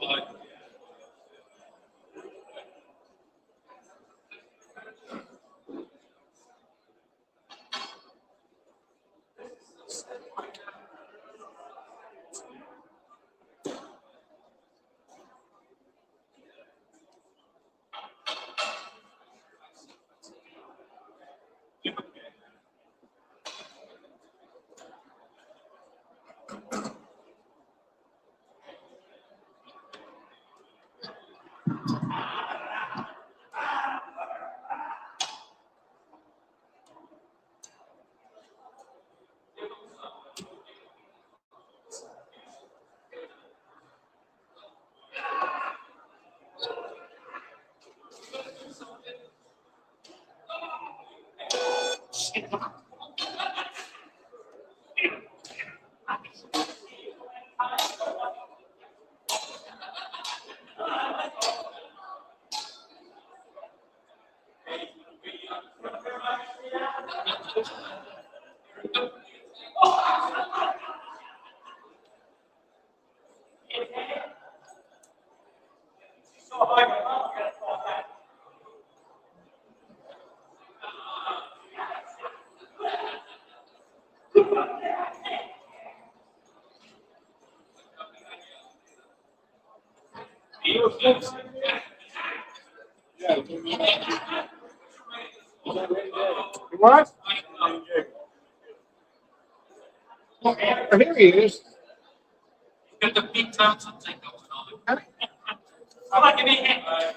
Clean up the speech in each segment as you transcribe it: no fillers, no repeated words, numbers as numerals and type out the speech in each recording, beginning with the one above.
What? Here he is. Got the big Thompson thing going on. I'm not giving you a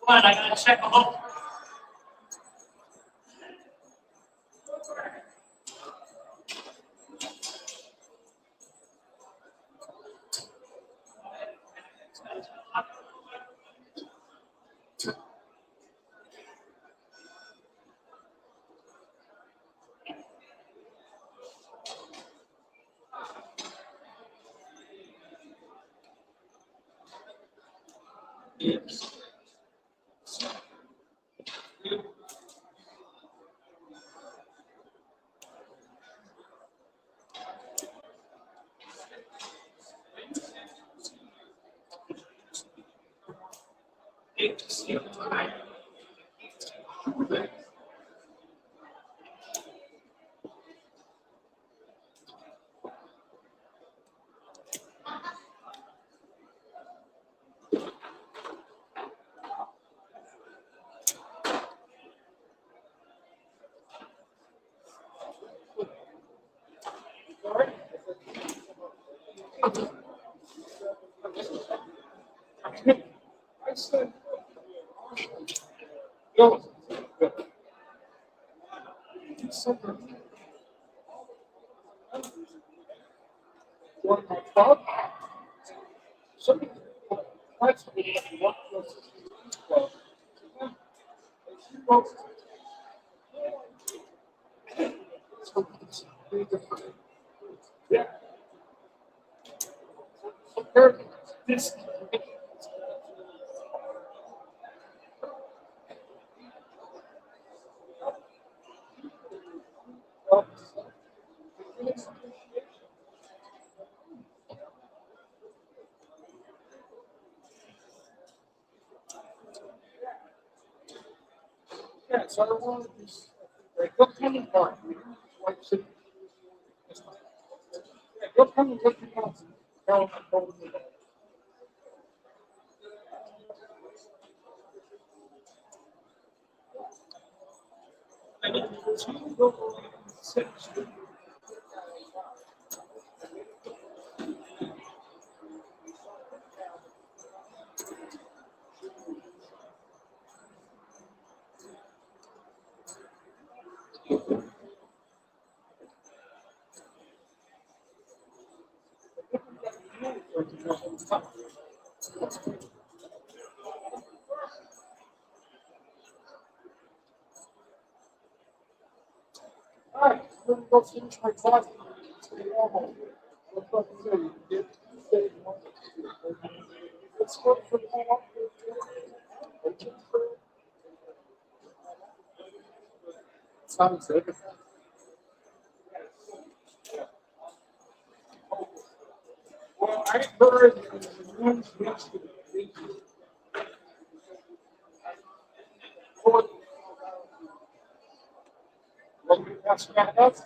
Come on, I gotta check them out. Yes. I said, no. Join my club. Somebody, that's what club. Yeah. This. Yeah, so I wanted this. Go come and talk. Like, so, yeah, go come and take your house. Tell them I told you that. All right, I'm gonna go finish my coffee. Let's go for the sounds good. Well, I heard there was a news yesterday. When we passed that up,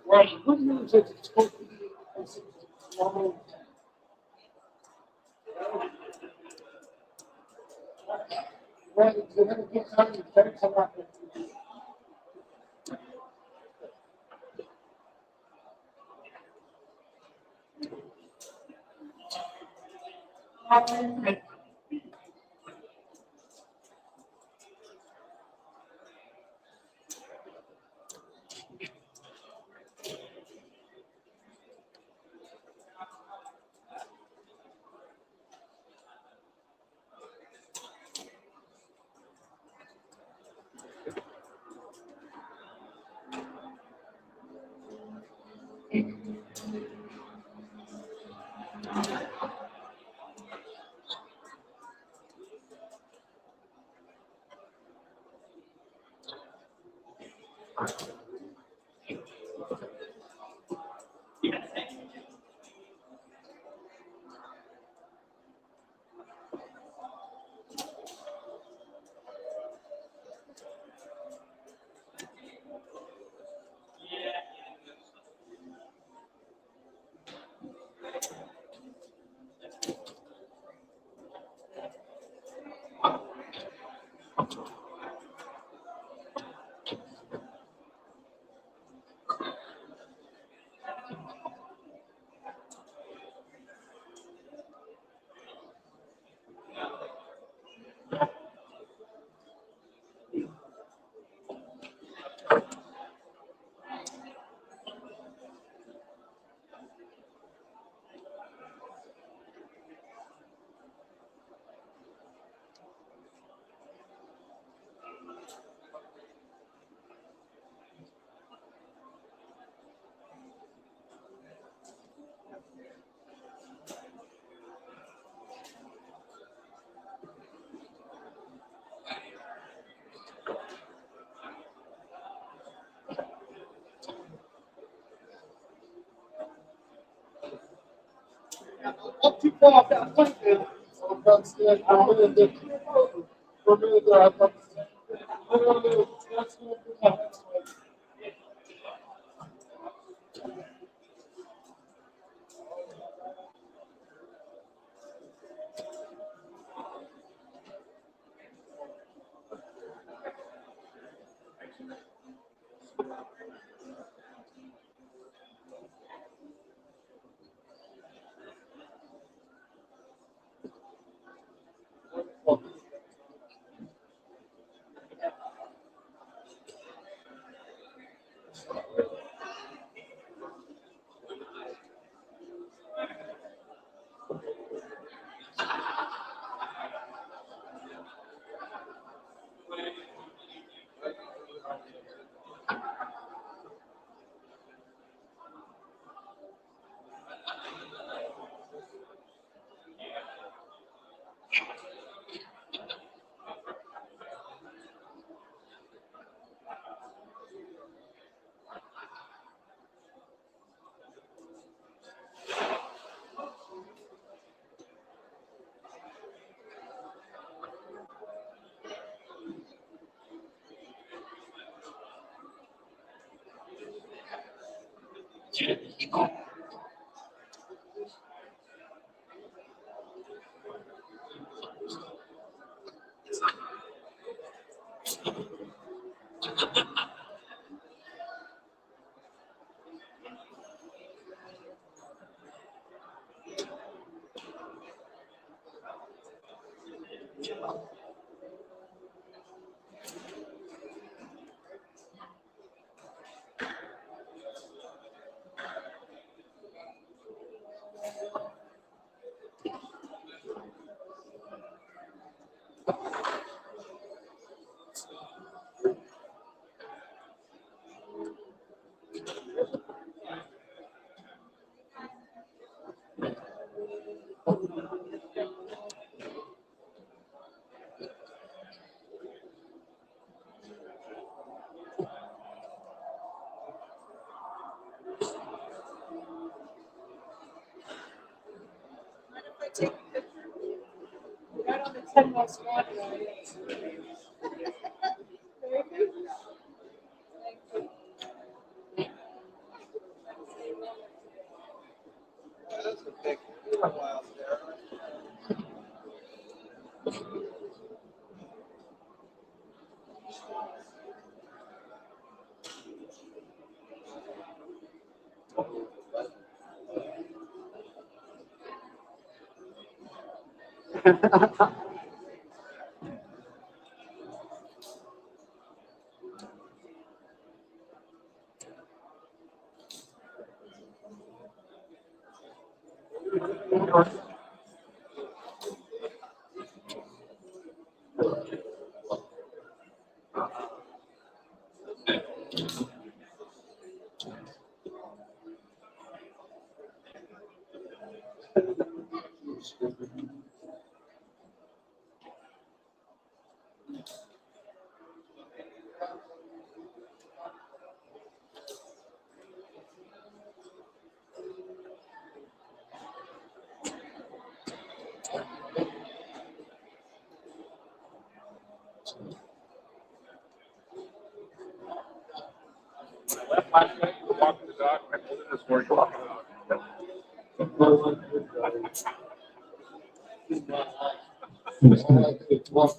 well, the good news is it's supposed to be normal. Well, they're gonna get some, better come up with. Up too far off that point there. That's it. I'm gonna do it. We're gonna do it. That's gonna be my next one. Right on the 10 most wanted. Very good. That's a big while out there. Left last night, walking the dog, my oldest working walking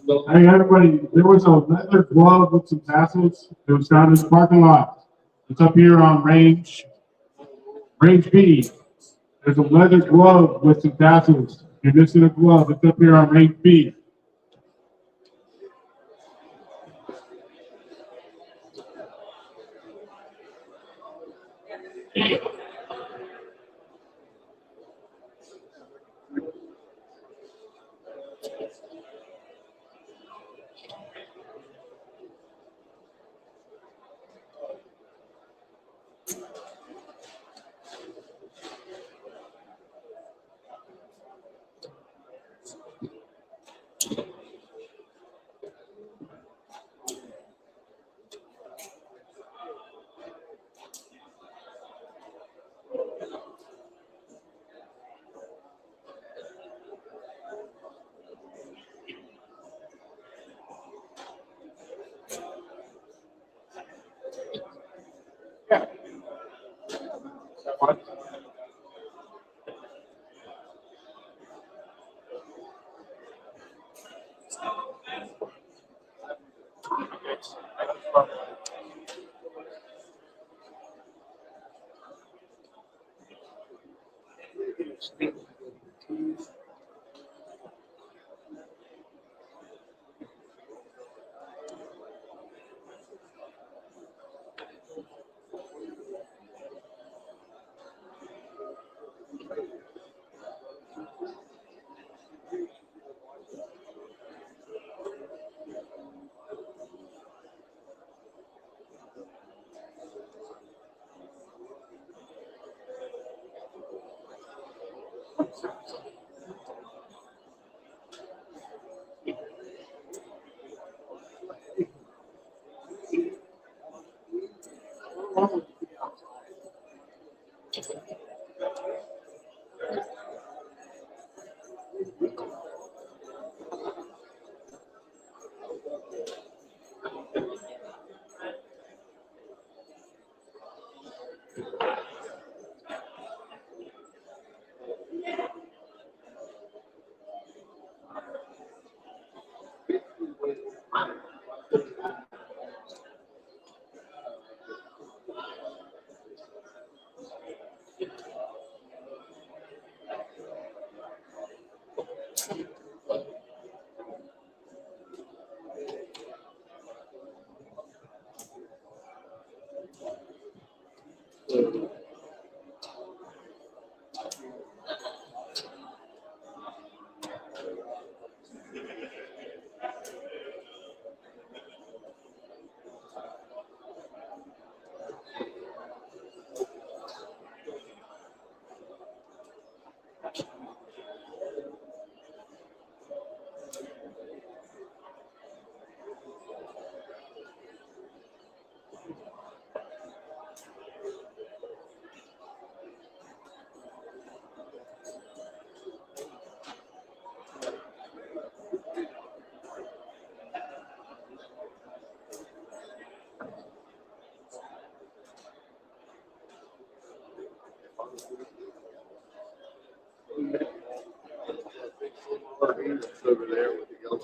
the Hey, everybody, there was a leather glove with some tassels. It was found in the parking lot. It's up here on range B. There's a leather glove with some tassels. You're missing a glove. It's up here on range B.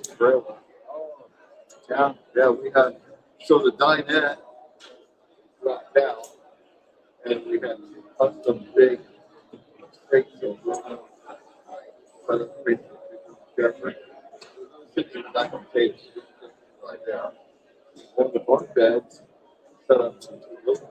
trailer. Yeah, we had, so the dinette dropped down, and we had custom big crates of but it's pretty different. Sitting back on page right there. One of the bunk beds set up to look.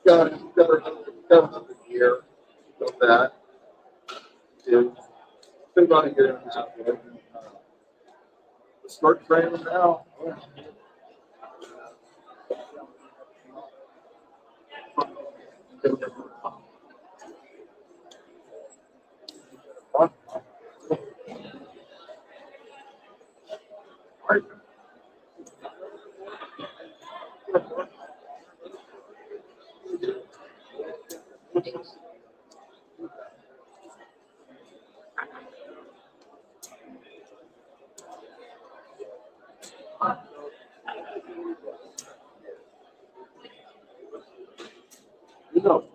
Got another year of that. Still got to get in halfway. Start training now. You know,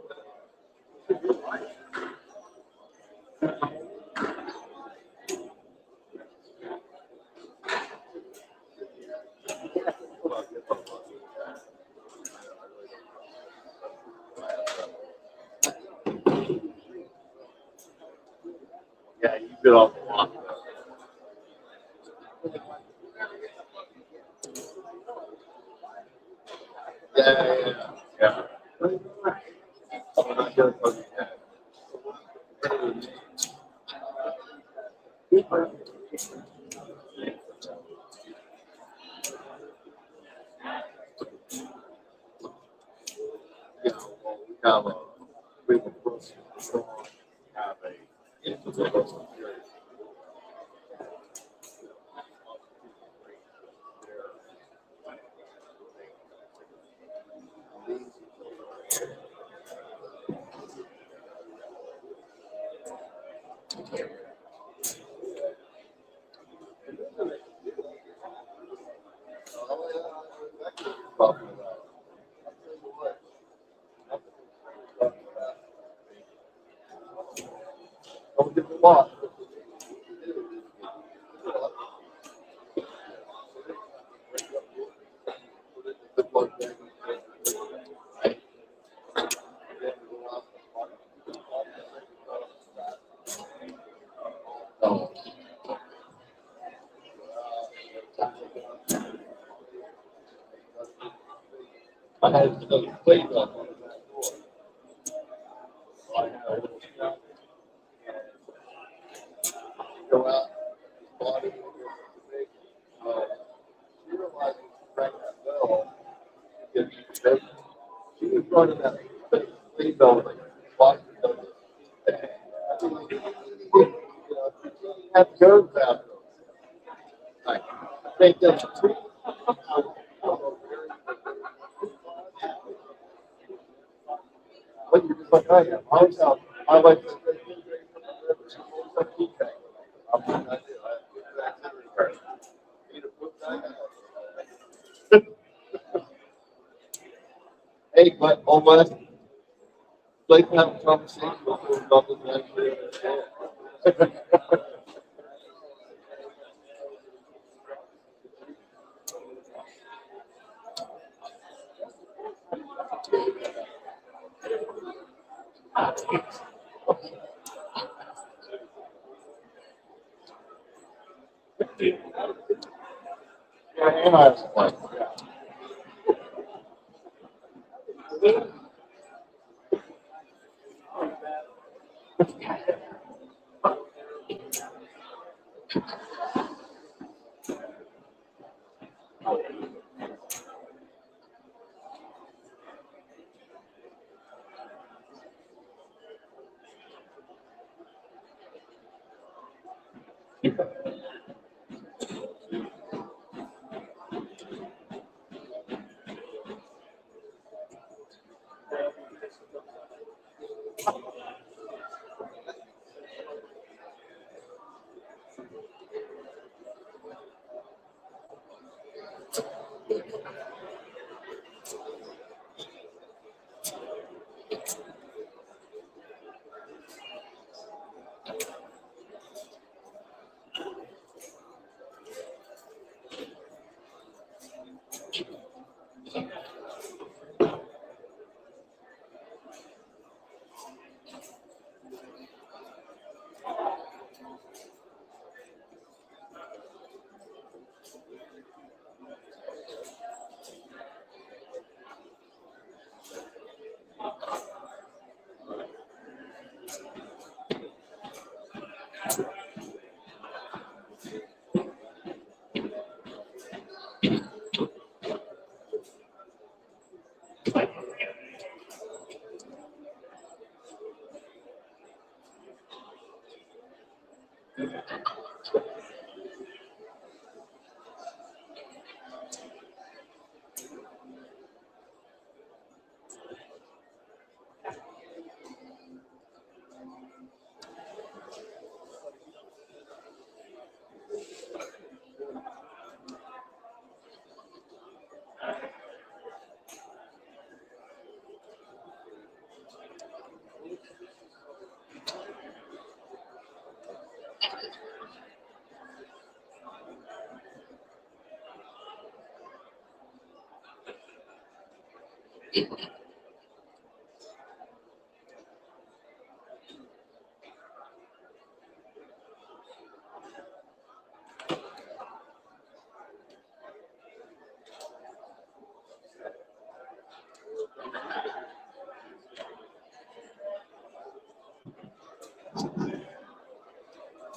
yeah, you bit off a lot. Yeah. I'm not gonna tell you that. You know, we have a person have a individual talking about. Don't get the lot. I had another plate on one of that door. So I had a little shop and go out, body, big, she realized when she rang that bell, she gets big. She was running that big plate bell like box of have to go to the bathroom. I think that's true. But you're just like I am. I like to I'm not gonna do it. Need to put that out. Hey, but on last, like to have a conversation before about this next year. Yeah, and I was like,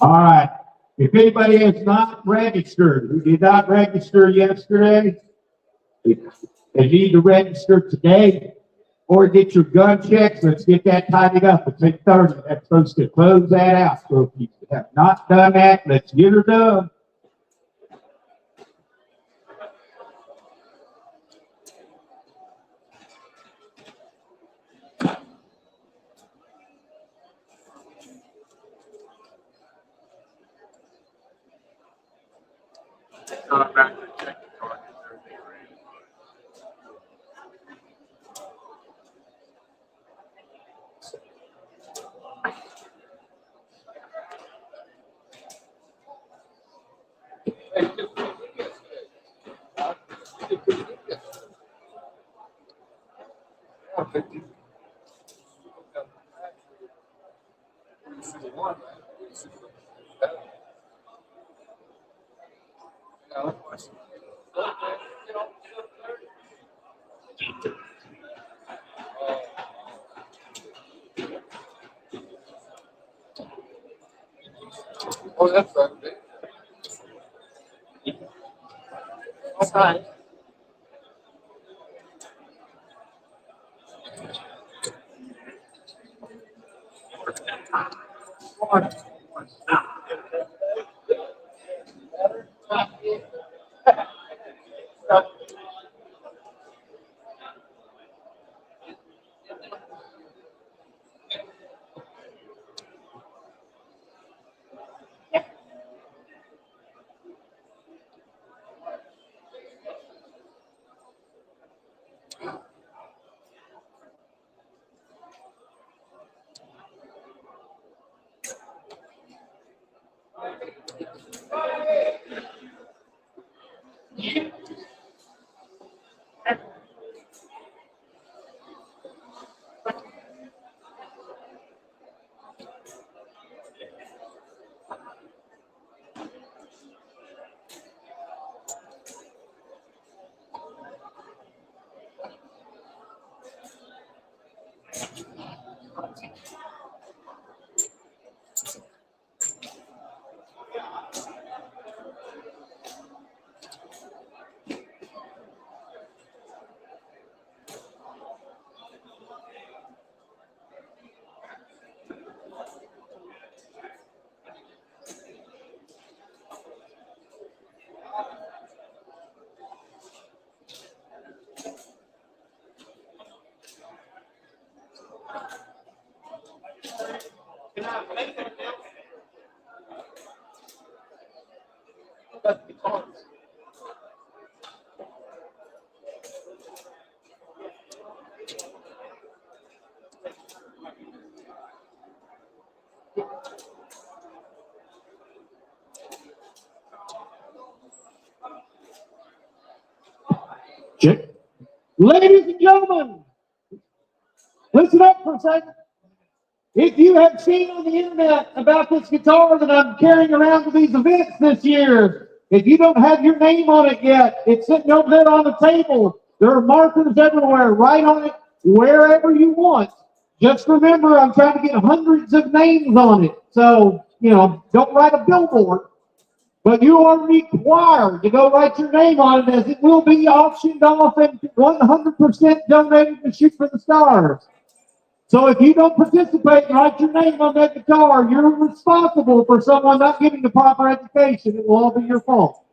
All right. If anybody has not registered, who did not register yesterday, if they need to register today or get your gun checks, let's get that tidied up. It's 8:30. That's supposed to close that out. So if you have not done that, let's get her done. Back to check the card. Everything ready. Oh, that's right. Fine. Ladies and gentlemen, listen up for a second. If you have seen on the internet about this guitar that I'm carrying around to these events this year, if you don't have your name on it yet, it's sitting over there on the table. There are markers everywhere. Write on it wherever you want. Just remember, I'm trying to get hundreds of names on it. So, don't write a billboard. But you are required to go write your name on it, as it will be auctioned off and 100% donated to Shoot for the Stars. So if you don't participate and write your name on that guitar, you're responsible for someone not getting the proper education. It will all be your fault.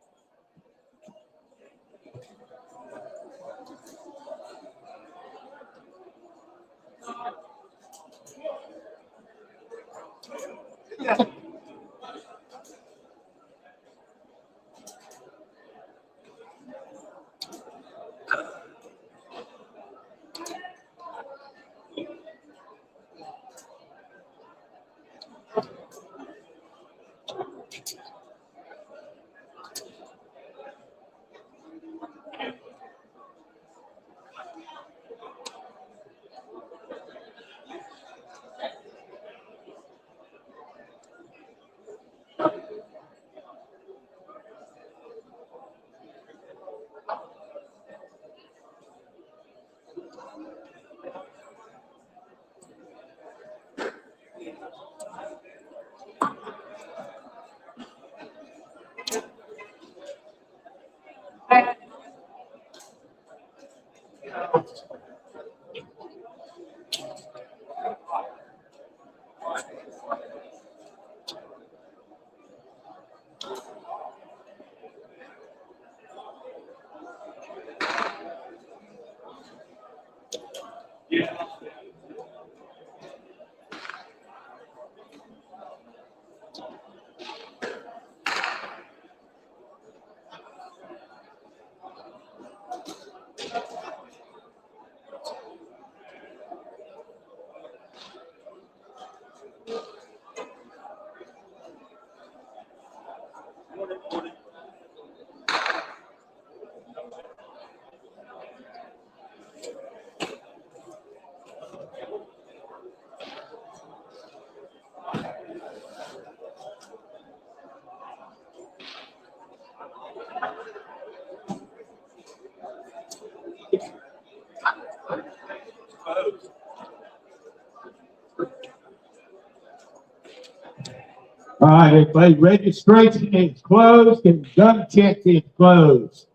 All right, everybody, registration is closed and gun check is closed.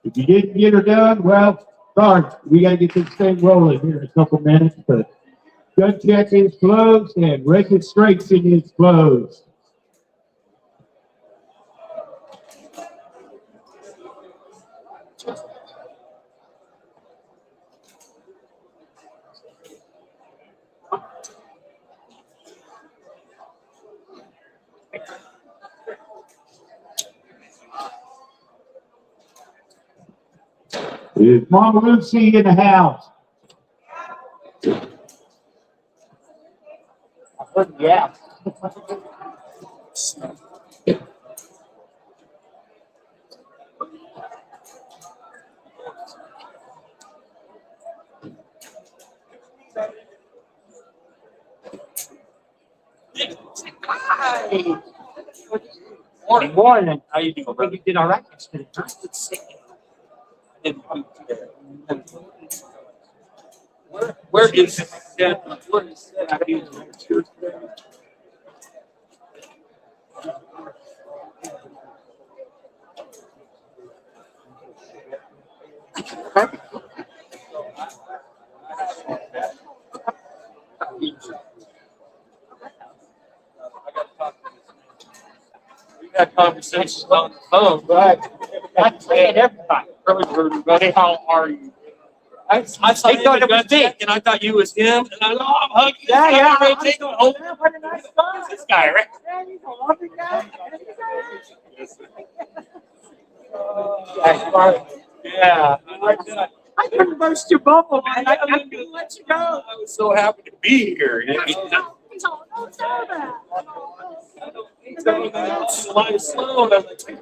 If you didn't get her done, well, sorry, we got to get this thing rolling here in a couple minutes, but gun check is closed and registration is closed. Is Mama Lucy in the house? Yeah. Hi. Morning. Morning. How you doing? I think you did all right yesterday. I was sick. I didn't come today. Where is that? Where is that? We had conversations on the phone, right? That's everybody. Everybody, how are you? I saw They him thought in it was gun check, and I thought you was him, and I know I'm hugging. Yeah. Oh, What a nice guy. this guy, right? Yeah, he's a lovely guy. Yeah. I couldn't burst your bubble, man. I couldn't let you go. I was so happy to be here. He's all, don't tell that. It's a lot of slow, and I'm like,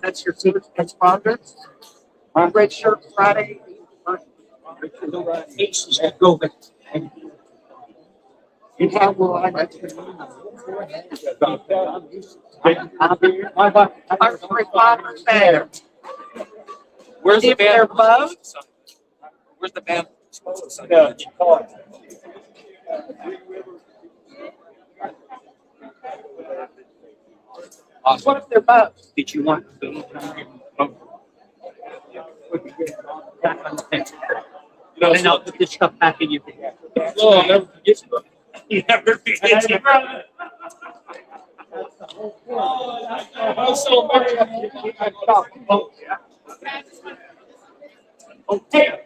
That's your citizen's progress. On red shirt Friday. Go back. And how will I let you? Our three fathers there. Where's the If they're both- Where's the band? What if they're both? Did you want? Back on the thing. You know, And I'll put this stuff back in your thing. no, I'll never forget you. You never forget your brother. I'm so mad. Okay.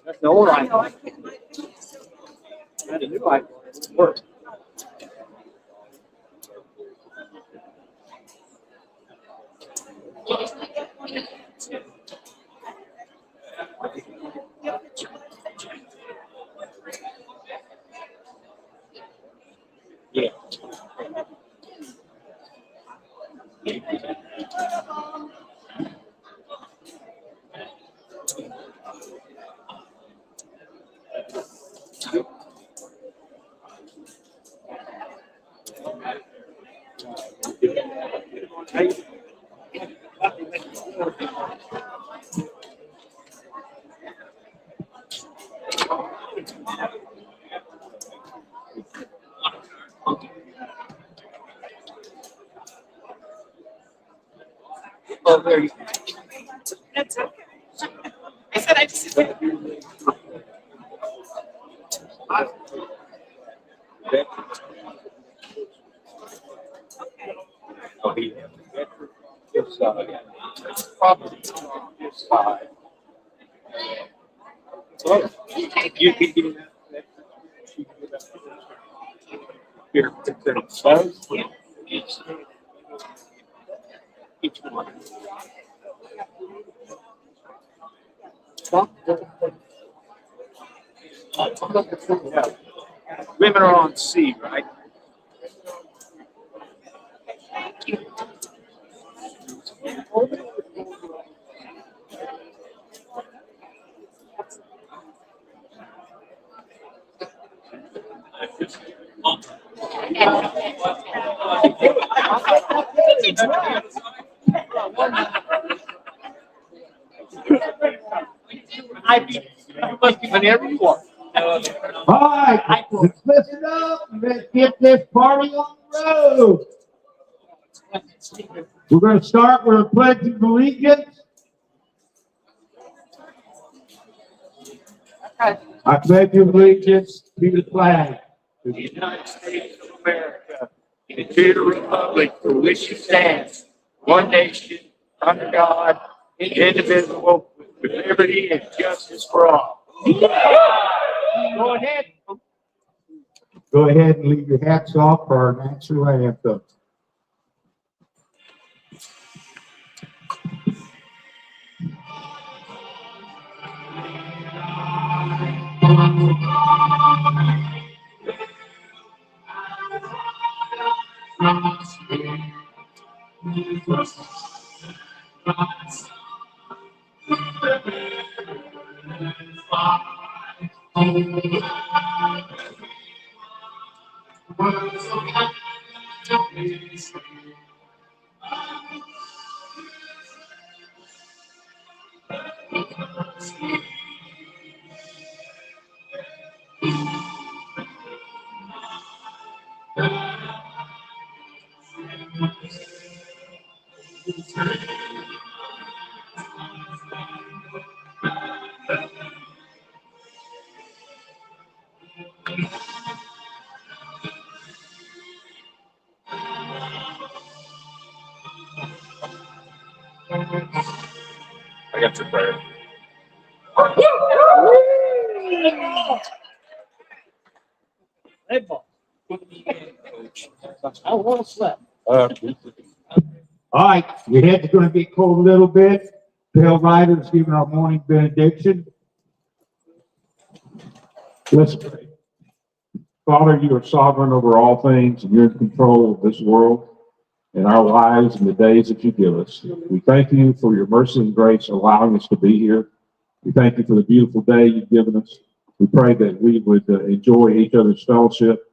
That's the old iPhone. Not a new iPhone. It works. Yeah. Oh, there you go. That's okay. I said I just. Oh, he this side. Probably on this side. So, you can do that. Here, each one. Yeah. Women are on C, right? You must be whenever you want. All right, let's listen up and let's get this party on the road. We're going to start with a pledge of allegiance. I pledge allegiance to the flag To the United States of America, and to the republic for which it stands, one nation, under God, indivisible, with liberty and justice for all. Go ahead. Go ahead and leave your hats off for our national anthem. I got your prayer. Hey, ball. I want to slap. All right, your head's going to get cold a little bit. Pale Rider's giving our morning benediction. Let's pray. Father, you are sovereign over all things, and you're in control of this world and our lives and the days that you give us. We thank you for your mercy and grace allowing us to be here. We thank you for the beautiful day you've given us. We pray that we would enjoy each other's fellowship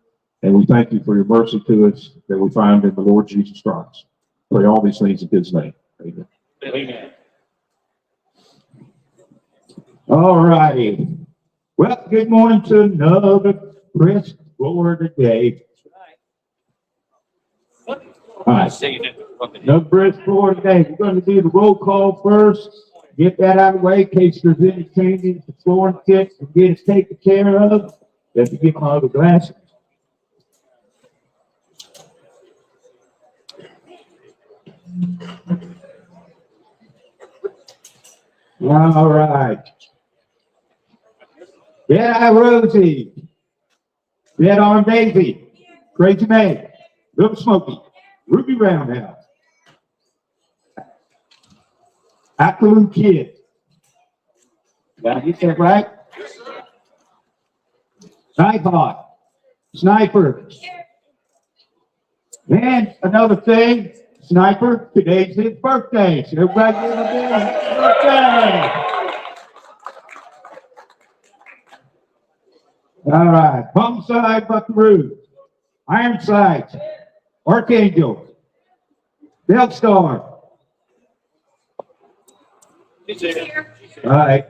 And we thank you for your mercy to us that we find in the Lord Jesus Christ. Pray all these things in his name. Amen. Amen. All righty. Well, good morning to another brisk Florida day. All right. Another brisk Florida day. We're going to do the roll call first. Get that out of the way in case there's any changes to flooring kits and get it taken care of. Let me get my other glasses. All right. Yeah, Rosie. Dead Arm Daisy. Crazy May. Little Smoky. Ruby Roundhouse. Afternoon Kid. Did I get that right? Sniper. Sniper. And another thing, Sniper, today's his birthday. So everybody give him a big happy birthday. All right. Homicide, Buckaroo. Ironside. Archangel. Bellstar. All right.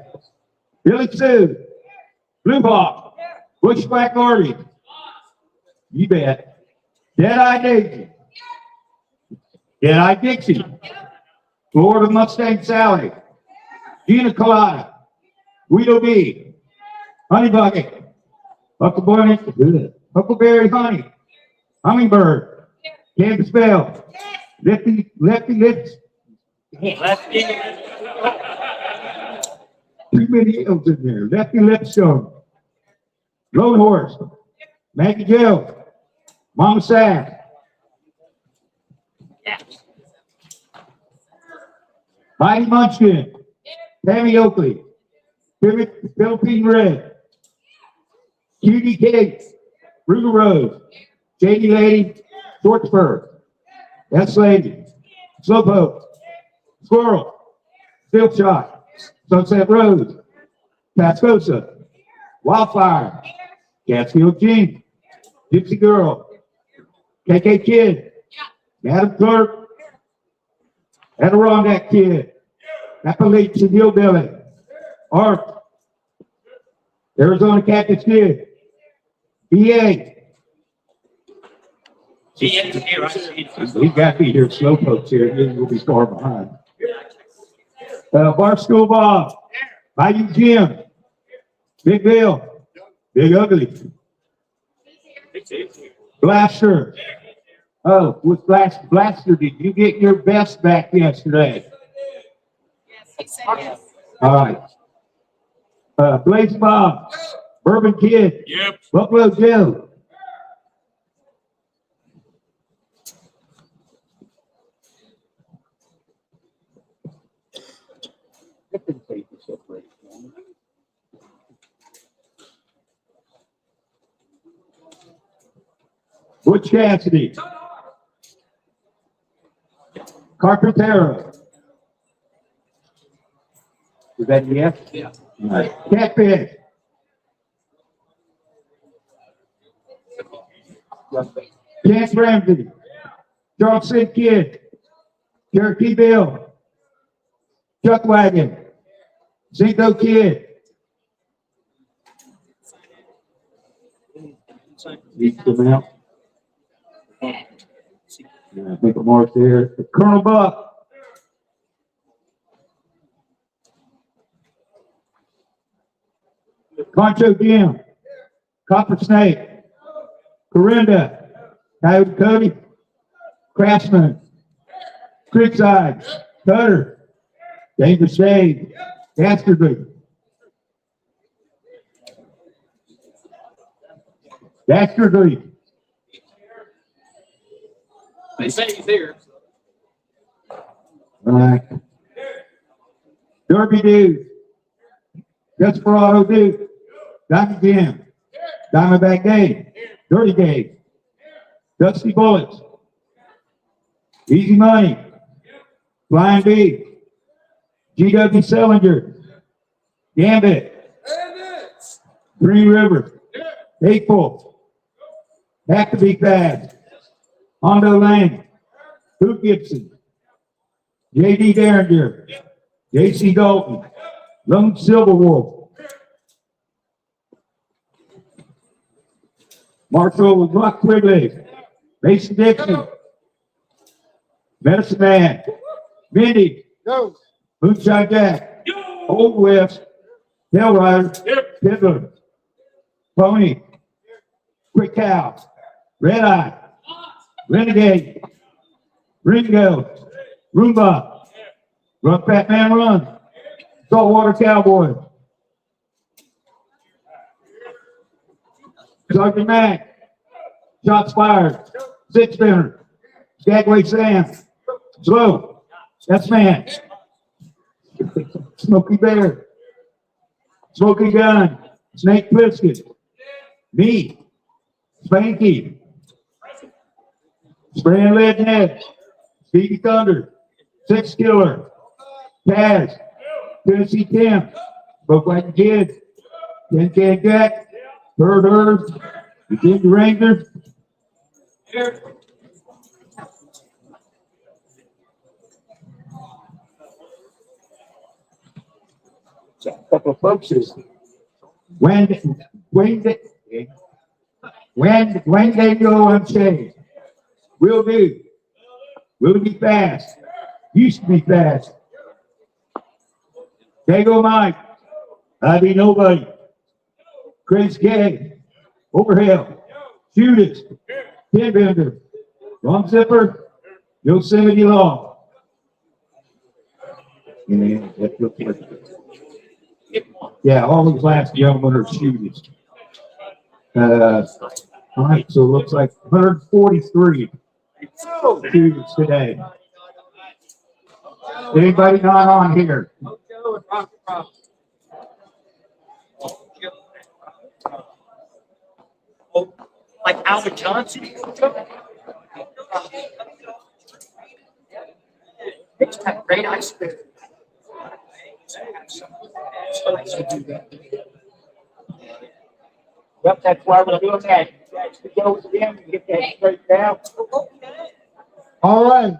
Billy Sue. Blue Hawk. Bushwhack Artie. You bet. Dead-Eye Daisy. Dead-Eye Dixie. Florida Mustang Sally. Gina Colada. Guido B. Honey Bucket. Huckleberry Honey. Hummingbird. Canvas Bell. Lefty Lips. Too many L's in there. Lefty Lipstone. Lone Horse. Maggie Jill. Mama Sass. Heidi Munchkin. Tammy Oakley. Philippine Red. Cutie Cake. Ruger Rose. Shady Lady. Short Spur. S Lady. Slowpoke. Squirrel. Still Shot. Sunset Rose. Pascosa. Wildfire. Catskill Jean. Gypsy Girl. KK Kid. Madam Clerk. Adirondack Kid. Appalachian Hillbilly. Art. Arizona Cactus Kid. EA. He's got to be here. Slowpoke's here. We'll be far behind. Barstool Bob. Bayou Jim. Big Bill. Big Ugly. Blaster. Oh, with Blaster, did you get your vest back yesterday? Yes, he said yes. All right. Blaze Bob. Bourbon Kid. Yep. Buffalo Joe. Butch Cassidy. Carpintero. Is that yes? Yeah. All right. Catfish. Chance Ramsey. Charles Sid Kid. Cherokee Bill. Chuck Wagon. Cinco Kid. Need to come out. Yeah, I think a mark there. Colonel Buck. Concho Jim. Copper Snake. Corinda. Coyote Cody. Craftsman. Creekside. Cutter. Danger Shade. Dastardly. Dastardly. They say he's here. All right. Derby Dude. Desperado Dude. Diamond Jim. Diamondback Dave. Dirty Dave. Dusty Bullets. Easy Money. Flying B. GW Sellinger. Gambit. Green River. Hateful. Back to be fast. Hondo Lane. Luke Gibson. J.D. Derringer. J.C. Dalton. Lone Silverwolf. Marshall Buck Quigley. Mason Dixon. Medicine Man. Mindy. Go. Moonshine Jack. Old West. Tail Rider. Fiddler. Pony. Quick Cow. Red Eye. Renegade. Ringo. Roomba. Run Fat Man Run. Saltwater Cowboy. Sergeant Mac. Shots fired. Six Spinner. Skagway Sam. Slow. That's Man. Smoky Bear. Smoky Gun. Snake Plissken. Me. Spanky. Spraying Lead Ned. Speedy Thunder. Six Killer. Taz. Tennessee Tim. Spoke Like a Kid. Tin Can Jack. Bird. The Ginger Ranger. A couple of folks is when they go unchanged. Will do. Will be fast. Used to be fast. Dago Mike. I be nobody. Chris Gay. Overhill. Shoot it. Pin Bender. Long Zipper. Yosemite Law. Yeah, all these last gentlemen are shooters. All right, so it looks like 143 shooters today. Anybody not on here? Like Albert Johnson. It's got great ice cream. Yep, that's why we're doing that. That's the goals again, we get that straight down. All right.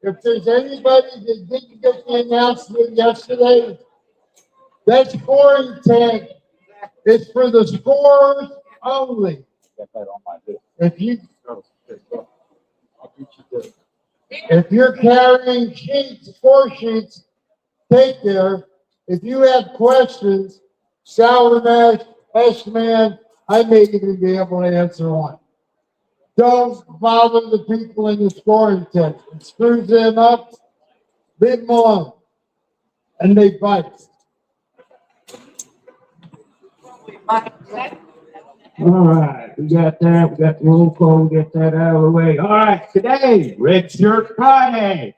If there's anybody that didn't get the announcement yesterday, that scoring tag is for the scorers only. If you're carrying sheets, score sheets, take care. If you have questions, Sour Mash, S-Man, I may even be able to answer one. Don't bother the people in the scoring tent. It screws them up, leave them alone, and they bite. All right, we got that. We got the roll call. We got that out of the way. All right, today, Red Shirt Friday.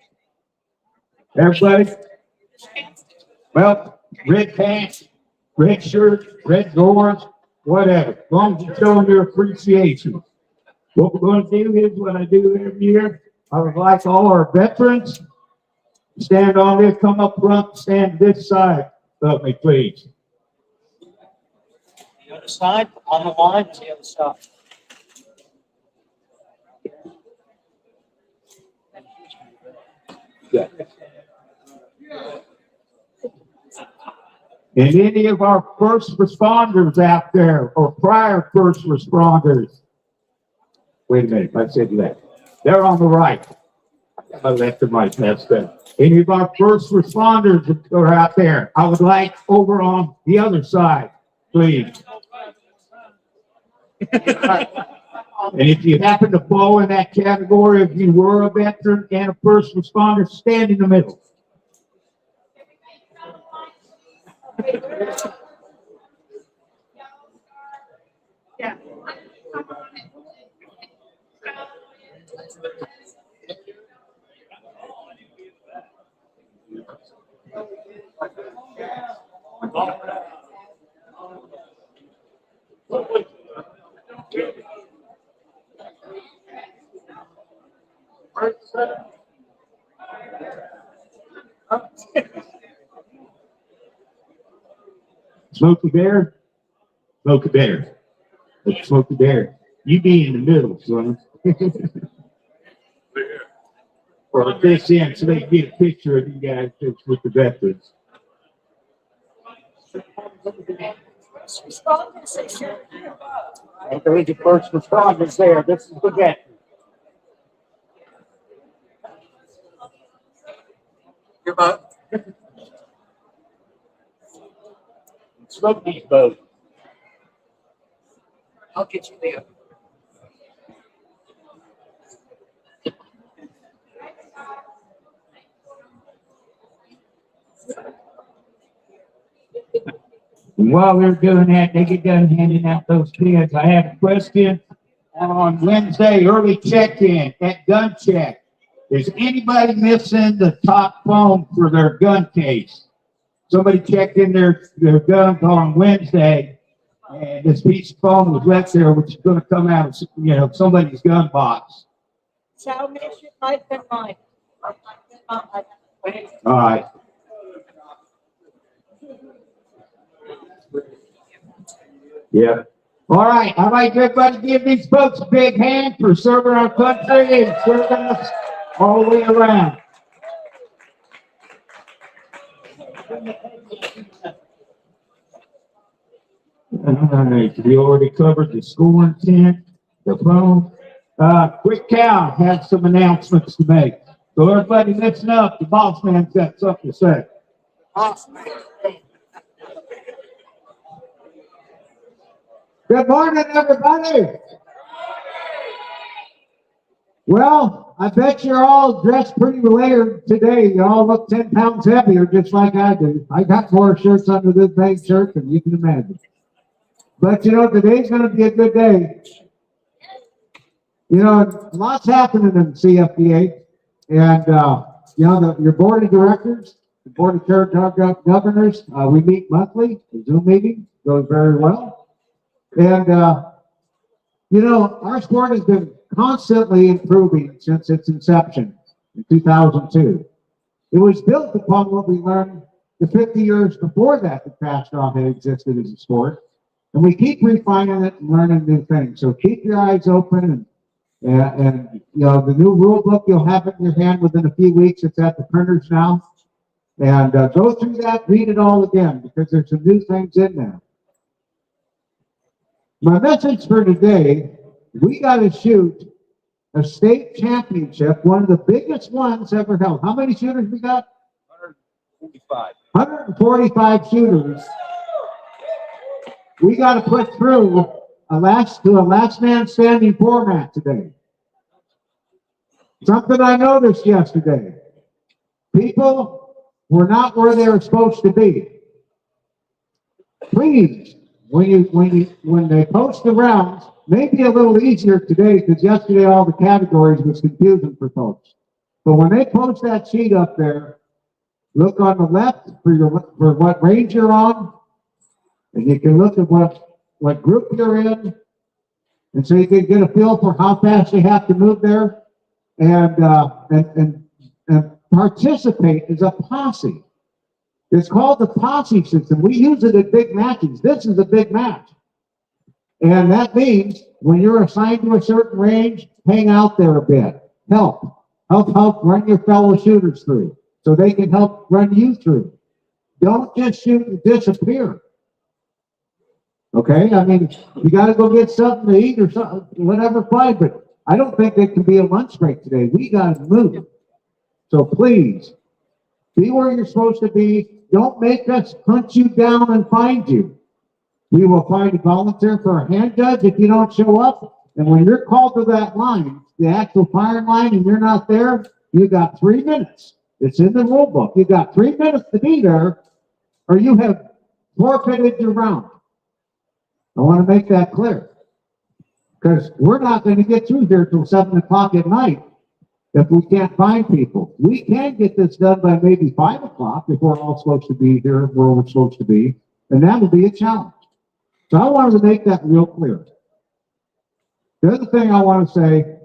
Everybody? Well, red pants, red shirt, red drawers, whatever. As long as you're showing your appreciation. What we're going to do is what I do every year. I would like all our veterans to stand on this, come up front, stand this side of me, please. The other side, on the line, is the other side. Yeah. And any of our first responders out there, or prior first responders. Wait a minute, I said left. They're on the right. My left and right, that's good. Any of our first responders that are out there, I would like over on the other side, please. And if you happen to fall in that category, if you were a veteran and a first responder, stand in the middle. Yeah. Smokey Bear, Smokey Bear, Smokey Bear. You be in the middle, son. Or this end so they can get a picture of you guys with the veterans. Okay, the first responders there. This is the veteran. Your vote. Smoke these boats. I'll get you there. While they're doing that, they get done handing out those kids. I have a question on Wednesday, early check-in at gun check. Is anybody missing the top phone for their gun case? Somebody checked in their guns on Wednesday, and this piece of phone was left there, which is going to come out of, somebody's gun box. Salvation might have been mine. All right. Yeah. All right. I'd like everybody to give these folks a big hand for serving our country and serving us all the way around. All right. We already covered the scoring tent, the phone. Quick Cow has some announcements to make. So everybody listen up. The boss man's got something to say. Awesome. Good morning, everybody. Well, I bet you're all dressed pretty layered today. You all look 10 pounds heavier, just like I do. I got more shirts under this big shirt than you can imagine. But today's going to be a good day. Lots happening in the CFDA. And, your board of directors, the board of governors, we meet monthly. The Zoom meeting goes very well. And, our sport has been constantly improving since its inception in 2002. It was built upon what we learned the 50 years before that the fast draw had existed as a sport. And we keep refining it and learning new things. So keep your eyes open and the new rule book, you'll have it in your hand within a few weeks. It's at the printers now. And go through that, read it all again, because there's some new things in there. My message for today, we got to shoot a state championship, one of the biggest ones ever held. How many shooters we got? 145. 145 shooters. We got to put through a last man standing format today. Something I noticed yesterday. People were not where they were supposed to be. Please, when they post the rounds, maybe a little easier today because yesterday all the categories was confusing for folks. But when they post that sheet up there, look on the left for what range you're on, and you can look at what group you're in, and so you can get a feel for how fast you have to move there, and participate as a posse. It's called the posse system. We use it at big matches. This is a big match. And that means when you're assigned to a certain range, hang out there a bit. Help run your fellow shooters through so they can help run you through. Don't just shoot and disappear. Okay? I mean, you got to go get something to eat or something, whatever, fine, but I don't think it can be a lunch break today. We got to move. So please, be where you're supposed to be. Don't make us hunt you down and find you. We will find a volunteer for a hand judge if you don't show up. And when you're called to that line, the actual firing line, and you're not there, you got 3 minutes. It's in the rule book. You got 3 minutes to be there, or you have forfeited your round. I want to make that clear. Because we're not going to get through here till 7 o'clock at night if we can't find people. We can get this done by maybe 5 o'clock if we're all supposed to be here where we're supposed to be, and that will be a challenge. So I wanted to make that real clear. The other thing I want to say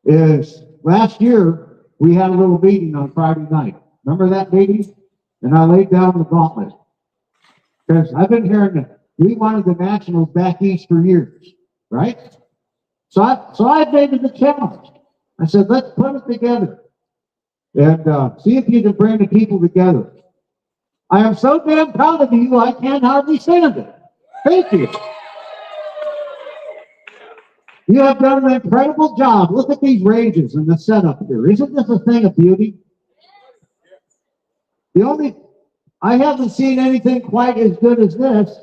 is last year we had a little meeting on Friday night. Remember that meeting? And I laid down the gauntlet. Because I've been hearing that we wanted the Nationals back east for years. right? So I made it a challenge. I said, let's put it together and see if you can bring the people together. I am so damn proud of you, I can't hardly stand it. Thank you. You have done an incredible job. Look at these ranges and the setup here. Isn't this a thing of beauty? I haven't seen anything quite as good as this.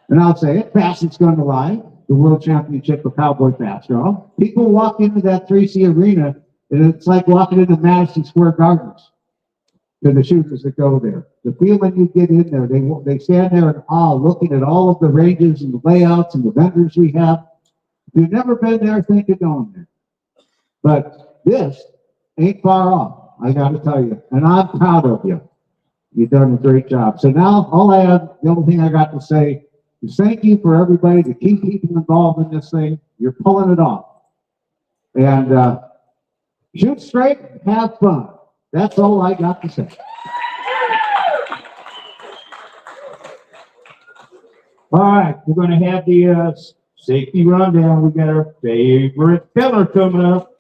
And I'll say it, fastest gun alive, the world championship of cowboy fast draw. People walk into that 3C arena, and it's like walking into Madison Square Gardens to the shooters that go there. The feeling you get in there, they stand there in awe looking at all of the ranges and the layouts and the vendors we have. If you've never been there, think of going there. But this ain't far off, I got to tell you. And I'm proud of you. You've done a great job. So now, the only thing I got to say is thank you for everybody to keep people involved in this thing. You're pulling it off. And shoot straight, have fun. That's all I got to say. All right, we're going to have the safety rundown. We got our favorite pillar coming up.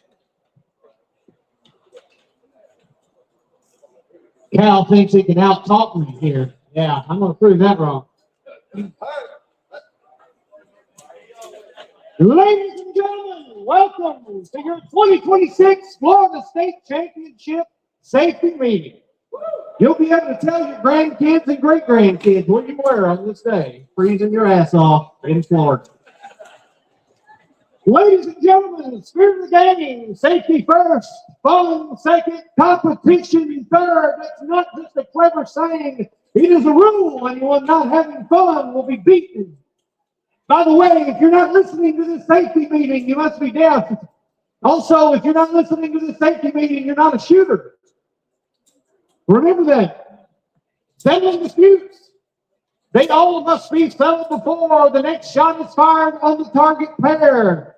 Cal thinks he can out-talk me here. Yeah, I'm going to prove that wrong. Ladies and gentlemen, welcome to your 2026 Florida State Championship Safety Meeting. You'll be able to tell your grandkids and great-grandkids what you wear on this day, freezing your ass off in Florida. Ladies and gentlemen, spirit of the game, safety first, fun second, competition third. That's not just a clever saying. It is a rule. Anyone not having fun will be beaten. By the way, if you're not listening to this safety meeting, you must be deaf. Also, if you're not listening to this safety meeting, you're not a shooter. Remember that. Settling disputes. They all must be settled before the next shot is fired on the target pair.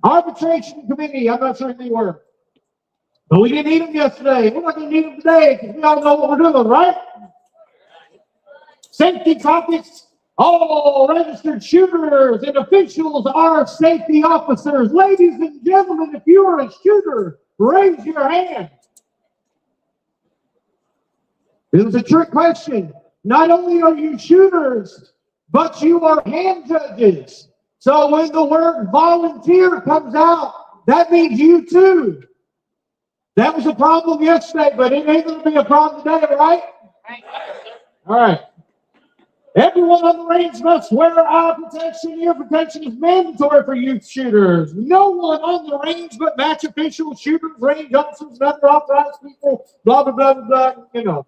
Arbitration committee, I'm not sure if they were. But we didn't need them yesterday. We're not going to need them today because we all know what we're doing, right? Safety topics. All registered shooters and officials are safety officers. Ladies and gentlemen, if you are a shooter, raise your hand. It was a trick question. Not only are you shooters, but you are hand judges. So when the word volunteer comes out, that means you too. That was a problem yesterday, but it ain't going to be a problem today, right? All right. Everyone on the range must wear eye protection. Ear protection is mandatory for youth shooters. No one on the range but match officials, shooters, range officers, and other authorized people, blah, blah, blah, blah, you know.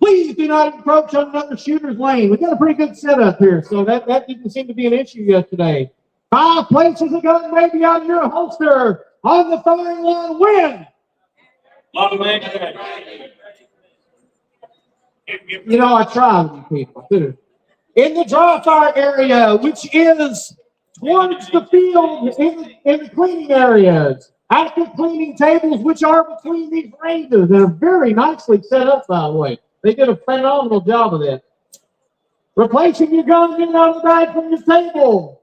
Please do not encroach on another shooter's lane. We got a pretty good setup here, so that didn't seem to be an issue yesterday. 5 places a gun may be on your holster. On the firing line, win. You know, I try with you people, too. In the draw fire area, which is towards the field in the cleaning areas, active cleaning tables, which are between these ranges. They're very nicely set up, by the way. They did a phenomenal job of that. Replacing your guns in and out of the bag from your table.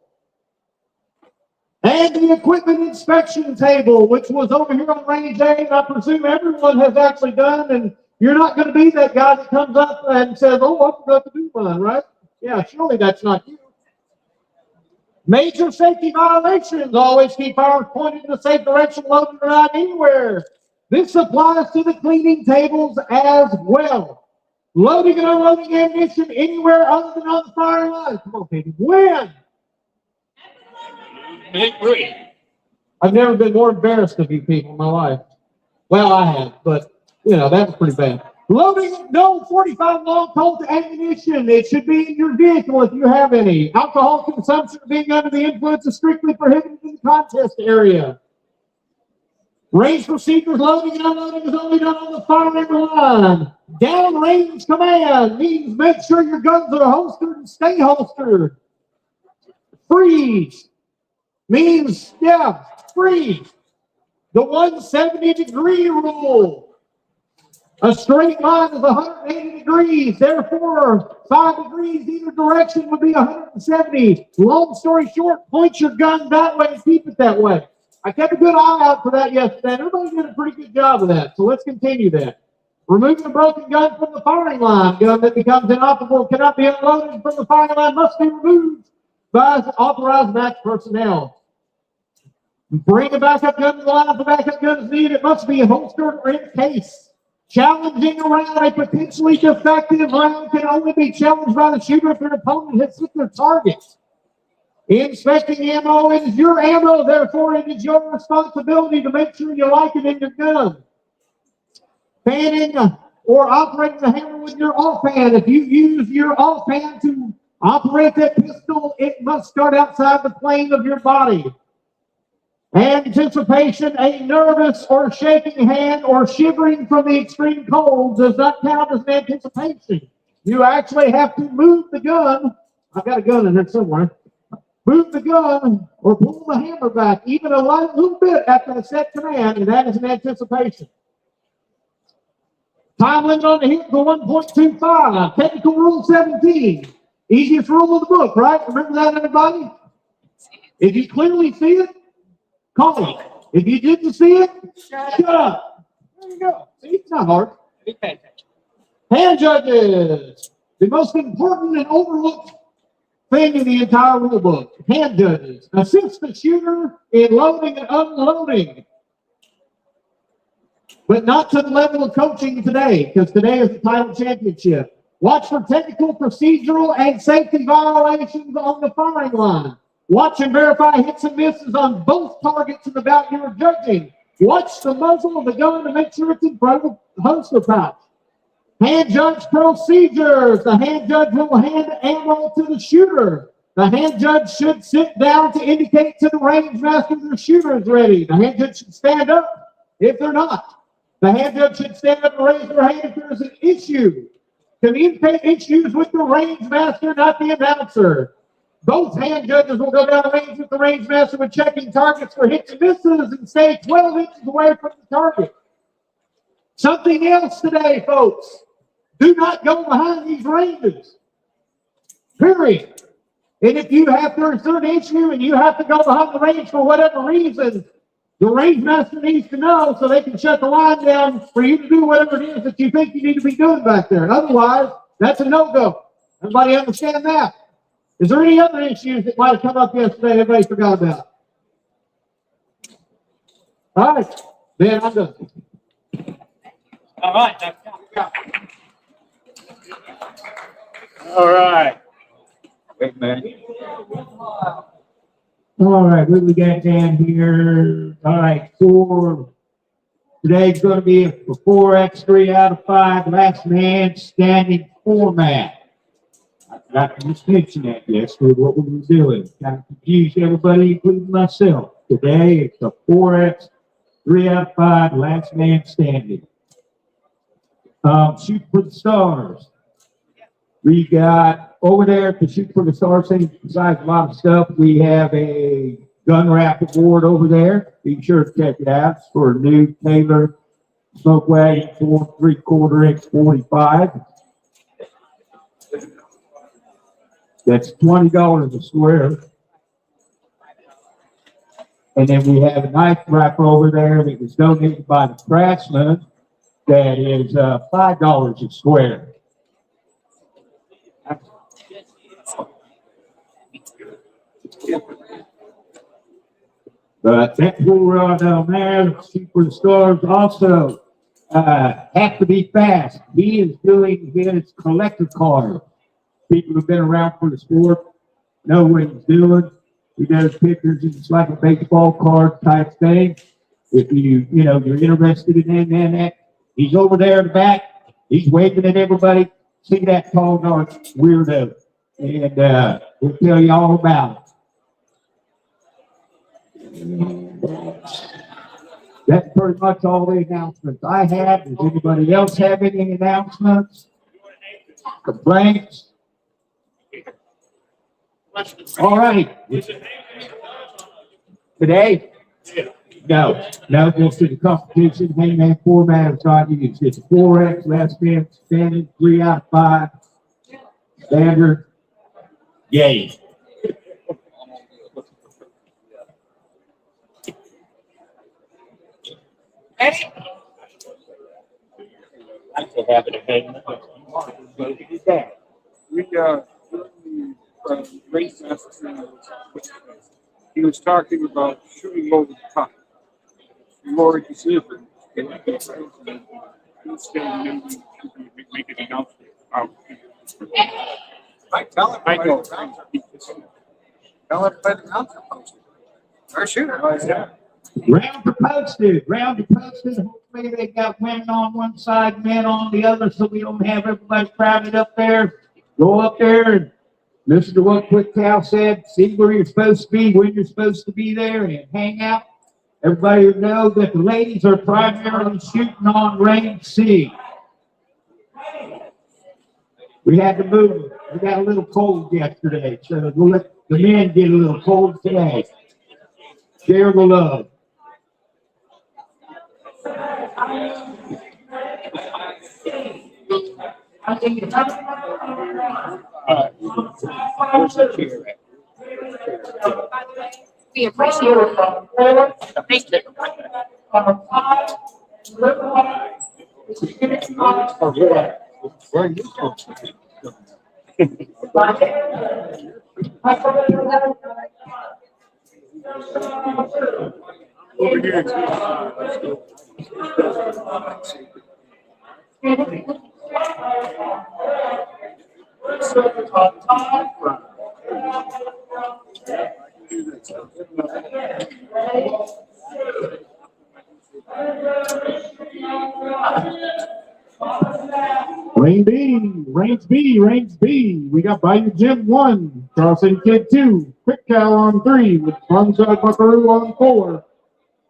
And the equipment inspection table, which was over here on range A, and I presume everyone has actually done, and you're not going to be that guy that comes up and says, oh, I forgot to do mine, right? Yeah, surely that's not you. Major safety violations. Always keep arms pointed in the safe direction, loaded or not anywhere. This applies to the cleaning tables as well. Loading and unloading ammunition anywhere other than on the firing line. Come on, people. Win! I've never been more embarrassed of you people in my life. Well, I have, but, you know, that was pretty bad. Loading no 45 long Colt ammunition. It should be in your vehicle if you have any. Alcohol consumption being under the influence is strictly prohibited in the contest area. Range procedures, loading and unloading is only done on the firing line. Downrange command means make sure your guns are holstered and stay holstered. Freeze means, freeze. The 170-degree rule. A straight line is 180 degrees. Therefore, 5 degrees either direction would be 170. Long story short, point your gun that way and keep it that way. I kept a good eye out for that yesterday. Everybody did a pretty good job of that. So let's continue that. Removing a broken gun from the firing line. Gun that becomes inoperable cannot be unloaded from the firing line, must be removed by authorized match personnel. Bring a backup gun to the line if the backup gun is needed. It must be holstered or in case. Challenging around a potentially defective round can only be challenged by the shooter if your opponent hits with their target. Inspecting ammo, it is your ammo, therefore it is your responsibility to make sure you like it in your gun. Fanning or operating the hammer with your offhand. If you use your offhand to operate that pistol, it must start outside the plane of your body. Anticipation, a nervous or shaking hand or shivering from the extreme cold does not count as an anticipation. You actually have to move the gun. I've got a gun in there somewhere. Move the gun or pull the hammer back even a little bit after a set command, and that is an anticipation. Time limit on the hit for 1.25. Technical rule 17. Easiest rule of the book, right? Remember that, everybody? If you clearly see it, call it. If you didn't see it, shut up. There you go. See, it's not hard. Hand judges. The most important and overlooked thing in the entire rule book. Hand judges. Assist the shooter in loading and unloading. But not to the level of coaching today, because today is the title championship. Watch for technical, procedural, and safety violations on the firing line. Watch and verify hits and misses on both targets in the bout you are judging. Watch the muzzle of the gun to make sure it's in front of the holster pouch. Hand judge procedures. The hand judge will hand ammo to the shooter. The hand judge should sit down to indicate to the range master the shooter is ready. The hand judge should stand up if they're not. The hand judge should stand up and raise their hand if there's an issue. Communicate issues with the range master, not the announcer. Both hand judges will go down the range with the range master when checking targets for hits and misses and stay 12 inches away from the target. Something else today, folks. Do not go behind these ranges. Period. And if you have there's an issue and you have to go behind the range for whatever reason, the range master needs to know so they can shut the line down for you to do whatever it is that you think you need to be doing back there. Otherwise, that's a no-go. Everybody understand that? Is there any other issues that might have come up yesterday everybody forgot about? All right. Ben, I'm done. All right. All right. Wait a minute. All right, what we got down here? All right, today's going to be a 4x3 out of 5 last man standing format. I forgot to just mention that yesterday, what we were doing. Kind of confused everybody, including myself. Today, it's a 4x3 out of 5 last man standing. Shoot for the stars. We got over there at the Shoot for the Stars thing, besides a lot of stuff, we have a gun rack award over there. Be sure to check it out. It's for a new Taylor Smoke Wagon 4 3/4 X45. That's $20 a square. And then we have a knife rifle over there that was donated by the Craftsman that is $5 a square. But that pool rod down there, Shoot for the Stars, also have to be fast. He is doing his collector card. People who've been around for the sport know what he's doing. He does pictures. It's like a baseball card type thing. If you're interested in that, he's over there in the back. He's waving at everybody. See that tall, dark weirdo. And we'll tell you all about it. That's pretty much all the announcements I have. Does anybody else have any announcements? Complaints? All right. Today? No, goes to the competition, hangman format of trying to use. It's 4X, last man standing, 3 out of 5. Standard. Yay. I still have it at home. We, during the race master, he was talking about shooting over the top. More decision. And he was saying maybe make an announcement about. I tell him, I know. Tell everybody the concert posted. Or shoot it. Yeah. Rounds are posted. Hopefully they got women on one side, men on the other, so we don't have everybody crowded up there. Go up there and listen to what Quick Cal said. See where you're supposed to be, when you're supposed to be there, and hang out. Everybody will know that the ladies are primarily shooting on range C. We had to move. We got a little cold yesterday, so we'll let the men get a little cold today. Share the love. We appreciate it. Thank you. Where are you from? Over here. Range B. We got Bayou Jim 1, Charleston Kid 2, Quick Cal on 3, with Bonsai Buckaroo on 4,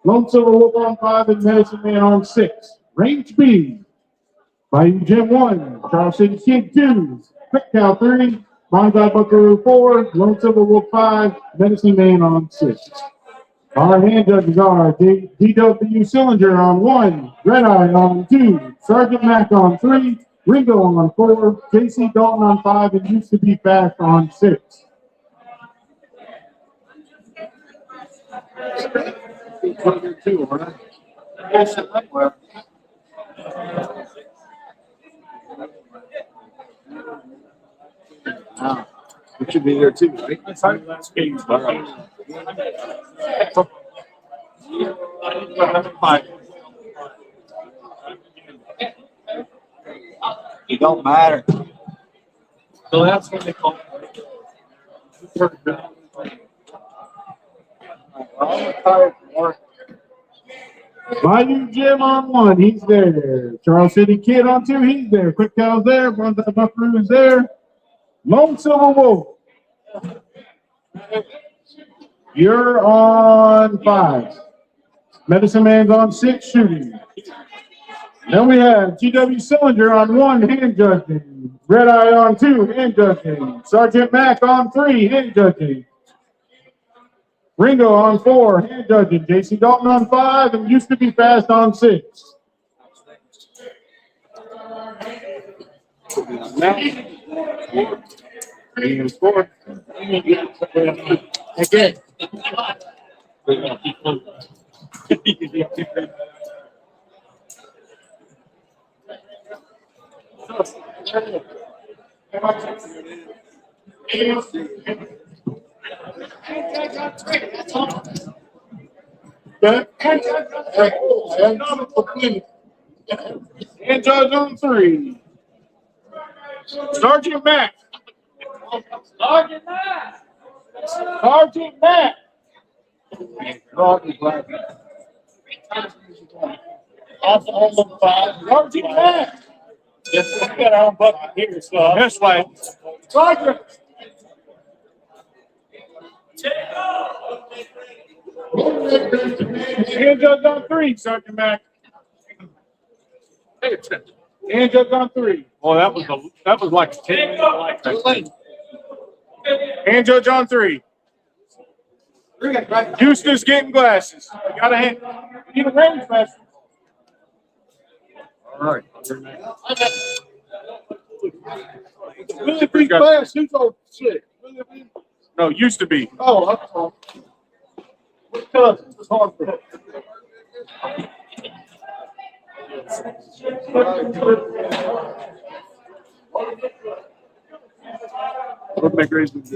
Lone Silver Wolf on 5, and Medicine Man on 6. Range B. Bayou Jim 1, Charleston Kid 2, Quick Cal 3, Bonsai Buckaroo 4, Lone Silver Wolf 5, Medicine Man on 6. Our hand judges are DW Sillinger on 1, Red Eye on 2, Sergeant Mack on 3, Ringo on 4, JC Dalton on 5, and Used to Be Fast on 6. Too, right? We should be there too, right? Last game's All right. It don't matter. So that's what they call Bayou Jim on 1, he's there. Charles City Kid on 2, he's there. Quick Cal's there. Bonsai Buckaroo is there. Lone Silver Wolf. You're on 5. Medicine Man's on 6, shooting. Then we have GW Sillinger on 1, hand judging. Red Eye on 2, hand judging. Sergeant Mack on 3, hand judging. Ringo on 4, hand judging. JC Dalton on 5, and Used to Be Fast on 6. again. Hand judge on 3. Sergeant Mack. Sergeant Mack. Sergeant Mack. Almost 5. Sergeant Mack. Yes, we got our own bucket here, so. This way. Sergeant. Hand judge on 3, Sergeant Mack. Hand judge on 3. Well, that was like a 10-minute like that. Hand judge on 3. Houston's getting glasses. You gotta hand. You need a range master. All right. Willie B. Glass, who's on sick? No, used to be. Oh, I'm sorry. Because it's hard for What make raisins?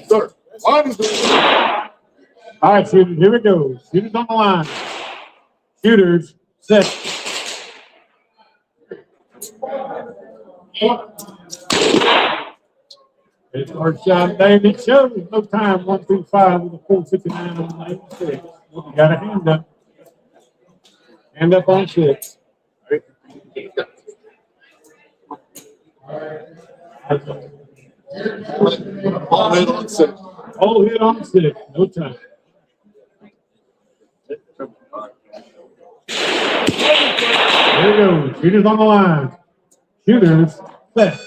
Sir, All right, shooters, here we go. Shooters on the line. Shooters, set. It's our shot, David. Shows no time, 1 through 5 with a 4:59 on 86. You got a hand up. Hand up on 6. all in on 6. All hit on 6, no time. Here we go. Shooters on the line. Shooters, set.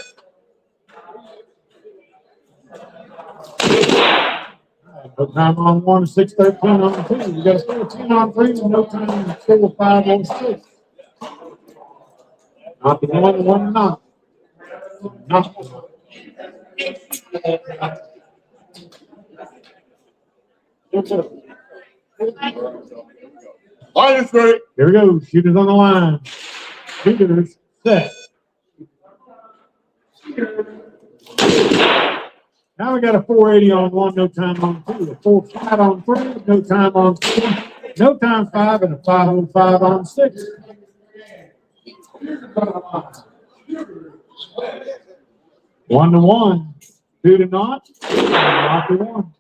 No time on 1, 6:13 on 2. You got a 14 on 3, and no time, 4-5 on 6. Not the 1, not. Not. Line is ready. Here we go. Shooters on the line. Shooters, set. Now we got a 480 on 1, no time on 2. A 4-5 on 3, no time on 4. No time 5, and a 5-5 on 6. One to 1. 2 to not. Not to 1.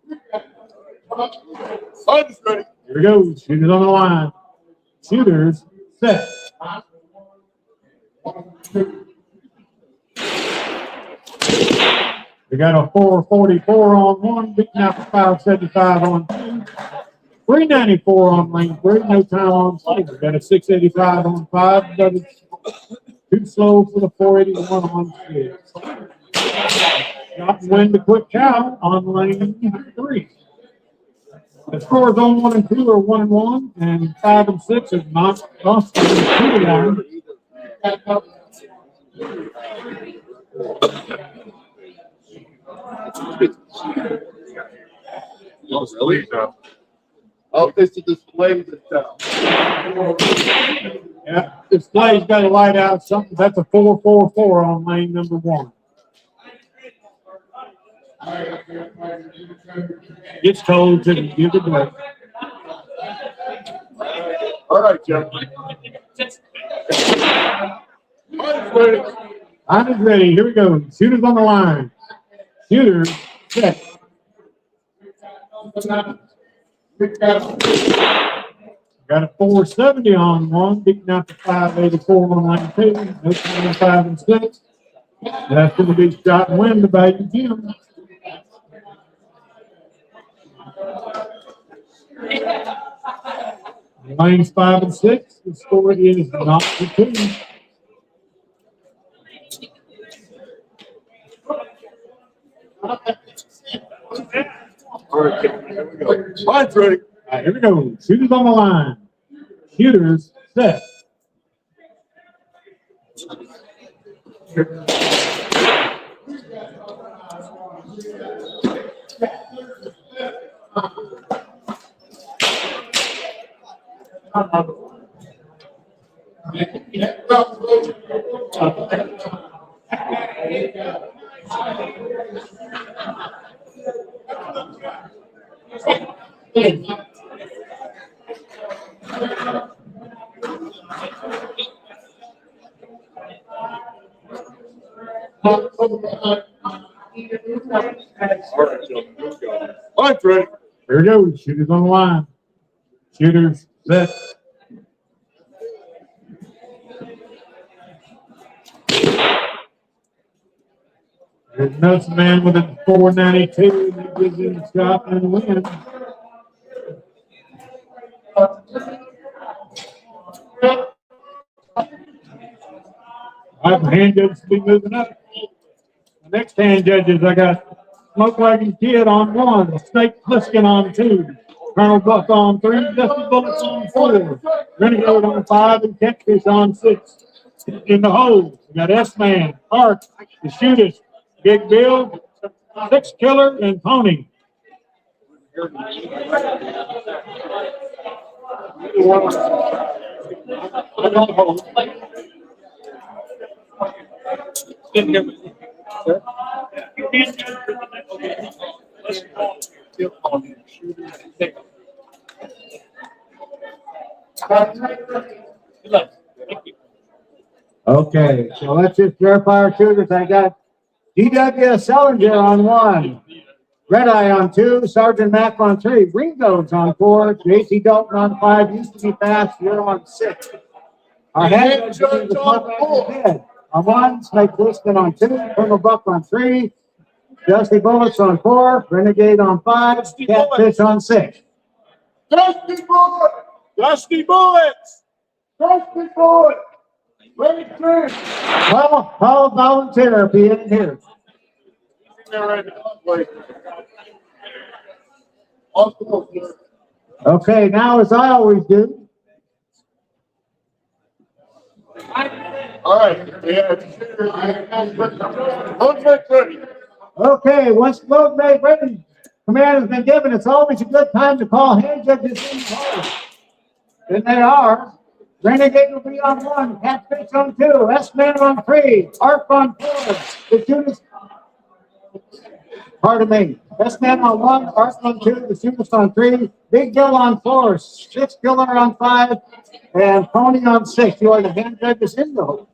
Line is ready. Here we go. Shooters on the line. Shooters, set. We got a 444 on 1, beating out the 575 on 2. 394 on lane 3, no time on 6. We got a 685 on 5, but it's too slow for the 481 on 6. Shot and win the quick cow on lane 3. The scores on 1 and 2 are 1 and 1, and 5 and 6 is not lost 2 to 1. Oh, really? Oh, this is display the town. Yeah, display's got a light out something. That's a 444 on lane number 1. Gets told to give it away. All right, gentlemen. Line is ready. Line is ready. Here we go. Shooters on the line. Shooters, set. Got a 470 on 1, beating out the 584 on lane 2. No time 5 and 6. That's going to be shot and win the value Jim. Lanes 5 and 6. The score is not to 2. All right, gentlemen, here we go. Line's ready. All right, here we go. Shooters on the line. Shooters set. All right, gentlemen, here we go. Line's ready. Here we go. Shooters on the line. Shooters set. There's another man with a 492 that gives him a shot and win. I have hand judges to be moving up. The next hand judges, I got Smoke Wagon Kid on 1, Snake Plissken on 2, Colonel Buck on 3, Dusty Bullets on 4, Renegade on 5, and Catfish on 6. In the hole, we got S-Man, Art, the Shooters, Big Bill, Six Killer, and Pony. Okay, so let's just verify our shooters. I got D.W. Selinger on 1, Red Eye on 2, Sergeant Mack on 3, Ringo's on 4, J.C. Dalton on 5, used to be fast, you're on 6. Our head judge on 4. On 1, Snake Plissken on 2, Colonel Buck on 3, Dusty Bullets on 4, Renegade on 5, Catfish on 6. Dusty Bullets! Dusty Bullets! Dusty Bullets! Wait, sir! Well, I'll volunteer if he isn't here. Okay, now as I always do. All right, yeah. Okay, once the vote made ready, command has been given. It's always a good time to call hand judges in close. And they are. Renegade will be on 1, Catfish on 2, S-Man on 3, Arp on 4, the Shooters. Pardon me. S-Man on 1, Arp on 2, the Shooters on 3, Big Bill on 4, Six Killer on 5, and Pony on 6. You are the hand judges in the hole.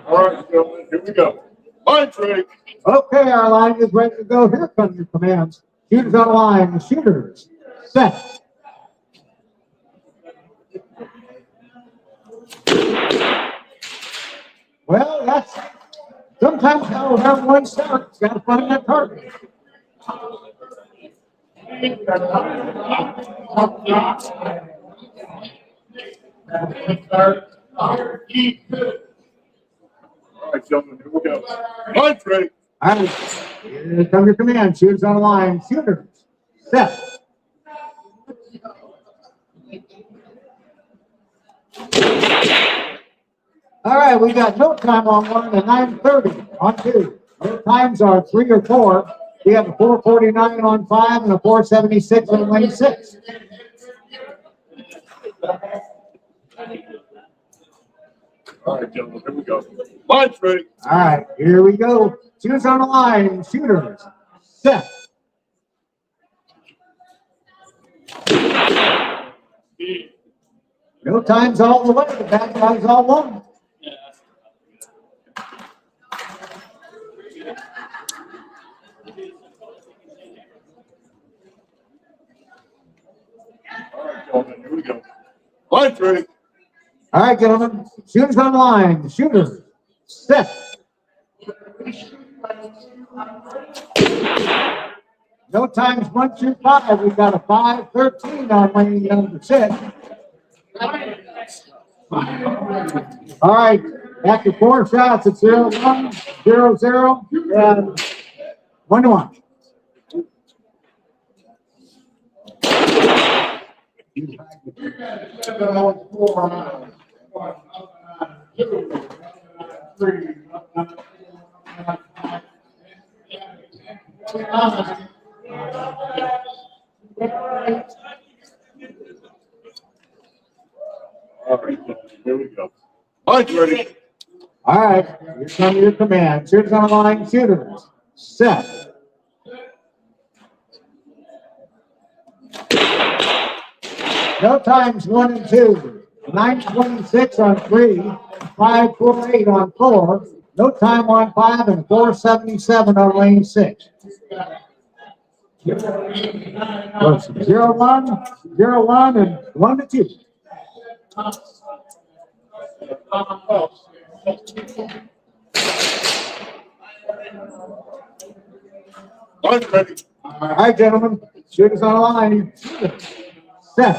All right, gentlemen, here we go. Line's ready. Okay, our line is ready to go. Here come your commands. Shooters on the line. Shooters set. Well, that's sometimes how round 1 starts. Got to find that target. All right, gentlemen, here we go. Line's ready. All right, here come your command. Shooters on the line. Shooters set. All right, we got no time on 1 and 9:30 on 2. Their times are 3 or 4. We have a 4:49 on 5 and a 4:76 on lane 6. All right, gentlemen, here we go. Line's ready. All right, here we go. Shooters on the line. Shooters set. No times all the way. The back guys all long. All right, gentlemen, here we go. Line's ready. All right, gentlemen. Shooters on the line. Shooters set. No times 1 through 5. We've got a 5-13 on lane number 6. All right, after 4 shots, it's 0-1, 0-0, and 1-1. All right, here we go. Punch ready. All right, here come your command. Shooters on the line, shooters. Set. No times 1 and 2. 9:26 on 3. 5:48 on 4. No time on 5 and 4:77 on lane 6. 0-1, 0-1, and 1-2. Punch ready. All right, gentlemen. Shooters on the line. Set.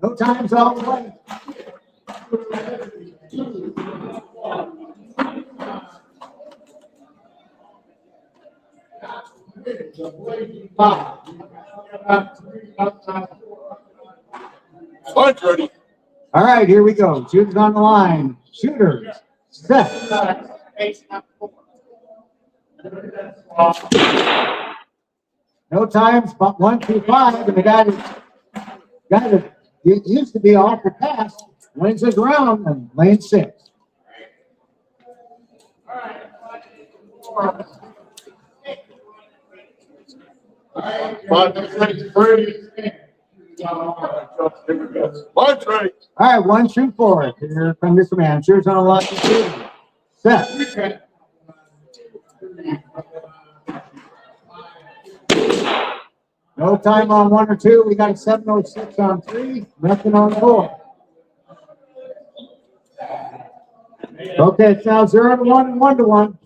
No times all the way. Punch ready. All right, here we go. Shooters on the line. Shooters. Set. No times but 1 through 5, and the guy that it used to be off the pass lanes us around and lane 6. Punch ready. Punch ready. All right, 1 through 4. Here comes this man. Shooters on the line. Shooters. Set. No time on 1 or 2. We got a 7:06 on 3. Nothing on 4. Okay, it's now 0-1 and 1-1.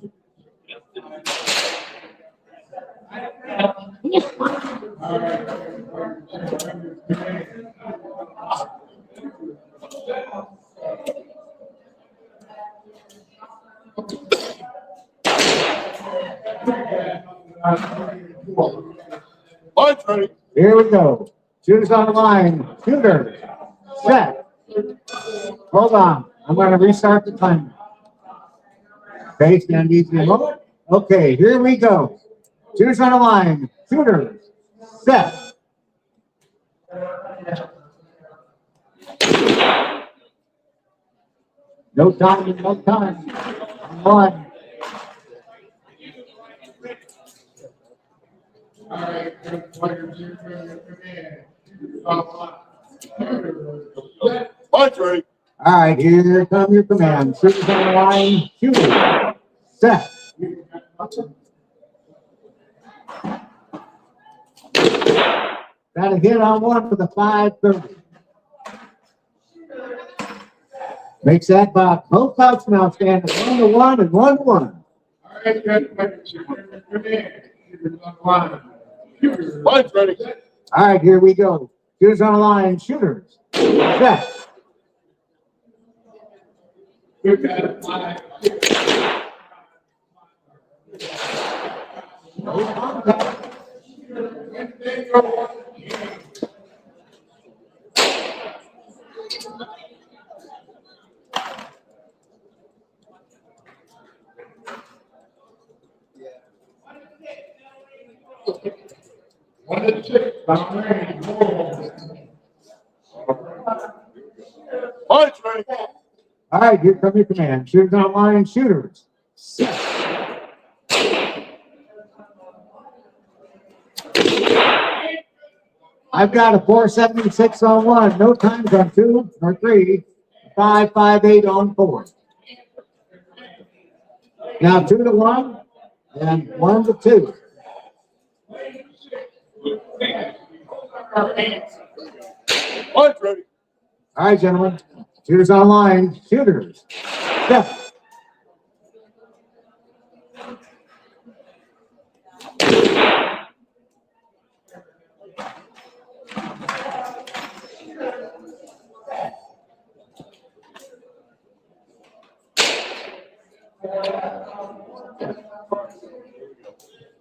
Punch ready. Here we go. Shooters on the line. Shooters. Set. Hold on. I'm going to restart the timer. Okay, stand easy a moment. Okay, here we go. Shooters on the line. Shooters. Set. No time, no time. 1. Punch ready. All right, here come your command. Shooters on the line. Shooters. Set. Got a hit on 1 with a 5:30. Makes that box. Both boxes now stand at 1-1 and 1-1. Punch ready. All right, here we go. Shooters on the line. Shooters. Set. Punch ready. All right, here come your command. Shooters on the line. Shooters. Set. I've got a 4:76 on 1. No times on 2 or 3. 5:58 on 4. Now 2-1 and 1-2. Punch ready. All right, gentlemen. Shooters online. Shooters. Set.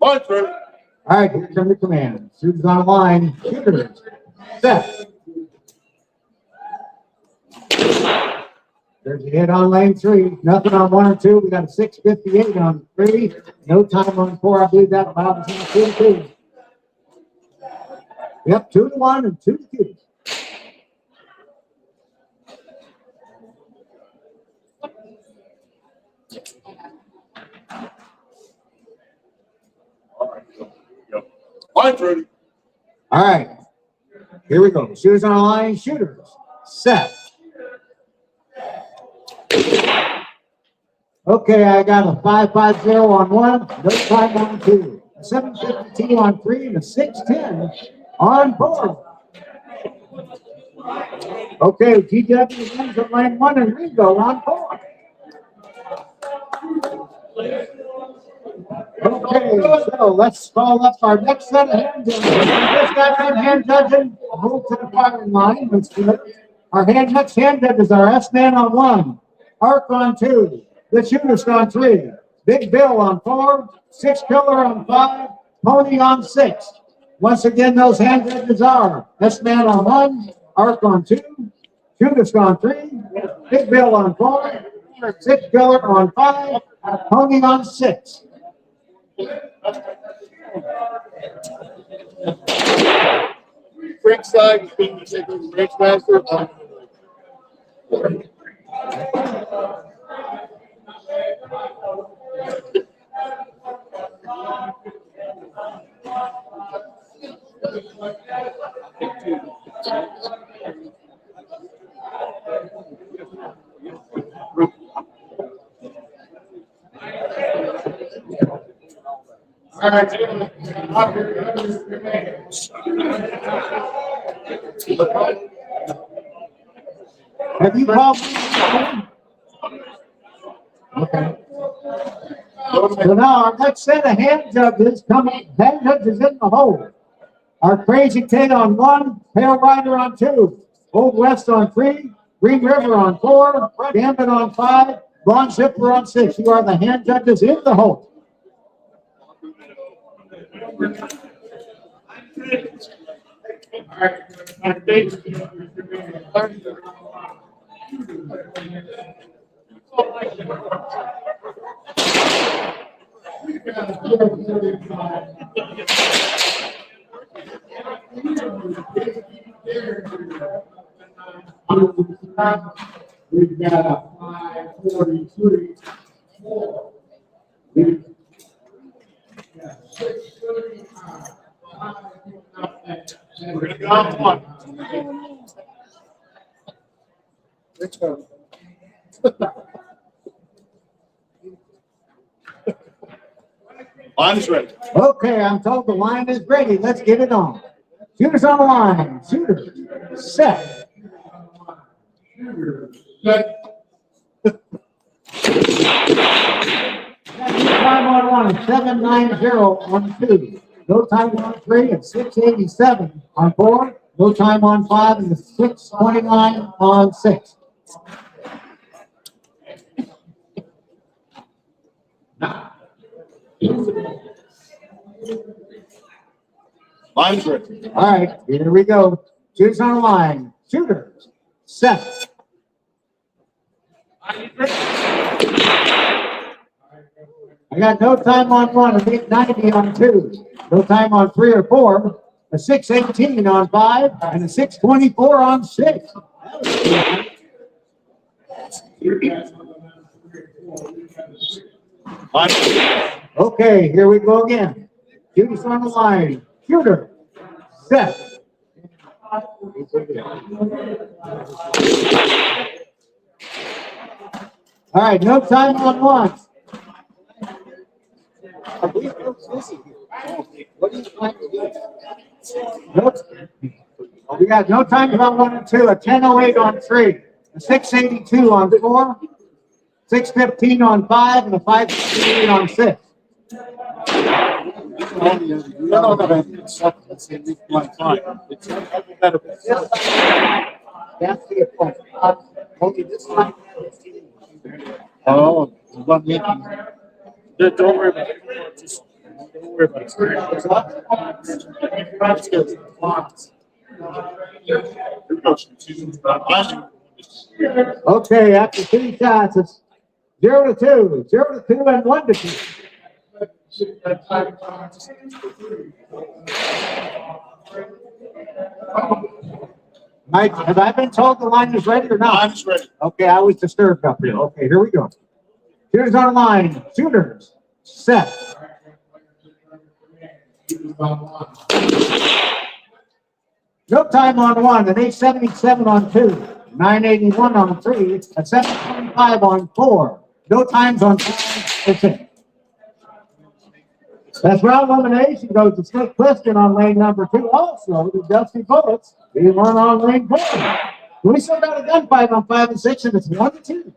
Punch, ready. All right, here comes the command. Shooters online. Shooters. Set. There's a hit on lane 3. Nothing on 1 and 2. We got a 6:58 on 3. No time on 4. I believe that about is in 2 to 2. Yep, 2 to 1 and 2 to 2. Punch, ready. All right, here we go. Shooters on the line. Shooters. Set. Okay, I got a 550 on 1. No time on 2. A 752 on 3 and a 610 on 4. Okay, GW wins on lane 1 and Ringo on 4. Okay, so let's call up our next set of hand judges. We just got done hand judging. Move to the firing line. Let's do it. Our next hand judges are S-Man on 1, Arc on 2, the Shooters on 3, Big Bill on 4, 6 Killer on 5, Pony on 6. Once again, those hand judges are S-Man on 1, Arc on 2, Shooters on 3, Big Bill on 4, 6 Killer on 5, Pony on 6. Freak side is being taken to Rich Master. All right. Have you called? Okay. So now our next set of hand judges coming. Hand judges in the hole. Our Crazy Kid on 1, Pale Rider on 2, Old West on 3, Green River on 4, Gambit on 5, Blonde Zipper on 6. You are the hand judges in the hole. We've got a 543, 4. We've got 635, 5, We're gonna go on 1. Which one? Line is ready. Okay, I'm told the line is ready. Let's get it on. Shooters on the line. Shooters. Set. Time on 1, 790 on 2. No time on 3 and 687 on 4. No time on 5 and 629 on 6. Line's ready. All right, here we go. Shooters on the line. Shooters. Set. I got no time on 1, a 890 on 2. No time on 3 or 4. A 618 on 5 and a 624 on 6. Okay, here we go again. Shooters on the line. Shooter. Set. All right, no time on 1. What do you plan to do? We got no time on 1 and 2, a 1008 on 3. a 682 on 4, 615 on 5, and a 568 on 6. No, it's like fine. It's alphabetical. That's the point. Only this line. Oh, one making. Don't worry about it. Just don't worry about it. Let's go. Okay, after 2 shots, it's 0 to 2, 0 to 2, and 1 to 2. Mike, have I been told the line is ready or not? Line's ready. Okay, I was disturbed up here. Okay, here we go. Shooters on the line. Shooters. Set. No time on 1, an 877 on 2, 981 on 3, a 725 on 4. No times on 5. That's it. That's round elimination goes to Slick Clifton on lane number 2. Also, the Dusty Bullets, he won on lane 4. We still got a gunfight on 5 and 6, and it's 1 to 2.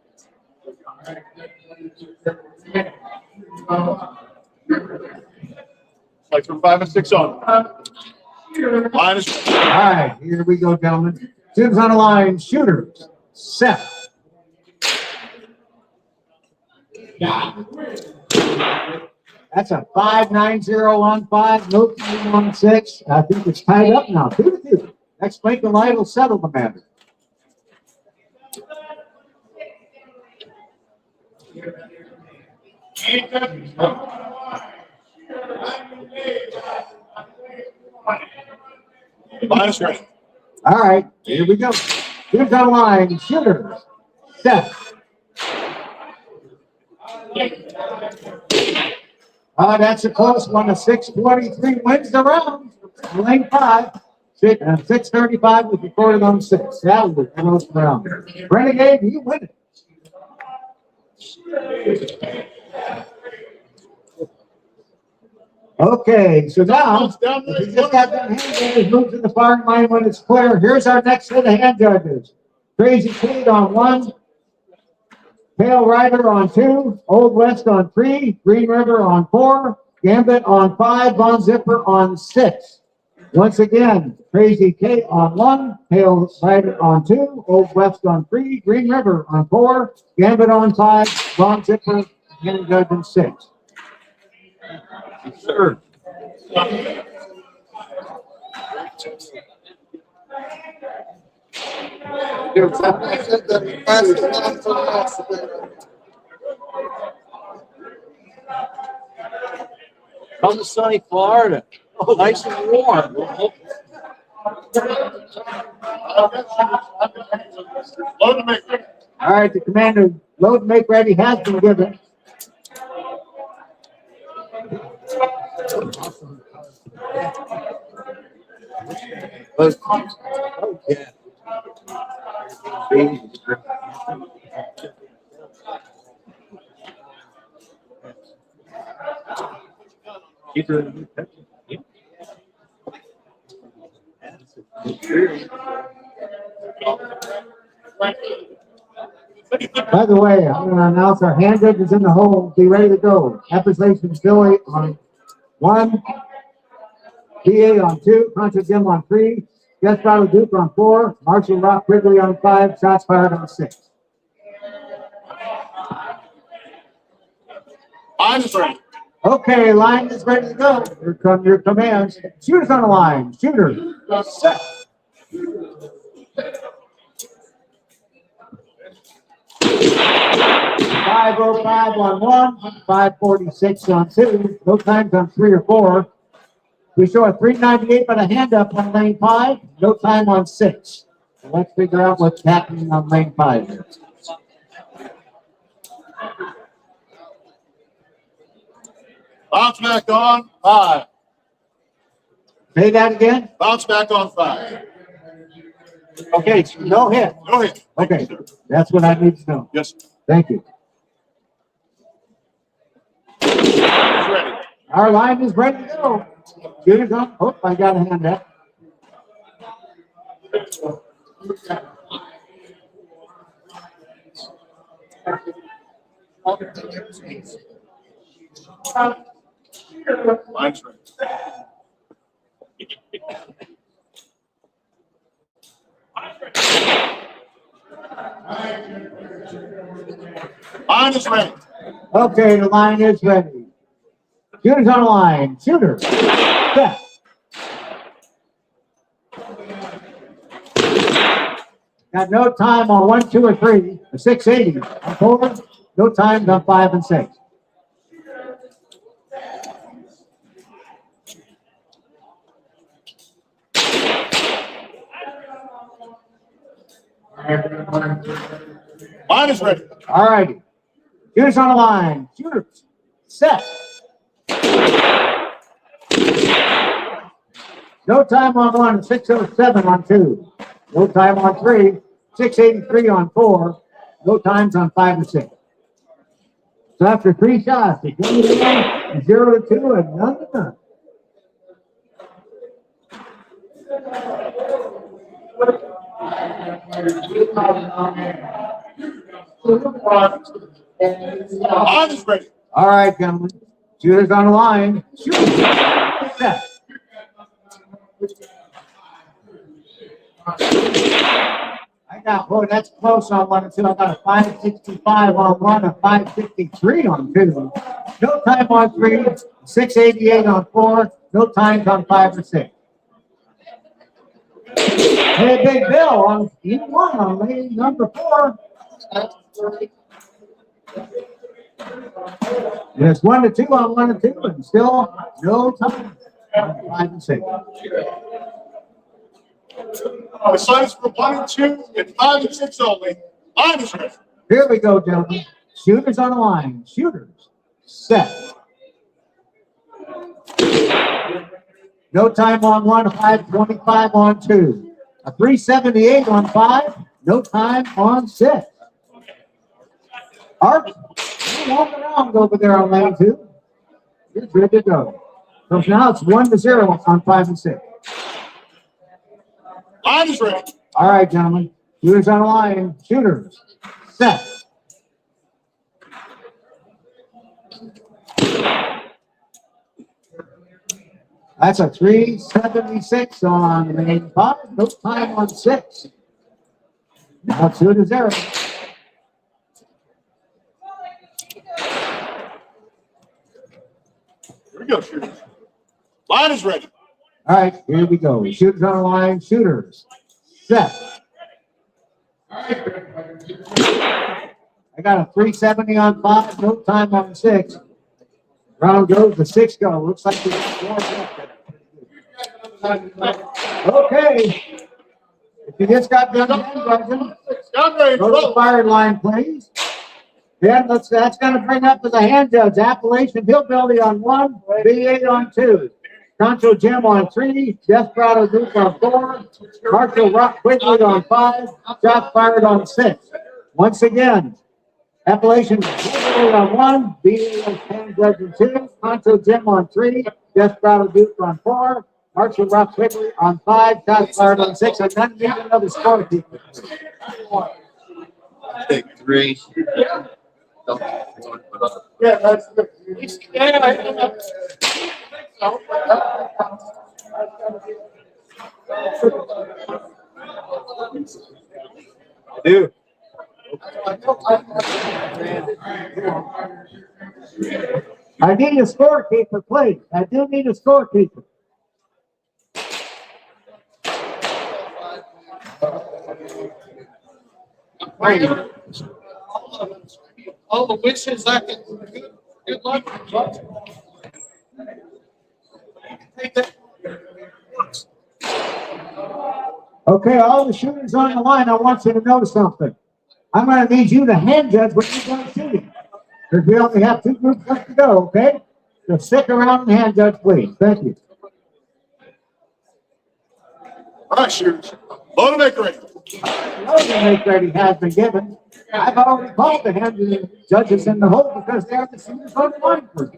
Like from 5 and 6 on. Line is ready. All right, here we go, gentlemen. Shooters on the line. Shooters. Set. That's a 590 on 5, no 3 on 6. I think it's tied up now, 2 to 2. Next Lincoln Light will settle the matter. Line is ready. All right, here we go. Shooters on the line. Shooters. Set. That's a close one. A 623 wins the round. Lane 5. 635 was recorded on 6. That was a close round. Renegade, you win it. Okay, so now, if you just got them hand judges, move to the firing line when it's clear. Here's our next set of hand judges. Crazy Kate on 1. Pale Rider on 2, Old West on 3, Green River on 4, Gambit on 5, Von Zipper on 6. Once again, Crazy Kate on 1, Pale Rider on 2, Old West on 3, Green River on 4, Gambit on 5, Von Zipper, Hand Judge on 6. Sir. Come to sunny Florida. Nice and warm. Load to make ready. All right, the commander load and make ready has been given. By the way, I'm going to announce our hand judges in the hole. Be ready to go. Epization Billy on 1, PA on 2, Contra Jim on 3, Guest Battle Duke on 4, Marshall Rock Quigley on 5, shots fired on 6. Line is ready. Okay, line is ready to go. Here come your commands. Shooters on the line. Shooter. Set. .505 on 1, 546 on 2, no times on 3 or 4. We show a 398 by the hand up on lane 5, no time on 6. So let's figure out what's happening on lane 5 here. Bounce back on 5. Say that again? Bounce back on 5. Okay, no hit. No hit. Okay, that's what I need to know. Yes. Thank you. Line is ready. Our line is ready to go. Shooters on. Oh, I got a hand up. Mine's ready. Mine is ready. Okay, the line is ready. Shooters on the line. Shooter. Set. Got no time on 1, 2, or 3. The 680 on 4. No times on 5 and 6. Mine is ready. All righty. Shooters on the line. Shooters. Set. No time on 1, 607 on 2. No time on 3, 683 on 4. No times on 5 and 6. So after 3 shots, it goes down 0 to 2 and none to none. Mine is ready. All right, gentlemen. Shooters on the line. Shoot. Set. I got, boy, that's close on 1 and 2. I got a 565 on 1, a 553 on 2. No time on 3, 688 on 4. No times on 5 or 6. Hey, Big Bill, on you won on lane number 4. There's 1 to 2 on 1 and 2, and still no time on 5 and 6. The signs for 1 and 2 and 5 and 6 only. Mine is ready. Here we go, gentlemen. Shooters on the line. Shooters. Set. No time on 1, 525 on 2. A 378 on 5. No time on 6. Art, you're walking around over there on lane 2. You're good to go. So now it's 1 to 0 on 5 and 6. Mine is ready. All right, gentlemen. Shooters on the line. Shooters. Set. That's a 376 on lane 5. No time on 6. Now 2 to 0. Here we go, shooters. Mine is ready. All right, here we go. Shooters on the line. Shooters. Set. I got a 370 on 5. No time on 6. Round goes, the 6 go. Looks like we got more. Okay. If you just got done, go to the fire line, please. Then that's going to bring up to the hand judge. Appalachian Hillbilly on 1, B8 on 2. Concho Jim on 3, Desperado Duke on 4, Marshall Rock Quigley on 5, shots fired on 6. Once again, Appalachian Hillbilly on 1, B8 on 10, Judge on 2, Concho Jim on 3, Desperado Duke on 4, Marshall Rock Quigley on 5, shots fired on 6. And then need another scorekeeper. Take 3. Yeah, that's good. Dude. I need a scorekeeper, please. I do need a scorekeeper. All the wishes I can. Good luck. Take that. Okay, all the shooters on the line, I want you to know something. I'm going to need you to hand judge when you're done shooting. Because we only have 2 groups left to go, okay? So stick around and hand judge, please. Thank you. All right, shooters. Load and make ready. Load and make ready has been given. I've already called the hand judges in the hole because they're the shooters on the line for me.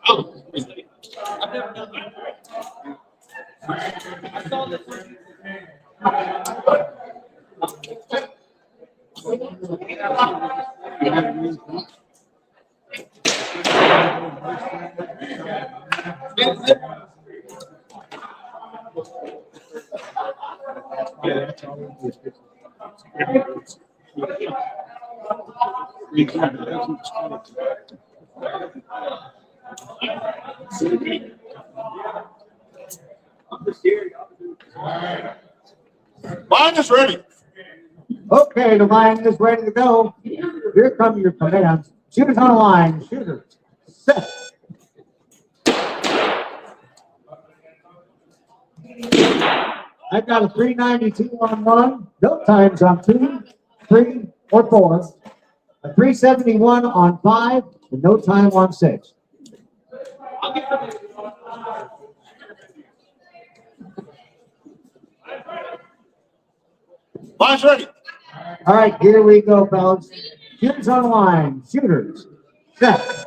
Oh, I've never done that. Line is ready. Okay, the line is ready to go. Here come your commands. Shooters on the line. Shooters. Set. I've got a 392 on one, no times on 2, 3, or 4. A 371 on 5, and no time on 6. Line's ready. All right, here we go, fellas. Shooters on the line. Shooters. Set.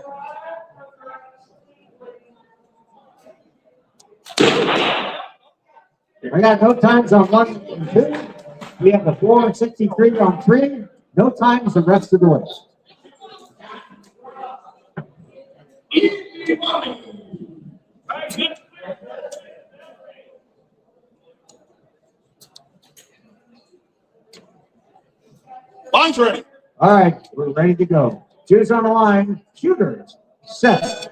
I got no times on 1 and 2. We have the 463 on 3. No times the rest of the way. Line's ready. All right, we're ready to go. Shooters on the line. Shooters. Set.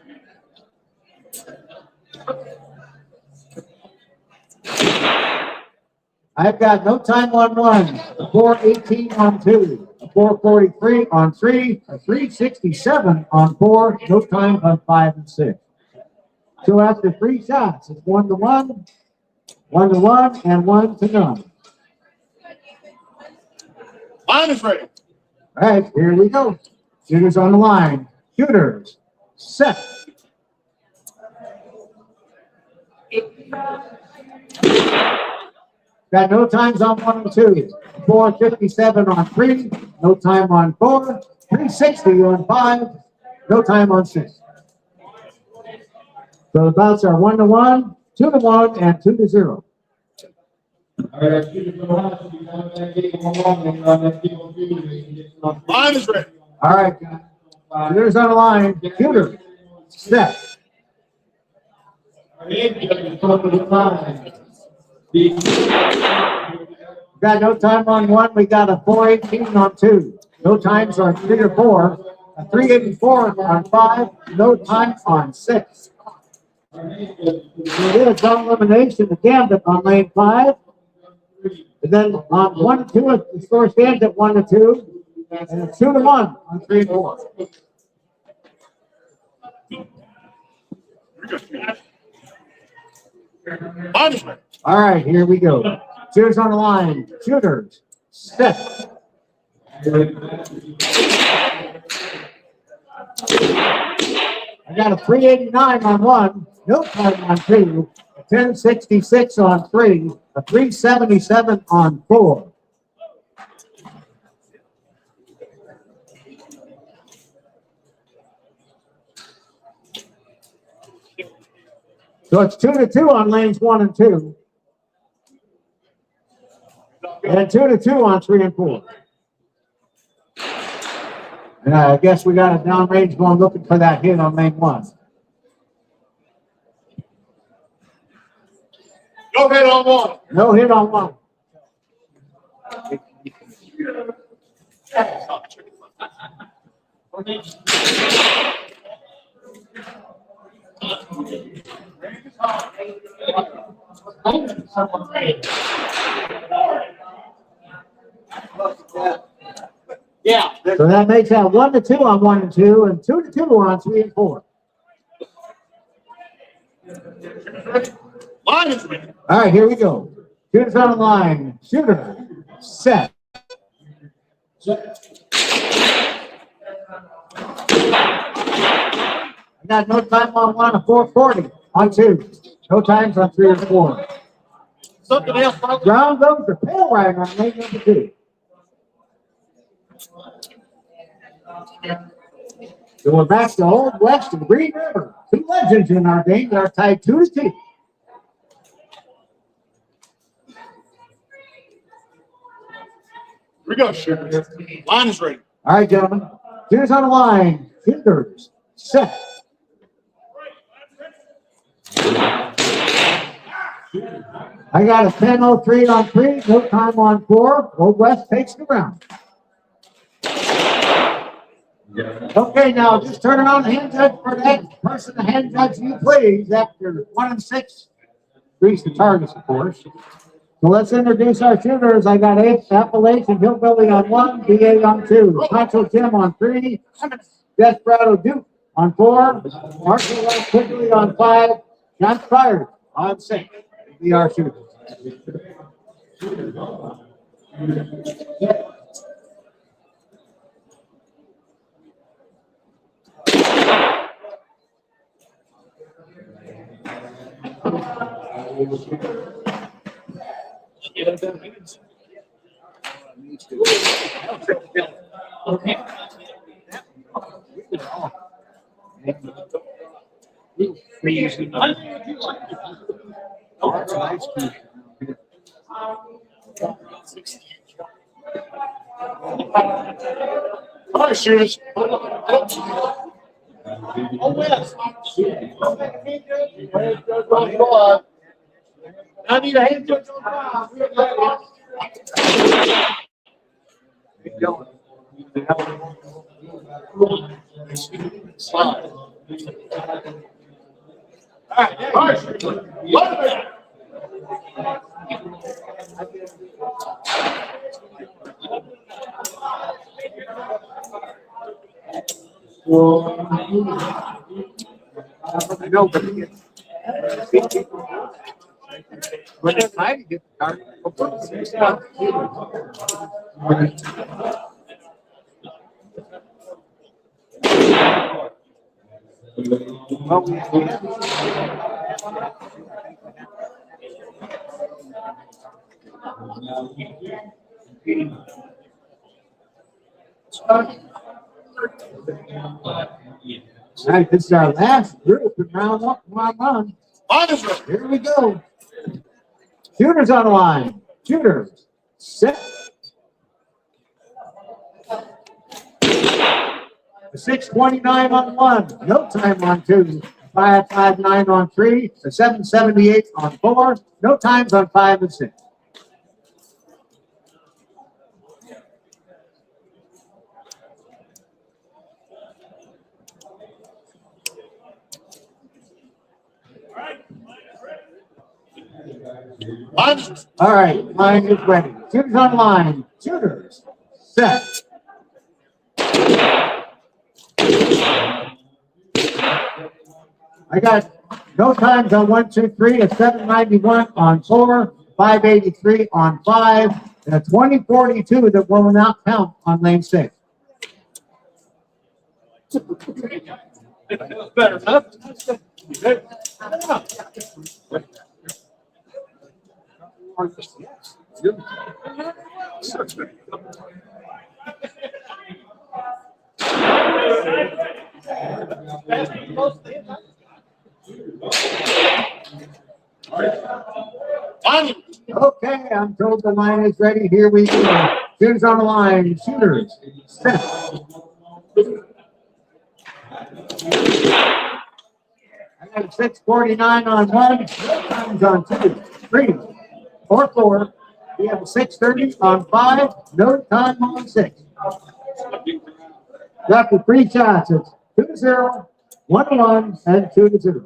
I've got no time on 1, a 418 on 2, a 443 on 3, a 367 on 4, no time on 5 and 6. So after 3 shots, it's 1-1, 1-1, and 1-0. Line is ready. All right, here we go. Shooters on the line. Shooters. Set. Got no times on 1 and 2. 457 on 3. No time on 4. 360 on 5. No time on 6. So the bouts are 1-1, 2-1, and 2-0. Line is ready. All right, shooters on the line. Shooter. Set. Got no time on 1. We got a 418 on 2. No times on 3 or 4. A 384 on 5. No time on 6. We did a double elimination, the gambit on lane 5. And then on 1 and 2, the score stands at 1-2. And it's 2-1 on 3 and 4. Line is ready. All right, here we go. Shooters on the line. Shooters. Set. I got a 389 on 1. No time on 2. A 1066 on 3. A 377 on 4. So it's 2-2 on lanes 1 and 2. And 2-2 on 3 and 4. And I guess we got a downrange going looking for that hit on lane 1. No hit on 1. No hit on 1. Yeah. So that makes that 1-2 on 1 and 2, and 2-2 on 3 and 4. Line is ready. All right, here we go. Shooters on the line. Shooter. Set. I got no time on 1, a 440 on 2. No times on 3 or 4. Something else, folks. Ground goes the tail rider on lane number 2. So we're back to Old West and Green River. 2 legends in our game that are tied 2-2. We go, shooters. Line is ready. All right, gentlemen. Shooters on the line. Shooters set. I got a 10:03 on 3, no time on 4. Old West takes the round. Okay, now just turn around and hand judge for that person to hand judge you, please. After 1 and 6, reach the targets, of course. So let's introduce our shooters. I got Appalachian Hillbilly on 1, BA on 2, Pancho Tim on 3, Desperado Duke on 4, Marshall West Quigley on 5, John Fired on 6. Be our shooters. All right, shooters. I need a hand judge on 5. Slide. All right, shooters. Love it. I know, but when it's time to get the All right, this is our last group in round 1. Here we go. Shooters on the line. Shooters. Set. 6:29 on 1. No time on 2. 5:59 on 3. 7:78 on 4. No times on 5 and 6. All right, line is ready. Shooters on line. Shooters. Set. I got no times on 1, 2, 3, a 791 on 4, 583 on 5, and a 2042 that will not count on lane 6. Better enough. Okay, I'm told the line is ready. Here we go. Shooters on the line. Shooters. Set. I got 6:49 on 1. Times on 2, 3, 4, 4. We have a 6:30 on 5. No time on 6. Got the 3 shots. It's 2-0, 1-1, and 2-0.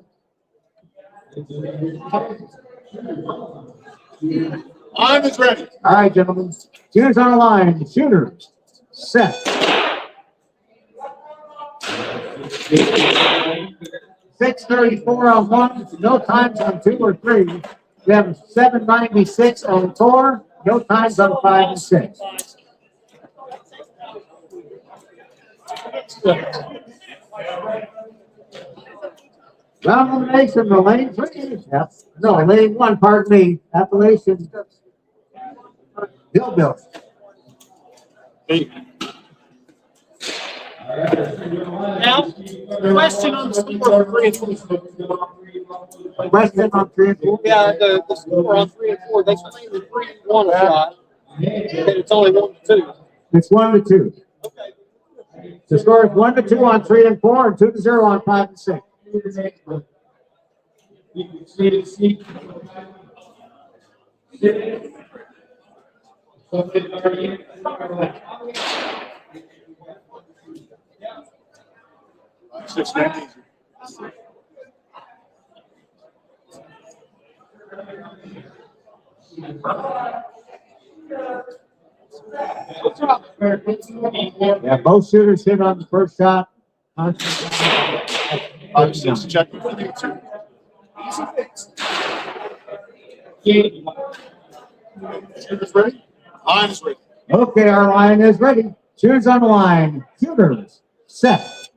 Line is ready. All right, gentlemen. Shooters on the line. Shooters. Set. 6:34 on 1. No times on 2 or 3. We have 796 on 4. No times on 5 and 6. Round elimination, the lane 3. Yep. No, lane 1, pardon me. Appalachian Hillbilly. Now, question on the score of 3 and 4. Question on 3 and 4. Yeah, the score on 3 and 4, they claim the 3-1 shot. It's only 1-2. It's 1-2. The score is 1-2 on 3 and 4, and 2-0 on 5 and 6. Yeah, both shooters hit on the first shot. Just checking for you too. Shooters ready? Line is ready. Okay, our line is ready. Shooters on the line. Shooters set.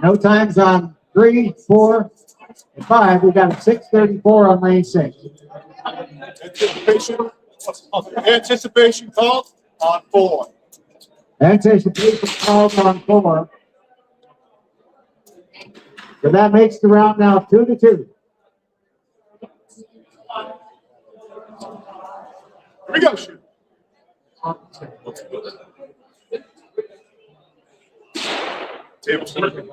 No times on 3, 4, and 5. We got a 6:34 on lane 6. Anticipation called on 4. Anticipation called on 4. So that makes the round now 2-2. Here we go, shoot. Table's working.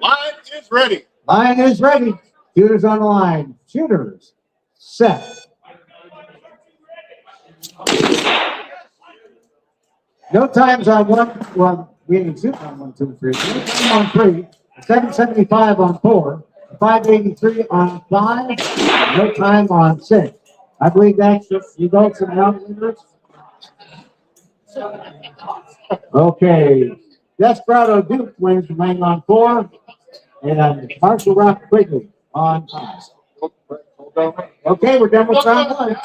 Line is ready. Line is ready. Shooters on the line. Shooters set. No times on 1. Well, we didn't shoot on 1, 2, 3. No time on 3. 775 on 4. 583 on 5. No time on 6. I believe that's the results in round winners. Okay. Desperado Duke wins the lane on 4. And Marshall Rock Quigley on 5. Okay, we're done with round 1.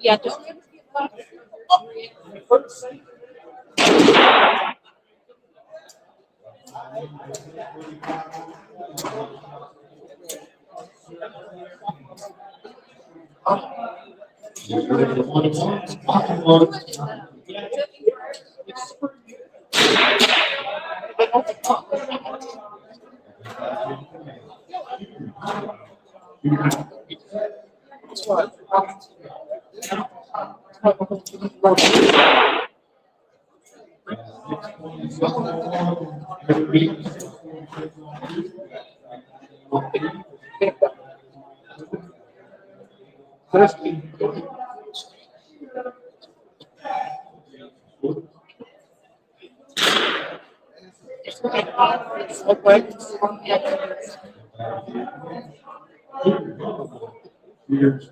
Yeah, don't. Years.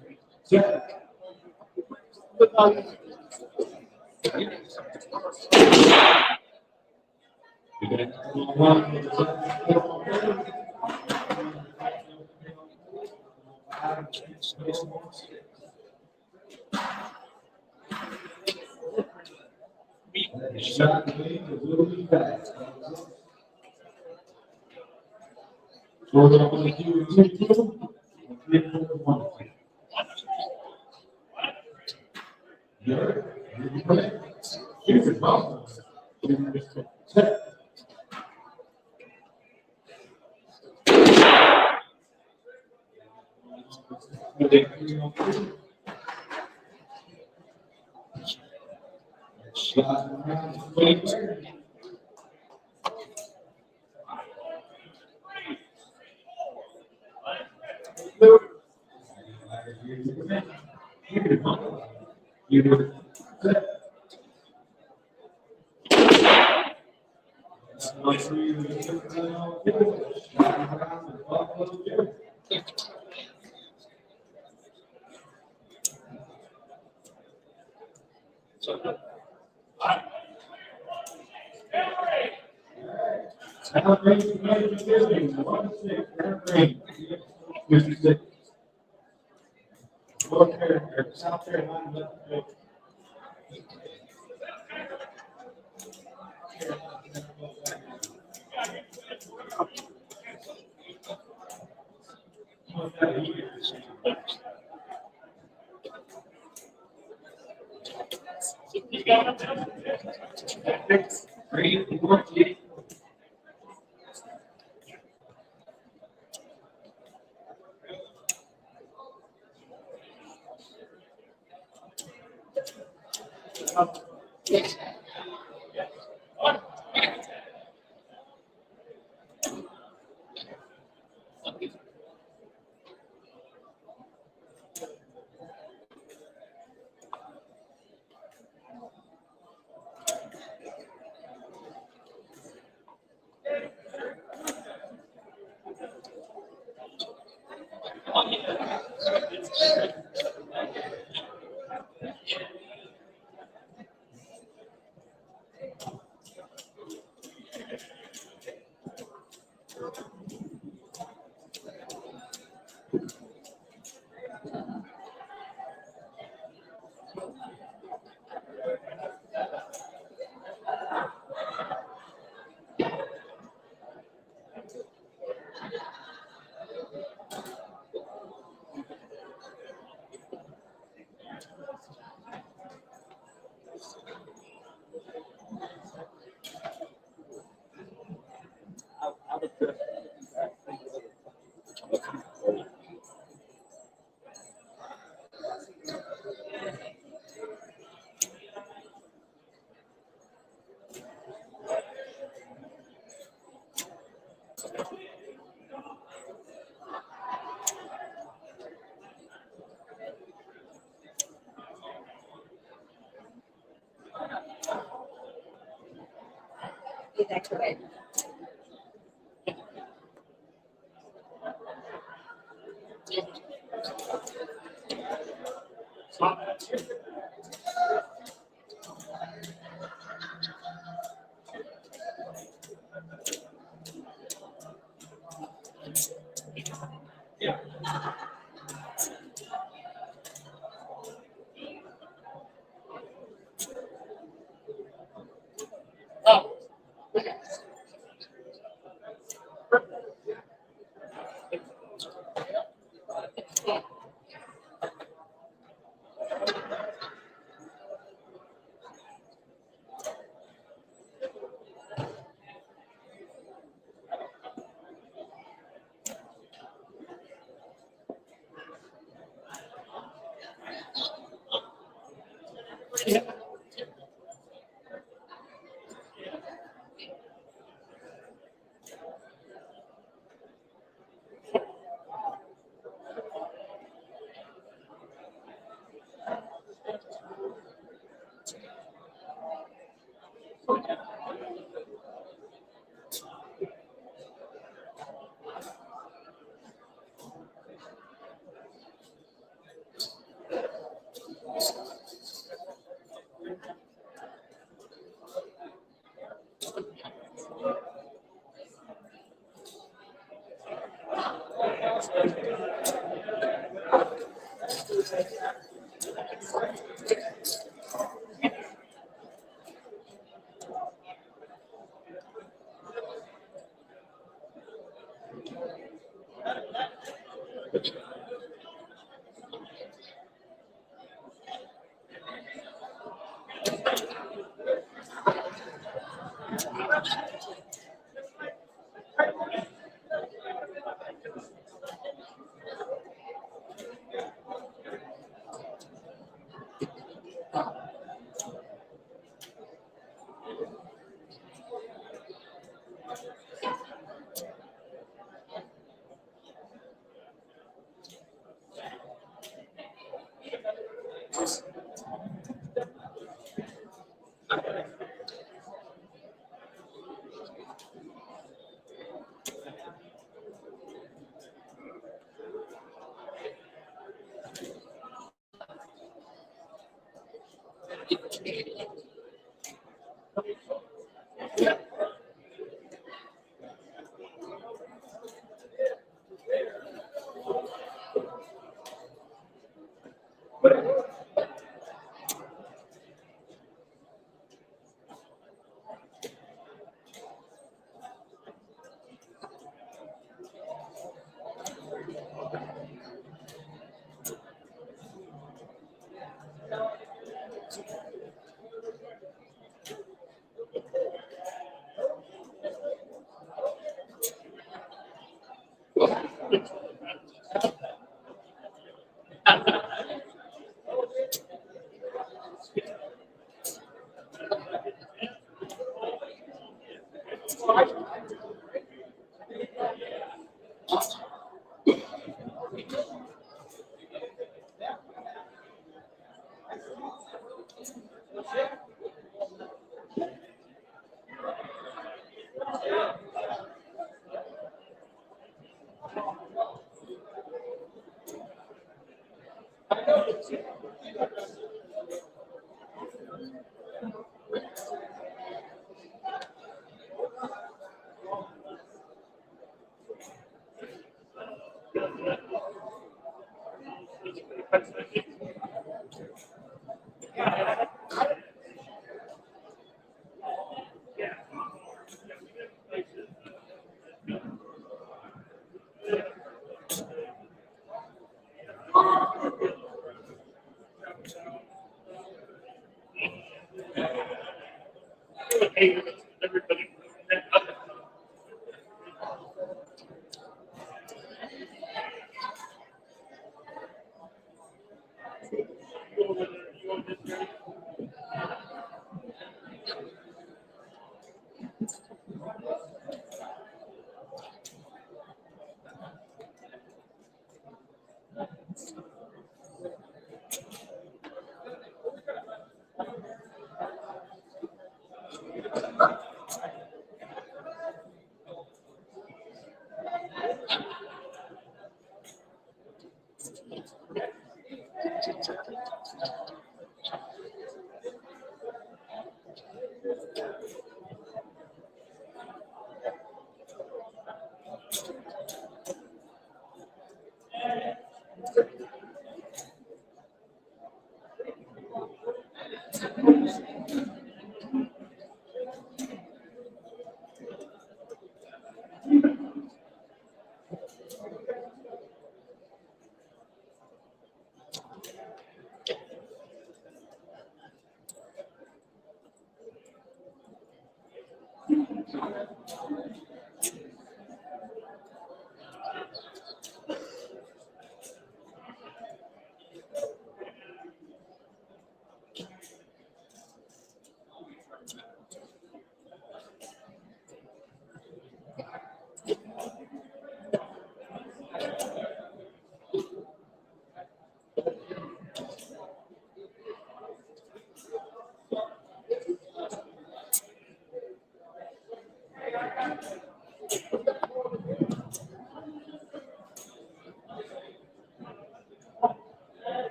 Activate.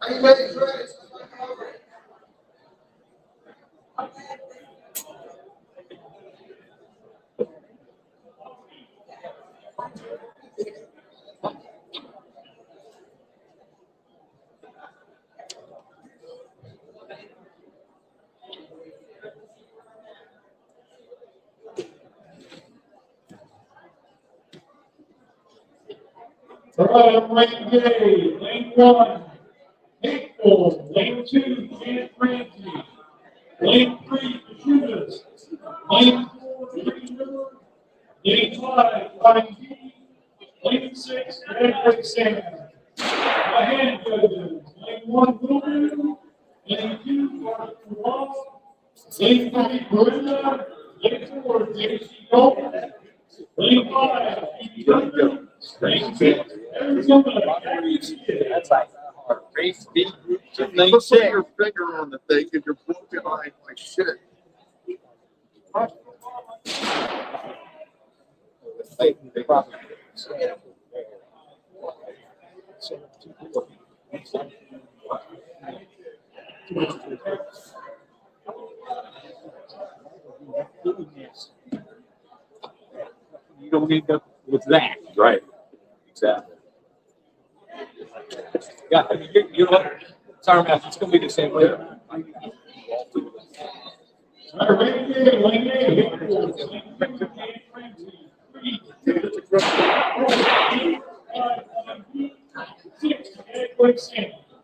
Everybody's ready. All right, lane J, lane 1, Hateful, lane 2, Janet Ramsey, lane 3, Shooters, lane 4, Green River, lane 5, Ryan G, lane 6, Edward Sanders. My hand judges, lane 1, Blue, lane 2, Mark Wall, lane 3, Brenda, lane 4, J.C. Gold, lane 5, lane 6, Arizona, That's like race B group to You lane put 6. your finger on the thing and you're broken behind like shit. You don't end up with that. Right. Exactly. Yeah, I mean, you know what? Sorry, man, it's going to be the same way.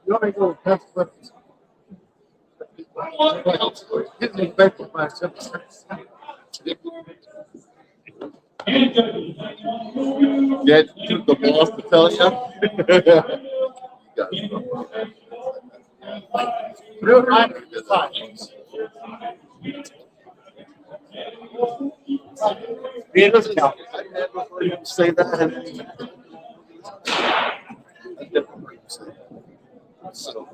You only go past what. Get me back with myself. Get to the boss to tell you. Real time. It doesn't count. I never heard him say that. I never heard him say that. So.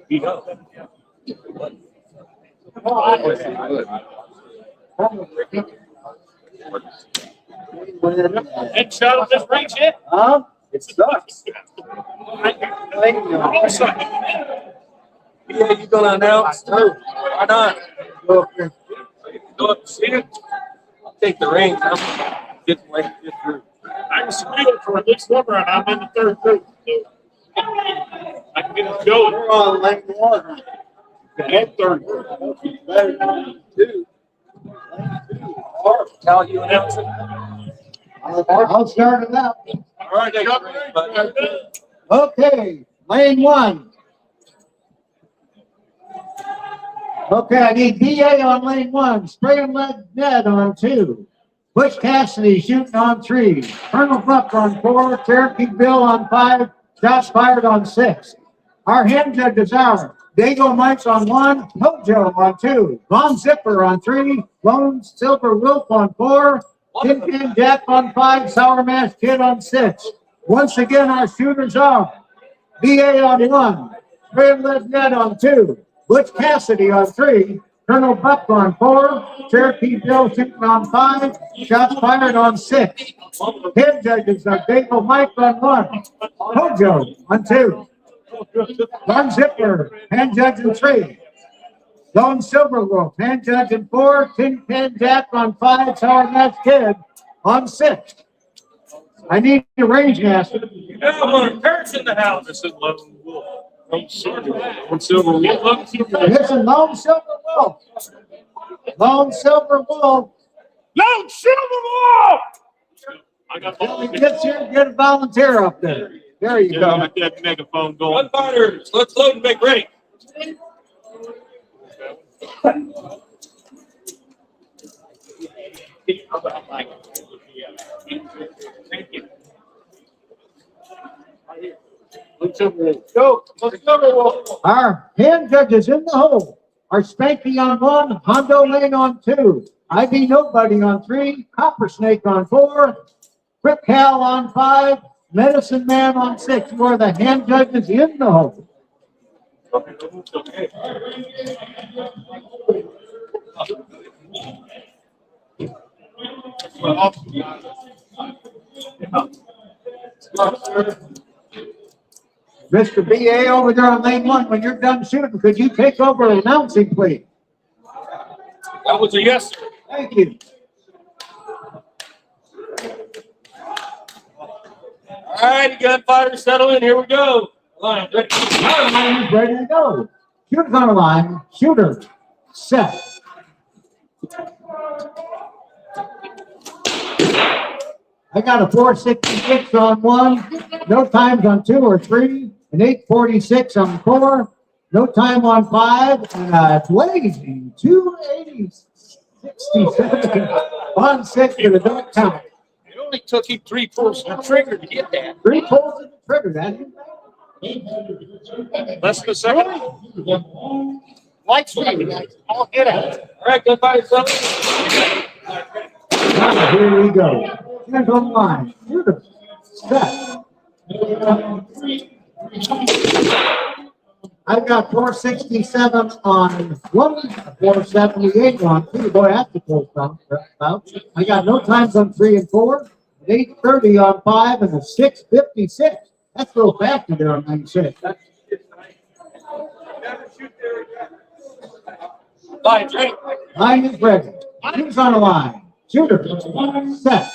You know. And shut this range yet? Huh? It sucks. Yeah, you gonna announce too? Why not? Go up and see it. I'll take the reins. I'm just waiting this through. I was waiting for this number and I'm in the third group. So I can get it going. We're on lane 1. And third group. Lane 2. Tell you announce it. I'll start it out. All right, but Okay, lane 1. Okay, I need BA on lane 1, Spray and Lead Ned on 2, Butch Cassidy shooting on 3, Colonel Buck on 4, Cherokee Bill on 5, shots fired on 6. Our hand judges are Dago Mike's on 1, Mojo on 2, Von Zipper on 3, Lone Silver Wolf on 4, Tin Can Jack on 5, Sour Mash Kid on 6. Once again, our shooters are BA on 1, Spray and Lead Ned on 2, Butch Cassidy on 3, Colonel Buck on 4, Cherokee Bill shooting on 5, shots fired on 6. Head judges are Dable Mike on 1, Hojo on 2, Ron Zipper, hand judge in 3, Lone Silverwolf, hand judge in 4, Tin Pan Jack on 5, Sour Match Kid on 6. I need a range master. You know, I'm in the house. This is Lone Wolf. Lone Silver Wolf. This is Lone Silver Wolf. Lone Silver Wolf. Lone Silver Wolf! I got When he gets here, get a volunteer up there. There you go. got that megaphone going. Gunfighters, let's load and make ready. Thank you. Go, let's go. Our hand judges in the hole are Spanky on 1, Hondo Lane on 2, IB Nobody on 3, Copper Snake on 4, Quick Hal on 5, Medicine Man on 6. You are the hand judges in the hole. Mr. BA over there on lane 1, when you're done shooting, could you take over announcing, please? That was a yes, sir. Thank you. All right, gunfighters, settle in. Here we go. Line, ready. Our line is ready to go. Shooters on the line. Shooter. Set. I got a 466 on 1. No times on 2 or 3. An 846 on 4. No time on 5. And a blazing 280-67 on 6 with a don't count. It only took you 3 pulls of the trigger to get that. 3 pulls of the trigger. That is Less than a second. Lights ready, guys. I'll get out. All right, gunfighters, settle in. Here we go. Here's on the line. Shooter. Set. I've got 467 on 1, 478 on 2. Boy, that's a close round. I got no times on 3 and 4, an 830 on 5, and a 656. That's a little faster there on 96. Line, ready. Line is ready. Who's on the line? Shooter. Set.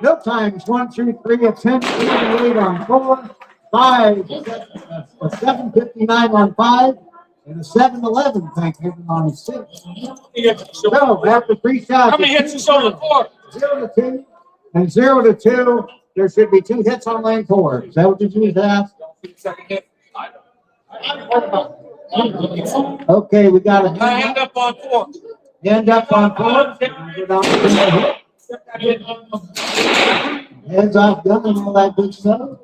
No times 1 through 3, a 1058 on 4, 5, a 759 on 5, and a 711, thank you, on 6. So after 3 shots, How many hits is on the floor? 0 to 2, and 0 to 2, there should be 2 hits on lane 4. Is that what you just asked? Second hit. Okay, we got a I hand up on 4. hand up on 4. Go down to the hit. Heads off gun and all that good stuff.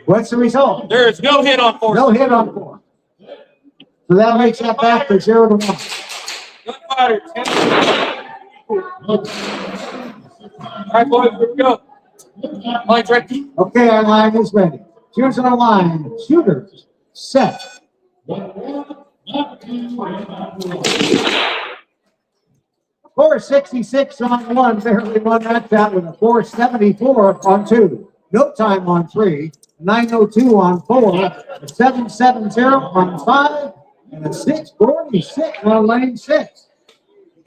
What's the result? There is no hit on 4. No hit on 4. So that makes that back to 0 to 1. Gunfighter, 10. All right, boys, here we go. Line's ready. Okay, our line is ready. Shooters on the line. Shooters. Set. 466 on 1. Barely won that shot with a 474 on 2. No time on 3. 902 on 4. A 770 on 5. And a 646 on lane 6.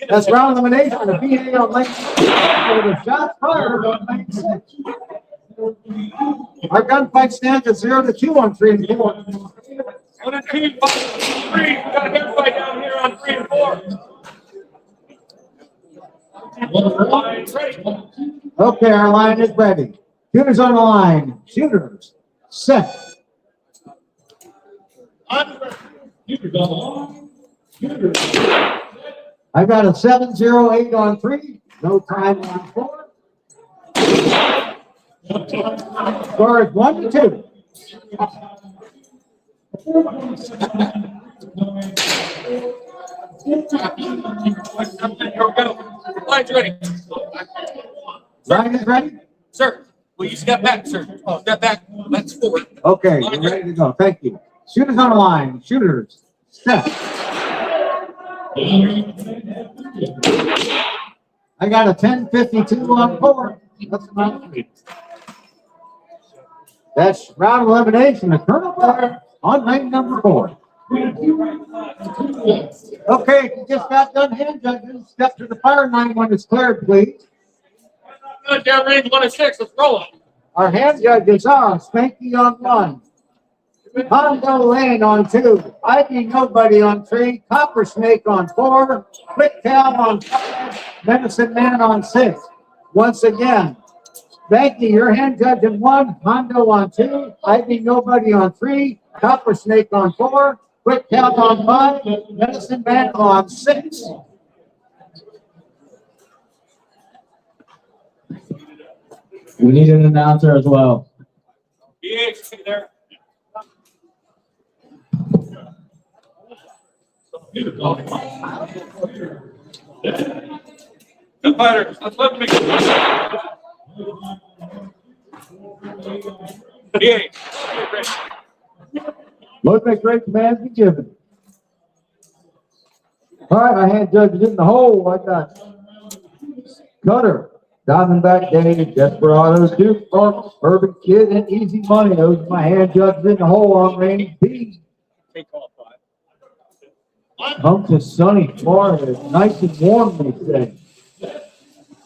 That's round elimination. The BA on lane 6. With a shot fired on lane 6. Our gunfight stands at 0 to 2 on 3 and 4. 1 and 2, 5, 3. We got a gunfight down here on 3 and 4. Line's ready. Okay, our line is ready. Shooters on the line. Shooters. Set. I got a 708 on 3. No time on 4. Score is 1 to 2. Here we go. Line's ready. Line is ready? Sir, will you step back, sir? Step back. That's forward. Okay, we're ready to go. Thank you. Shooters on the line. Shooters. Step. I got a 10:52 on 4. That's about 3. That's round elimination. The Colonel player on lane number 4. Okay, if you just got done hand judging, step to the fire line when it's cleared, please. Good, down range 1 and 6. Let's roll it. Our hand judges are Spanky on 1, Hondo Lane on 2, Ivy Nobody on 3, Copper Snake on 4, Quick Cow on 5, Medicine Man on 6. Once again, Spanky, your hand judge on 1, Hondo on 2, Ivy Nobody on 3, Copper Snake on 4, Quick Cow on 5, Medicine Man on 6. We need an announcer as well. Yeah, stay there. The fighters, let's let them Most make great commands be given. All right, my hand judge is in the hole. I got Cutter, Diamondback Dave, Desperados, Duke, Parks, Urban Kid, and Easy Money. Those are my hand judges in the hole on range B. take off 5. Come to sunny Florida. It's nice and warm, they say.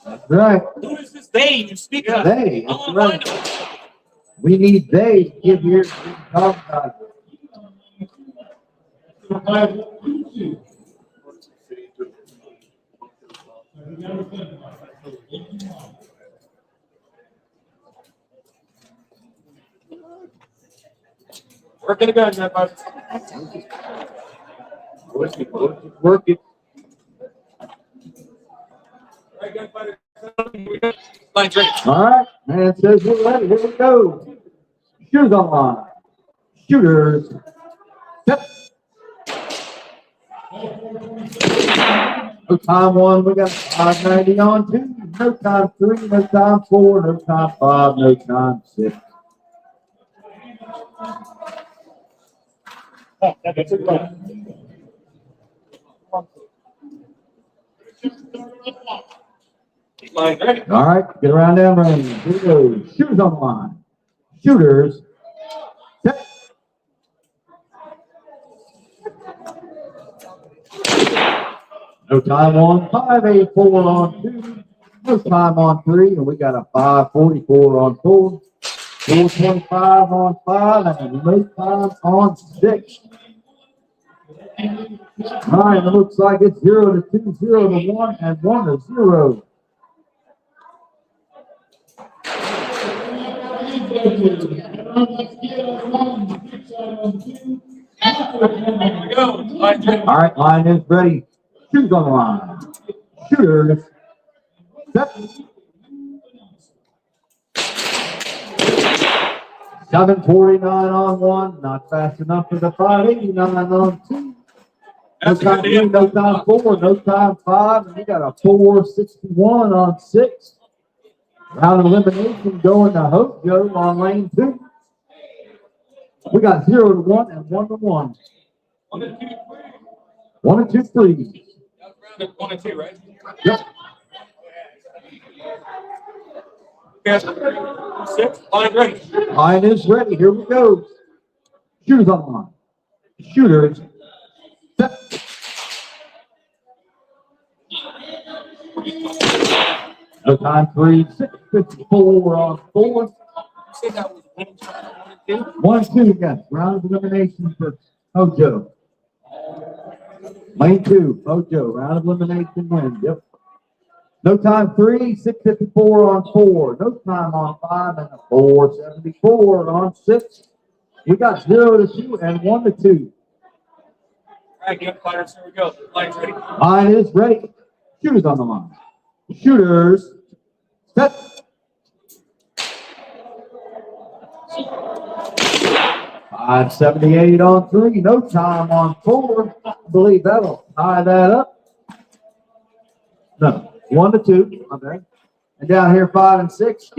That's right. Who is this they? You speak up. They, that's right. We need they to give here. Talk about it. Working the gun, that bud. Work it. Line's ready. All right, man says we're ready. Here we go. Shooters on line. Shooters. Yep. No time 1, we got 590 on 2. No time 3, no time 4, no time 5, no time 6. Line's ready. All right, get around down range. Here we go. Shooters on the line. Shooters. Set. No time on 5, 8-4 on 2. No time on 3, and we got a 5:44 on 4. 4:25 on 5, and no time on 6. All right, it looks like it's 0 to 2, 0 to 1, and 1 to 0. Here we go. Line's ready. All right, line is ready. Shooters on the line. Shooters. Set. 7:49 on 1. Not fast enough for the 5:89 on 2. No That's a time good 3, hit. no time 4, no time 5. And we got a 4:61 on 6. Round of elimination going to Hojo on lane 2. We got 0 to 1 and 1 to 1. 1 and 2, 3. 1 and 2, 3. That was round of 1 and 2, right? Yep. Yes. 6. Line's ready. Line is ready. Here we go. Shooters on the line. Shooters. Set. No time 3. 6:54 on 4. You said that was 1 and 2. 1 and 2 again. Round of elimination for Hojo. Lane 2, Hojo. Round of elimination win. Yep. No time 3, 6:54 on 4. No time on 5, and a 4:74 on 6. We got 0 to 2 and 1 to 2. All right, get fighters. Here we go. Line's ready. Line is ready. Shooters on the line. Shooters. Set. 578 on 3, no time on 4. I believe that'll tie that up. No, 1-2. Okay. And down here, 5 and 6,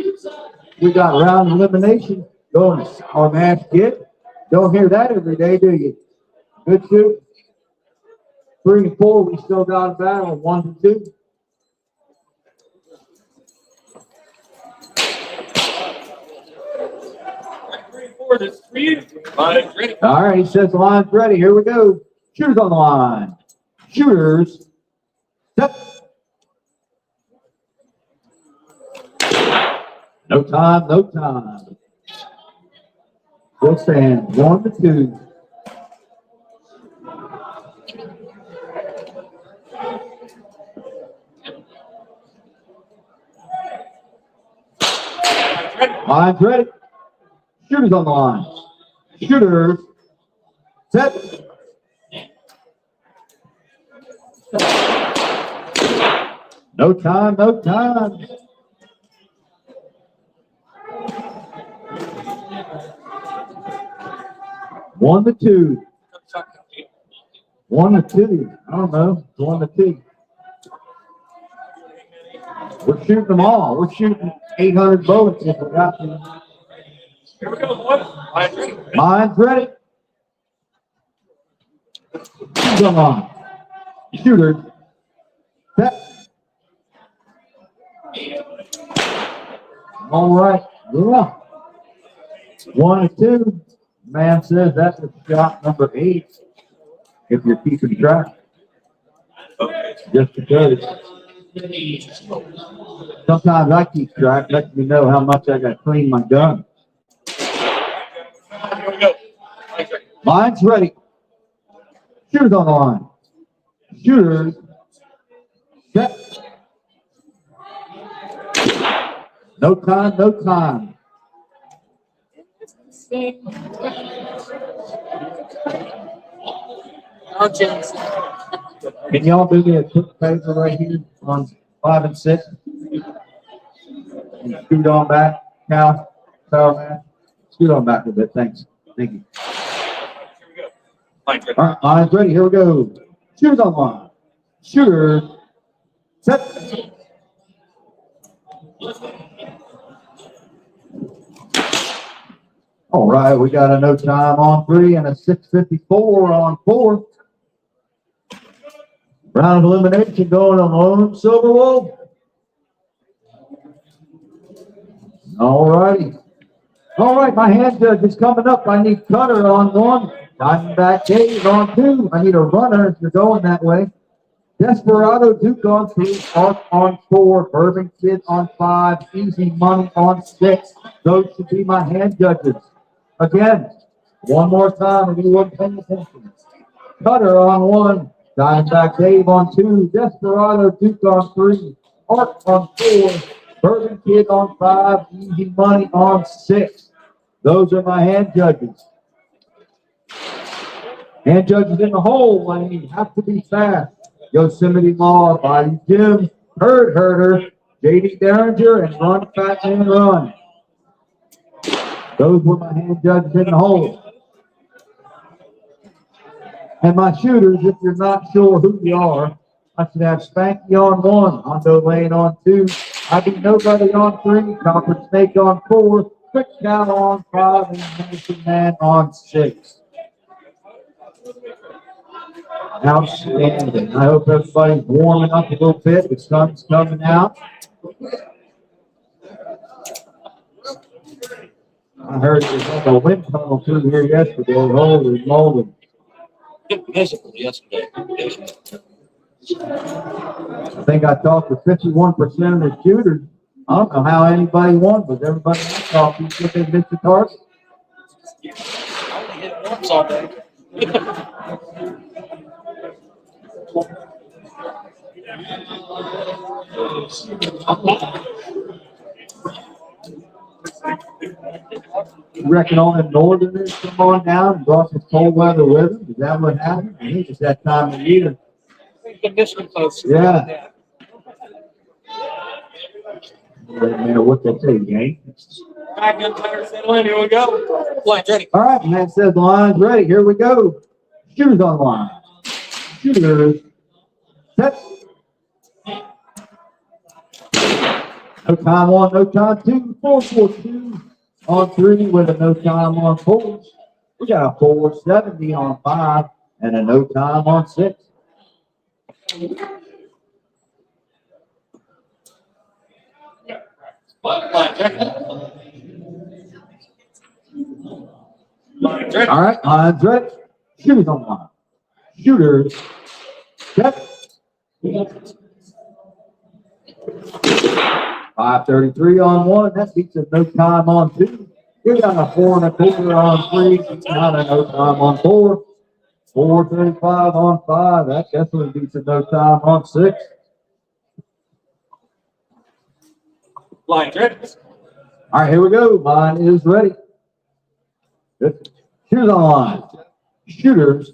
we got round elimination going on match kid. Don't hear that every day, do you? Good shoot. 3 and 4, we still got a battle, 1-2. All right, he says the line's ready. Here we go. Shooters on the line. Shooters. Step. No time, no time. We'll stand 1-2. Line's ready. Shooters on the line. Shooters. Set. No time, no time. One to two. 1-2. I don't know. 1-2. We're shooting them all. We're shooting 800 bullets if we got to. Here we go, boys. Mine's ready. Come on. Shooter. Set. All right. Yeah. 1-2. Man says that's a shot number 8. If you're keeping track. Just because. Sometimes I keep track, lets me know how much I got to clean my gun. Here we go. Mine's ready. Shooters on the line. Shooters. Set. No time, no time. Can y'all do me a quick favor right here on 5 and 6? And scoot on back, Cal, Power Man. Scoot on back a bit, thanks. Thank you. Here we go. Line's ready. All right, line's ready. Here we go. Shooters on line. Shooters. Set. All right, we got a no time on 3 and a 6:54 on 4. Round of elimination going on Lone Silver Wolf. All righty. All right, my hand judge is coming up. I need Cutter on 1. Diamondback Dave on 2. I need a runner if you're going that way. Desperado Duke on 3. Arc on 4. Bourbon Kid on 5. Easy Money on 6. Those should be my hand judges. Again, one more time if you wouldn't pay attention. Cutter on 1. Diamondback Dave on 2. Desperado Duke on 3. Arc on 4. Bourbon Kid on 5. Easy Money on 6. Those are my hand judges. Hand judges in the hole lane have to be fast. Yosemite Law, Body Jim, Herd Herder, JD Derringer, and Run Fat Man Run. Those were my hand judges in the hole. And my shooters, if you're not sure who you are, I should have Spanky on 1, Hondo Lane on 2, I Be Nobody on 3, Copper Snake on 4, Quick Cow on 5, and Medicine Man on 6. Outstanding. I hope everybody's warming up a little bit. The sun's coming out. I heard there was a wind tunnel through here yesterday. Holy moly. Visible yesterday. I think I talked to 51% of the shooters. I don't know how anybody won, but everybody I talked to said they missed the target. I only hit it once all day. You reckon all them northerners come on down and brought this cold weather with them? Is that what happened? I think it's that time of year. The Michigan folks. Yeah. Doesn't matter what they say, Yank. Shotgun fire, settle in, here we go. Line's ready. All right, man says the line's ready. Here we go. Shooters on the line. Shooters. Set. No time on, no time two. 4-4-2 on 3 with a no time on 4. We got a 470 on 5 and a no time on 6. Line's ready. Line's ready. All right, line's ready. Shooters on the line. Shooters. Set. 533 on 1. That beats a no time on 2. We got a 4 1/4 on 3. Not a no time on 4. 435 on 5. That definitely beats a no time on 6. Line's ready. All right, here we go. Line is ready. Good. Shooters on the line. Shooters.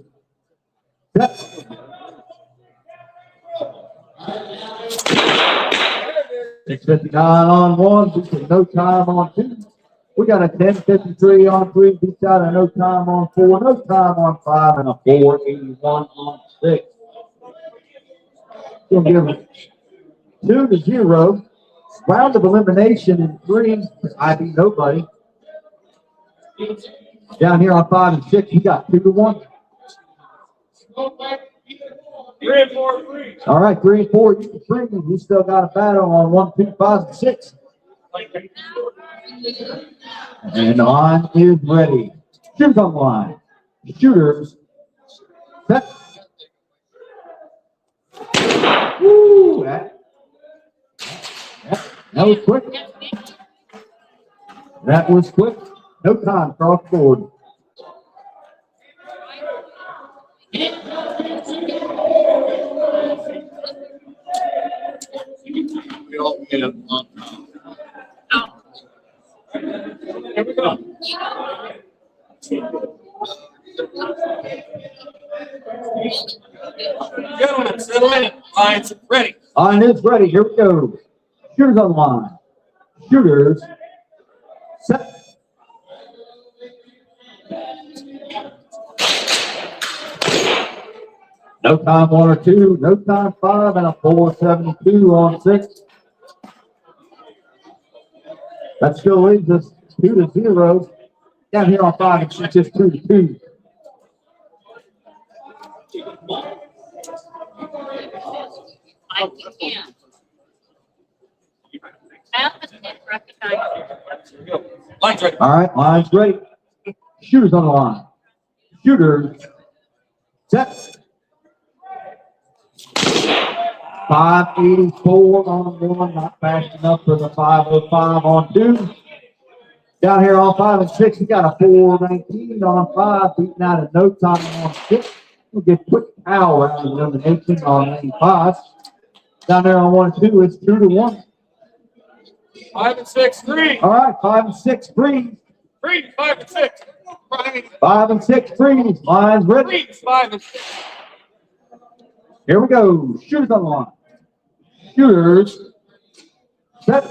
Set. 659 on 1, beats a no time on 2. We got a 1053 on 3, beats out a no time on 4, no time on 5, and a 481 on 6. We'll give it 2-0. Round of elimination in 3. I beat nobody. Down here on 5 and 6, you got 2-1. 3 and 4 free. All right, 3 and 4, you can free me. We still got a battle on 1, 2, 5, and 6. And the line is ready. Shooters on the line. Shooters. Set. Woo! That was quick. That was quick. No time across the board. We all get it on. Here we go. Gentlemen, settle in. Line's ready. Line is ready. Here we go. Shooters on the line. Shooters. Set. No time 1 or 2. No time 5 and a 472 on 6. That still leaves us 2-0. Down here on 5 and 6 is 2-2. I can't. Alice didn't recognize it. Line's ready. All right, line's ready. Shooters on the line. Shooters. Set. 584 on 1, not fast enough for the 505 on 2. Down here on 5 and 6, we got a 419 on 5, beating out a no time on 6. We'll get quick power out of the elimination on lane 5. Down there on 1 and 2, it's 2-1. 5 and 6, 3. All right, 5 and 6, freeze. 3, 5 and 6. 5 and 6, freeze. Line's ready. 3, 5 and 6. Here we go. Shooters on the line. Shooters. Set.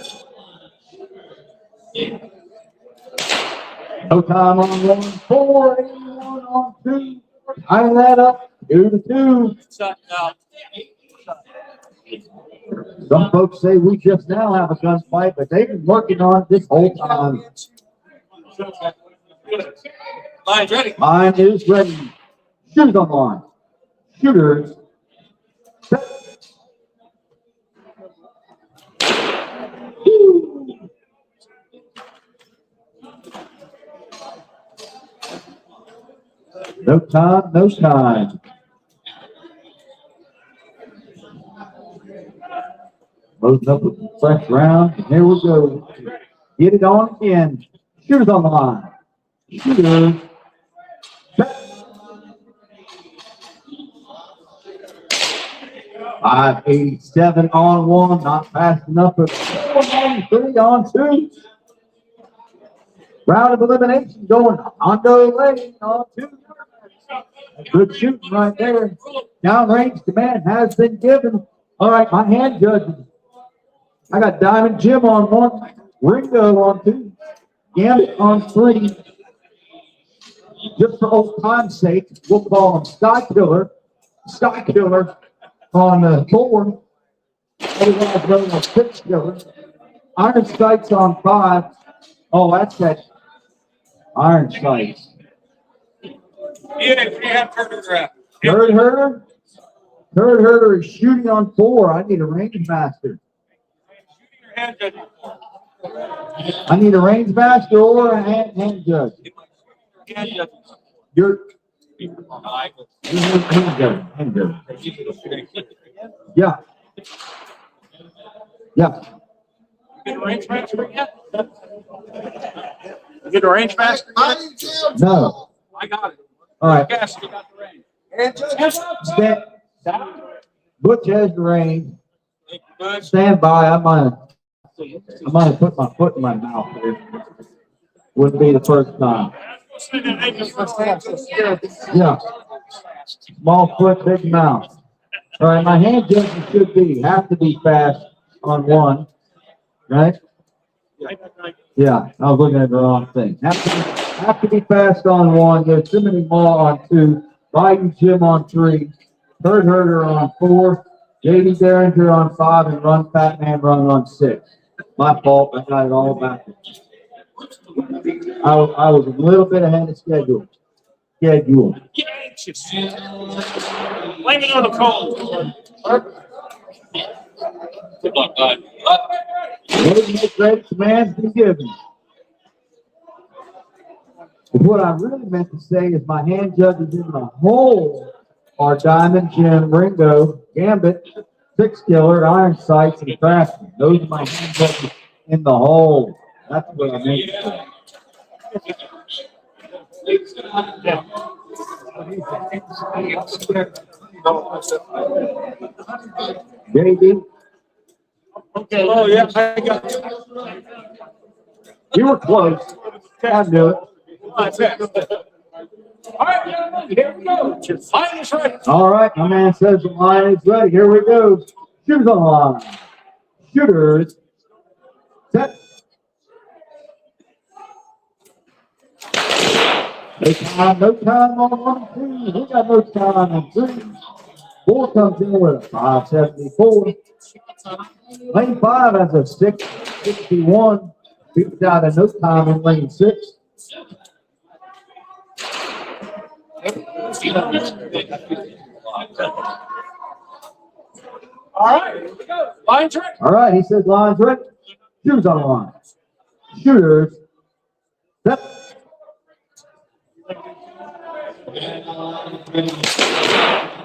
No time on 1, 481 on 2. Tying that up. 2-2. Some folks say we just now have a gunfight, but they've been working on it this whole time. Line's ready. Line is ready. Shooters on the line. Shooters. Set. No time, no time. Loading up a fresh round, and here we go. Get it on again. Shooters on the line. Shooters. Set. 587 on 1, not fast enough for 493 on 2. Round of elimination going Hondo Lane on 2. Good shooting right there. Downrange command has been given. All right, my hand judges. I got Diamond Jim on 1, Ringo on 2. Gambit on 3. Just for old time's sake, we'll call him Sky Killer. Sky Killer on 4. Otherwise known as 6 Killer. Iron Sights on 5. Oh, that's that Iron Sights. Yeah, turn around. Third Herder? Third Herder is shooting on 4. I need a range master. I need a range master or a hand judge. You're hand judge. Yeah. Yeah. Get a range master yet? Get a range master yet? No. I got it. All right. Yes, you got the range. Butch has the range. Stand by. I might have put my foot in my mouth here. Wouldn't be the first time. Yeah. Small foot, big mouth. All right, my hand judgment should have to be fast on 1, right? Yeah, I was looking at the wrong thing. Have to be fast on 1. There's too many more on 2. Bayou Jim on 3. Third Herder on 4. JD Derringer on 5, and Run Fat Man Run on 6. My fault. I got it all backwards. I was a little bit ahead of schedule. Blame it on the cold. Good luck, bud. Great commands be given. But what I really meant to say is my hand judges in the hole are Diamond, Jim, Ringo, Gambit, 6 Killer, Iron Sights, and Craftsman. Those are my hand judges in the hole. That's what I meant to say. JD? Okay. Oh, yeah, I got it. You were close. I knew it. All right, gentlemen, here we go. Line is ready. All right, my man says the line is ready. Here we go. Shooters on the line. Shooters. Set. No time on 1, 2. We got no time on 3. 4 comes in with a 574. Lane 5 has a 661. Beats out a no time in lane 6. All right, here we go. Line's ready. All right, he says line's ready. Shooters on the line. Shooters. Set.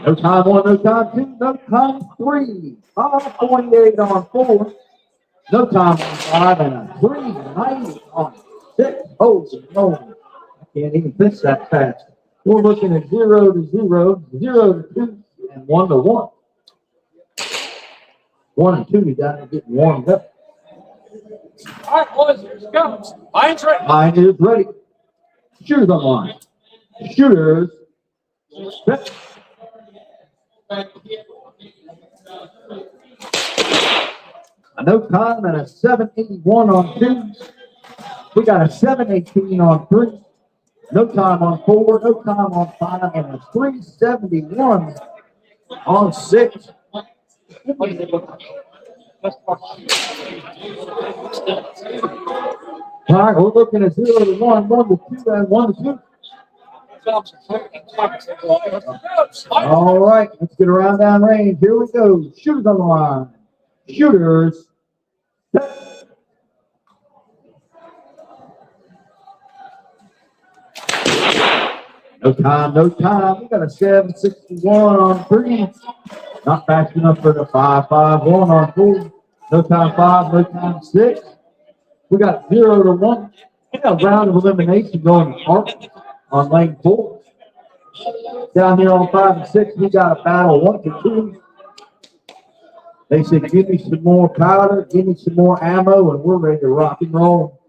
No time 1, no time 2, no time 3. 548 on 4. No time on 5 and a 390 on 6. Oh, no. I can't even finish that fast. We're looking at 0 to 0, 0 to 2, and 1 to 1. 1 and 2, you got to get warmed up. All right, boys, here it goes. Line's ready. Line is ready. Shooters on the line. Shooters. Set. A no time and a 781 on 2. We got a 718 on 3. No time on 4. No time on 5. And a 371 on 6. All right, we're looking at 0 to 1, 1 to 2, and 1 to 2. All right, let's get around down range. Here we go. Shooters on the line. Shooters. Set. No time, no time. We got a 761 on 3. Not fast enough for the 551 on 4. No time 5, no time 6. We got 0 to 1. We got a round of elimination going to Park on lane 4. Down here on 5 and 6, we got a battle 1 to 2. They said, give me some more powder, give me some more ammo, and we're ready to rock and roll.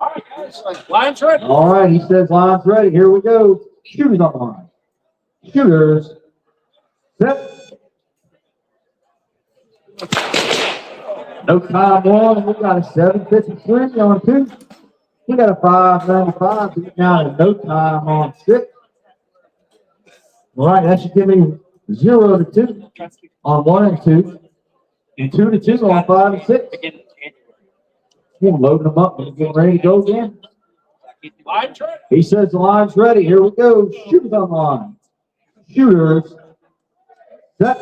All right, guys, line's ready. All right, he says line's ready. Here we go. Shooters on the line. Shooters. Set. No time 1. We got a 753 on 2. We got a 595 beating out in no time on 6. All right, that should give me 0 to 2 on 1 and 2, and 2 to 2 on 5 and 6. We're loading them up and getting ready to go again. He says the line's ready. Here we go. Shooters on the line. Shooters. Set.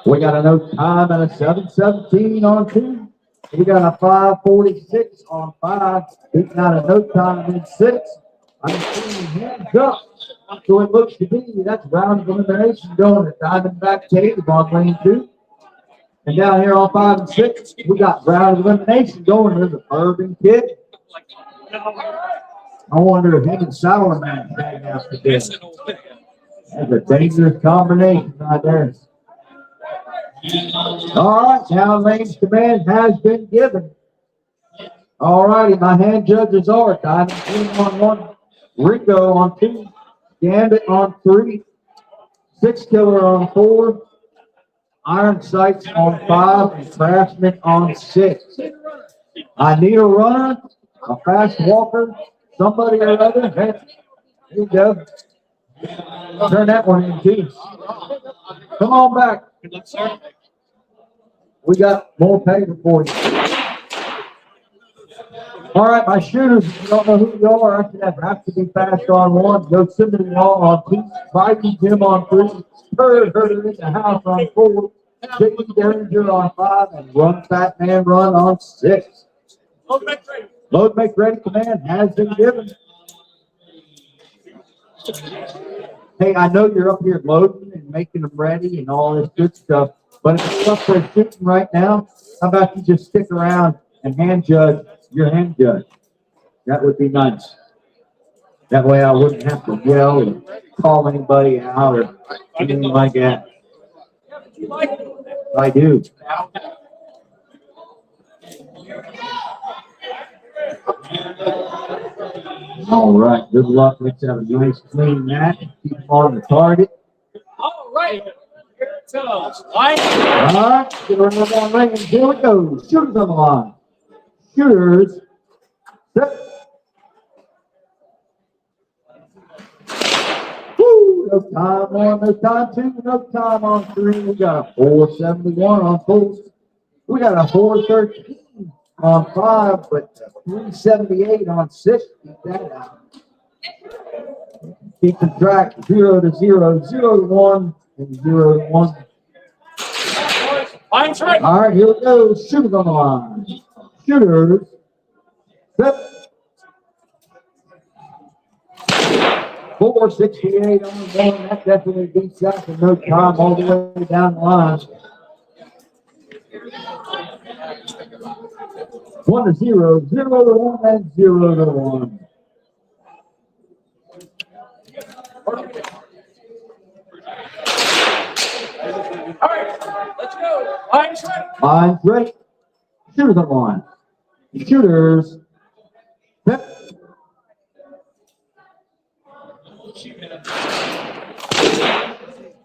We got a no time and a 7:17 on 2. We got a 5:46 on 5. Beating out a no time in 6. I'm seeing hands up. So it looks to be that's round of elimination going to Diamondback Cave on lane 2. And down here on 5 and 6, we got round of elimination going. There's a Urban Kid. I wonder if him and Sour Man hang out together. That's a dangerous combination right there. All right, now lane's command has been given. All righty, my hand judges are Diamond King on 1, Ringo on 2, Gambit on 3, 6 Killer on 4, Iron Sights on 5, and Craftsman on 6. I need a runner, a fast walker, somebody or other. Hey, here you go. Turn that one in, too. Come on back. We got more paper for you. All right, my shooters, if you don't know who you are, I should have to be fast on 1, Yosemite Hall on 2, Viking Jim on 3, Herder in the house on 4, Jiggy Derringer on 5, and Run Fat Man Run on 6. Load make ready command has been given. Hey, I know you're up here loading and making them ready and all this good stuff, but if you're up there shooting right now, how about you just stick around and hand judge your hand judge? That would be nice. That way I wouldn't have to yell and call anybody out or anything like that. I do. All right, good luck. Let's have a nice clean match. Keep on the target. All right. All right, get around that ring and here we go. Shooters on the line. Shooters. Set. Woo, no time on, no time 2, no time on 3. We got a 471 on 4. We got a 413 on 5, but 378 on 6. Keep that out. Keep the track 0 to 0, 0 to 1, and 0 to 1. Line's right. All right, here we go. Shooters on the line. Shooters. Set. 468 on 1. That definitely beats out to no time all the way down the line. 1 to 0, 0 to 1, and 0 to 1. All right, let's go. Line's right. Line's ready. Shooters on the line. Shooters. Set.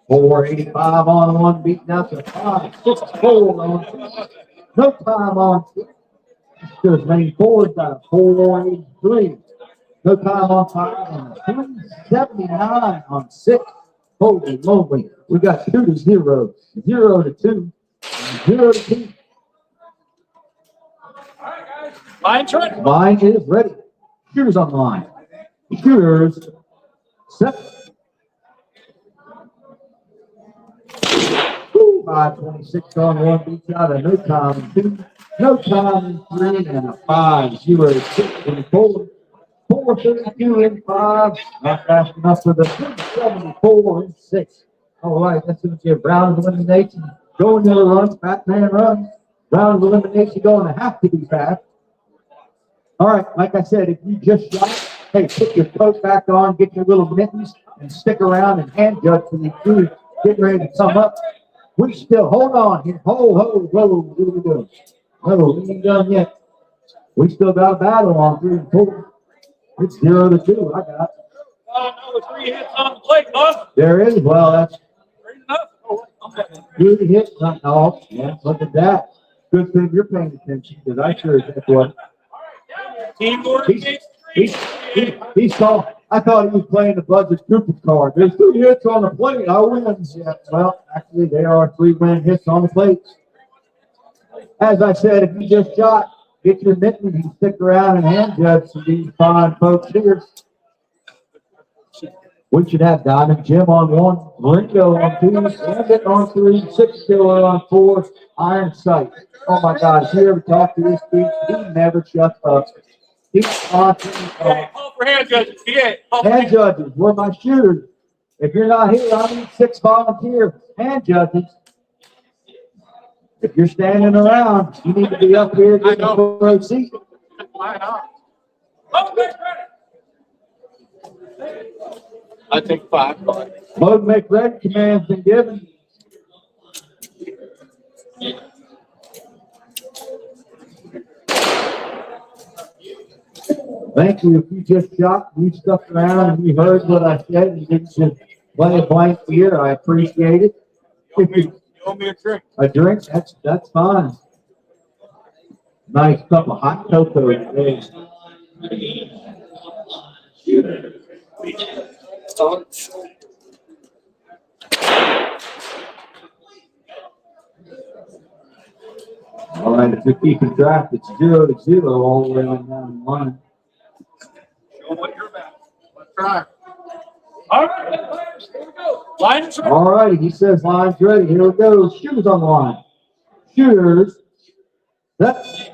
485 on 1, beating out to 564 on 2. No time on 2. Shooters main forward got a 483. No time on 5 and 379 on 6. Holy moly. We got 2 to 0, 0 to 2, and 0 to 2. Line's right. Line is ready. Shooters on the line. Shooters. Set. 526 on 1, beats out a no time 2, no time 3, and a 506 in 4. 432 in 5, not fast enough for the 274 in 6. All right, that's going to be a round of elimination. Going to the run, Fat Man runs. Round of elimination going to have to be fast. All right, like I said, if you just shot, hey, put your coat back on, get your little mittens, and stick around and hand judge for these dudes getting ready to come up. We still, hold on here. Whoa, we ain't done yet. We still got a battle on 3 and 4. It's 0 to 2. I got it. Another 3 hits on the plate, huh? There is, well, that's Great enough. 3 hits. Oh, yeah, look at that. Good thing you're paying attention, because I sure as heck was. Teamwork makes He saw, I thought he was playing the Budget Cooper card. There's 2 hits on the plate, I wins. Yeah, well, actually, there are 3 winning hits on the plate. As I said, if you just shot, get your mittens and stick around and hand judge some of these fine folks here. We should have Diamond Jim on 1, Ringo on 2, Bandit on 3, 6 Killer on 4, Iron Sight. Oh my God, if you ever talk to this dude, he never shuts up. He's constantly talking. call for hand judges. Yeah. Hand judges, where my shooters. If you're not here, I need 6 volunteer hand judges. If you're standing around, you need to be up here getting a row seat. I think 5. Load make ready command's been given. Thank you. If you just shot, you stuck around and you heard what I said and didn't just play a blank ear, I appreciate it. If you owe me a drink. a drink, that's fine. Nice cup of hot cocoa today. All right, if you're keeping track, it's 0-0 all the way down the line. Show them what you're about. Let's try. All right, players, here we go. Lines ready. All righty, he says line's ready. Here we go. Shooters on the line. Shooters. Set.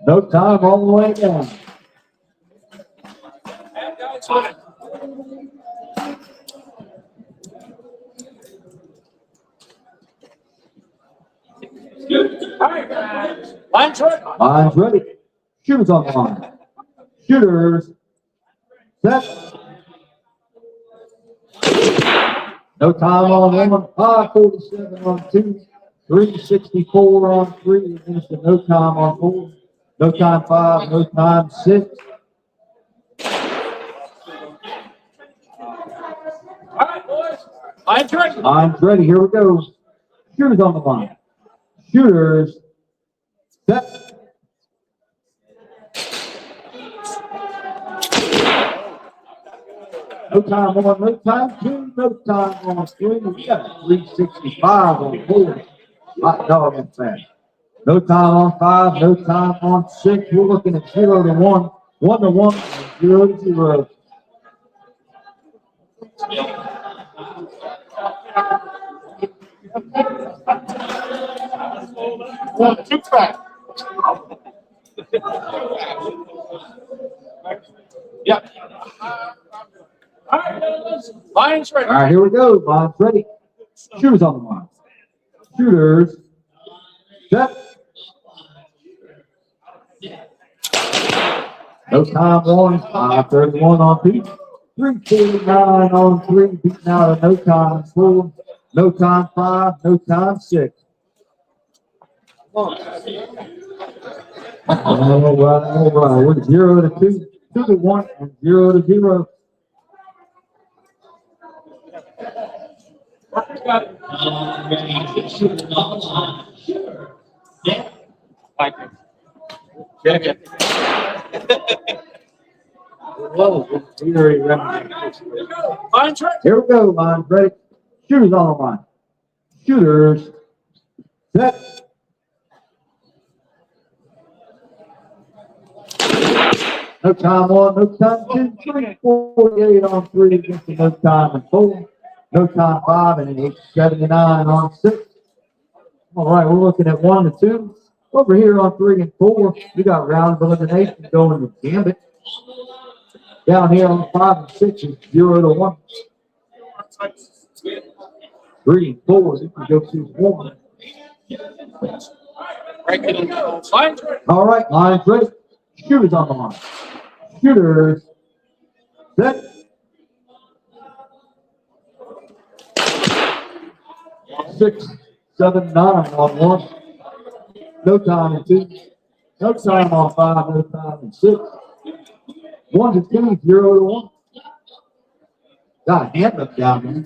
No time all the way down. And guys, with it. All right, guys. Lines ready. Line's ready. Shooters on the line. Shooters. Set. No time on 1. 5:47 on 2. 3:64 on 3. Against the no time on 4. No time 5. No time 6. All right, boys. Lines ready. Line's ready. Here we go. Shooters on the line. Shooters. Set. No time on, no time 2, no time on 3. We got 3:65 on 4. Hot dog and fast. No time on 5, no time on 6. We're looking at 0-1, 1-1, 0-0. Too fast. Yep. All right, fellas. Lions ready. All right, here we go. Line's ready. Shooters on the line. Shooters. Set. No time 1, 5:31 on 2. 3:49 on 3. Beating out of no time 4. No time 5. No time 6. All right. We're 0-2, 2-1, and 0-0. Thank you. Yeah. Whoa, very reminiscent. Lions ready. Here we go, line ready. Shooters on the line. Shooters. Set. No time 1, no time 2, 3:48 on 3 against the no time and 4. No time 5 and an 8:79 on 6. All right, we're looking at 1-2. Over here on 3 and 4, we got round of elimination going to Gambit. Down here on 5 and 6 is 0-1. 3 and 4, you can go to 1. Lions ready. All right, lines ready. Shooters on the line. Shooters. Set. Six, 7, 9 on 1. No time in 2. No time on 5. No time in 6. 1-2, 0-1. Got a hand up down there.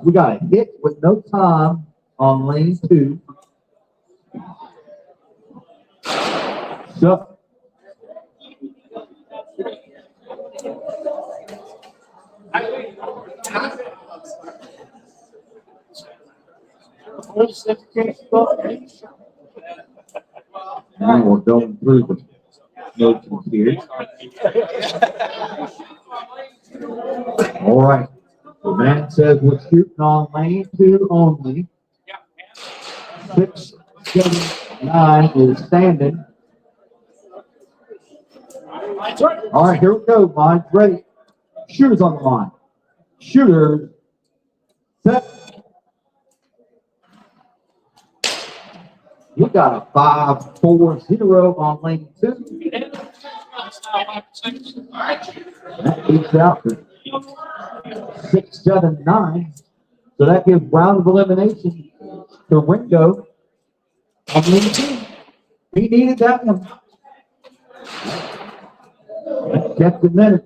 We got a hit with no time on lane 2. So, now we're going through the motions here. All right. The man says we're shooting on lane 2 only. 6, 7, 9 is standing. All right, here we go. Mine's ready. Shooters on the line. Shooter. Set. You got a 5-4-0 on lane 2. That beats out to 6, 7, 9. So that gives round of elimination to Ringo on lane 2. He needed that one. Just a minute.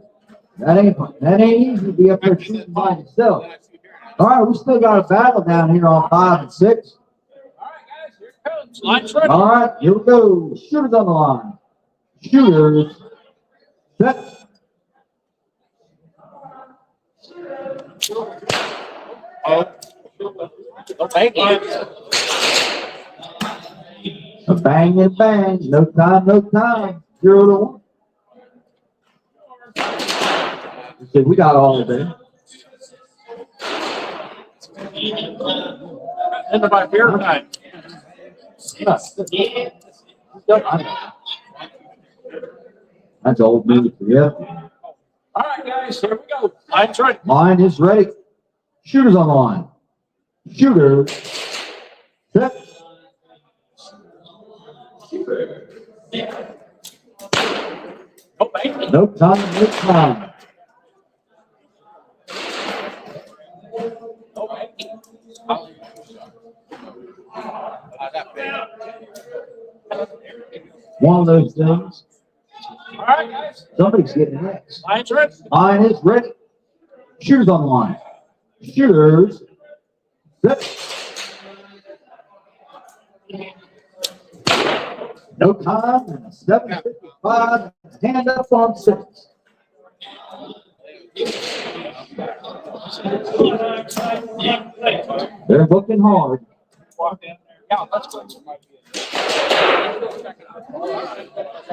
That ain't easy to be up there shooting by yourself. All right, we still got a battle down here on 5 and 6. All right, here we go. Shooters on the line. Shooters. Set. A bang and bang. No time, no time. 0 to 1. So we got all of it. End of my beer night. That's old news for you. All right, guys, here we go. Line's ready. Line is ready. Shooters on the line. Shooter. Set. Oh, baby. No time, no time. One of those things. All right, guys. Somebody's getting next. Line's ready. Line is ready. Shooters on the line. Shooters. Set. No time. And 7:55. Hand up on 6. They're looking hard. Yeah, let's go.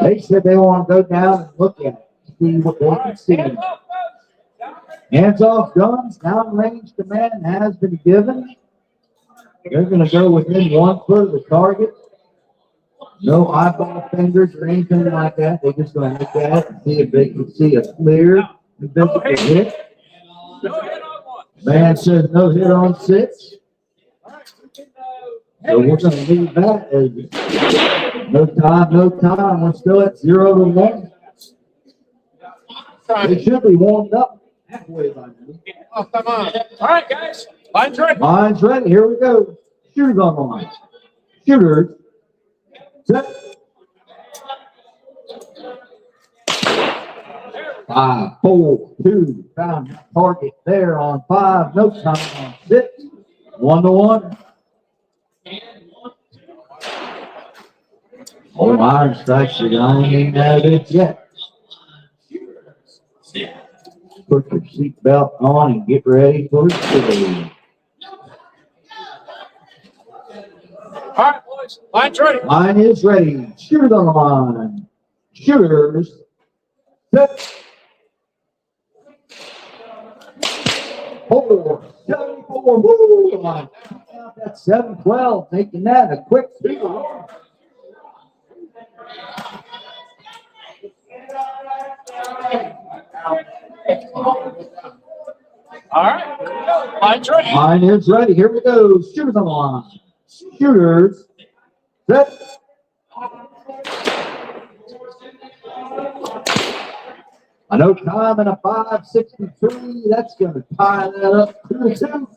They said they want to go down and look at it, see what they can see. Hands off guns, downrange command has been given. They're going to go within 1 foot of the target. No eyeball fingers or anything like that. They're just going to look at it and see if they can see a clear visible hit. Man says no hit on 6. So we're going to leave that as no time, no time. We're still at 0 to 1. They should be warmed up halfway by now. Oh, come on. All right, guys. Line's ready. Line's ready. Here we go. Shooters on the line. Shooters. Set. 5, 4, 2. Found the target there on 5. No time on 6. 1 to 1. Oh, iron strikes the guy ain't out of it yet. Put your seatbelt on and get ready for today. All right, boys. Line's ready. Line is ready. Shooters on the line. Shooters. Set. 4, 74. Woo! That's 7-12. Making that a quick 2-1. All right. Line's ready. Line is ready. Here we go. Shooters on the line. Shooters. Set. A no time and a 5:63. That's going to tie that up 2 to 2.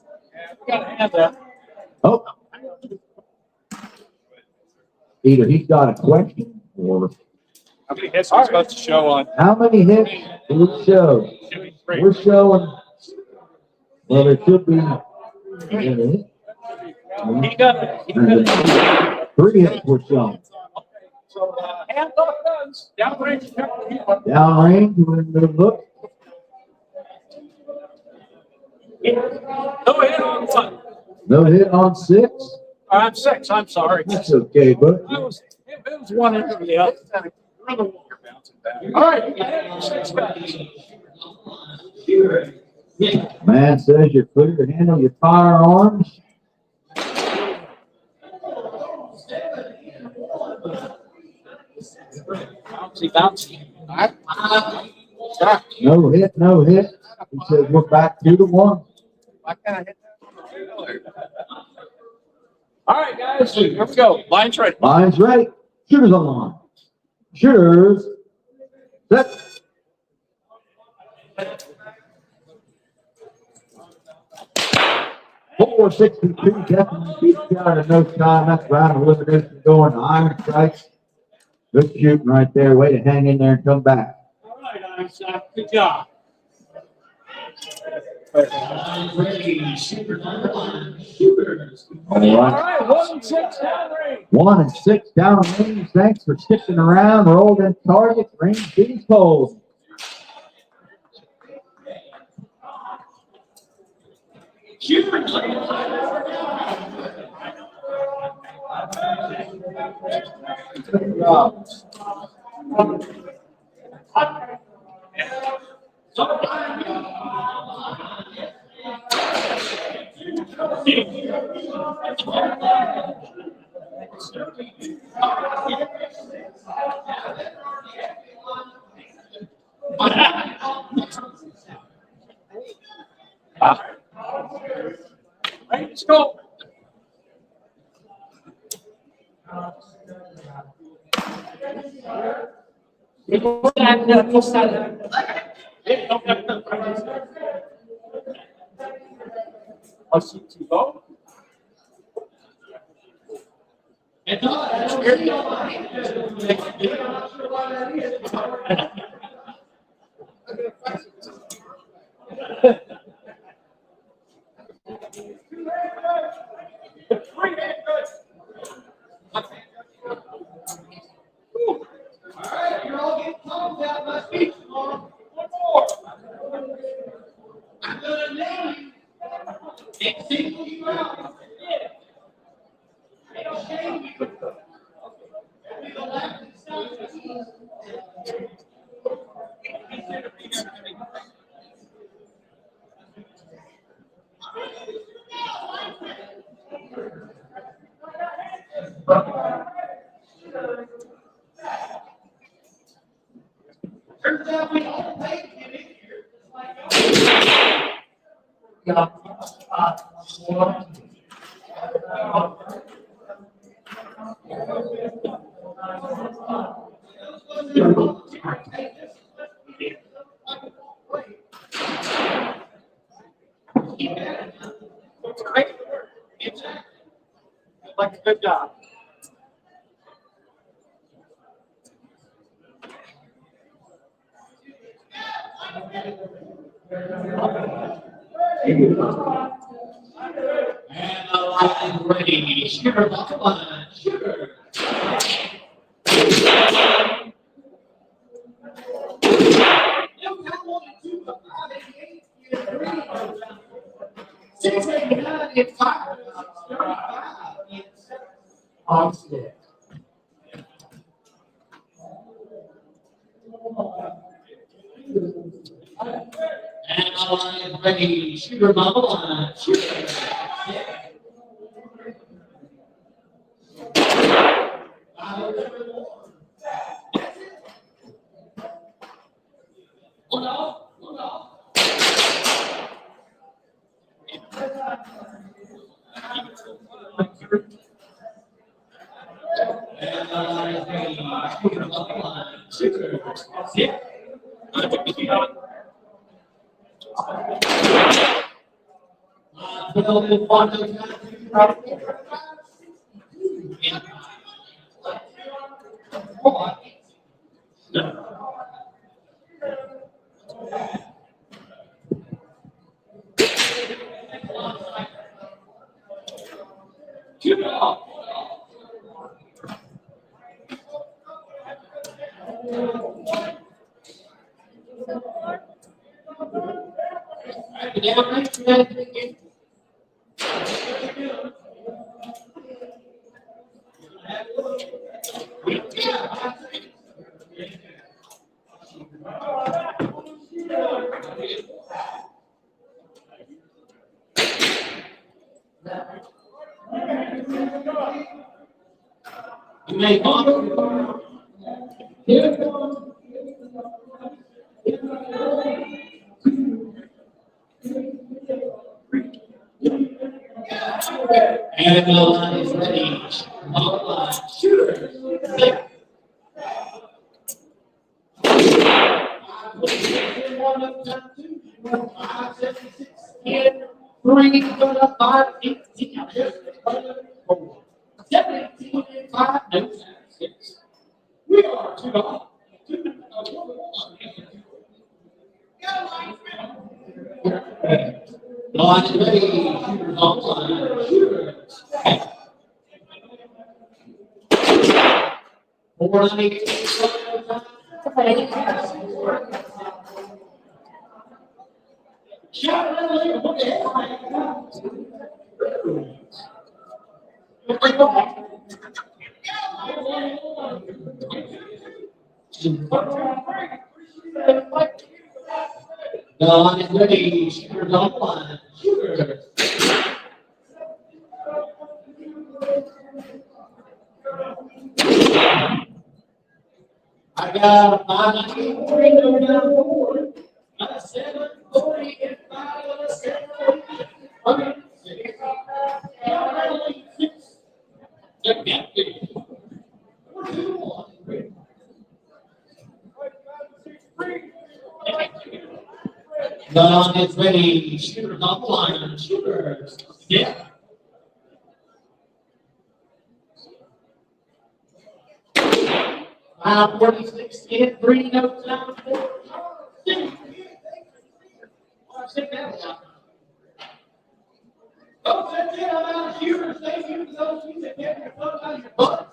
Gotta have that. Oh. Either he's got a question or many hits we're supposed to show on? How many hits do we show? We're showing, well, there should be three hits we're showing. Hands off guns. Downrange. Downrange, we're going to look. No hit on one. No hit on 6. I'm 6. I'm sorry. That's okay, but It was one into the other. All right. 6 guys. man says you're clear to handle your firearms. Bouncy. No hit, no hit. He says we're back 2-1. Why can't I hit that? All right, guys, here we go. Line's ready. Line's ready. Shooters on the line. Shooters. Set. .462 definitely beats you out of no time. That's round of elimination going to iron strikes. Good shooting right there. Way to hang in there and come back. All right, Einstein. Good job. All All right. right, 1 and 6 downrange. 1 and 6 down range. Thanks for sticking around. Rolled in targets. Range these poles. Right, let's go. I see too low. Like a good job. Ready, shooter, one, shooter. On stick. And I'm ready, shooter, one, shooter. You may honor. And the line is ready. Shooter. Three, 5, 18, 17, 5, no, 6. We are 2 dollars. Line is ready. Shooters on line. Shooters. 498. The line is ready. Shooters on line. Shooters. I got 593 going down forward. 740 and 5 7. The line is ready. Shooters on the line. Shooters. Yeah. Final 46 in 3, no time. 4. Folks, that's it. I'm out of shooters. Thank you for those of you that get your phone out of your butt.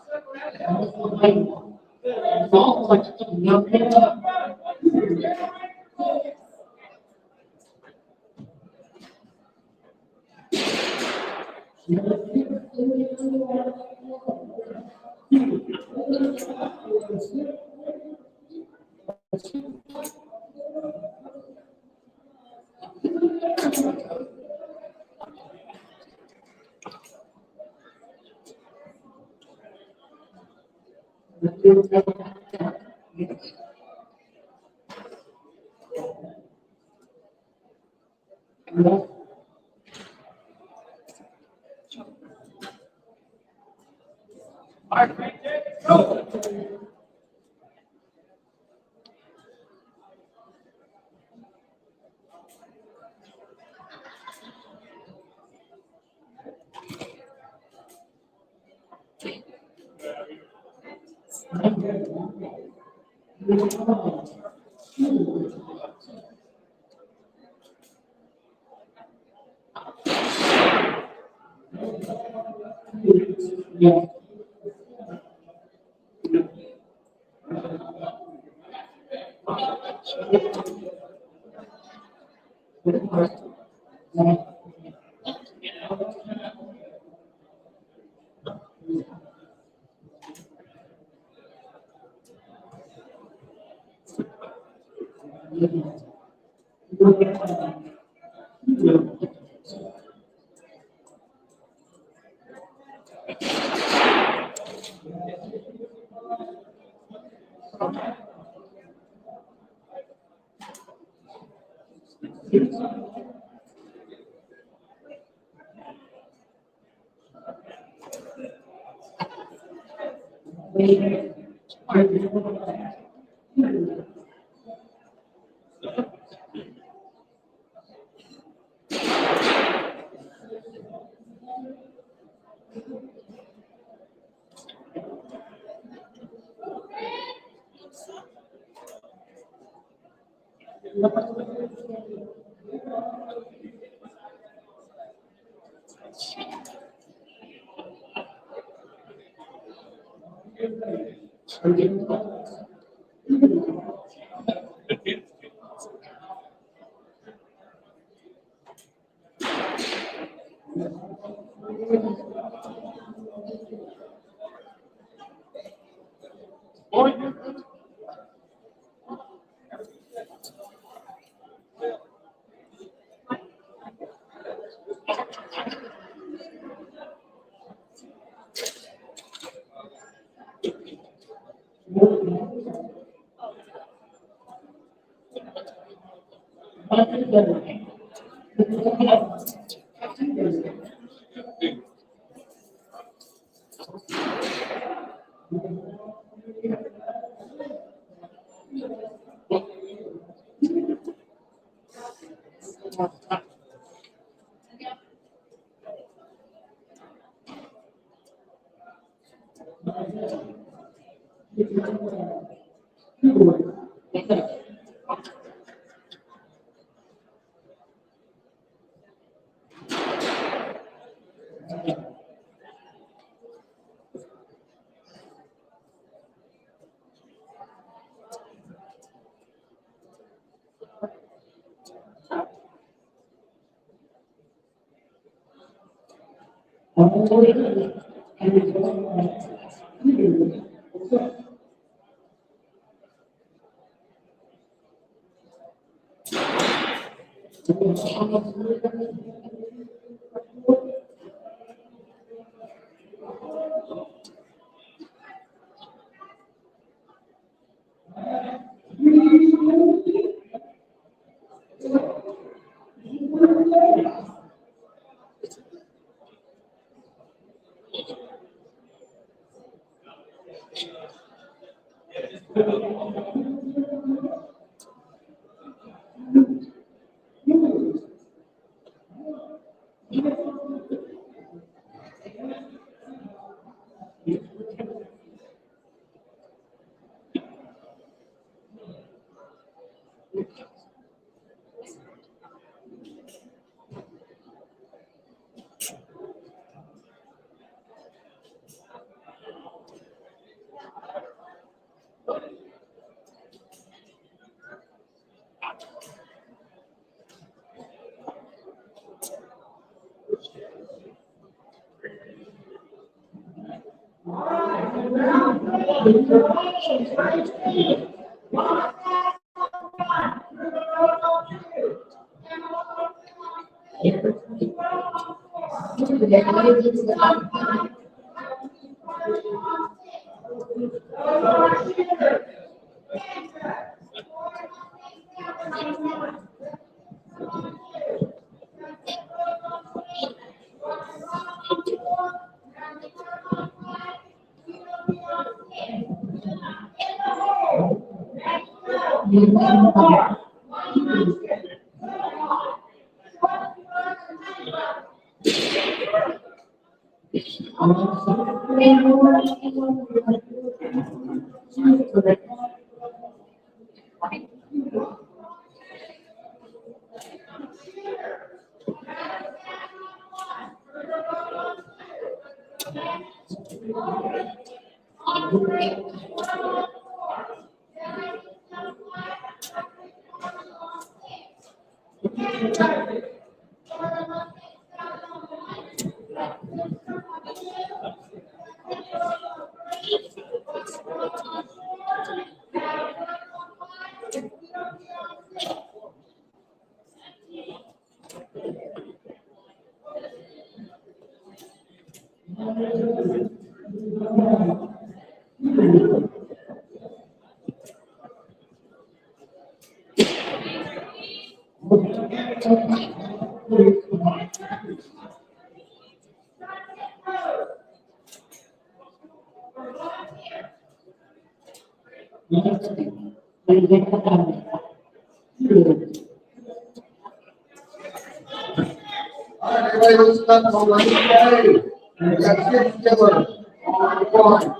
All right, everybody, listen up on Wednesday. We got six killer on one,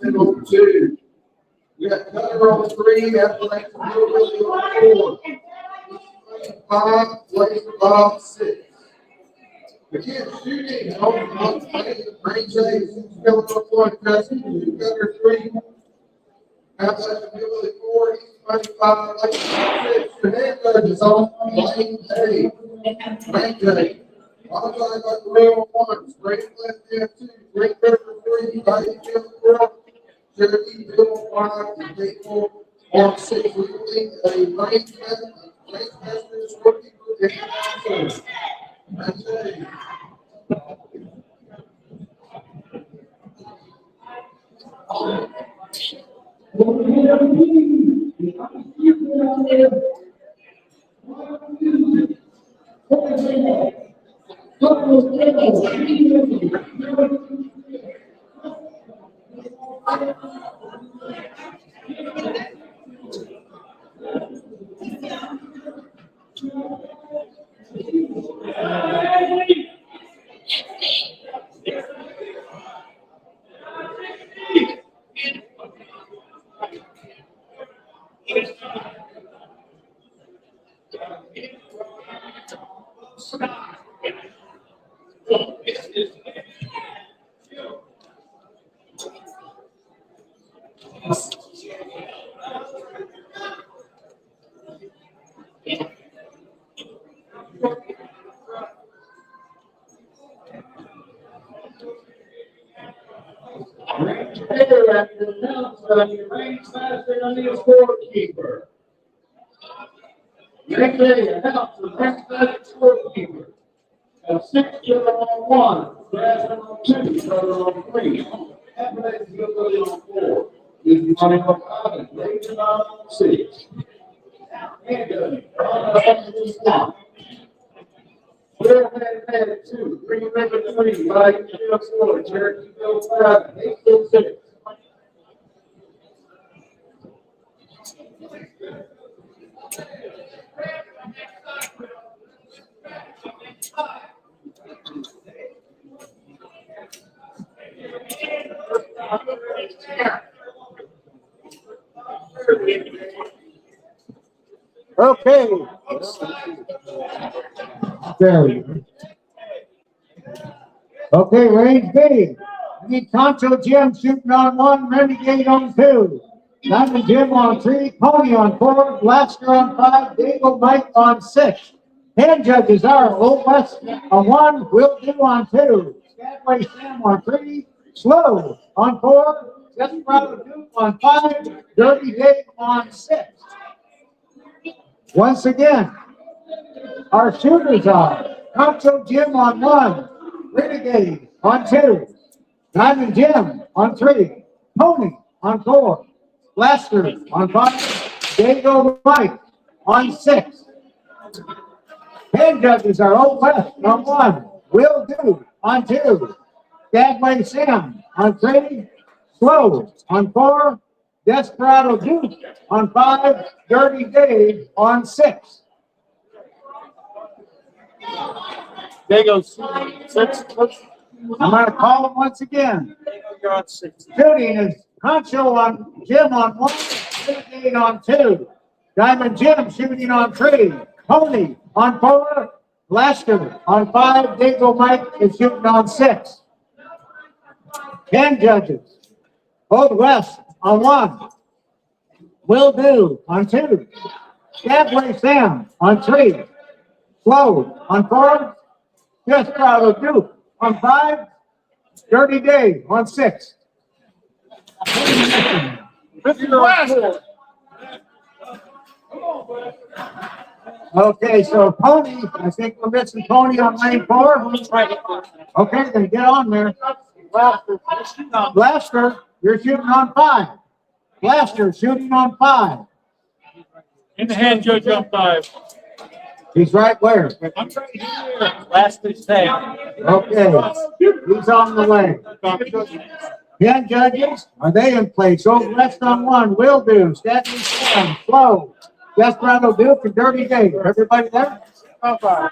middle two. We got cutter on three, that's like really on four. Five, place above six. Again, shooting, range A, still up one, Justin, under 3. Outside the middle of the 4, East 25, lane 6. The head judge is on lane A. Range A. Onside by the rail 1, straight left hand 2, straight river 3, right field 4, Cherokee Bill 5, and Maple on 6. We lead a range master's rookie for the Range A. Range master on the scorekeeper. Range A, announce the range master scorekeeper. A 6 killer on 1, grass on 2, killer on 3. Athletic ability on 4. Is running on 5, and David on 6. And on 4 head 2, 3 river 3, 5 kill 4, Cherokee Bill 5, 8 kill 6. Okay. There. Okay, range B. We need Concho Jim shooting on 1, Renegade on 2. Diamond Jim on 3, Pony on 4, Blaster on 5, Dago Mike on 6. Hand judges are Old West on 1, Will Do on 2, Skagway Sam on 3, Slow on 4, Desperado Duke on 5, Dirty Dave on 6. Once again, our shooters are Concho Jim on 1, Renegade on 2, Diamond Jim on 3, Pony on 4, Blaster on 5, Dago Mike on 6. Head judges are Old West on 1, Will Do on 2, Skagway Sam on 3, Slow on 4, Desperado Duke on 5, Dirty Dave on 6. Dago 6. I'm going to call them once again. You're on 6. Shooting is Concho on Jim on 1, Renegade on 2, Diamond Jim shooting on 3, Pony on 4, Blaster on 5, Dago Mike is shooting on 6. 10 judges. Old West on 1, Will Do on 2, Skagway Sam on 3, Slow on 4, Desperado Duke on 5, Dirty Dave on 6. Okay, so Pony, I think we're missing Pony on lane 4. Okay, then get on there. Blaster, you're shooting on 5. Blaster shooting on 5. In the hand judge on 5. He's right where? I'm right here. Last is there. Okay, he's on the way. 10 judges, are they in place? Old West on 1, Will Do, Stephanie Sam, Slow, Desperado Duke, and Dirty Dave. Everybody there? Okay.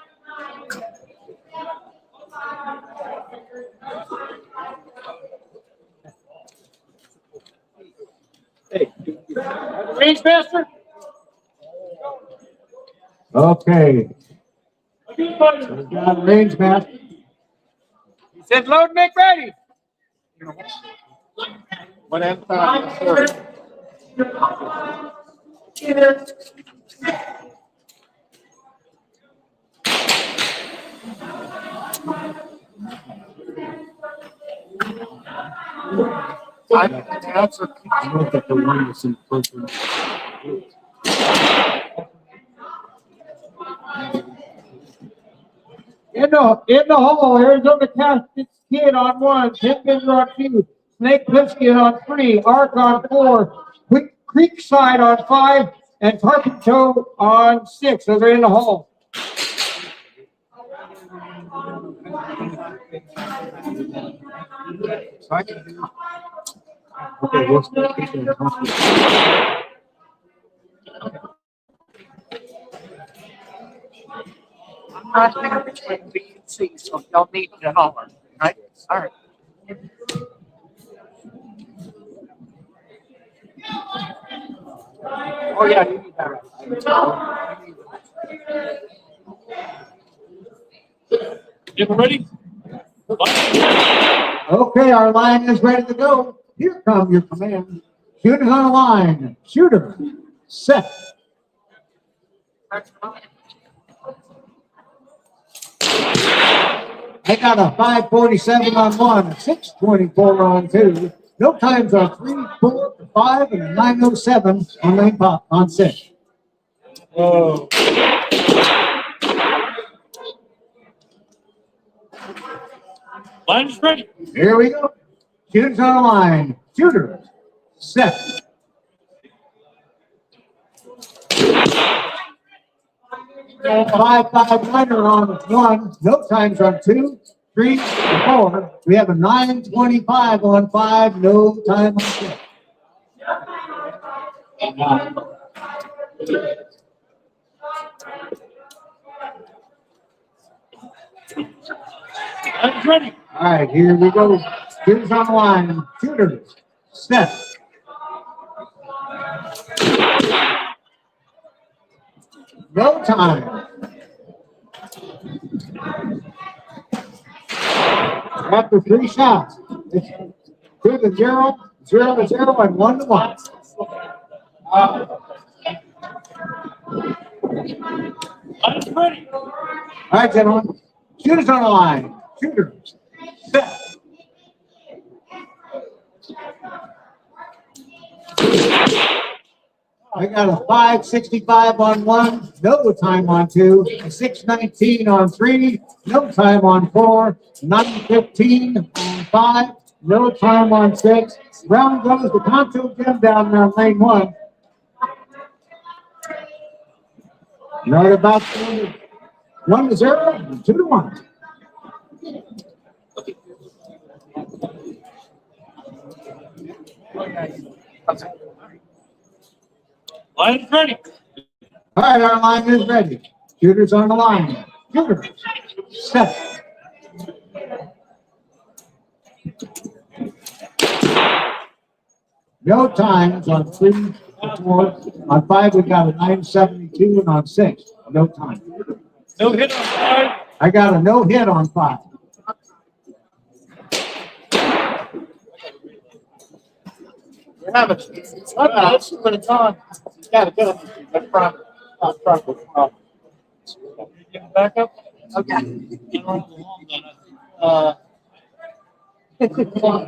Hey, range master? Okay. We got a range master. Said load, make ready. One at a time, yes, sir. I don't answer. Look at the one that's in person. In the hole, Arizona Catholic Kid on 1, Tim Bender on 2, Snake Plissken on 3, Ark on 4, Creekside on 5, and Carpet Toe on 6. Those are in the hole. Okay, what's the I'm not there between B and C, so y'all need to holler, right? All right. Oh, yeah, you need that. Get ready? Okay, our line is ready to go. Here come your command. Shooters on the line. Shooter, set. I got a 547 on 1, a 624 on 2. No times on 3, 4, 5, and a 907 on lane pop on 6. Whoa. Line's ready. Here we go. Shooters on the line. Shooter, set. Five liner on 1, no times on 2, 3, 4. We have a 925 on 5, no time on 6. Line's ready. All right, here we go. Shooters on the line. Shooters, set. No time. After 3 shots, it's 2 to 0, 0 to 0, and 1 to 1. Line's ready. All right, gentlemen. Shooters on the line. Shooters, set. I got a 565 on 1, no time on 2, a 619 on 3, no time on 4, 915 on 5, no time on 6. Round goes the Conto Gym down there on lane 1. Right about 1 to 0 and 2 to 1. Line's ready. All right, our line is ready. Shooters on the line. Shooters, set. No times on 3, 4. On 5, we got a 972, and on 6, no time. No hit on 5. I got a no hit on 5. You have a clubhouse when it's on. You gotta get them in front. Up front. Get him back up. Okay.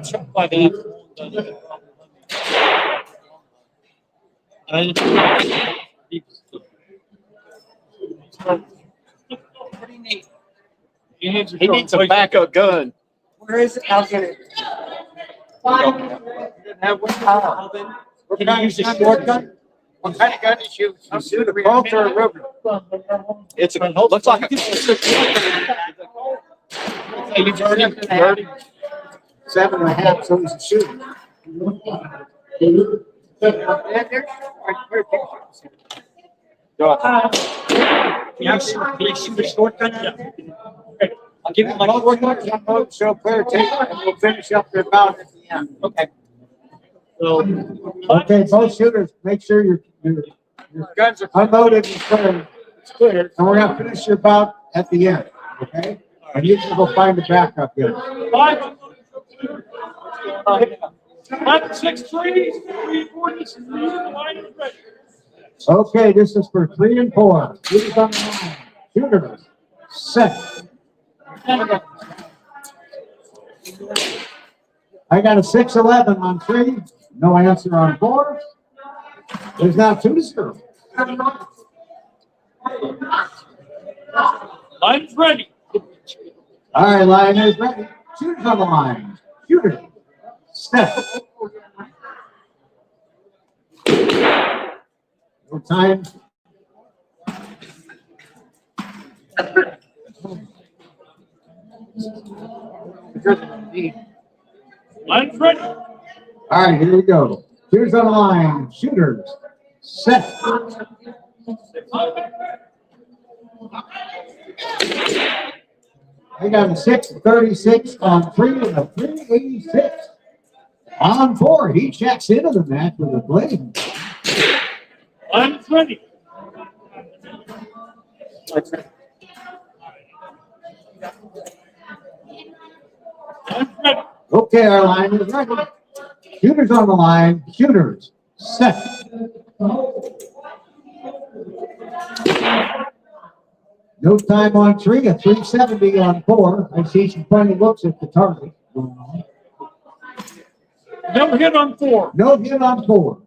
Check by the He needs a backup gun. Where is it? I'll get it. Have one power. Can you use a short gun? What kind of gun is you? I'm shooting a Colt or a Ruger. It's a, looks like a. Maybe 30. 7.5, so he's a shooter. Can you shoot a short gun? Yeah. I'll give you my short gun. So player take, and we'll finish up their bout at the end. Okay. So, Okay, both shooters, make sure your Guns are unloaded and cleared. It's cleared, and we're gonna finish your bout at the end, okay? I need to go find the backup here. 6 trees, 3 quarters, the line is ready. Okay, this is for 3 and 4. Shooters on the line. Shooters. Set. I got a 6-11 on 3. No answer on 4. There's now 2-0. Line's ready. All right, line is ready. Shooters on the line. Shooter. Step. No time. Line's ready. All right, here we go. Shooters on the line. Shooters. Set. I got a 6-36 on 3 and a 3-86 on 4. He checks into the match with a blade. Line's ready. Line's ready. Okay, our line is ready. Shooters on the line. Shooters. Set. No time on 3, a 370 on 4. I see some funny looks at the target. No hit on 4. No hit on 4.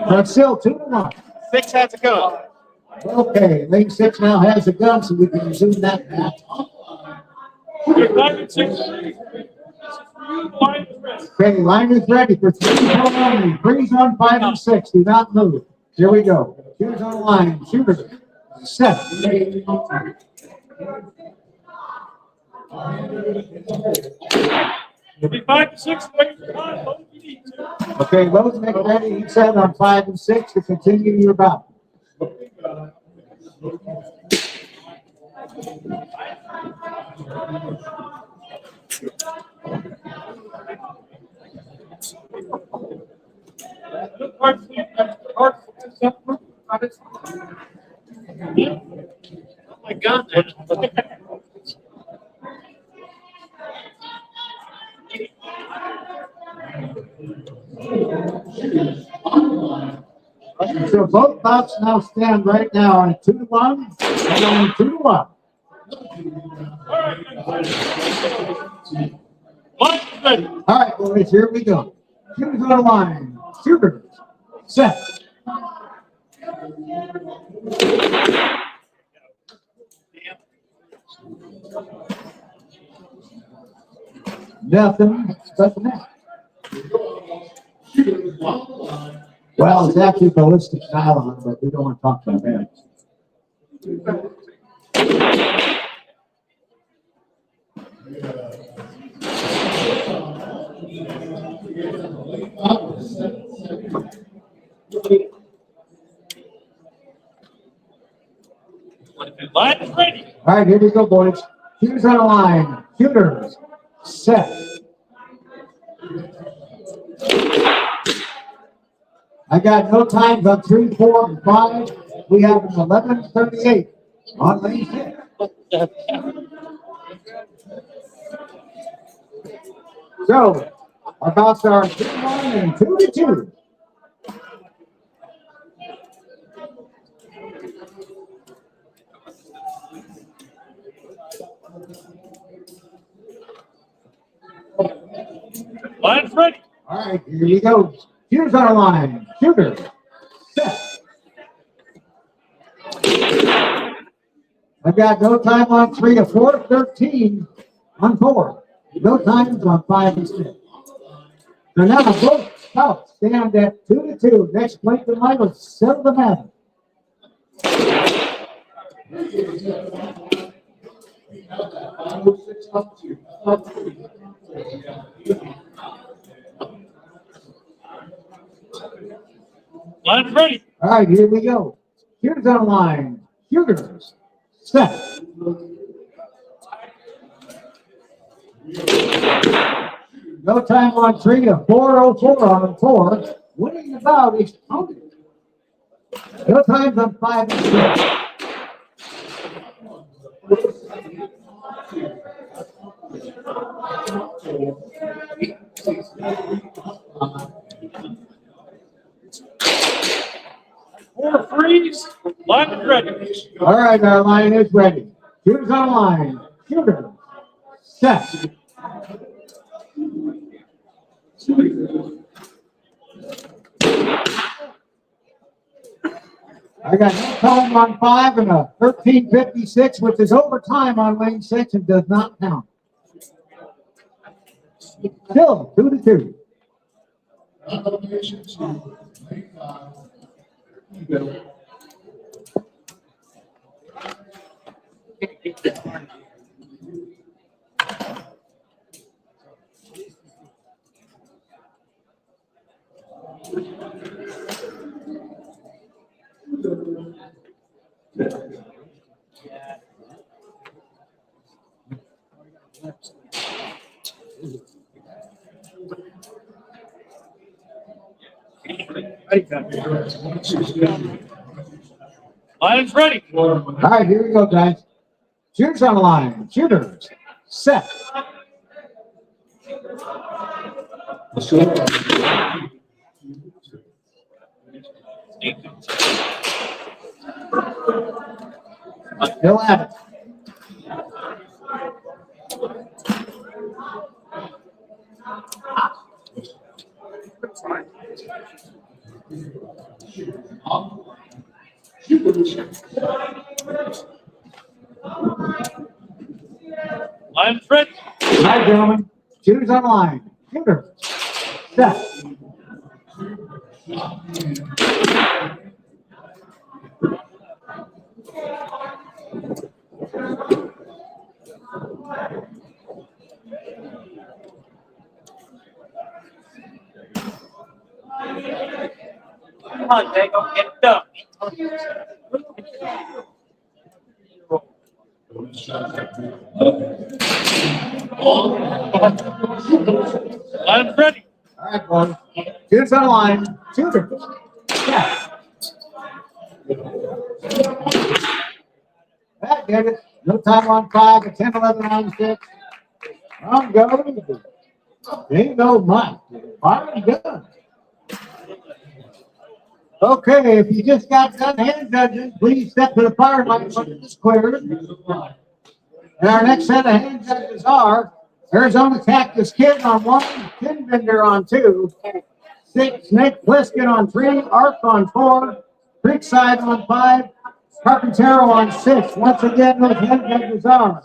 But still 2-1. 6 has a gun. Okay, lane 6 now has a gun, so we can resume that match. You're 5 and 6 trees. This is for you. The line is ready. Okay, line is ready for 3 only. Freeze on 5 and 6. Do not move. Here we go. Shooters on the line. Shooters. Set. You'll be 5 and 6 away from time. Both you need to. Okay, Rose, make ready. He said on 5 and 6 to continue your bout. Oh my God. So both bouts now stand right now on 2-1 and only 2-1. Line's ready. All right, boys, here we go. Shooters on the line. Shooters. Set. Nothing but the net. Well, it's actually ballistic nylon, but we don't want to talk about that. Line's ready. All right, here we go, boys. Shooters on the line. Shooters. Set. I got no times on 3, 4, and 5. We have an 11:38 on lane 6. So, our bouts are 2-1 and 2-2. Line's ready. All right, here we go. Shooters on the line. Shooters. Set. I've got no time on 3 to 4, 13 on 4. No times on 5 and 6. So now both scouts stand at 2-2. Next plate to line will settle the matter. Line's ready. All right, here we go. Shooters on the line. Shooters. Set. No time on 3 to 4:04 on 4. Winning the bout is counted. No times on 5 and 6. Four freeze. Line is ready. All right, our line is ready. Shooters on line. Shooter. Set. I got no time on 5 and a 13:56, which is overtime on lane 6 and does not count. Still 2-2. Line is ready. All right, here we go, guys. Shooters on the line. Shooters. Set. Still at it. Line is ready. All right, gentlemen. Shooters on the line. Shooters. Set. Come on, Dago, get it done. Line is ready. All right, boys. Shooters on the line. Shooters. Set. That did it. No time on 5, a 10, 11 on 6. I'm going. Ain't no much. Already done. Okay, if you just got done hand judging, please step to the fire line when it is cleared. And our next set of hand judges are Arizona Cactus Kid on 1, Tin Bender on 2, 6, Snake Plissken on 3, Arc on 4, Creekside on 5, Carpintero on 6. Once again, those hand judges are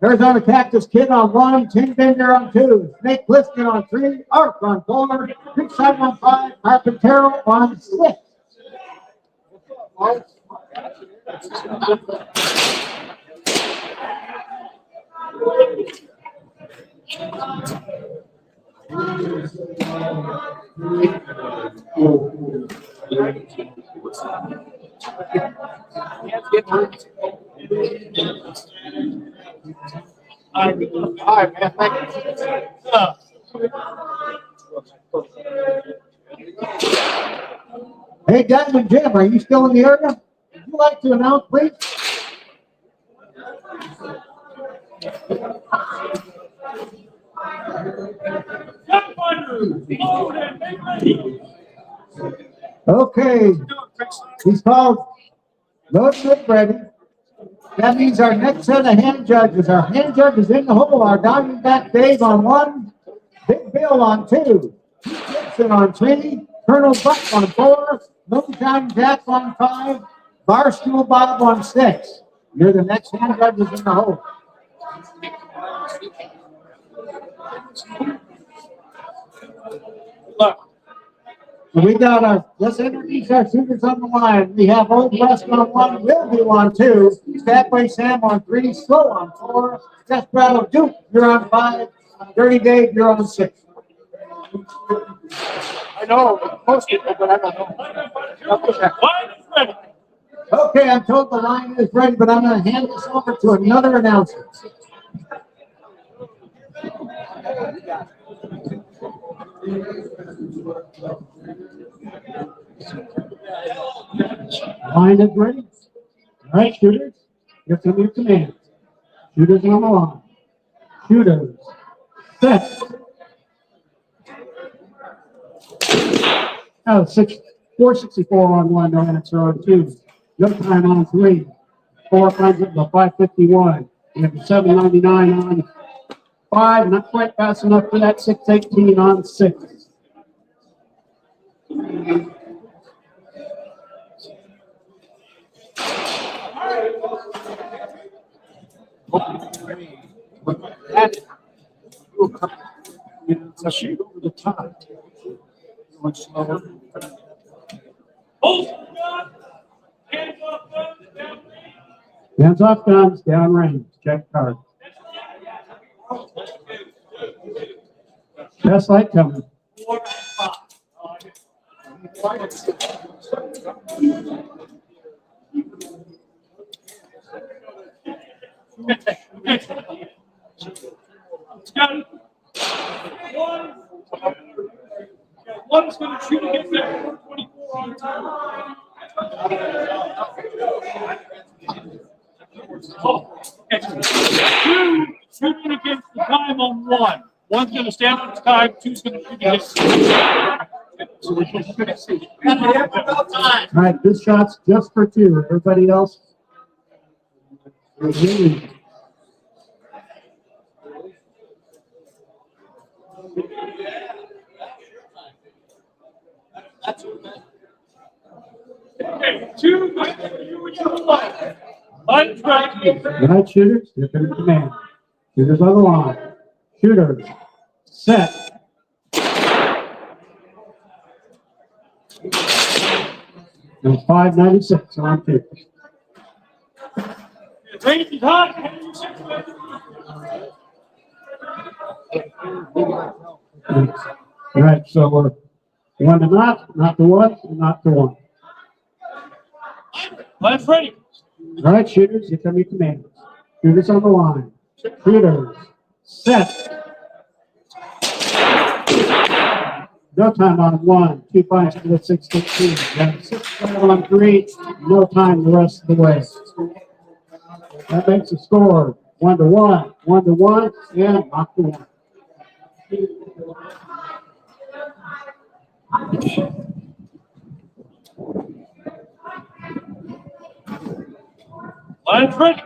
Arizona Cactus Kid on 1, Tin Bender on 2, Snake Plissken on 3, Arc on 4, Creekside on 5, Carpintero on 6. All right, man. Thank you. Hey, Gentleman Jim, are you still in the area? Would you like to announce, please? Okay, he's called Loaded Ready. That means our next set of hand judges. Our hand judges in the hole are Diamondback Dave on 1, Big Bill on 2, Gibson on 3, Colonel Buck on 4, Moonshine Jack on 5, Barstool Bob on 6. You're the next hand judges in the hole. Look. We got our, let's introduce our shooters on the line. We have Old West on 1, Willview on 2, Stagway Sam on 3, Slow on 4, Desperado Duke, you're on 5, Dirty Dave, you're on 6. I know most people, but I don't know. Line is ready. Okay, I'm told the line is ready, but I'm going to hand this over to another announcer. Line is ready. All right, shooters, here come your commands. Shooters on the line. Shooters, set. Oh, 464 on one, no answer on two. No time on three. 4 finds it to 551. We have a 799 on five, not quite fast enough for that. 618 on six. It's a shoot over the top. Much slower. Hands off guns, down range. Check card. Best light coming. One's going to shoot against that 424 on time. Two shooting against the time on one. One's going to stand on its time, two's going to shoot against All right, this shot's just for two. Everybody else? Okay, two, you and your one. Line's ready. All right, shooters, here comes the command. Shooters on the line. Shooters, set. And 596 on two. Range is hot. All right, so we're one to not to one, and not to one. Line's ready. All right, shooters, here come your commands. Shooters on the line. Shooters, set. No time on one. 2 finds to the 615. Got 6 on three. No time the rest of the way. That makes a score 1-1, 1-1, and not to one. Line's ready.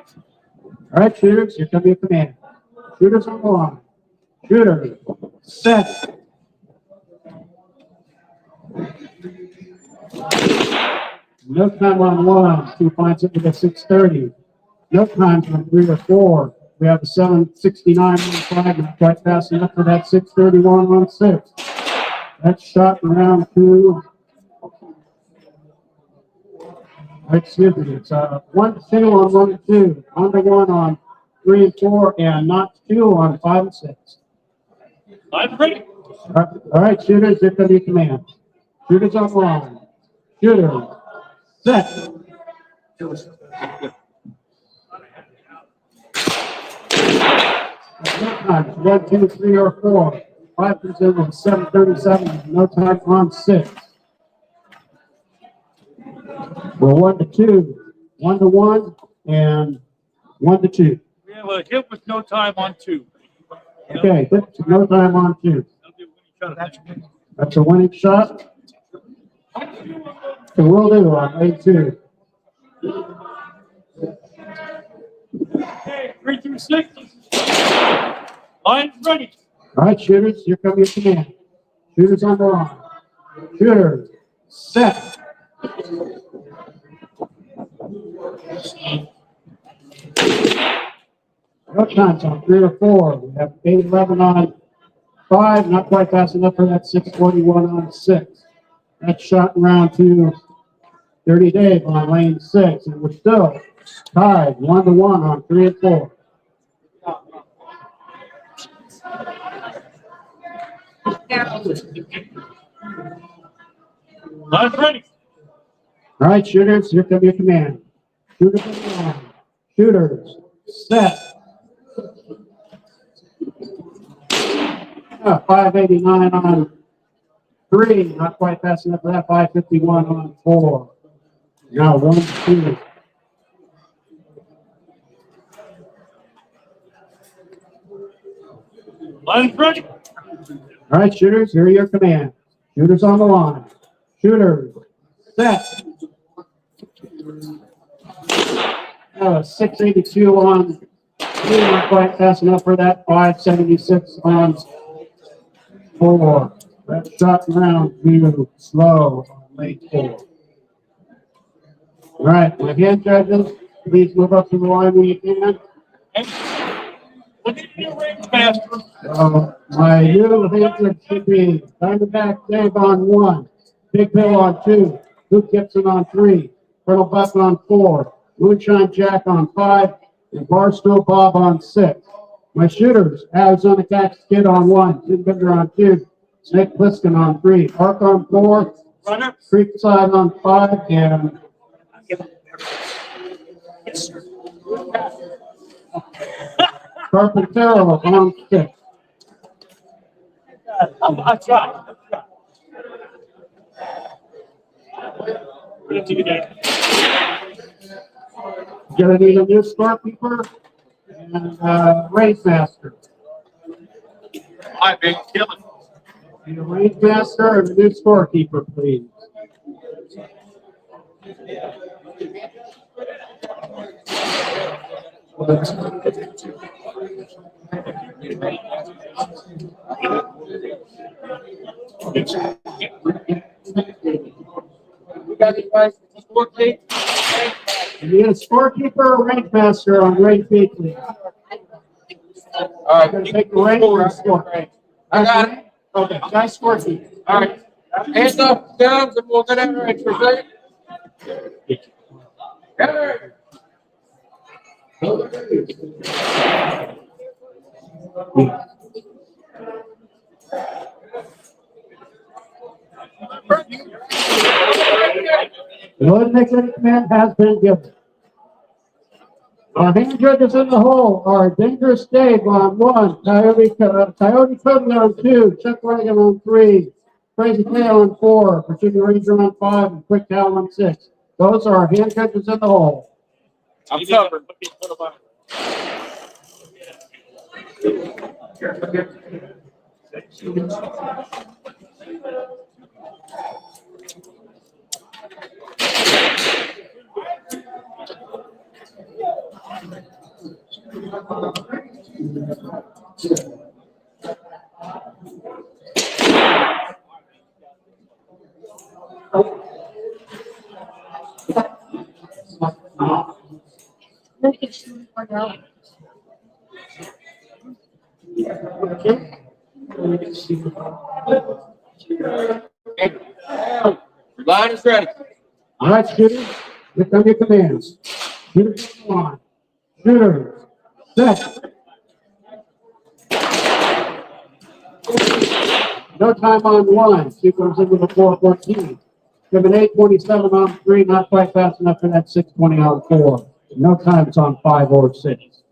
All right, shooters, here come your command. Shooters on the line. Shooters, set. No time on one. 2 finds it with a 630. No time on 3 or 4. We have a 769 on 5, not quite fast enough for that 631 on 6. That's shot in round 2. Excuse me, it's 1-2 on 1 and 2, 1-1 on 3 and 4, and not 2 on 5 and 6. Line's ready. All right, shooters, here come your command. Shooters on the line. Shooters, set. No time, 1, 2, 3, or 4. 5 comes in with 737, no time on 6. We're 1-2, 1-1, and 1-2. We have a hit with no time on two. Okay, no time on 2. That's a winning shot. So we'll do on lane 2. Okay, 3 through 6. Line's ready. All right, shooters, here come your command. Shooters on the line. Shooters, set. No times on 3 or 4. We have 811 on 5, not quite fast enough for that 641 on 6. That's shot in round 2. 30 Dave on lane 6, and we're still tied 1-1 on 3 and 4. Line's ready. All right, shooters, here come your command. Shooters on the line. Shooters, set. 589 on 3, not quite fast enough for that. 551 on 4. Now 1, 2. Line's ready. All right, shooters, here are your commands. Shooters on the line. Shooters, set. 682 on 3, not quite fast enough for that. 576 on 4. That shot round 2, slow on lane 4. All right, my hand judges, please move up to the line when you can. Look at your range master. My new hand judge should be Diamondback Dave on 1, Big Bill on 2, Luke Gibson on 3, Colonel Buck on 4, Moonshine Jack on 5, and Barstow Bob on 6. My shooters, Arizona Cactus Kid on 1, Jim Binder on 2, Snake Pliskin on 3, Park on 4, Runner. Creekside on 5, and Carpintero on 6. I tried. Gonna need a new scorekeeper and race master. I've been killing. Need a race master and a new scorekeeper, please. We got any guys for sport team? You need a scorekeeper or race master on race B, please. All right. Gonna take the race or score. I got it. Okay, nice scorekeeper. All right. Hands up, down, and we'll get out right for a second. Hey. The elimination command has been given. Our hand judges in the hole are Dangerous Dave on 1, Coyote Cody on 2, Chuck Reagan on 3, Crazy K on 4, Virginia Ranger on 5, and Quick Cal on 6. Those are our hand judges in the hole. I'm covered. Line is ready. All right, shooters, here come your commands. Shooters on. Shooters, set. No time on 1. She comes in with a 414. Give an 827 on 3, not quite fast enough for that 620 on 4. No times on 5 or 6.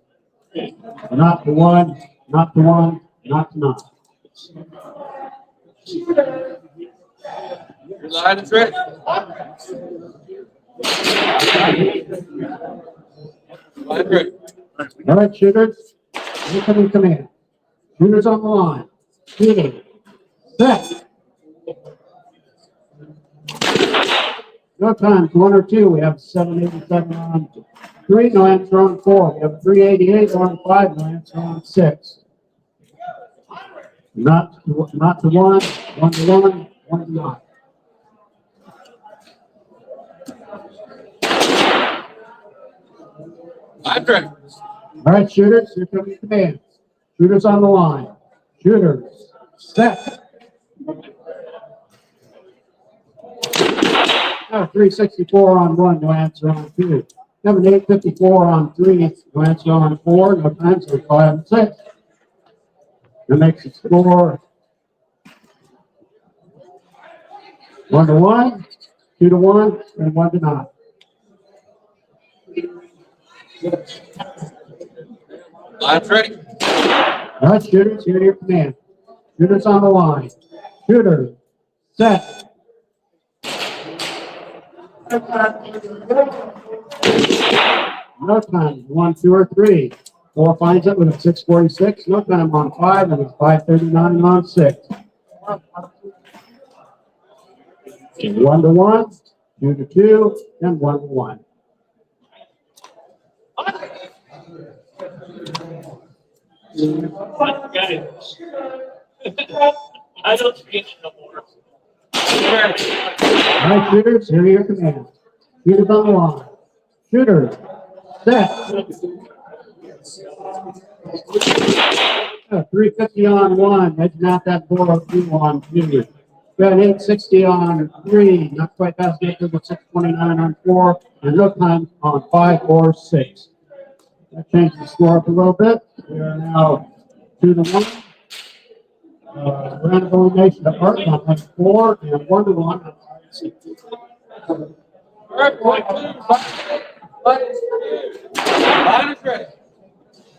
Not to 1, not to 1, not to 9. Your line is ready. Line ready. All right, shooters, here come your command. Shooters on the line. Shooting. Set. No times, 1 or 2. We have 787 on 3, no answer on 4. We have 388 on 5, no answer on 6. Not to 1, 1 to 1, 1 to 9. Line ready. All right, shooters, here come your commands. Shooters on the line. Shooters, set. 364 on 1, no answer on 2. 854 on 3, no answer on 4, no times on 5 and 6. That makes it score 1 to 1, 2 to 1, and 1 to 9. Line's ready. All right, shooters, here are your command. Shooters on the line. Shooters, set. No time, 1, 2, or 3. 4 finds it with a 6:46. No time on 5, and it's 5:39 on 6. 1 to 1, 2 to 2, and 1 to 1. I don't speak no more. All right, shooters, here are your commands. Shooters on the line. Shooters, set. 350 on 1. That's not that 402 on 2. Got 860 on 3. Not quite fast enough to the 629 on 4. And no time on 5 or 6. That changed the score up a little bit. We are now 2 to 1. Round of elimination department on 4 and 1 to 1 on 5 and 6.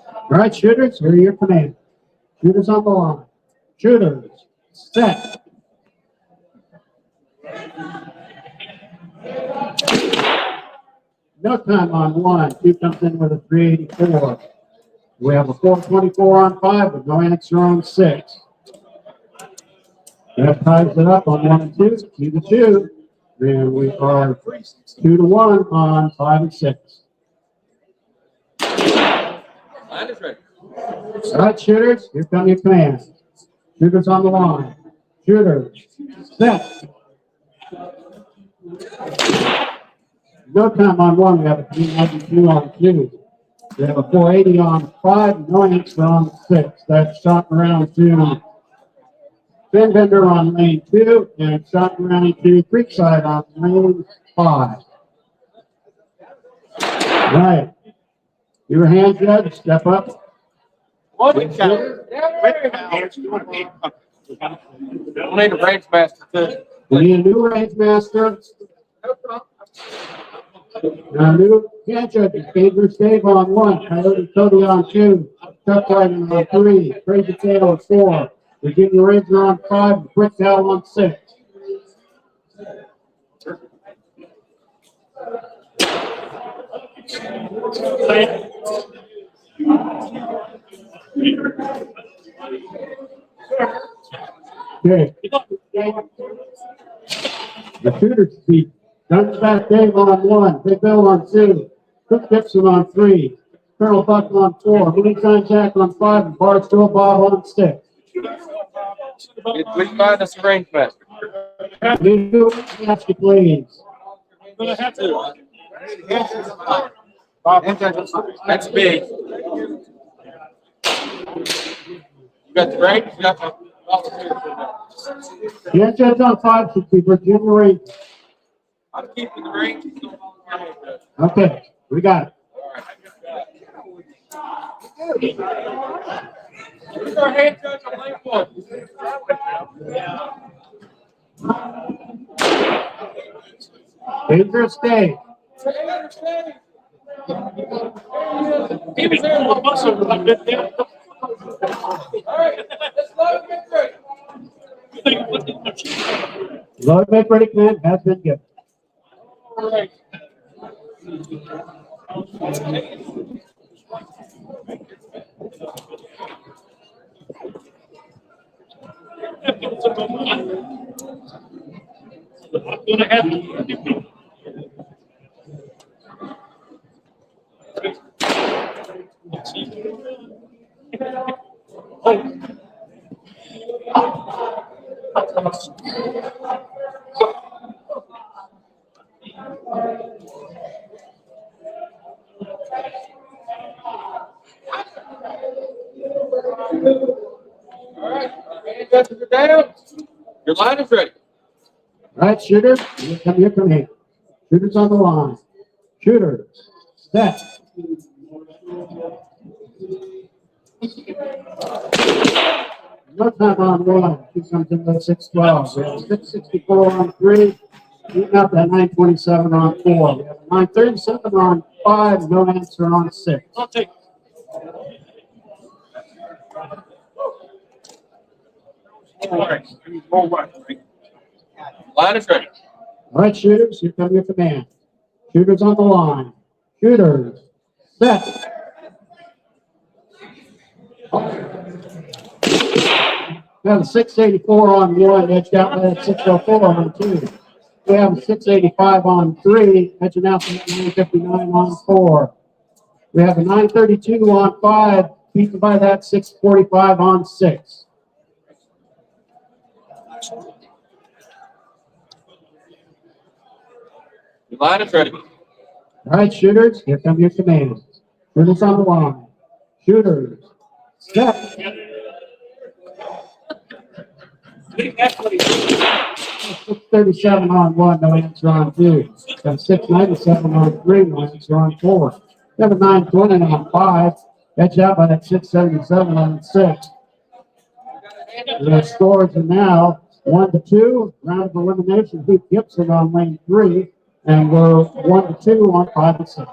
All right, shooters, here are your commands. Shooters on the line. Shooters, set. No time on 1. 2 comes in with a 384. We have a 424 on 5 with no answer on 6. That ties it up on 1 and 2, 2 to 2. And we are 2 to 1 on 5 and 6. Line is ready. All right, shooters, here come your commands. Shooters on the line. Shooters, set. No time on 1. We have a 392 on 2. We have a 480 on 5. No answer on 6. That's shot around to Finn Bender on lane 2 and shot around to Creekside on lane 5. All right. Your hand, Judge, step up. Don't need a range master too. We need a new range master. Now, new hand judges, Dangerous Dave on 1, Coyote Cody on 2, Chuck Whiting on 3, Crazy Cat on 4, Virginia Ranger on 5, and Quick Cal on 6. Okay. The shooter speed. Gunback Dave on 1, Big Bill on 2, Cook Gibson on 3, Colonel Buck on 4, Anytime Jack on 5, and Barstool Bob on 6. Please find us a range master. New master, please. Gonna have to. That's big. You got the range, you got the volunteers. The judge on 5 should be Virginia Ranger. I'm keeping the range. Okay, we got it. Where's our hand judge on lane 1? Dangerous Dave. He was there one muscle. I've been there. All right, let's load and get ready. Load make ready command has been given. All right. I'm gonna have to. All right, hand judges are down. Your line is ready. All right, shooters, here come your command. Shooters on the line. Shooters, set. No time on 1. 2 comes in with 612. We have 664 on 3. Beating up at 927 on 4. We have 937 on 5. No answer on 6. I'll take. All right. More right. Line is ready. All right, shooters, here come your command. Shooters on the line. Shooters, set. We have a 684 on one, edged out by that 604 on two. We have a 685 on three, edging out by that 959 on four. We have a 932 on five, beaten by that 645 on six. Your line is ready. All right, shooters, here come your commands. Shooters on the line. Shooters, set. 637 on one, no answer on two. Got 697 on three, no answer on four. We have a 920 on five, edged out by that 677 on six. The scores are now 1-2. Round of elimination, Heath Gibson on lane three, and we're 1-2 on 5 and 6.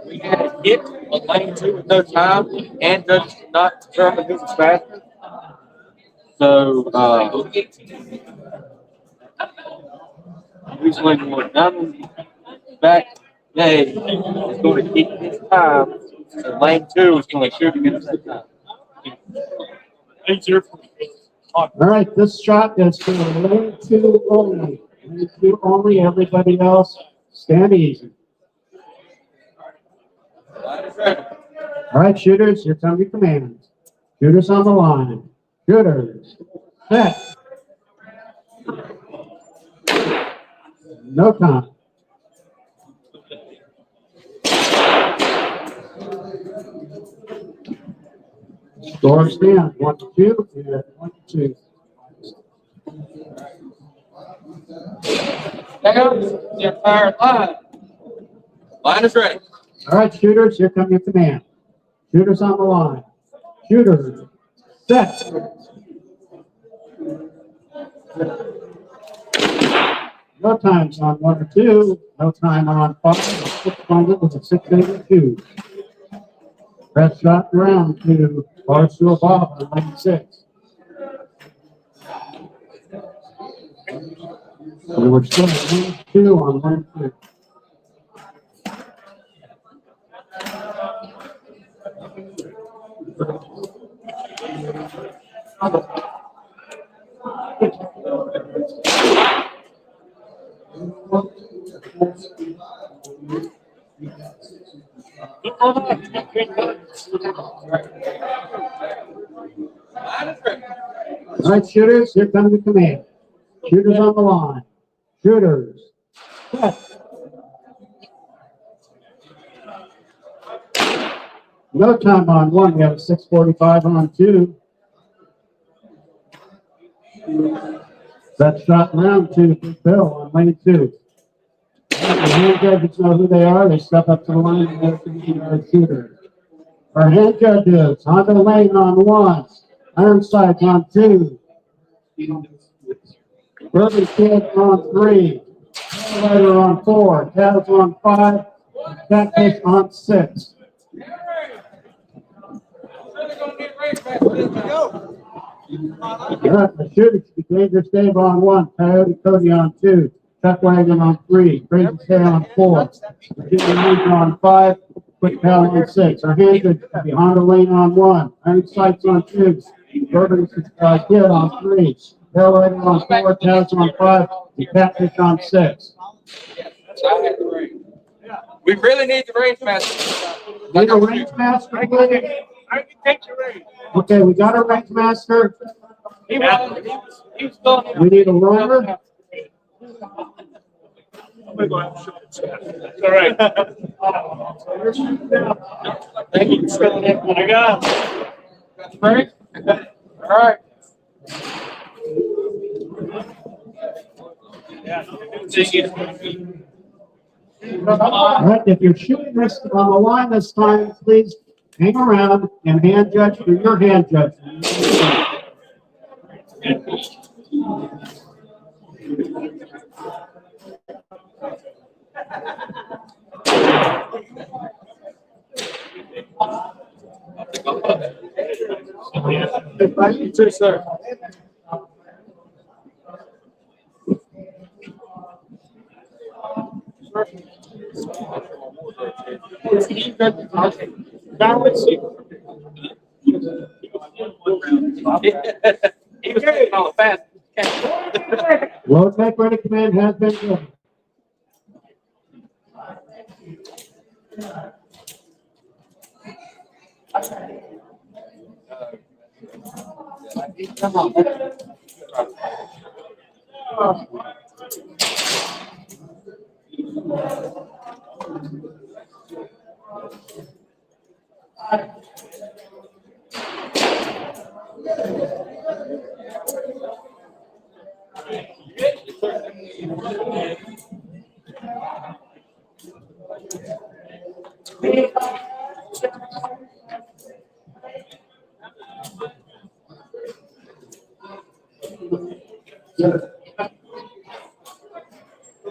We had a hit on lane 2 with no time, and judges did not determine who was faster. So, who's lane 1? Diamond back. Hey, is going to keep his time. So lane 2 is going to shoot against the time. All right, this shot is for lane 2 only. Lane 2 only, everybody else, stand easy. All right, shooters, here come your commands. Shooters on the line. Shooters, set. No time. Score stand 1-2 and 1-2. Down the entire line. Line is ready. All right, shooters, here come your command. Shooters on the line. Shooters, set. No times on 1 or 2. No time on 5. 600 with a 682. Best shot round to Barstool Bob on lane 6. We were still at lane 2 on lane 2. All right, shooters, here comes the command. Shooters on the line. Shooters, set. No time on 1. We have a 645 on 2. That shot round to Big Bill on lane 2. The hand judges know who they are. They step up to the line and they're the shooter. Our hand judges on the lane on 1. Ironsides on 2. Burger Kid on 3. Rider on 4. Taz on 5. Catfish on 6. The shooter should be Dangerous Dave on 1. Coyote Cody on 2. Chuck Wagon on 3. Crazy Tail on 4. Virginia Legion on 5. Quick Pal on 6. Our hand judge should be Honda Lane on 1. Iron Sights on 2. Bourbon Kid on 3. Tail Rider on 4. Taz on 5. And Catfish on 6. We really need the range master. Need a range master, please? I can take the range. Okay, we got a range master. He was going. We need a runner. All right. Thank you for filling in. I got it. Got the break? All right. All right, if you're shooting this on the line this time, please hang around and hand judge for your hand judge. Right, you too, sir. Now let's see. He was doing all fast. Low tech ready command has been given.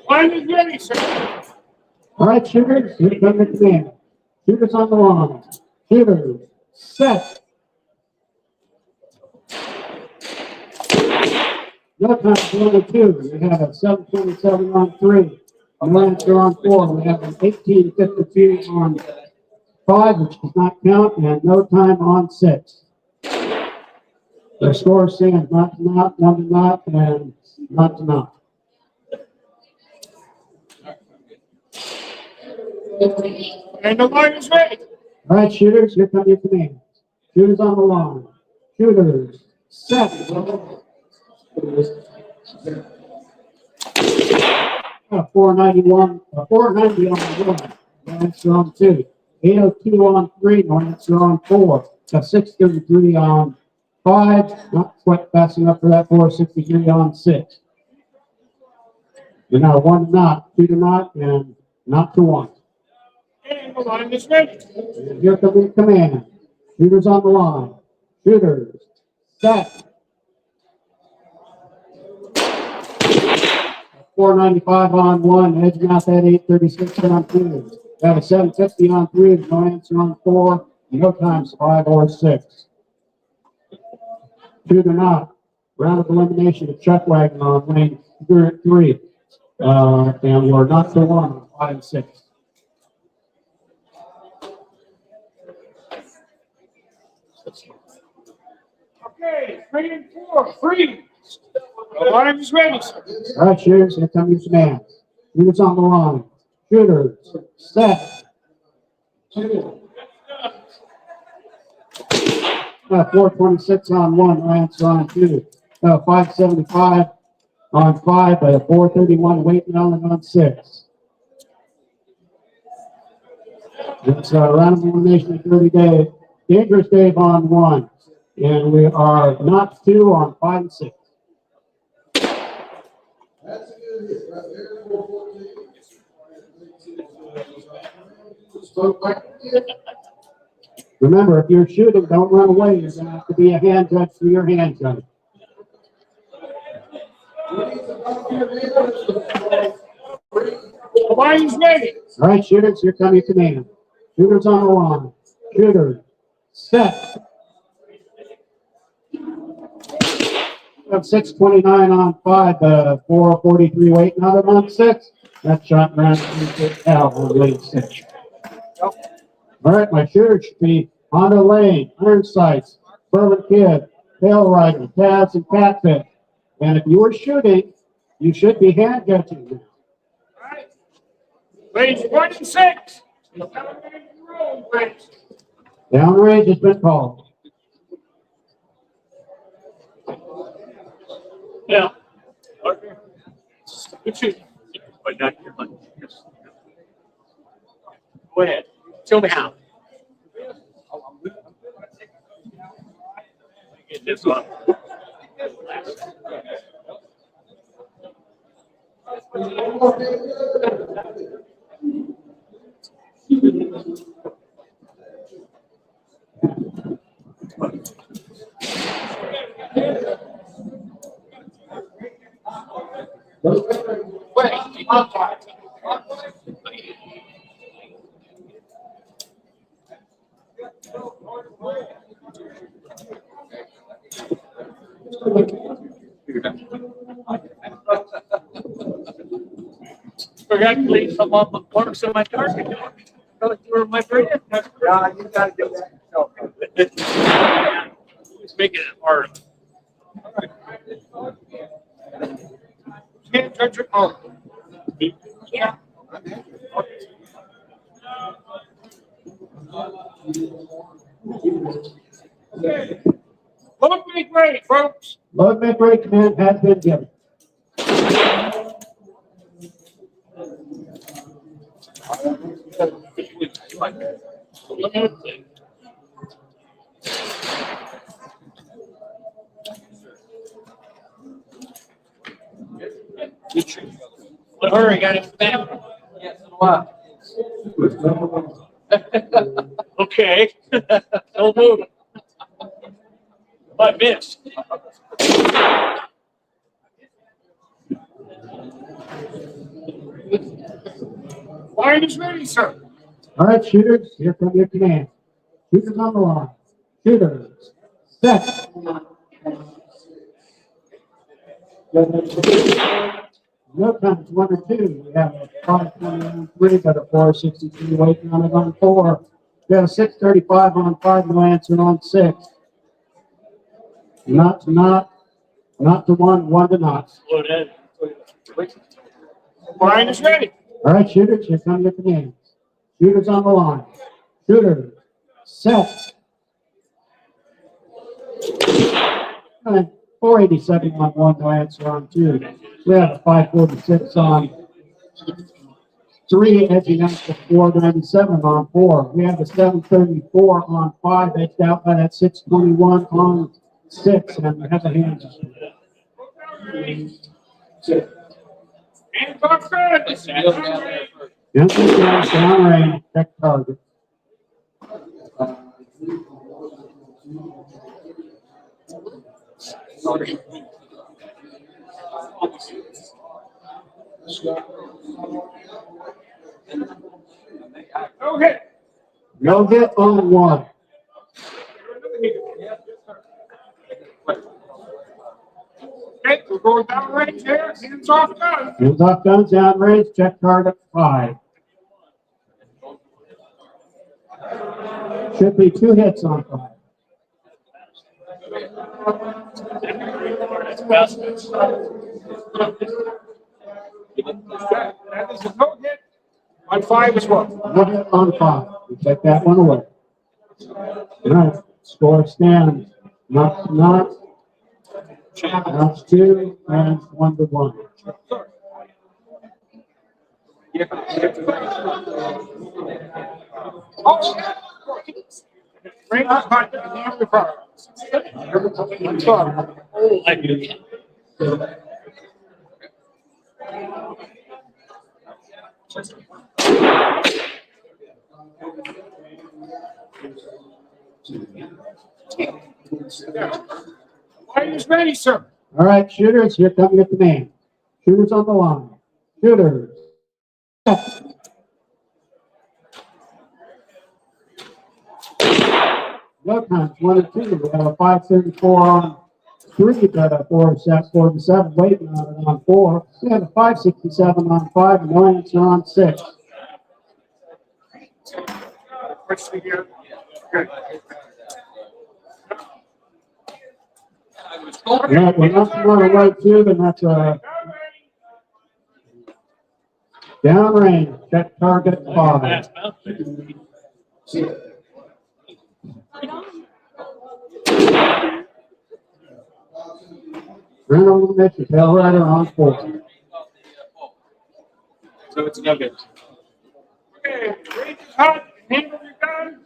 Line is ready, sir. All right, shooters, here come the command. Shooters on the line. Shooters, set. No time for 1 and 2. We have a 7:27 on 3. No answer on 4. We have an 18:52 on 5, which does not count, and no time on 6. The score stands not to not, 1 to not, and not to not. And the line is ready. All right, shooters, here come your commands. Shooters on the line. Shooters, set. 491, 490 on 1. No answer on 2. 802 on 3. No answer on 4. A 633 on 5. Not quite fast enough for that 463 on 6. You're now 1 to not, 2 to not, and not to 1. And the line is ready. And here comes your command. Shooters on the line. Shooters, set. 495 on 1, edging out that 836 on 2. Got a 750 on 3, no answer on 4, no times 5 or 6. 2 to not. Round of elimination of Chuck Wagner on lane 3. And we're not to 1 on 5 and 6. Okay, 3 and 4, freeze. The line is ready, sir. All right, shooters, here come your commands. Shooters on the line. Shooters, set. 426 on 1, no answer on 2. 575 on 5, but a 431 waiting on 6. It's a round of elimination of 30 days. Dangerous Dave on 1. And we are not 2 on 5 and 6. That's a good hit right there, 414. Remember, if you're shooting, don't run away. You're going to have to be a hand judge for your hand gun. The line is ready. All right, shooters, here come your command. Shooters on the line. Shooters, set. 629 on 5, 443 waiting on 6. That shot ran out on lane 6. All right, my shooters should be Honda Lane, Iron Sights, Fervent Kid, Tail Rider, Tabs, and Catfish. And if you were shooting, you should be hand judging. All right. Lanes 1 and 6. Downrange has been called. Yeah. Okay. Good shoot. But not your money. Go ahead. Show me how. Get this one. forgot to leave some on the corners of my target. Go through my brain. Yeah, you gotta do that yourself. It's making it hard. Can't touch it. Oh, Yeah. look me great, folks. Load make ready command has been given. Hurry, got it back. Okay. Don't move. I missed. Line is ready, sir. All right, shooters, here come your command. Shooters on the line. Shooters, set. No times 1 or 2. We have a 520 on 3, got a 463 waiting on it on 4. We have a 635 on 5, no answer on 6. Not to 1, 1 to not. Slow down. Line is ready. All right, shooters, here come your commands. Shooters on the line. Shooters, set. All right, 487 on 1, no answer on 2. We have a 546 on 3, edging out to 497 on 4. We have a 734 on 5, edged out by that 621 on 6, and we have a hand. Hands off good. Down range, check target. No hit. No hit on 1. Okay, we're going down range here. Hands off gun. Hands off guns, down range, check target 5. Should be 2 hits on 5. That is a no hit on 5 as well. No hit on 5. We take that one away. All right, score stands. Not. That's 2 and 1 to 1. Range is hot. Hand the car. Oh, I do that. Line is ready, sir. All right, shooters, here come your command. Shooters on the line. Shooters. No times 1 and 2. We have a 534 on 3, got a 447 waiting on it on 4. We have a 567 on 5, and no answer on 6. What's the gear? Good. Yeah, we're not going to right 2, then that's a downrange. Check target 5. Run over the mitch, tail rider on 4. So it's no good. Okay, range is hot. Handle your gun.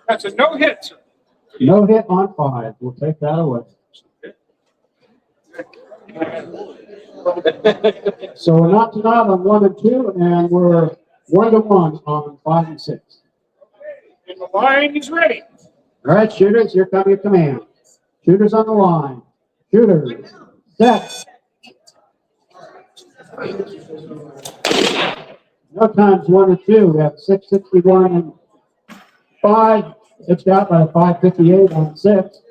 That's a no hit, sir. No hit on 5. We'll take that away. So we're not to not on 1 and 2, and we're 1 to 1 on 5 and 6. And the line is ready. All right, shooters, here come your command. Shooters on the line. Shooters, set. No times 1 and 2. We have 661 and 5. It's out by 558 on 6.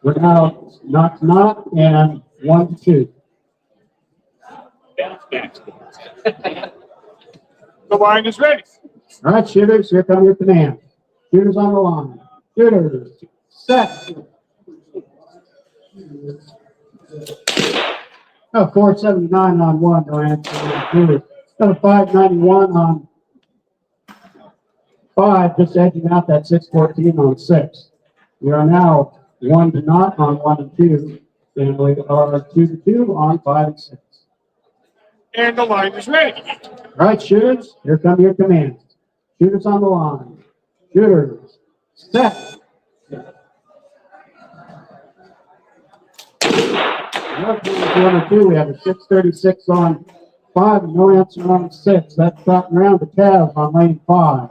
We're now not and 1 to 2. Bounce back. The line is ready. All right, shooters, here come your commands. Shooters on the line. Shooters, set. Oh, 479 on one, no answer. Shooters. Got a 591 on five, just edging out that 614 on six. We are now 1-0 on 1 and 2, and we are 2-2 on 5 and 6. And the line is ready. All right, shooters, here come your commands. Shooters on the line. Shooters, set. We have a 636 on 5 and no answer on 6. That's dropping around to Cav on lane 5.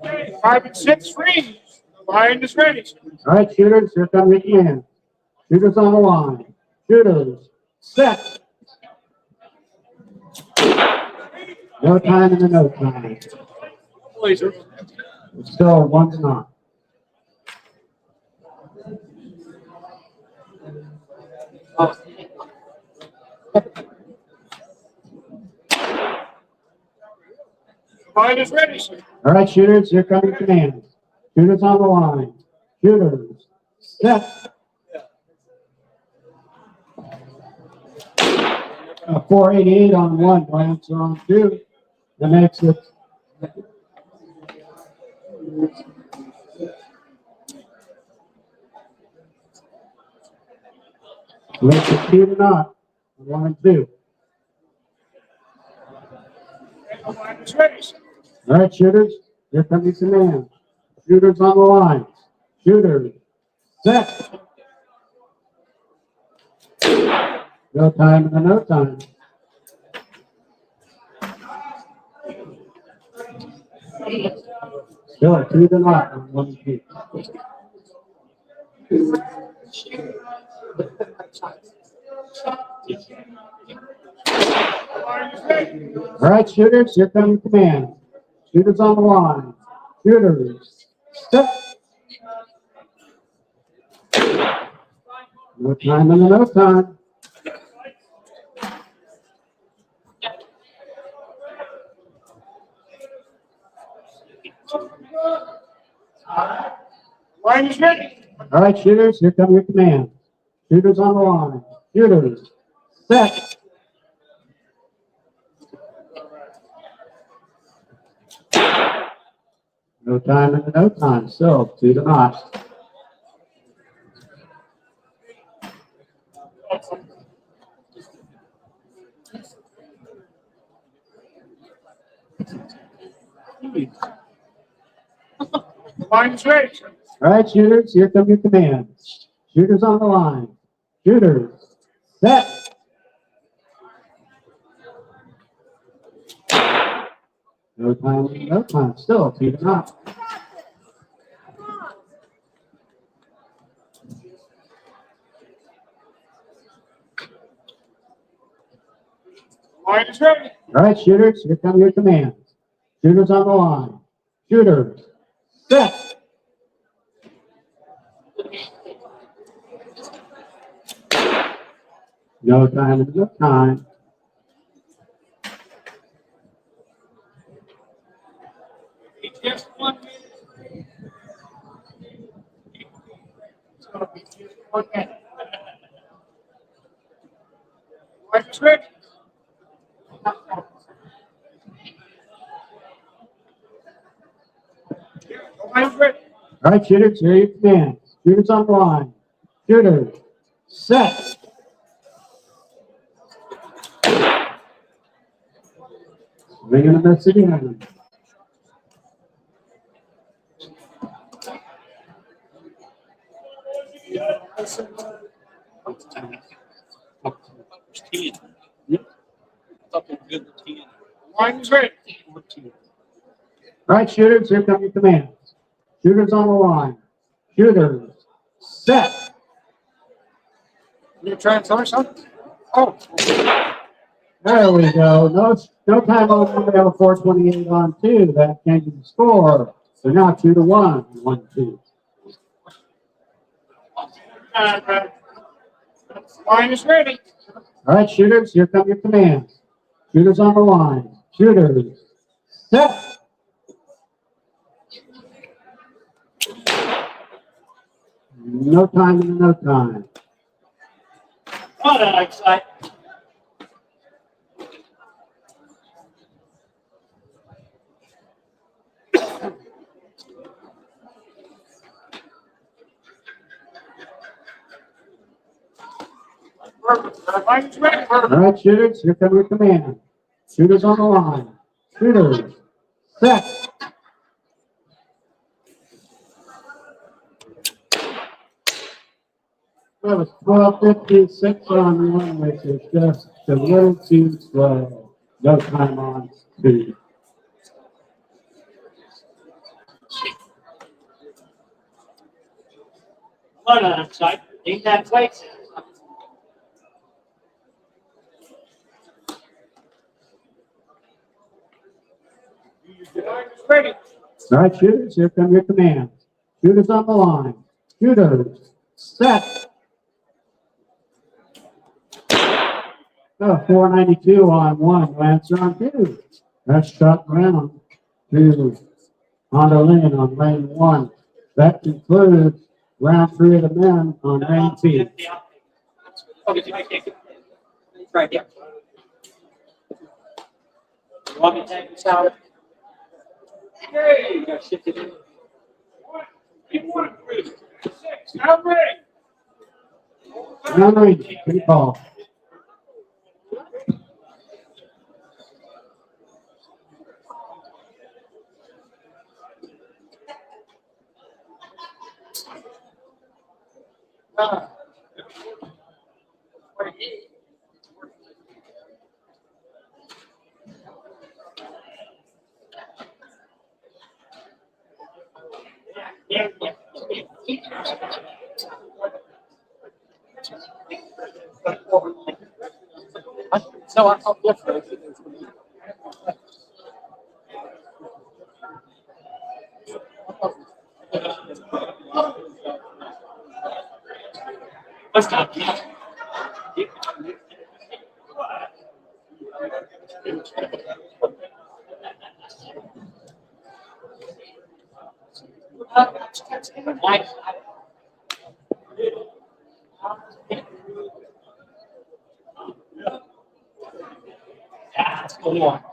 Okay, 5 and 6 freeze. The line is ready. All right, shooters, here come your commands. Shooters on the line. Shooters, set. No time in the no time. Laser. It's still 1-0. Line is ready, sir. All right, shooters, here come your commands. Shooters on the line. Shooters, set. 488 on 1, no answer on 2. That makes it makes it 2-0 on 1 and 2. And the line is ready, sir. All right, shooters, here come your commands. Shooters on the line. Shooters, set. No time in the no time. Still 2-0 on 1 and 2. All right, shooters, here come your commands. Shooters on the line. Shooters, set. No time in the no time. Line is ready. All right, shooters, here come your commands. Shooters on the line. Shooters, set. No time in the no time. Still 2-0. The line is ready, sir. All right, shooters, here come your commands. Shooters on the line. Shooters, set. No time, no time. Still 2-0. The line is ready. All right, shooters, here come your commands. Shooters on the line. Shooters, set. No time is no time. Just 1 minute. It's going to be just 1 minute. Line is ready. The line is ready. All right, shooters, here are your commands. Shooters on the line. Shooters, set. Swing and a miss again. Line is ready. All right, shooters, here come your commands. Shooters on the line. Shooters, set. You trying to tell me something? Oh. There we go. No time on one. We have a 428 on 2. That changes the score. So now 2-1. 1-2. Line is ready. All right, shooters, here come your commands. Shooters on the line. Shooters, set. No time and no time. What an excitement. Line's ready. All right, shooters, here come your command. Shooters on the line. Shooters, set. That was 12:56 on one, which is just a little too slow. No time on two. What an excitement. Ain't that place? Line is ready. All right, shooters, here come your commands. Shooters on the line. Shooters, set. 492 on one, Lancer on two. That's shot round to Honda Lynn on lane one. That concludes round three of the men on lane two. Right there. You want me to take this out? Okay, you gotta shift it in. 1, 3, 6, I'm ready. Round three, good call. So I'll differ. Let's go. Yeah, let's go on.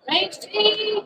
Thanks, Steve.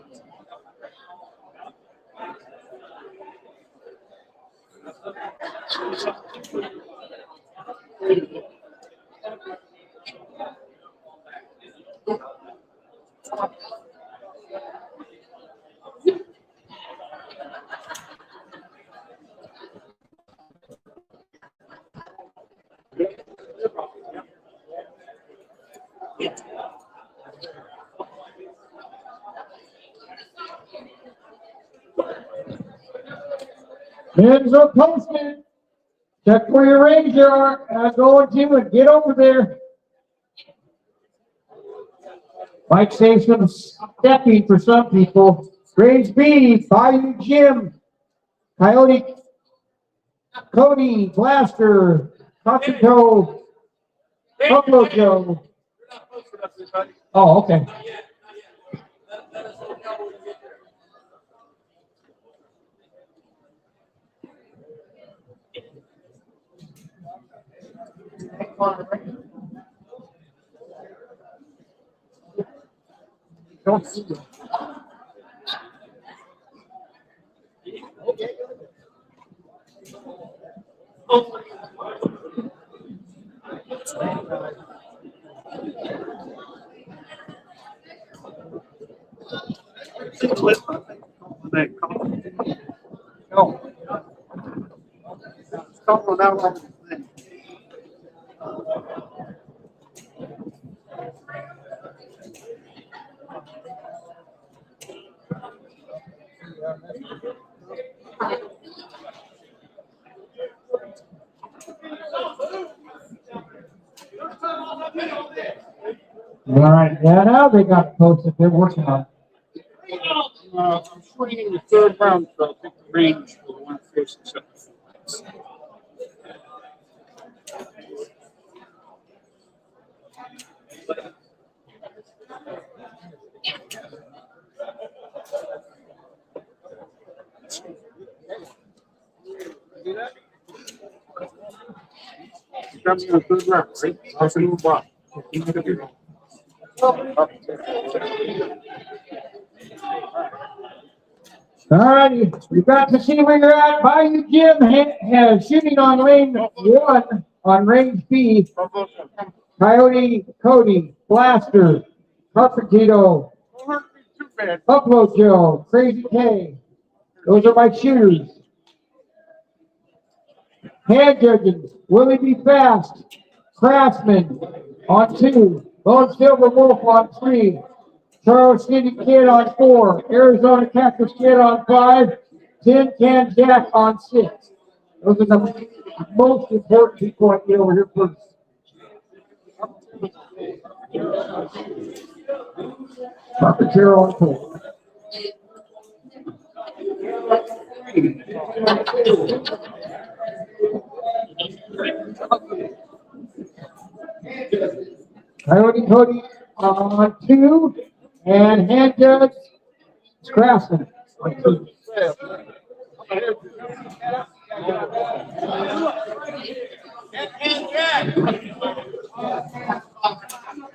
Men's are posted. Check where your rings are. Go to and get over there. Might save some stepping for some people. Grades B, Bayou Jim, Coyote, Cody, Blaster, Cockatoo, Buffalo Joe. Oh, okay. Don't see them. No. Someone else. All right, yeah, now they got posted, they're working on it. I'm swinging the third round, so I'll take the range for the one first and second. You got me in the third round, right? I'll see you back. All righty, you got to see where you're at. Bayou Jim shooting on lane 1 on range B. Coyote Cody, Blaster, Carpentino, Buffalo Joe, Crazy K. Those are my shooters. Hand judges, Willie B. Fast, Craftsman on 2, Lone Silver Wolf on 3, Charles City Kid on 4, Arizona Cactus Kid on 5, Tin Can Jack on 6. Those are the most important people I get over here first. Carpenter on 4. Coyote Cody on 2, and hand judge Craftsman on 2.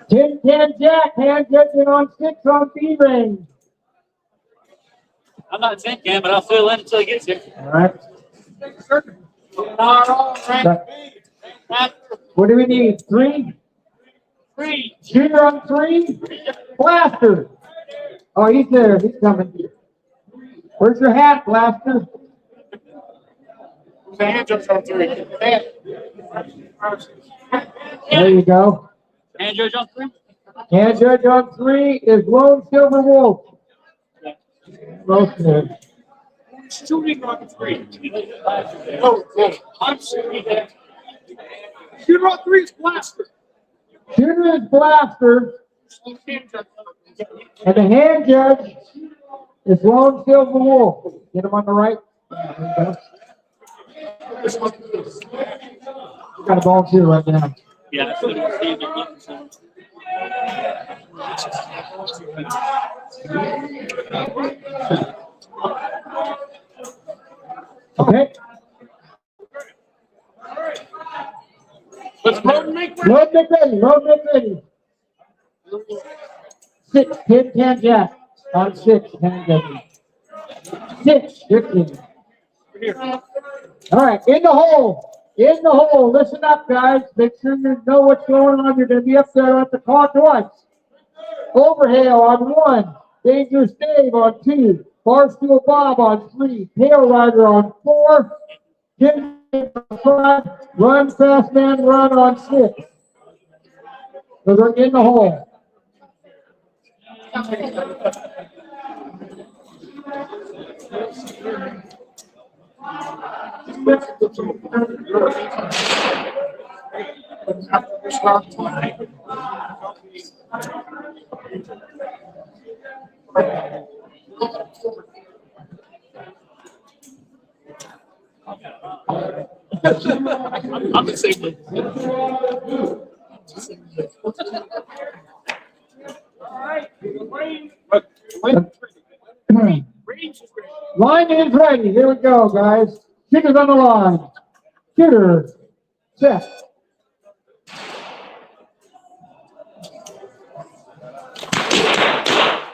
Tin Can Jack, hand judging on 6 on B range. I'm not 10 can, but I'll fill in until he gets here. All right. What do we need? 3? 3. Shooter on 3? Blaster. Oh, he's there. He's coming. Where's your hat, Blaster? Hand judge on 3. There you go. And Judge on 3? Hand judge on 3 is Lone Silver Wolf. Okay. Shooting on 3. Oh, I'm shooting that. Shooter on 3 is Blaster. Shooter is Blaster, and the hand judge is Lone Silver Wolf. Get him on the right. You got a volunteer right now. Yeah, that's what I'm saying. Okay. Let's load and make ready. Load make ready. Load make ready. 6, Tin Can Jack on 6. Hand judge. 6, 15. All right, in the hole. In the hole. Listen up, guys. Make sure you know what's going on. You're going to be up there at the call twice. Overhail on 1. Dangerous Dave on 2. Barstool Bob on 3. Tail Rider on 4. Jim on 5. Run Fast Man Run on 6. So they're in the hole. I'm the same way. Line is ready. Here we go, guys. Shooter's on the line. Shooter, set.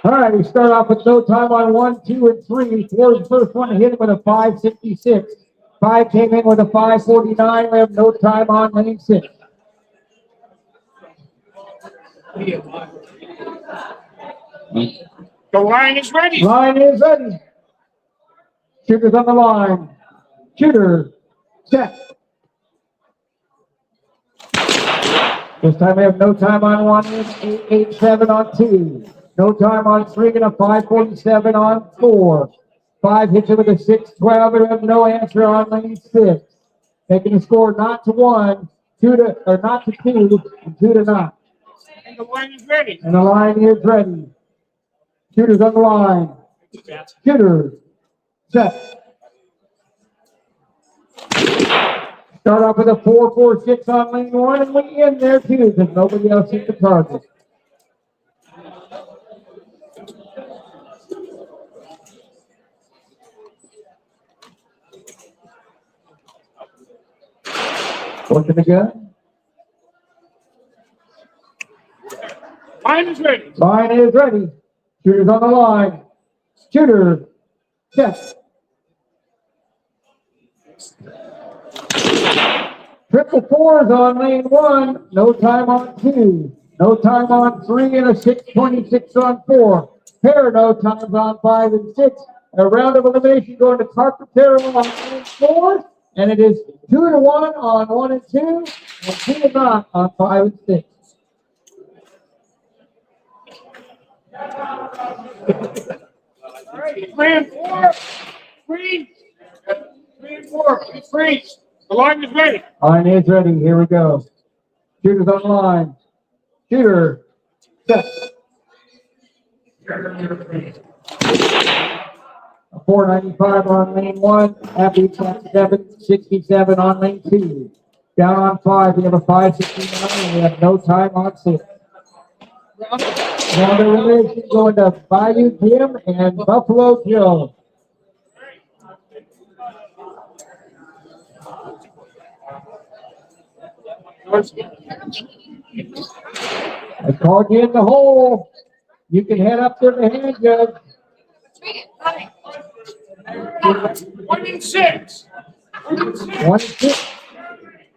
All right, we start off with no time on 1, 2, and 3. 4 is the first one to hit it with a 5.66. 5 came in with a 5.49. We have no time on lane 6. The line is ready. Line is ready. Shooter's on the line. Shooter, set. This time we have no time on 1, 8.87 on 2. No time on 3 and a 5.47 on 4. 5 hits it with a 6.12 and we have no answer on lane 6. Making the score not to 1, 2 to, or not to 2, and 2 to 9. the line is ready. And the line is ready. Shooters on the line. Shooters. Set. Start off with a 4-4-6 on lane 1, and we end there too, because nobody else hit the target. Working the gun. Line is ready. Line is ready. Shooters on the line. Shooter. Set. Triple fours on lane 1. No time on 2. No time on 3 and a 6:26 on 4. Pair no times on 5 and 6. A round of elimination going to Carpentero on lane 4. And it is 2-1 on 1 and 2. And 2-0 on 5 and 6. All right, 3 and 4. Freeze. 3 and 4. Please freeze. The line is ready. Line is ready. Here we go. Shooters on the line. Shooter. Set. A 495 on lane 1. Happy 767 on lane 2. Down on 5. We have a 569 and we have no time on 6. Round of elimination going to Bayou Jim and Buffalo Joe. I called you in the hole. You can head up to the hand judge. 1 and 6. 1 and 6.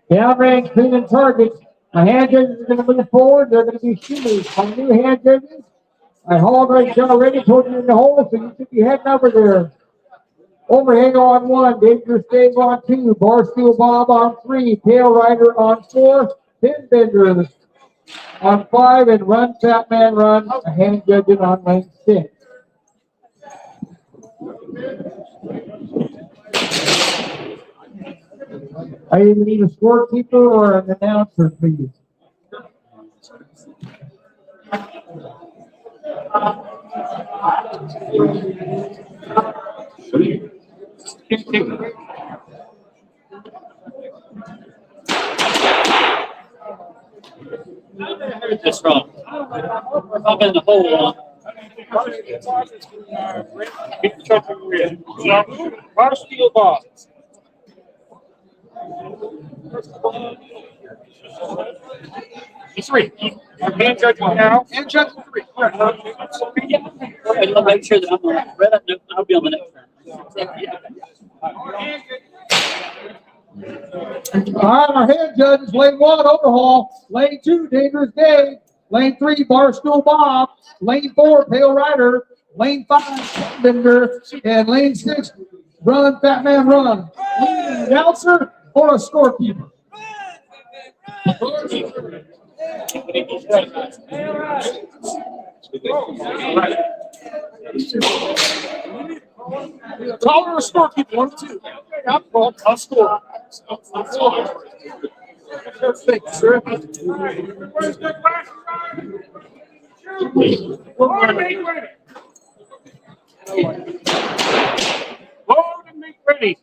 Downrange cleaning targets. My hand judges are going to move forward. They're going to be shooters. My new hand judges, I hauled right down already, told you in the hole, so you should be heading over there. Overhang on 1, Dangerous Dave on 2, Barstool Bob on 3, Tail Rider on 4, Pin Bender on 5, and Run Fat Man Run, a hand judging on lane 6. I either need a scorekeeper or an announcer, please. I heard this wrong. Up in the hole. Barstool Bob. Three. Hand judging now. Hand judging 3. I'll make sure that I'm on. I'll be on the next round. All right, our head judges, lane 1, Overhaul. Lane 2, Dangerous Dave. Lane 3, Barstool Bob. Lane 4, Pale Rider. Lane 5, Bender. And lane 6, Run, Fat Man Run. An announcer or a scorekeeper? Caller or scorekeeper, 1 2. I'll score. Thank you, sir. Load and make ready.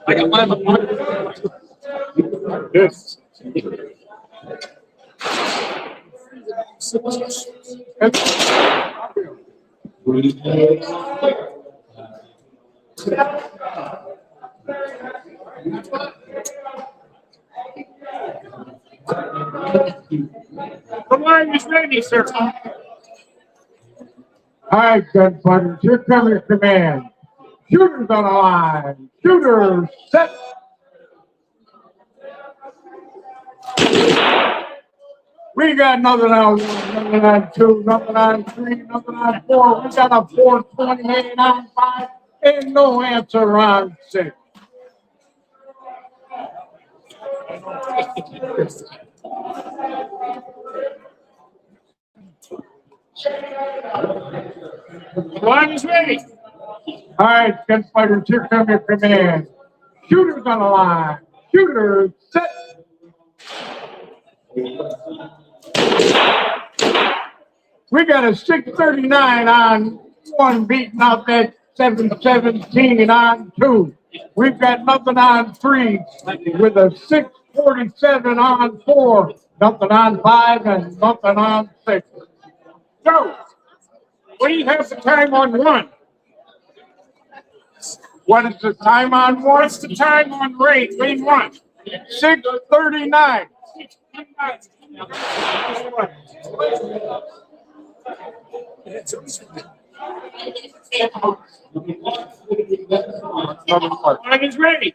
I got mine on. Yes. The line is ready, sir. All right, gunfighters, here comes your command. Shooters on the line. Shooters set. We got number 9-1, number 9-2, number 9-3, number 9-4. We got a 4-20, 8-9-5, and no answer on 6. Line is ready. All right, gunfighters, here come your command. Shooters on the line. Shooters, set. We got a 6:39 on 1, beating out that 7:17 on 2. We've got nothing on 3 with a 6:47 on 4, nothing on 5, and nothing on 6. Go. What do you have the time on 1? What is the time on 1? What's the time on lane 1? 6:39. Line is ready.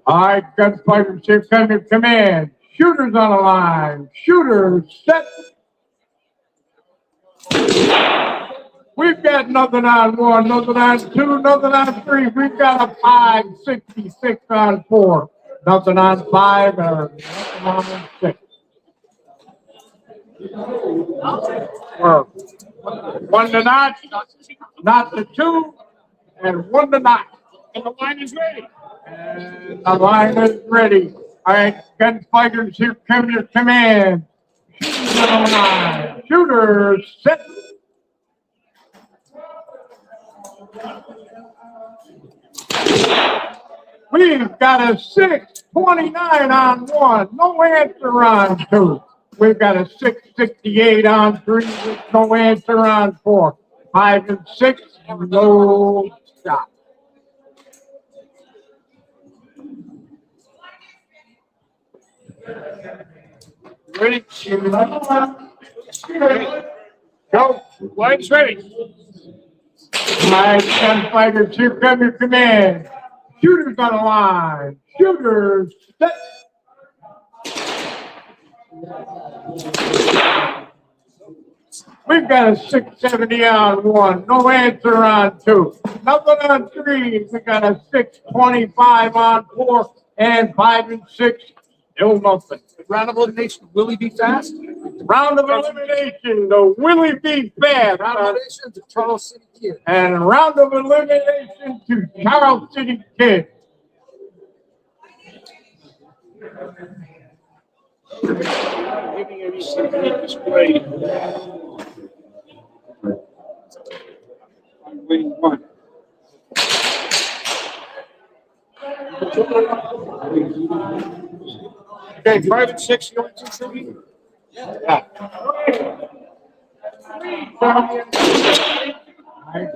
All right, gunfighters, here come your command. Shooters on the line. Shooters, set. We've got nothing on 1, nothing on 2, nothing on 3. We've got a 5:66 on 4, nothing on 5, or nothing on 6. Or 1 to not to 2, and 1 to not. And the line is ready. And the line is ready. All right, gunfighters, here come your command. Shooters on the line. Shooters, set. We've got a 6:29 on 1, no answer on 2. We've got a 6:68 on 3, with no answer on 4. 5 and 6, no shot. Ready? Go. Line's ready. My gunfighters, here come your command. Shooters on the line. Shooters, set. We've got a 6:70 on 1, no answer on 2, nothing on 3. We got a 6:25 on 4, and 5 and 6, still nothing. Round of elimination, will he be fast? Round of elimination, the Willie B. Fast. Round of elimination to Charles City Kid. And round of elimination to Charles City Kid. Giving any secret display. On lane 1. Okay, 5 and 6, you want to see? Yeah.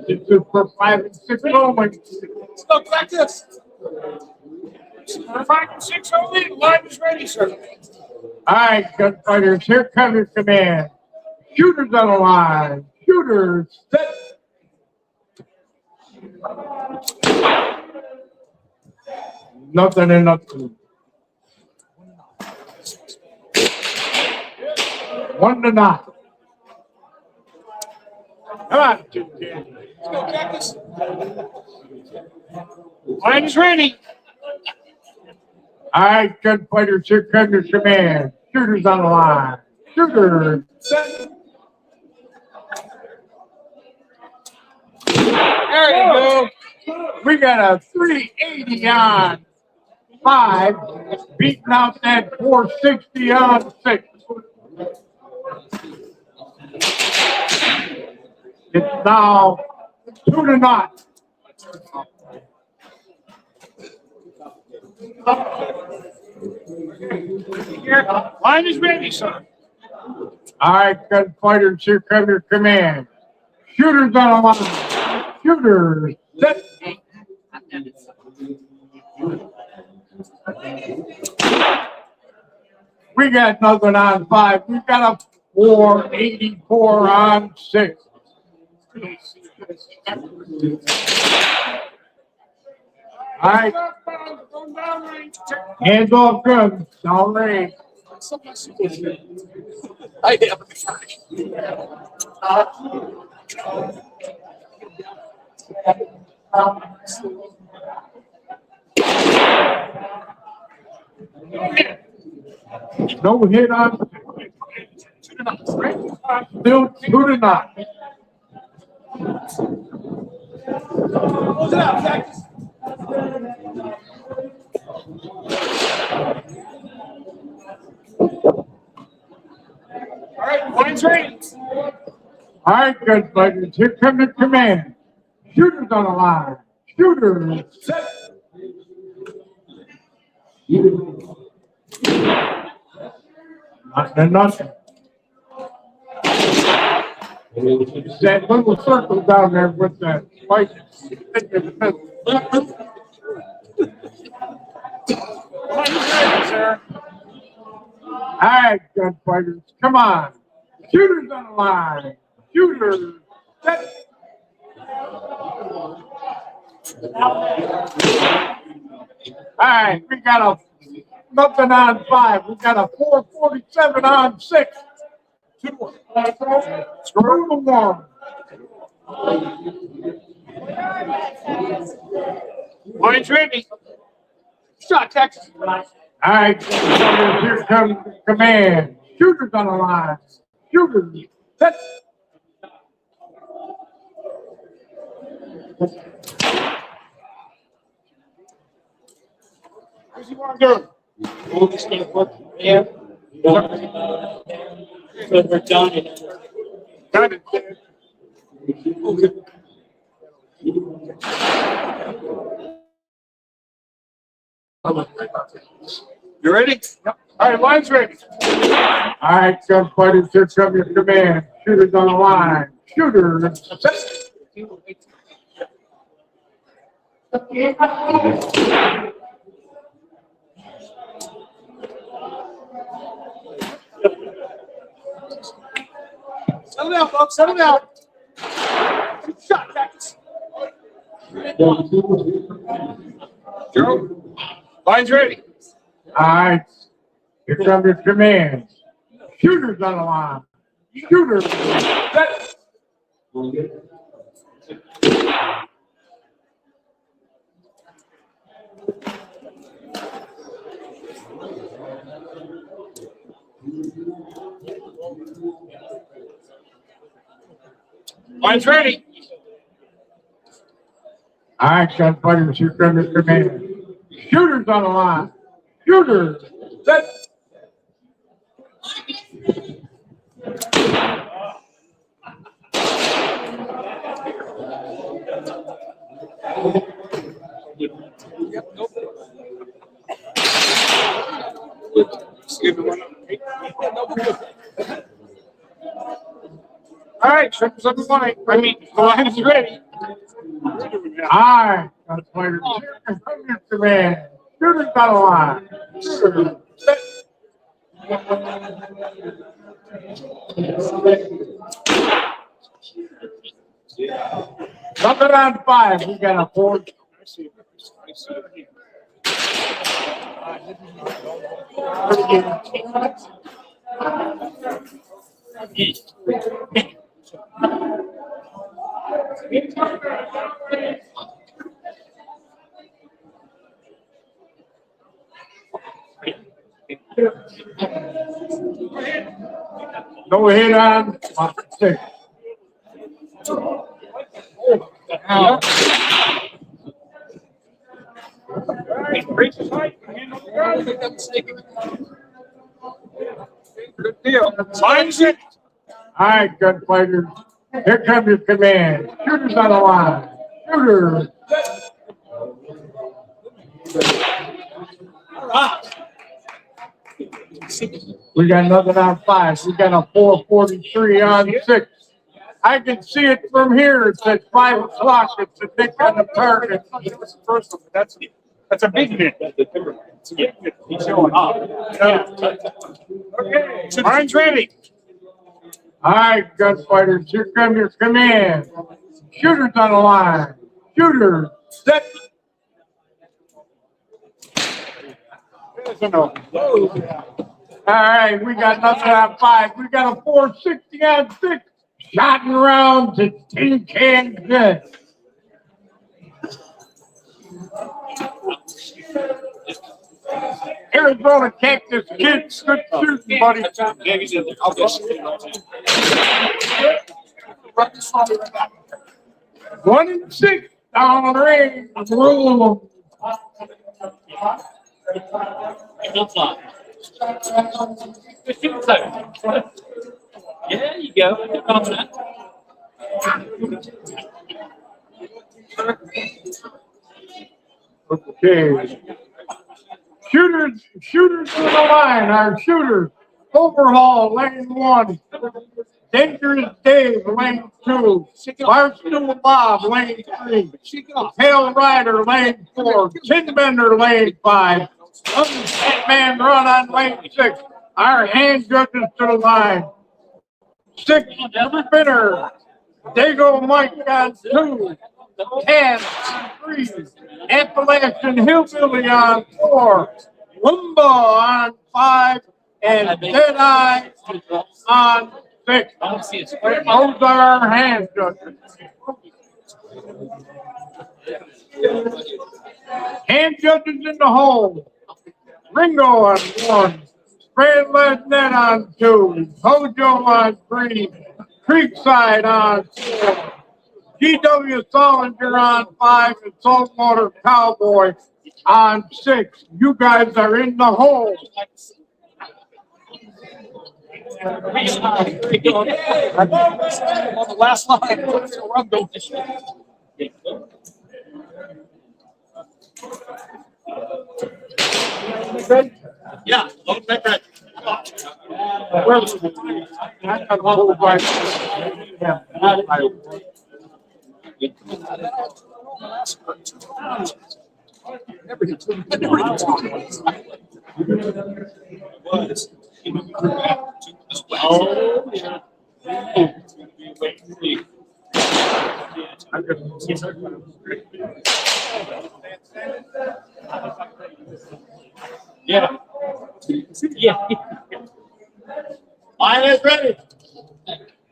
This is for 5 and 6 moments. Let's go practice. 5 and 6 only. Line is ready, sir. All right, gunfighters, here comes your command. Shooters on the line. Shooters, set. Nothing and nothing. 1 to 0. Come on, 2 kids. Let's go practice. Line is ready. All right, gunfighters, here comes your command. Shooters on the line. Shooters, set. There you go. We got a 380 on 5, beating out that 460 on 6. It's now 2 to 0. Line is ready, sir. All right, gunfighters, here comes your command. Shooters on the line. Shooters, set. We got nothing on 5. We got a 484 on 6. All right. Hands off guns. All right. I am. No hit on. Still 2-0. Close it out, Texas. All right, points ready. All right, good buddies. Here comes the command. Shooters on the line. Shooters. Set. Nothing. That little circle down there with that white stick in the middle. Sir. All right, gunfighters, come on. Shooters on the line. Shooters. Set. All right, we got a nothing on 5. We got a 447 on 6. Screw the 1. Points ready. Shot, Texas. All right, here comes the command. Shooters on the line. Shooters. Set. Where's he want to go? Yeah. So we're done. Got it. You ready? Yep. All right, line's ready. All right, gunfighters, here comes your command. Shooters on the line. Shooters. Set. Settle down, folks. Settle down. Shot, Texas. Joe, line's ready. All right, here comes your command. Shooters on the line. Shooters. Set. Line's ready. All right, gunfighters, here comes your command. Shooters on the line. Shooters. Set. All right, triple 7 line. The line's ready. All right, gunfighters, here comes your command. Shooters on the line. Shooters. Set. Nothing on 5. We got a 4. No hit on 6. Good deal. Line's ready. All right, gunfighters, here comes your command. Shooters on the line. Shooters. We got nothing on 5. We got a 443 on 6. I can see it from here. It says 5 o'clock. It's a tick on the target. That was the first one, but that's a big hit. It's a big hit. He's showing up. Yeah. Okay, line's ready. All right, gunfighters, here comes your command. Shooters on the line. Shooters. Set. All right, we got nothing on 5. We got a 460 on 6. Shot and rounds. It's tin can good. Arizona Cactus Kids, good shooting, buddy. One and 6 down the range. Roll. Yeah, you go. You're confident. Okay. Shooters to the line. Our shooters. Overhaul, lane 1. Dangerous Dave, lane 2. Barstool Bob, lane 3. Tail Rider, lane 4. Chinbender, lane 5. Man run on lane 6. Our hand judges to the line. 6 spinner. Dago Mike on 2. 10 on 3. Appalachian Hillbilly on 4. Lumba on 5. And Deadeye on 6. Those are our hand judges. Hand judges in the hole. Ringo on 1. Grand Net on 2. Hojo on 3. Creekside on 4. GW Solinger on 5. And Saltwater Cowboy on 6. You guys are in the hole. On the last line. Yeah, don't make that. Oh, yeah. Yeah. Yeah. Line is ready.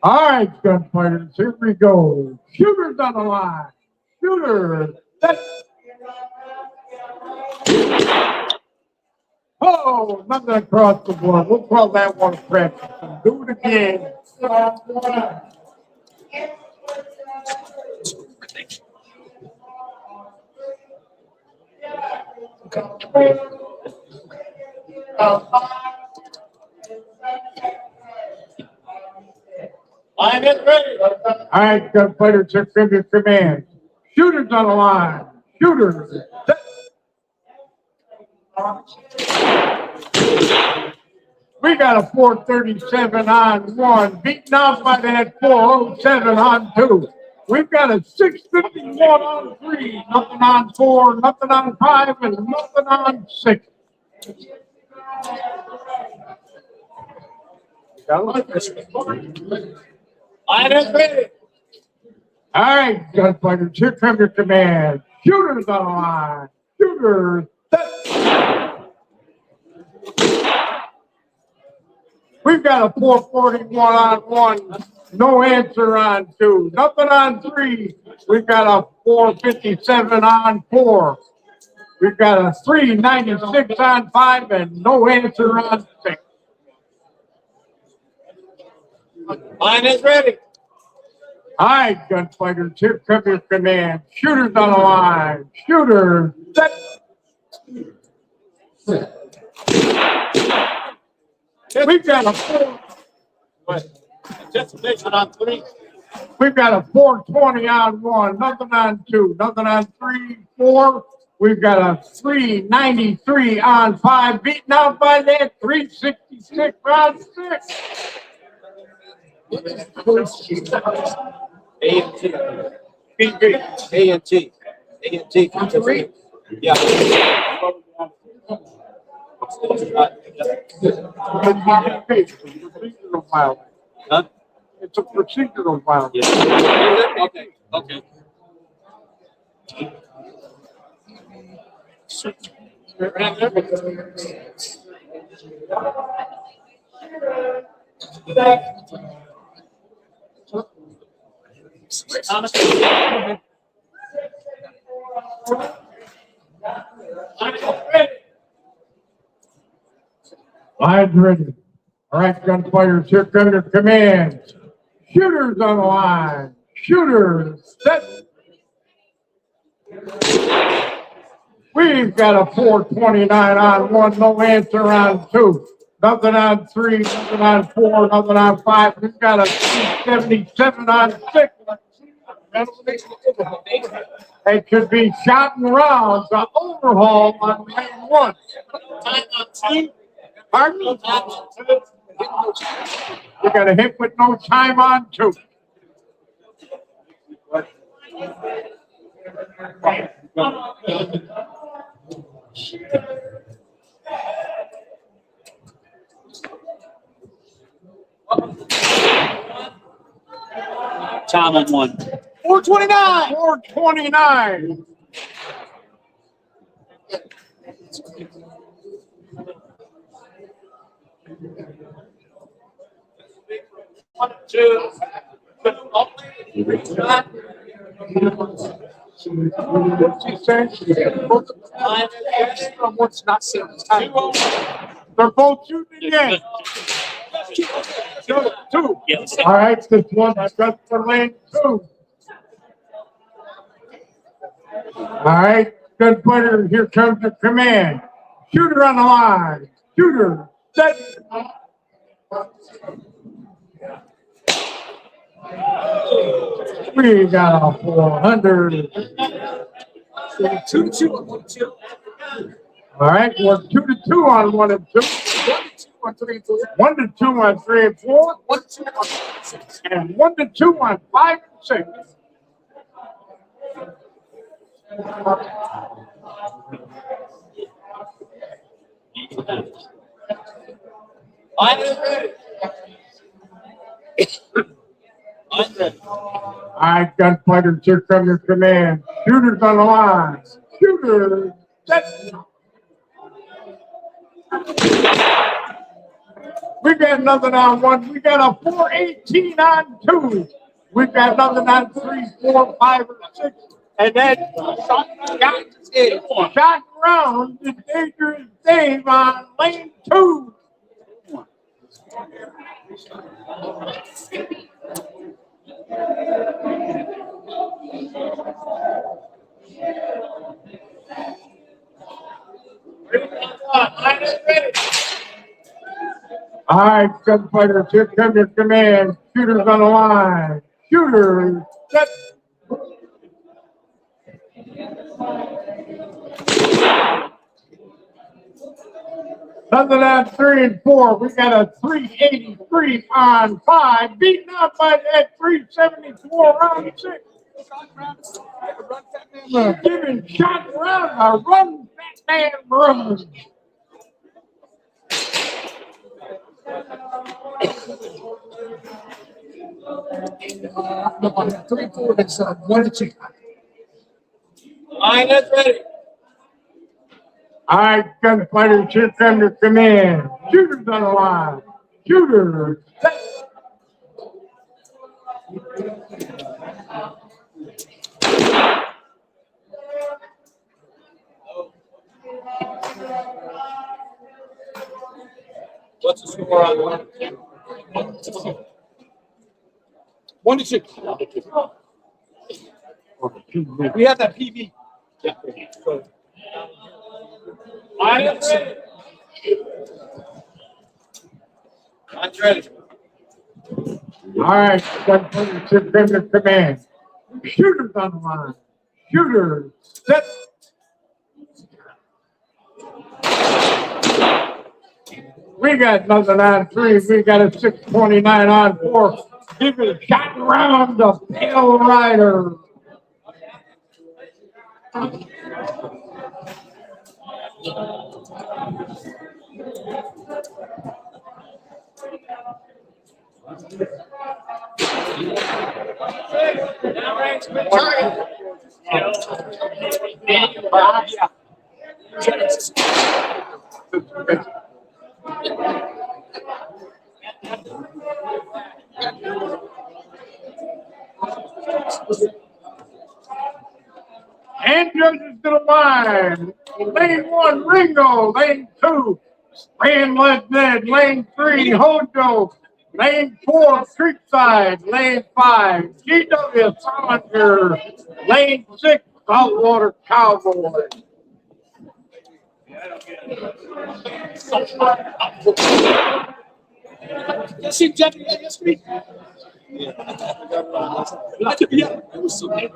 All right, gunfighters, here we go. Shooters on the line. Shooter. Oh, nothing across the board. We'll call that one practice. Do it again. Line is ready. All right, gunfighters, here comes your command. Shooters on the line. Shooters. We got a 437 on 1, beaten out by that 407 on 2. We've got a 651 on 3, nothing on 4, nothing on 5, and nothing on 6. Line is ready. All right, gunfighters, here comes your command. Shooters on the line. Shooters. We've got a 441 on 1, no answer on 2, nothing on 3. We've got a 457 on 4. We've got a 396 on 5 and no answer on 6. Line is ready. All right, gunfighters, here comes your command. Shooters on the line. Shooters. We've got a 4. Anticipation on 3. We've got a 420 on 1, nothing on 2, nothing on 3, 4. We've got a 393 on 5, beaten out by that 366 on 6. A&T. A&T. A&T. A&T. Yeah. Huh? It's a procedural violation. Yeah. Okay. Okay. Line's ready. All right, gunfighters, here come your commands. Shooters on the line. Shooters, set. We've got a 429 on 1, no answer on 2. Nothing on 3, nothing on 4, nothing on 5. We've got a 377 on 6. It could be shot and rounds. The overhaul on lane 1. Time on 2. Pardon? Time on 2. You got a hit with no time on 2. Time on 1. 429. 429. One, two. What's not saying it's time. They're both shooting again. Two. Yes. All right, this one's got for lane 2. All right, gunfighter, here comes the command. Shooter on the line. Shooter, set. We got a 400. 2-2 on 1, 2. All right, we're 2-2 on 1 and 2. 1-2 on 3 and 4. 1-2 on 3 and 4. 1-2 on 6. And 1-2 on 5 and 6. I'm ready. I'm ready. All right, gunfighters, here comes your command. Shooters on the line. Shooters, set. We got nothing on 1. We got a 418 on 2. We've got nothing on 3, 4, 5, or 6. And then shot round the Dangerous Dave on lane 2. All right, gunfighters, here comes your command. Shooters on the line. Shooters, set. Nothing on 3 and 4. We got a 383 on 5. Beaten up by that 374 on 6. Giving shot around a run, fat man run. On 3 and 4, it's 1-2. I'm ready. All right, gunfighters, here comes your command. Shooters on the line. Shooters, set. What's the score on 1? 1-2. We have that PV. Yeah. I'm ready. I'm ready. All right, gunfighters, here comes your command. Shooters on the line. Shooters, set. We got nothing on 3. We got a 629 on 4. Give it a shot around the Pale Rider. And judges to the line. Lane 1, Ringo. Lane 2, Ran left dead, lane 3, Hojo. Lane 4, Creekside. Lane 5, GW Salinger. Lane 6, Saltwater Cowboy. Yes, he definitely. Yes, me. Yeah, it was so good.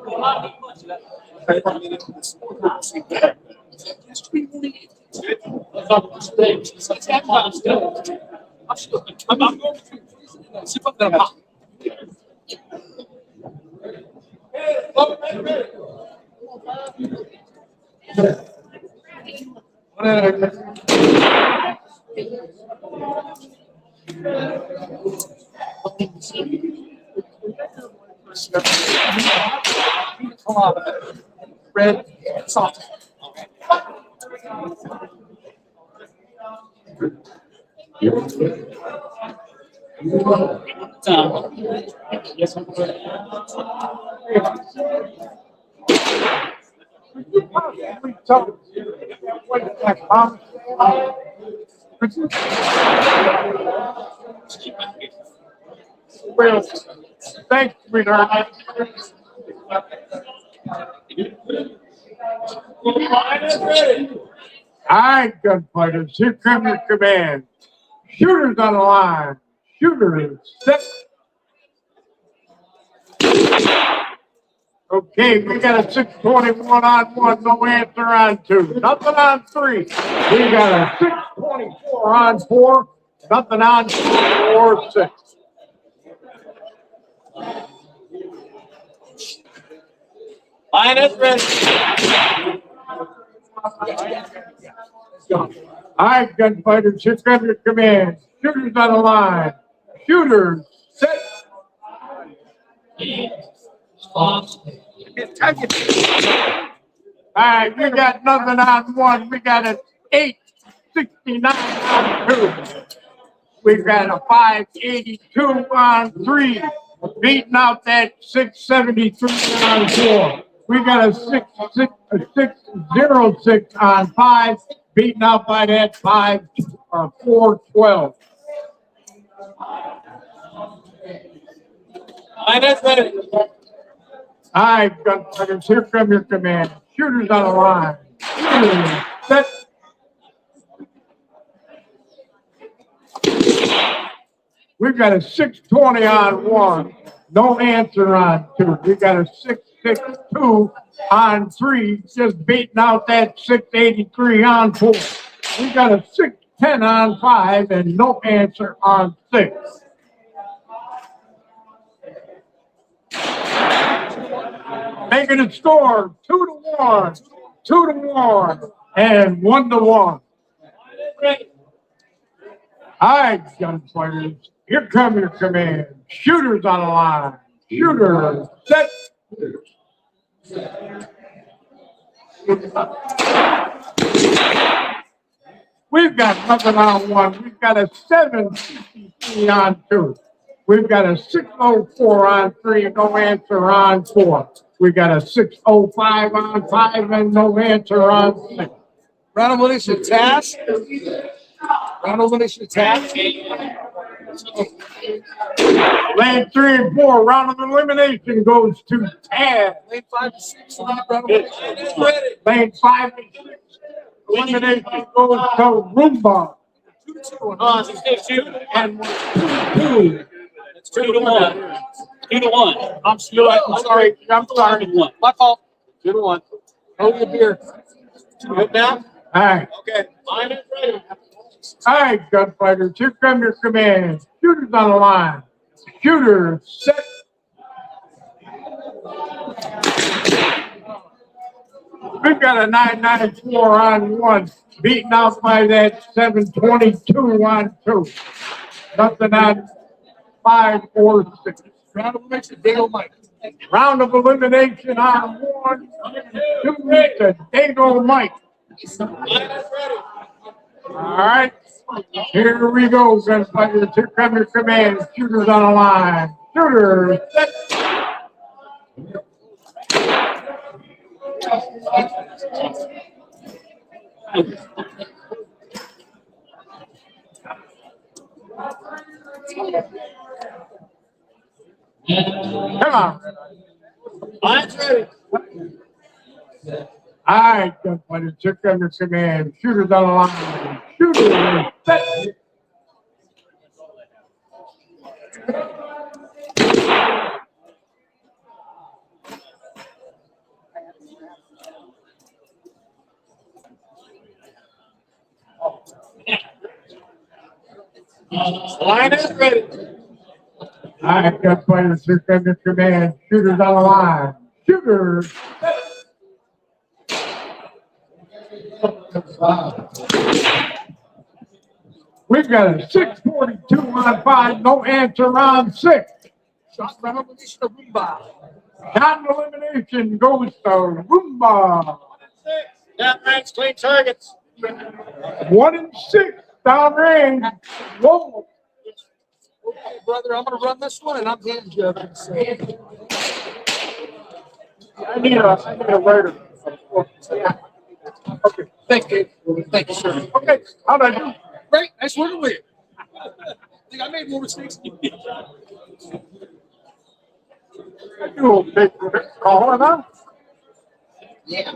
I'm going to sip up that pop. Red, soft. Yes, Well, thanks, sweetheart. All right, gunfighters, here come your command. Shooters on the line. Shooters, set. Okay, we got a 621 on 1, no answer on 2. Nothing on 3. We got a 624 on 4, nothing on 4 or 6. Line is ready. All right, gunfighters, here come your command. Shooters on the line. Shooters, set. All right, we got nothing on 1. We got an 869 on 2. We've got a 582 on 3. Beating out that 673 on 4. We got a 606 on 5. Beaten out by that 412. Line is ready. All right, gunfighters, here come your command. Shooters on the line. Shooters, set. We've got a 620 on 1, no answer on 2. We got a 662 on 3, just beating out that 683 on 4. We got a 610 on 5 and no answer on 6. Making it score 2-1, 2-1, and 1-1. All right, gunfighters, here come your command. Shooters on the line. Shooters, set. We've got nothing on 1. We've got a 763 on 2. We've got a 604 on 3, no answer on 4. We've got a 605 on 5 and no answer on 6. Round of elimination task. Round of elimination task. Lane 3 and 4, round of elimination goes to Tad. Lane 5 to 6. Round of elimination ready. Lane 5 and 6, elimination goes to Roomba. 2-2. And 2-2. It's 2-1. 2-1. I'm sorry. I'm sorry. 2-1. My fault. 2-1. Hold your beer. Good now? All right. Okay. Line is ready. All right, gunfighters, here come your command. Shooters on the line. Shooters, set. We've got a 994 on 1, beaten out by that 722 on 2. Nothing on 5 or 6. Round of elimination, Dale Mike. Round of elimination on 1, 2, to Dago Mike. Line is ready. All right, here we go, gunfighters. Here come your command. Shooters on the line. Shooters, set. Come on. Line's ready. All right, gunfighters, check under command. Shooters on the line. Shooters set. Line is ready. All right, gunfighters, check under command. Shooters on the line. Shooters set. We've got a 6:42 on 5, no answer on 6. Shot elimination of Roomba. Shot elimination goes to Roomba. Down range, clean targets. 1 and 6 down range. Whoa. Okay, brother, I'm gonna run this one and I'm hand judging. So. I need a writer. Yeah. Okay, thank you. Thank you, sir. Okay, how'd I do? Great, nice working with you. I think I made more mistakes than you did. I do okay for this call, huh? Yeah.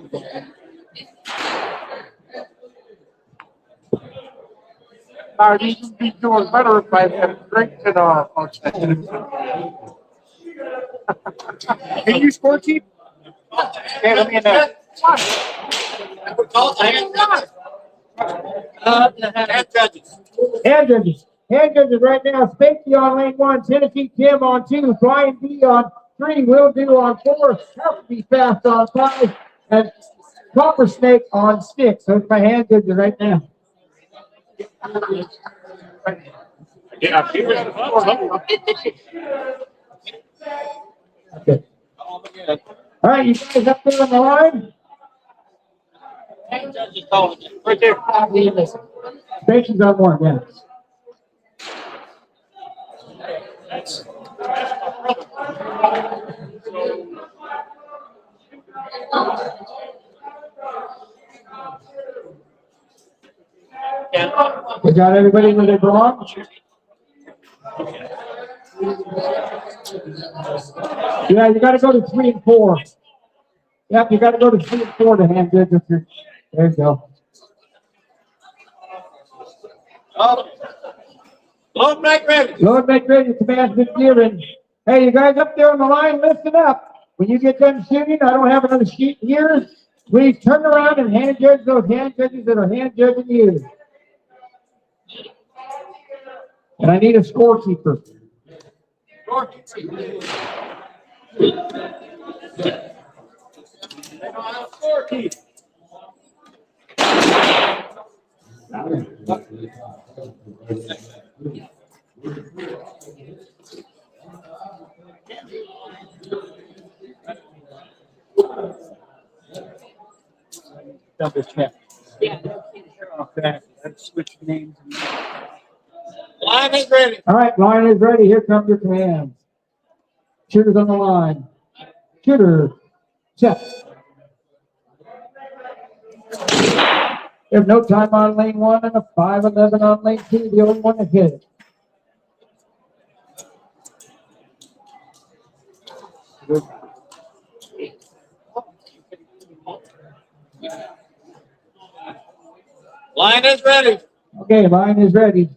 You'd be doing better if I had drinks in our function. Can you score, Chief? Okay, let me in there. We call it hand judges. Hand judges. Hand judges right now. Spacey on lane 1. Tennessee Tim on 2. Brian B on 3. Will Do on 4. Help Be Fast on 5. And Copper Snake on 6. Those are my hand judges right now. Yeah, Okay. All right, you guys up there on the line? Hand judges calling it. Right there. Spacey's on 1, yeah. We got everybody where they belong? Yeah, you gotta go to 3 and 4. Yep, you gotta go to 3 and 4 to hand judges. There you go. Load make ready. Lord, make ready. Command's been given. Hey, you guys up there on the line, listen up. When you get done shooting, I don't have another sheet here. Please turn around and hand judge those hand judges that are hand judging you. And I need a scorekeeper. Double check. Okay, let's switch names. Line is ready. All right, line is ready. Here comes your commands. Shooters on the line. Shooter, set. There's no time on lane 1 and a 5:11 on lane 2. The only one that hit it. Line is ready. Okay, line is ready.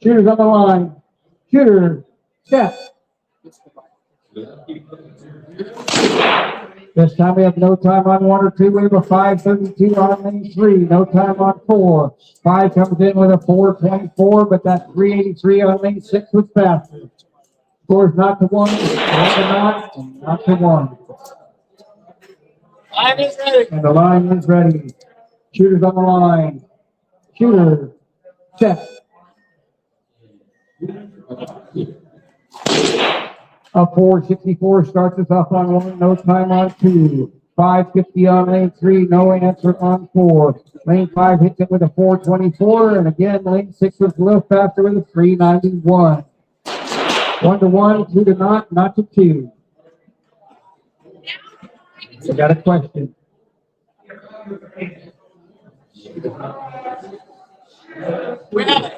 Shooters on the line. Shooter, set. This time we have no time on 1 or 2. We have a 5:32 on lane 3. No time on 4. 5 comes in with a 4:24, but that 3:83 on lane 6 was faster. Scores not to 1, not to 1. Line is ready. And the line is ready. Shooters on the line. Shooter, set. A 4:64 starts us off on 1, no time on 2. 5:50 on lane 3, no answer on 4. Lane 5 hits it with a 4:24, and again, lane 6 was a little faster with a 3:91. 1 to 1, 2 to not to 2. I got a question. We have a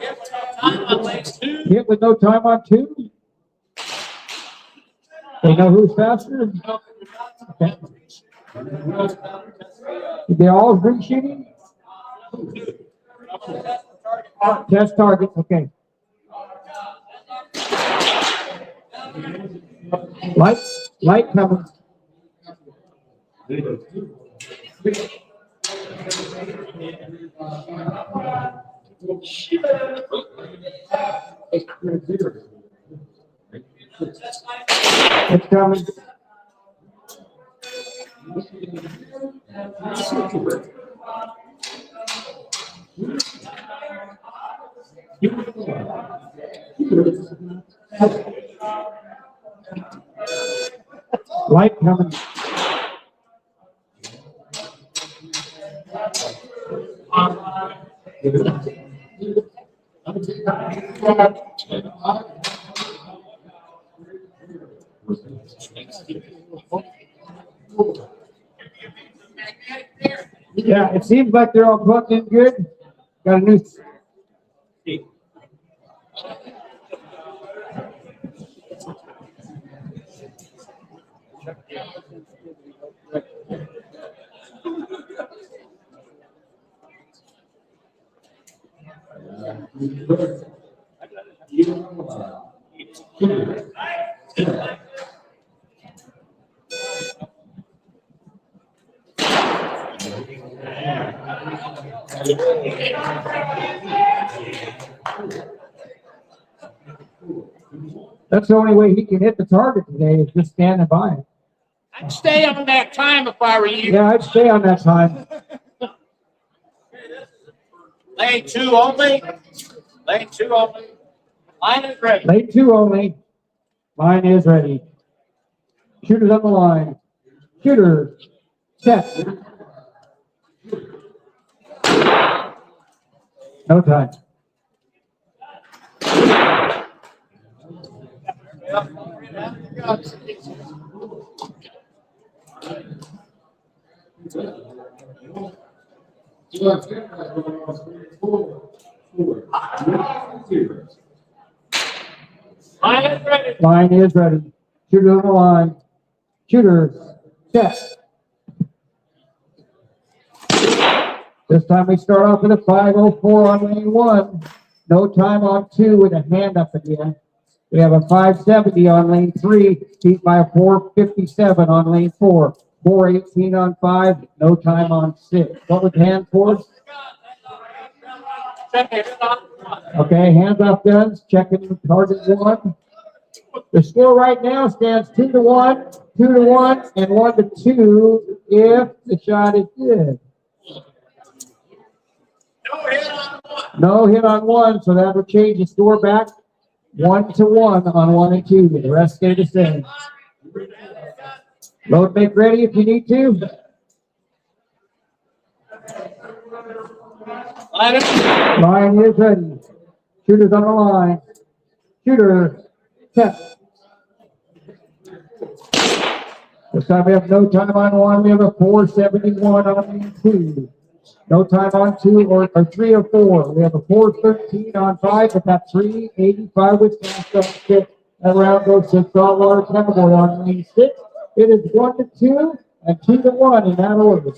time on lanes 2. hit with no time on 2? They know who's faster? Okay. They all free shooting? Test targets, okay. Light coming. It's coming. Light coming. Yeah, it seems like they're all plugged in good. Got a new. That's the only way he can hit the target today is just standing by it. I'd stay on that time if I were you. Yeah, I'd stay on that time. Lane 2 only. Lane 2 only. Line is ready. Lane 2 only. Line is ready. Shooters on the line. Shooter. Set. No time. Line is ready. Line is ready. Shooter on the line. Shooter. Set. This time we start off with a 5:04 on lane 1. No time on 2 with a hand up again. We have a 5:70 on lane 3, beat by a 4:57 on lane 4. 4:18 on 5, no time on 6. What was hand for? Okay, hands off guns, checking target 1. The score right now stands 2-1, 2-1, and 1-2 if the shot is good. No hit on 1, so that would change the score back 1-1 on 1 and 2. The rest stay the same. Load make ready if you need to. Line is ready. Shooters on the line. Shooter, set. This time we have no time on 1. We have a 4:71 on 2. No time on 2 or 3 or 4. We have a 4:13 on 5, but that 3:85 with cash up. That round goes to saltwater chemical on lane 6. It is 1-2 and 2-1 in that order.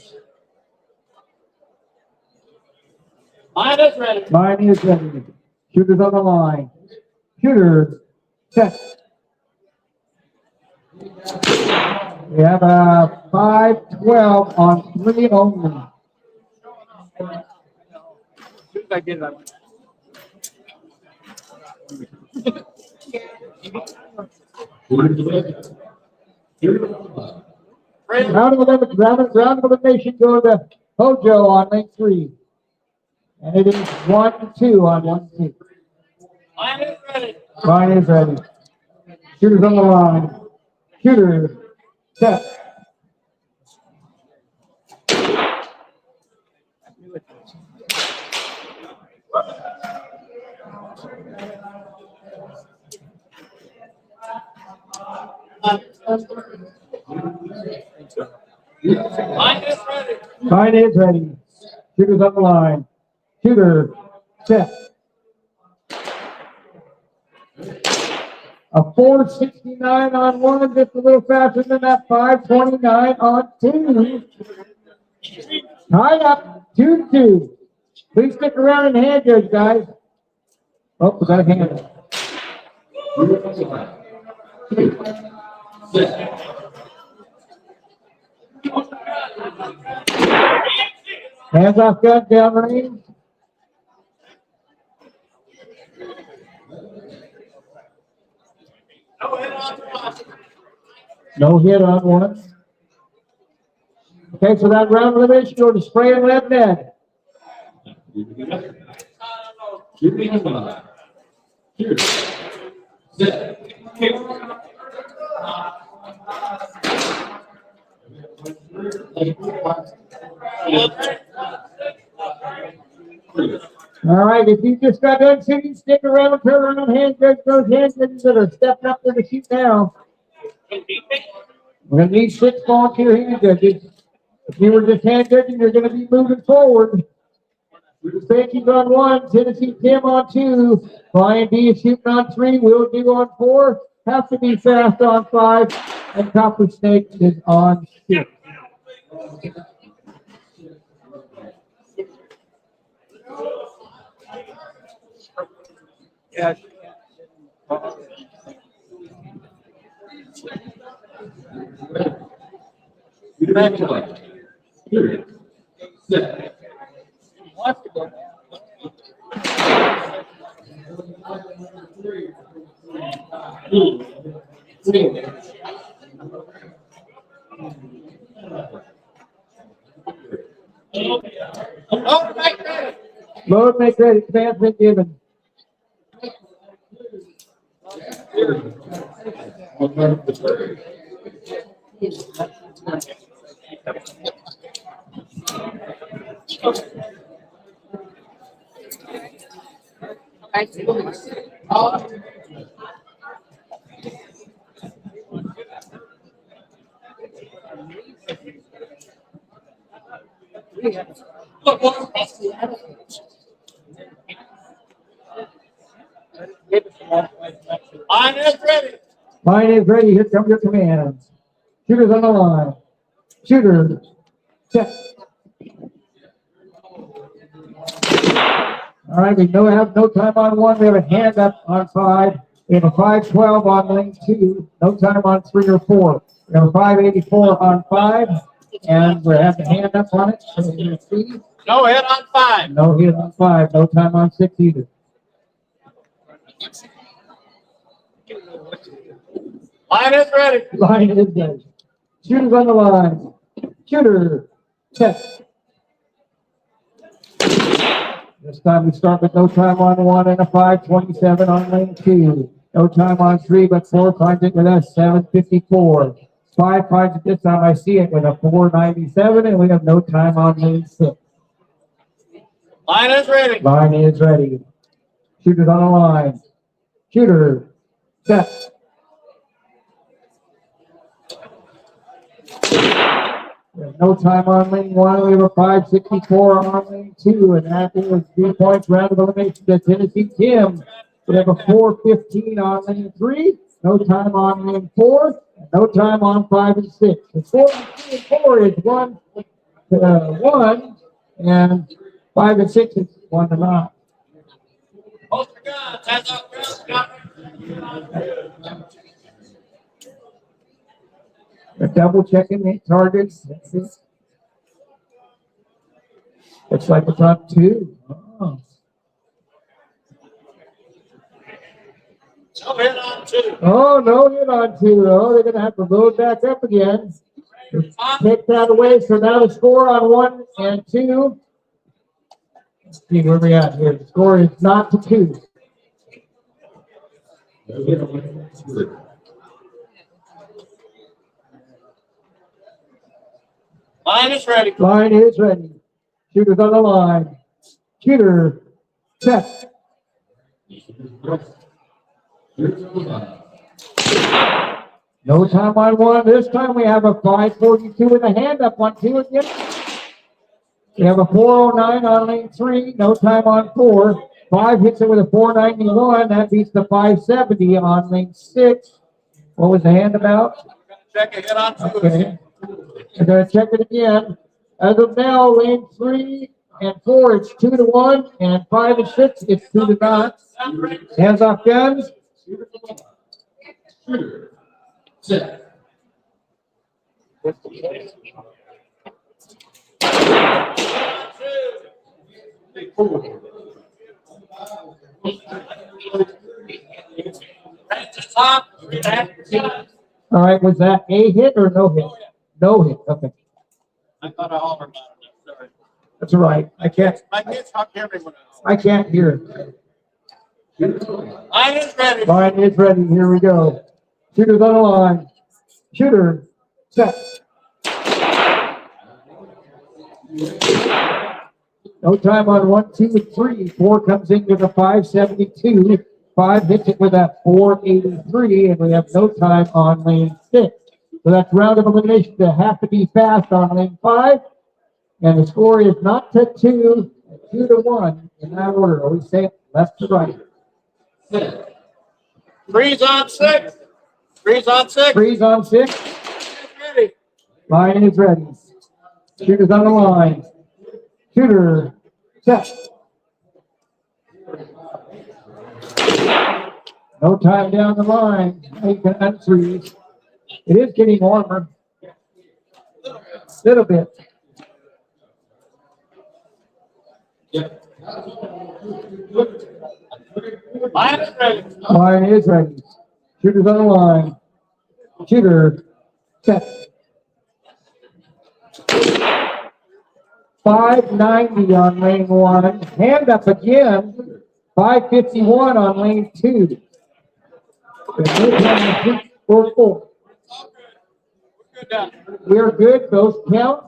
Line is ready. Line is ready. Shooters on the line. Shooters, set. We have a 5:12 on 3 only. I get that. Round of elimination go to Hojo on lane 3. And it is 1-2 on 1-2. Line is ready. Line is ready. Shooters on the line. Shooter, set. Line is ready. Line is ready. Shooters on the line. Shooter, set. A 4:69 on one, just a little faster than that 5:29 on two. Tied up 2-2. Please stick around and hand judge, guys. Oh, we got a hand. Hands off gun down range. No hit on one. Okay, so that round elimination go to spray and lead net. All right, if you just got done shooting, stick around, turn around, hand judge those hand judges that are stepping up there to shoot now. We're going to need 6 volunteer hand judges. If you were just hand judging, you're going to be moving forward. Spanky's on 1, Tennessee Tim on 2, Brian D is shooting on 3, Will do on 4, have to be fast on 5, and Copper Snake is on 6. Yes. Load, make ready, command's been given. Line is ready. Line is ready. Here come your commands. Shooters on the line. Shooter. Set. All right, we have no time on 1. We have a hand up on 5. We have a 5:12 on lane 2. No time on 3 or 4. We have a 5:84 on 5. And we have the hand up on it. So you see. No hit on 5. No hit on 5. No time on 6 either. Line is ready. Line is ready. Shooters on the line. Shooter. Set. This time we start with no time on 1 and a 5:27 on lane 2. No time on 3, but 4 finds it with us, 7:54. 5 finds it this time, I see it with a 4:97, and we have no time on lane 6. Line is ready. Line is ready. Shooters on the line. Shooter. Set. There's no time on lane 1. We have a 5:64 on lane 2, and that is 3 points round of elimination to Tennessee Tim. We have a 4:15 on lane 3. No time on lane 4. And no time on 5 and 6. The 4 and 3 and 4 is 1, and 5 and 6 is 1 to 9. Hold your guns. Hands up, guns. They're double checking the targets. Looks like it's on 2. Oh. No hit on 2. Oh, no hit on 2. Oh, they're going to have to load back up again. Take that away. So now the score on 1 and 2. Let's see where we at here. The score is not to 2. Line is ready. Line is ready. Shooters on the line. Shooter. Set. No time on 1. This time we have a 5:42 with a hand up on 2 again. We have a 4:09 on lane 3. No time on 4. 5 hits it with a 491. That beats the 570 on lane 6. What was the hand about? Check it on two. Okay. I'm going to check it again. As of now, lane 3 and 4, it's 2-1, and 5 and 6, it's 2-9. Hands off guns. All right, was that a hit or no hit? No hit. Okay, I thought I hollered about it. Sorry. that's all right. I can't. My kids talk everyone. I can't hear. I is ready. Line is ready. Here we go. Shooter's on the line. Shooter, set. No time on 1, 2, and 3. 4 comes in with a 572. 5 hits it with a 483, and we have no time on lane 6. So that's round of elimination to have to be fast on lane 5. And the score is not to 2, 2-1 in that order. Always say it left to right. Freeze on 6. Freeze on 6. Freeze on 6. Ready. Line is ready. Shooter's on the line. Shooter, set. No time down the line. You can unfreeze. It is getting warmer. Little bit. Line is ready. Line is ready. Shooter's on the line. Shooter, set. 590 on lane 1. Hand up again. 551 on lane 2. Or 4. We're good. Those count.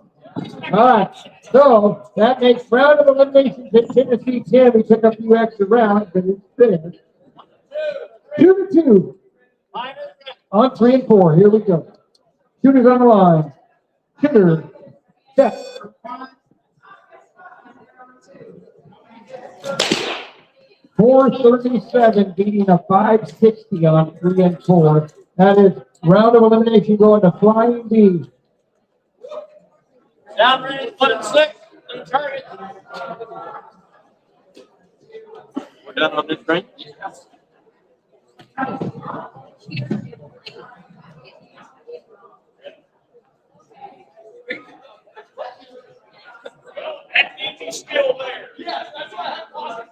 All right. So that makes round of eliminations at Tennessee 10. We took a few extra rounds, but it's finished. 2-2. On 3 and 4. Here we go. Shooter's on the line. Shooter, set. 437 beating a 560 on 3 and 4. That is round of elimination going to Flying D. Down ready. 1 and 6. Target. We're done on this train. He's still there. Yes, that's what I thought.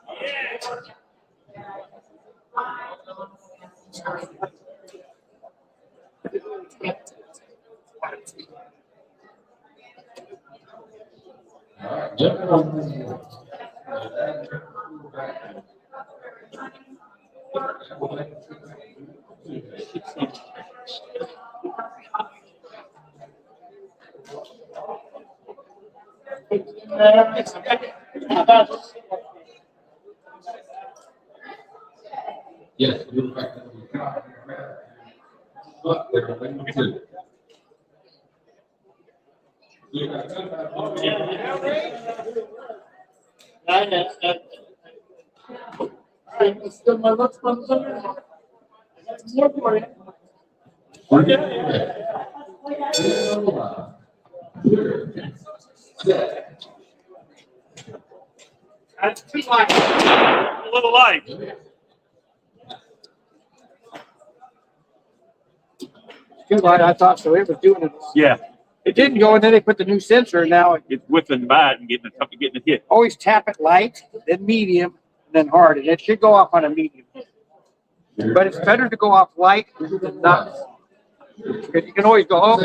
Yes. Still my looks from somewhere. More for you. That's too light. A little light. Too light, I thought so. It was doing it. Yeah, It didn't go, and then they put the new sensor, and now it's whipping by it and getting a hit. always tap it light, then medium, then hard, and it should go off on a medium. But it's better to go off light than not. Because you can always go home,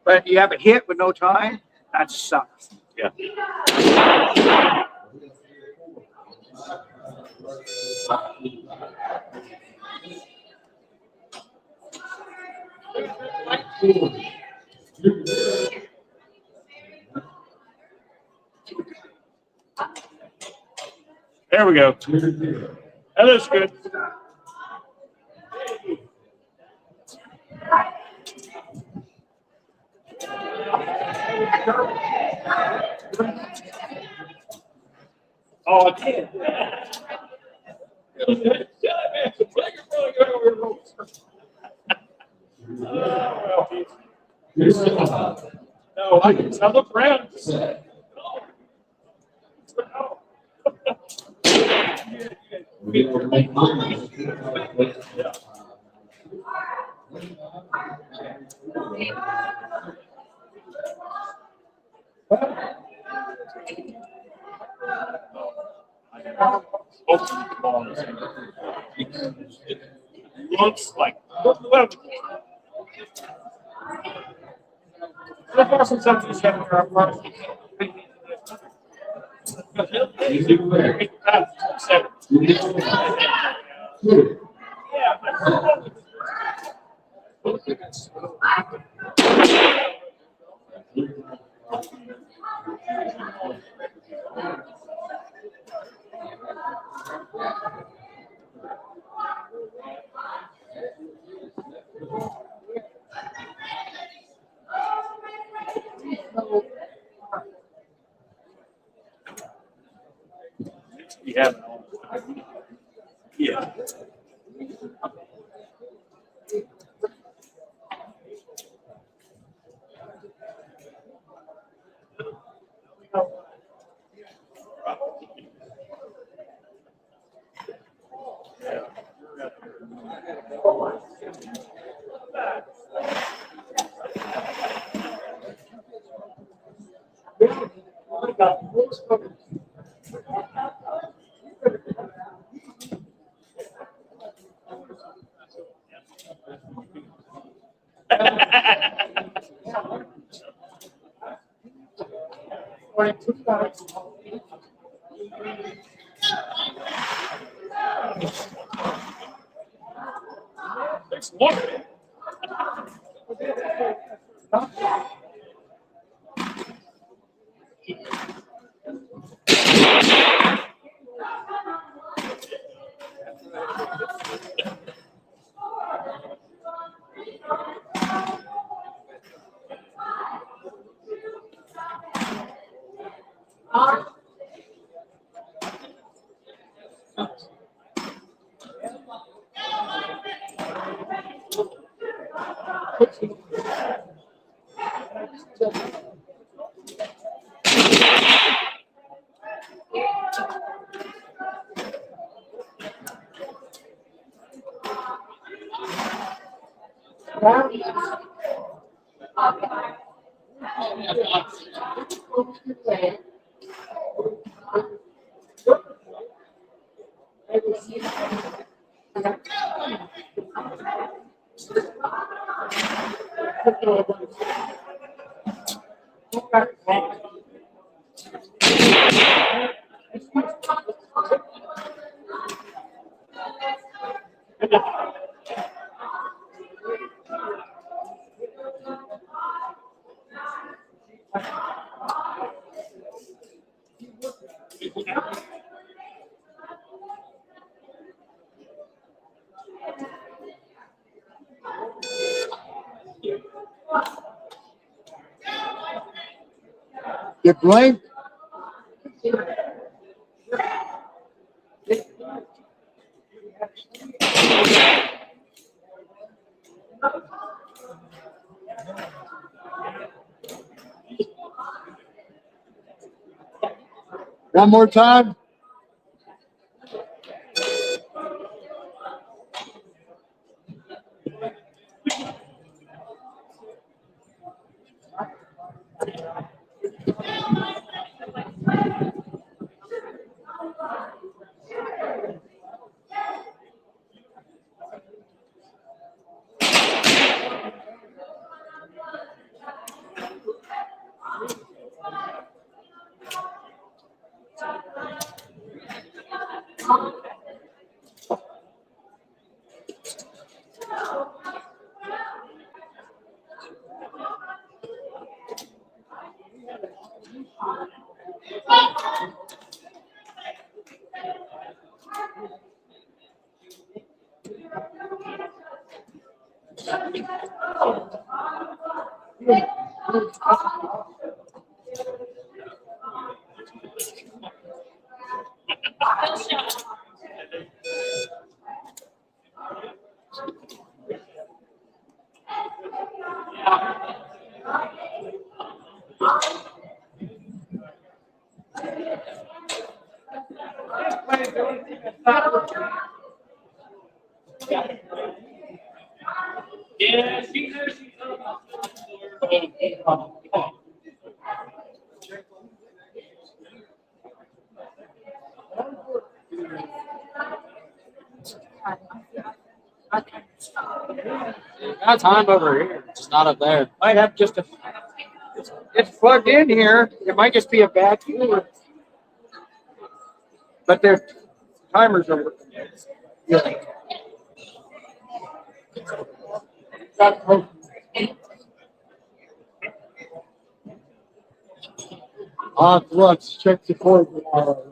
but you have a hit with no time, that sucks. Yeah. There we go. That looks good. Oh, I did. No, I look around. Looks like yeah. Yeah. It's wonderful. Get blank. One more time. Yeah, she knows she's up. Got time over here, it's not up there. Might have just a, it's plugged in here, it might just be a bad cooler. But their timers are working. Yeah. Let's check the cord tomorrow.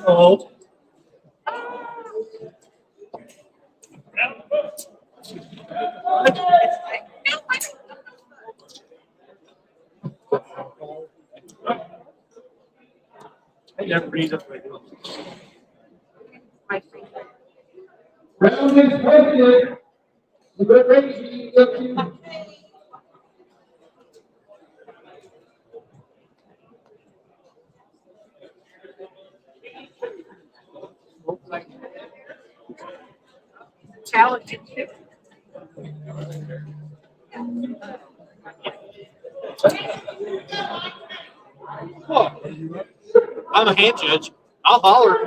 Oh. I never read it like this. Round is president. The red race up to Challenging. I'm a hand judge, I'll holler.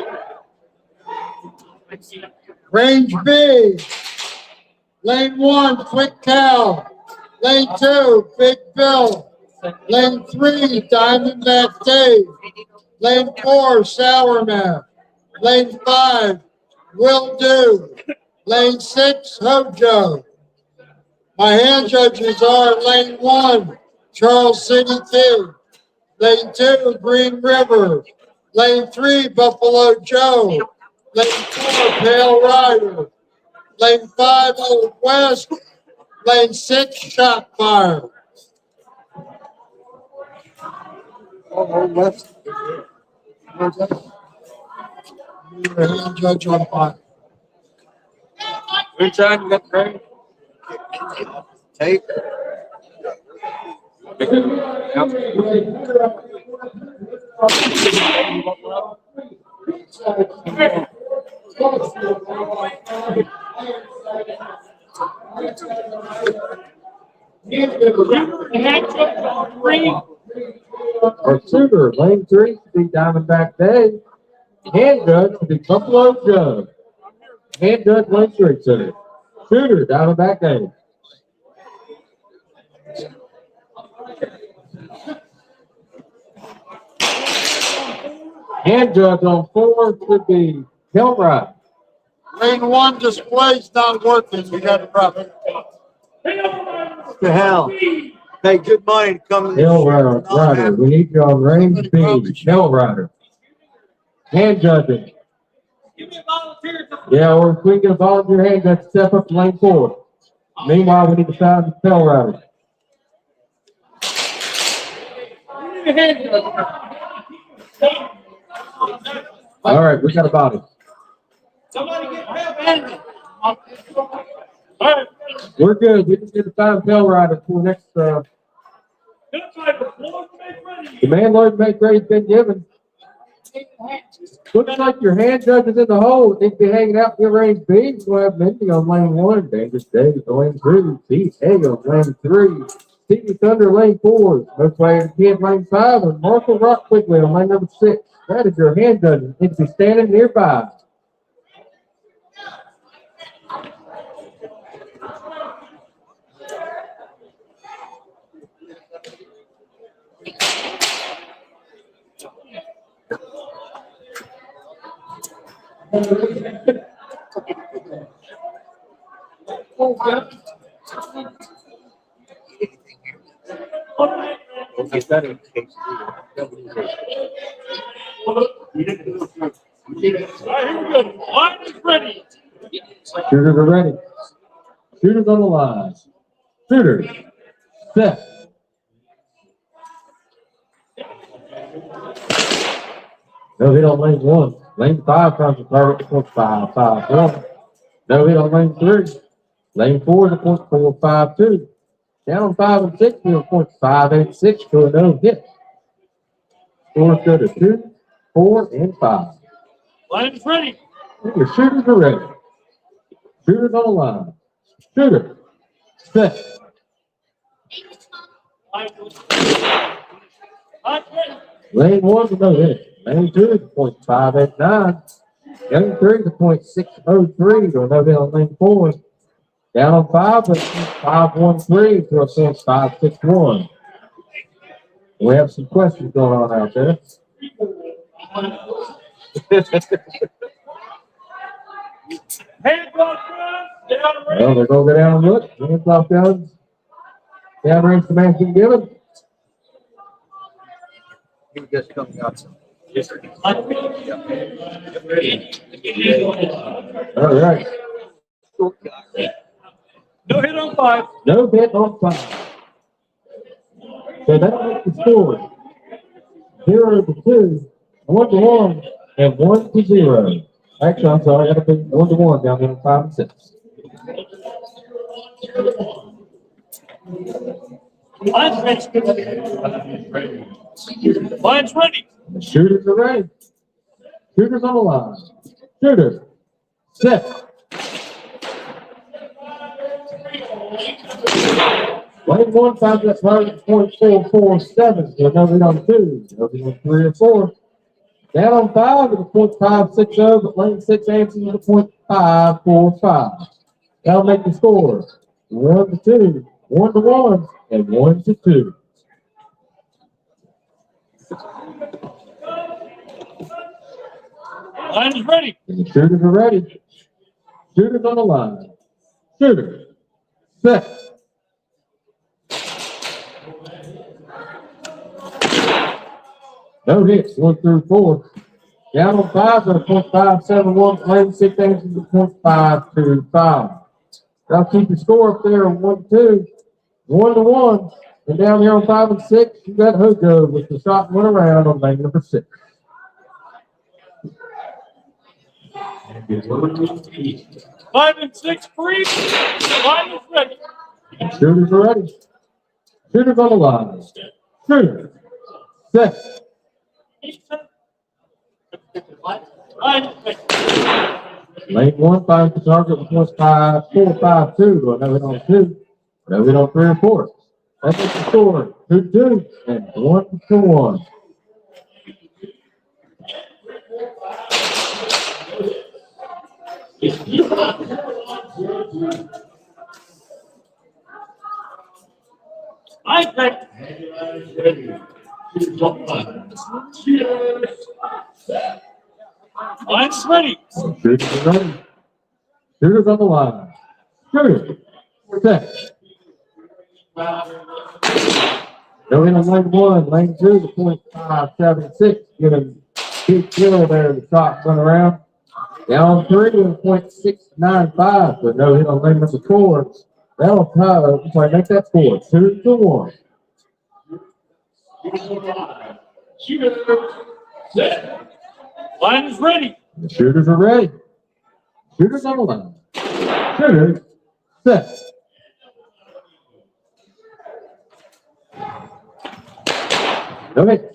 Range B. Lane 1, Quick Cal. Lane 2, Big Bill. Lane 3, Diamondback Dave. Lane 4, Sour Man. Lane 5, Will Do. Lane 6, Hojo. My hand judges are Lane 1, Charles City Kid. Lane 2, Green River. Lane 3, Buffalo Joe. Lane 4, Pale Rider. Lane 5, Old West. Lane 6, Shot Fire. Old West. You're a hand judge on fire. Which side you got the range? Tape. Our shooter, lane 3, to be Diamondback Dave. Hand judge to be Buffalo Joe. Hand judge, lane 3, center. Shooter, Diamondback Dave. Hand judge on 4 should be Kilbride. Lane 1 display's not working. We got a problem. The hell? Pay good money to come. Rider, we need you on range B. Hill Rider. Hand judging. Yeah, or if we can volunteer hand judge, step up to lane 4. Meanwhile, we need to find the Hill Rider. All right, we got a body. Somebody get help. We're good. We just need to find Hill Rider for the next. The man load make ready's been given. Looks like your hand judge is in the hole. Need to be hanging out in range B. We'll have Mindy on lane 1. Dangerous Dave on lane 2. Steve Egg on lane 3. Stevie Thunder lane 4. Looks like Kid lane 5. And Marshall Rock Quickly on lane number 6. That is your hand judge. Need to be standing nearby. Shooters are ready. Shooters on the line. Shooter. Set. No hit on lane 1. Lane 5 comes to target point 551. No hit on lane 3. Lane 4 is a point 452. Down on 5 and 6, we have point 586 to a no hit. Scores go to 2, 4, and 5. Line's ready. Your shooters are ready. Shooters on the line. Shooter. Set. Lane 1 is no hit. Lane 2 is a point 589. Lane 3 is a point 603 to a no hit on lane 4. Down on 5 is 513 to a point 561. We have some questions going on out there. Hands off guns. Down range. Well, they're going to go down and look. Hands off guns. Downrange command's been given. He was just coming out. All right. No hit on 5. No hit on 5. So that makes the score 0-2, 1-1, and 1-0. Actually, I'm sorry, I got to be 1-1 down there in 5 and 6. Line's ready. Line's ready. The shooters are ready. Shooters on the line. Shooter. Set. Lane 1 finds that target point 447. So no hit on 2. No hit on 3 or 4. Down on 5 is a point 560, but lane 6 answers with a point 545. That'll make the score 1-2, 1-1, and 1-2. Line is ready. And the shooters are ready. Shooters on the line. Shooter. Set. No hits, 1 through 4. Down on 5 at a .571. Lane 6 answers at .525. That'll keep the score up there 1-2, 1-1. And down here on 5 and 6, you got Hogo with the shot went around on lane number 6. Five and 6 free. Line is ready. Shooters are ready. Shooters on the line. Shooter. Set. Line is ready. Lane 1 finds the target with plus 452. Do I know hit on 2? No hit on 3 or 4. That's the score. 2-2 and 1-1. Line ready. Line's ready. Shooters are ready. Shooters on the line. Shooter. Set. No hit on lane 1. Lane 2 to .576. Giving Keith Killer there the shot went around. Down 3 to .695. But no hit on lane number 4. That'll make that score 2-1. Line is ready. The shooters are ready. Shooters on the line. Shooters set. No hit.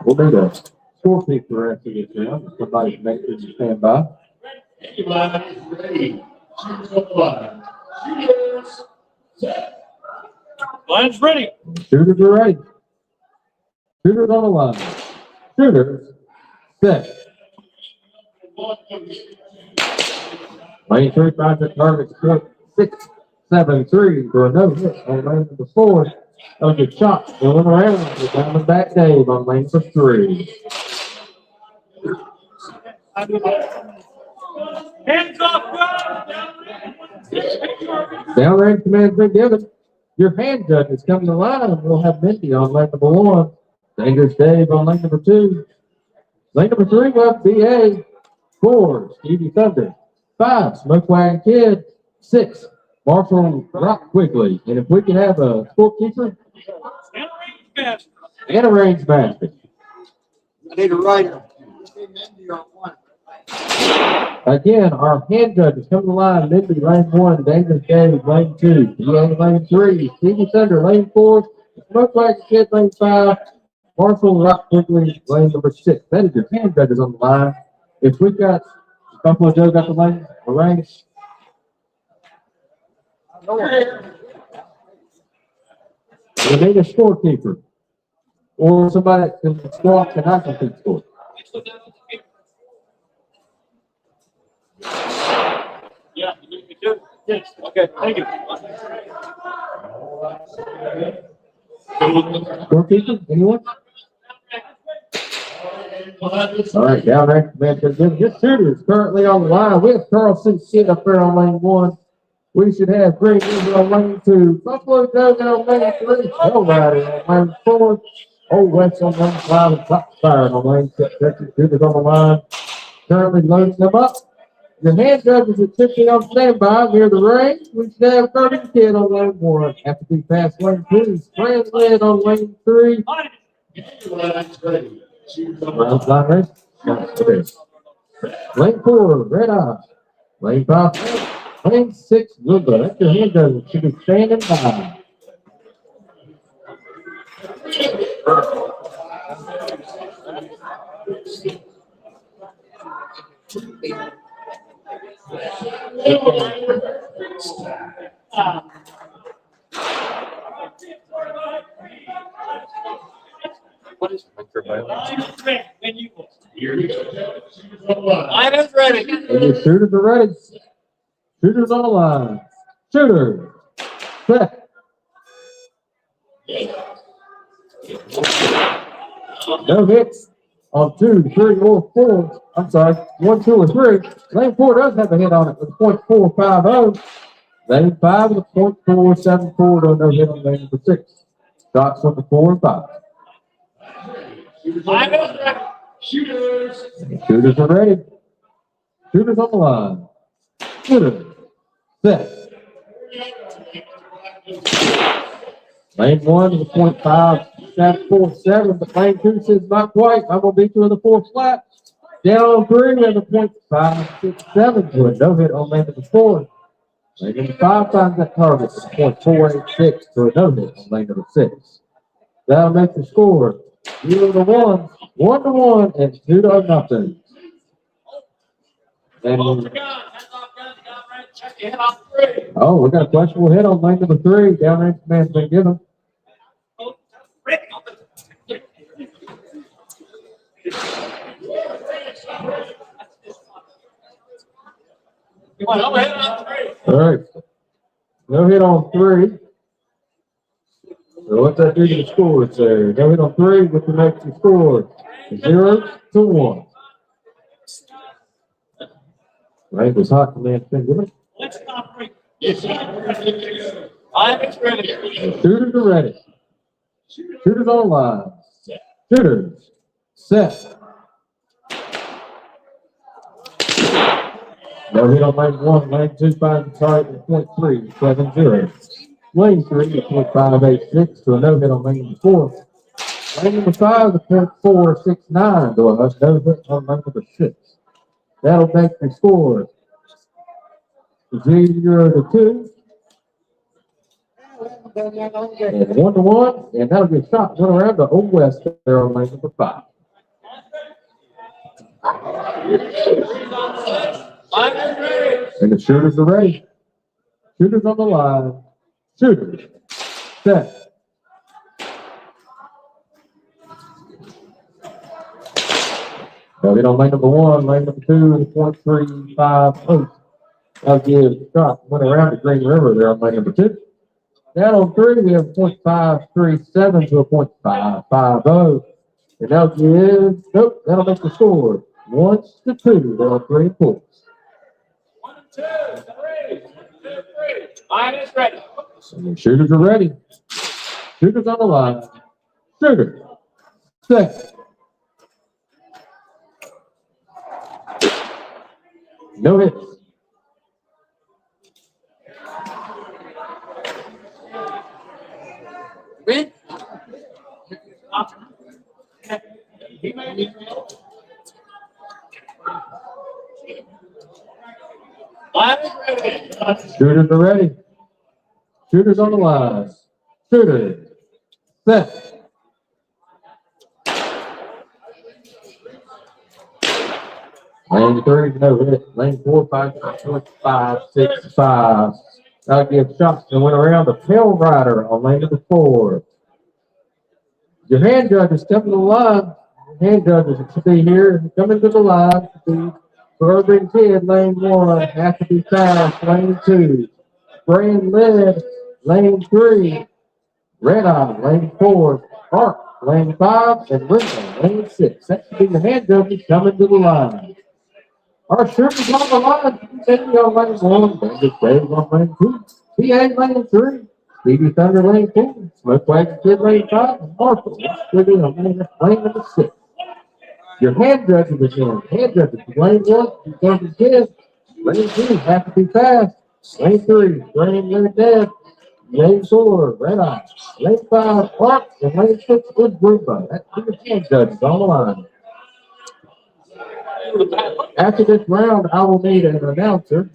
We'll need a score pick for the rest of this round. Somebody can make sure you stand by. Line's ready. Shooters are ready. Shooters on the line. Shooters set. Lane 3 finds the target point 673 for a no hit on lane number 4. That was a shot going around with Diamondback Dave on lane for 3. Hands off guns. Downrange command's been given. Your hand judge is coming to line, and we'll have Mindy on lane number 1. Dangerous Dave on lane number 2. Lane number 3 will have BA. 4, Stevie Thunder. 5, Smoke Wagon Kid. 6, Marshall rock quickly. And if we can have a scorekeeper and a range master. I need a writer. Mindy on one. Again, our hand judges come to the line. Mindy, lane 1. David Dave, lane 2. DA, lane 3. Stevie Thunder, lane 4. Smoke like a kid, lane 5. Marshall rock quickly, lane number 6. That is your hand judges on the line. If we've got Buffalo Joe got the lane, the range. We need a scorekeeper. Or somebody that can score and I can keep score. Yeah, you need me to? Yes. Okay, thank you. Scorekeeper, anyone? All right, down there, man. This shooter is currently on the line. We have Carlson Shit up there on lane 1. We should have Green River on lane 2. Buffalo Dozen on lane 3. Hell Rider on lane 4. Old West on lane 5. And Top Fire on lane 6. Texas shooters on the line. Currently loading them up. Your hand judges are simply on standby near the range. We should have 30 kid on lane 1. Have to be past lane 2. Strand led on lane 3. Lane 4, Red Eye. Lane 5, lane 6, Woodland. That's your hand judges should be standing by. What is Line is ready. And your shooters are ready. Shooters on the line. Shooter. Set. No hits on 2, 3, or 4. I'm sorry, 1, 2, or 3. Lane 4 does have a hit on it with .450. Lane 5 with a .474. No hit on lane number 6. Shots on the 4 and 5. Line is ready. Shooters. Shooters are ready. Shooters on the line. Shooter. Set. Lane 1 is a .547, but lane 2 says not quite. I'm going to beat you in the 4th flat. Down on 3, we have a .567 to it. No hit on lane number 4. Lane number 5 finds that target for .486 to a no hit on lane number 6. That'll make the score 0-1, 1-1, and 2-0. And oh, we got a questionable hit on lane number 3. Downrange man's been given. All right. No hit on 3. So what's that do to the score? It's there. No hit on 3, which will make the score 0-1. Right, was hot, the man's been given. Line is ready. And shooters are ready. Shooters on line. Shooters. Set. No hit on lane 1. Lane 2 finds the target at .370. Lane 3 is .586 to a no hit on lane number 4. Lane number 5 is .469 to a no hit on lane number 6. That'll make the score 0-2. And 1-1, and that'll be a shot went around to Old West there on lane number 5. And the shooters are ready. Shooters on the line. Shooters. Set. Now hit on lane number 1, lane number 2 is .350. That'll give the shot went around to Green River there on lane number 2. Down on 3, we have .537 to a .550. And that'll give, nope, that'll make the score 1-2 there on 3 and 4. 1, 2, 3. Line is ready. And the shooters are ready. Shooters on the line. Shooter. Set. No hits. Ready? Shooters are ready. Shooters on the line. Shooter. Set. Lane 3, no hit. Lane 4, 5, 6, 5. I'll give shots that went around the tail rider on lane number 4. Your hand judges come to the line. Your hand judges should be here. Coming to the line. Urban Kid, lane 1. Have to be fast. Lane 2. Brand Lead, lane 3. Red Eye, lane 4. Park, lane 5. And Brindle, lane 6. That should be the hand judges coming to the line. Our shirt is on the line. Cindy on lane 1. Bandit Dave on lane 2. PA lane 3. Stevie Thunder lane 4. Smoke Wagon Kid lane 5. And Marshall on lane number 6. Your hand judges again. Hand judges. Lane 1, Thunder Kid. Lane 2, have to be fast. Lane 3, Brand New Dead. Lane 4, Red Eye. Lane 5, Park. And lane 6, Good Broomba. That's the hand judges on the line. After this round, I will need an announcer.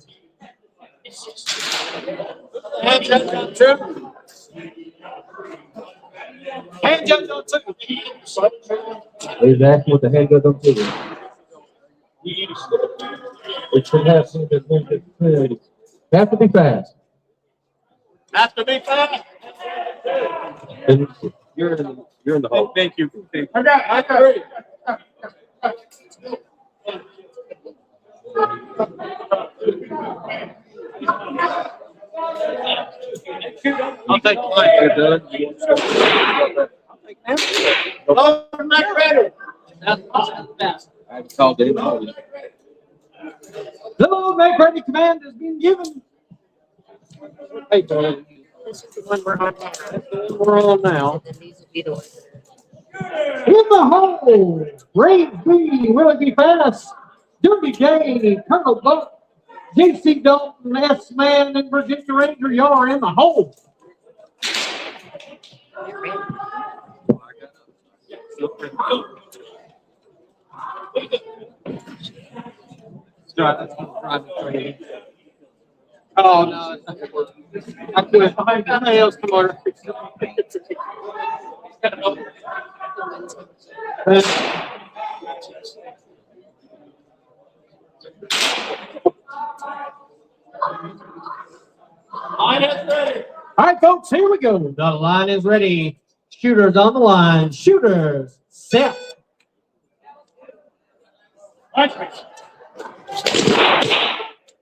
Hand judge on 2. Hand judge on 2. Please ask what the hand judge on 2. We should have some good things. Have to be fast. Have to be fast. You're in the hole. Thank you. I got it. I'll take the line. You're done. Oh, I'm not ready. That's fast. I called Dave. The make ready command has been given. Hey, Tony. This is the one we're on now. We're on now. And then these would be the ones. In the hole, Grade B, will it be fast? Dirty J, Colonel Buck, JC Dalton, S-Man, and Virginia Ranger, y'all are in the hole. Oh, no. I quit. Somebody else come over. Line is ready. All right, folks, here we go. The line is ready. Shooters on the line. Shooters set.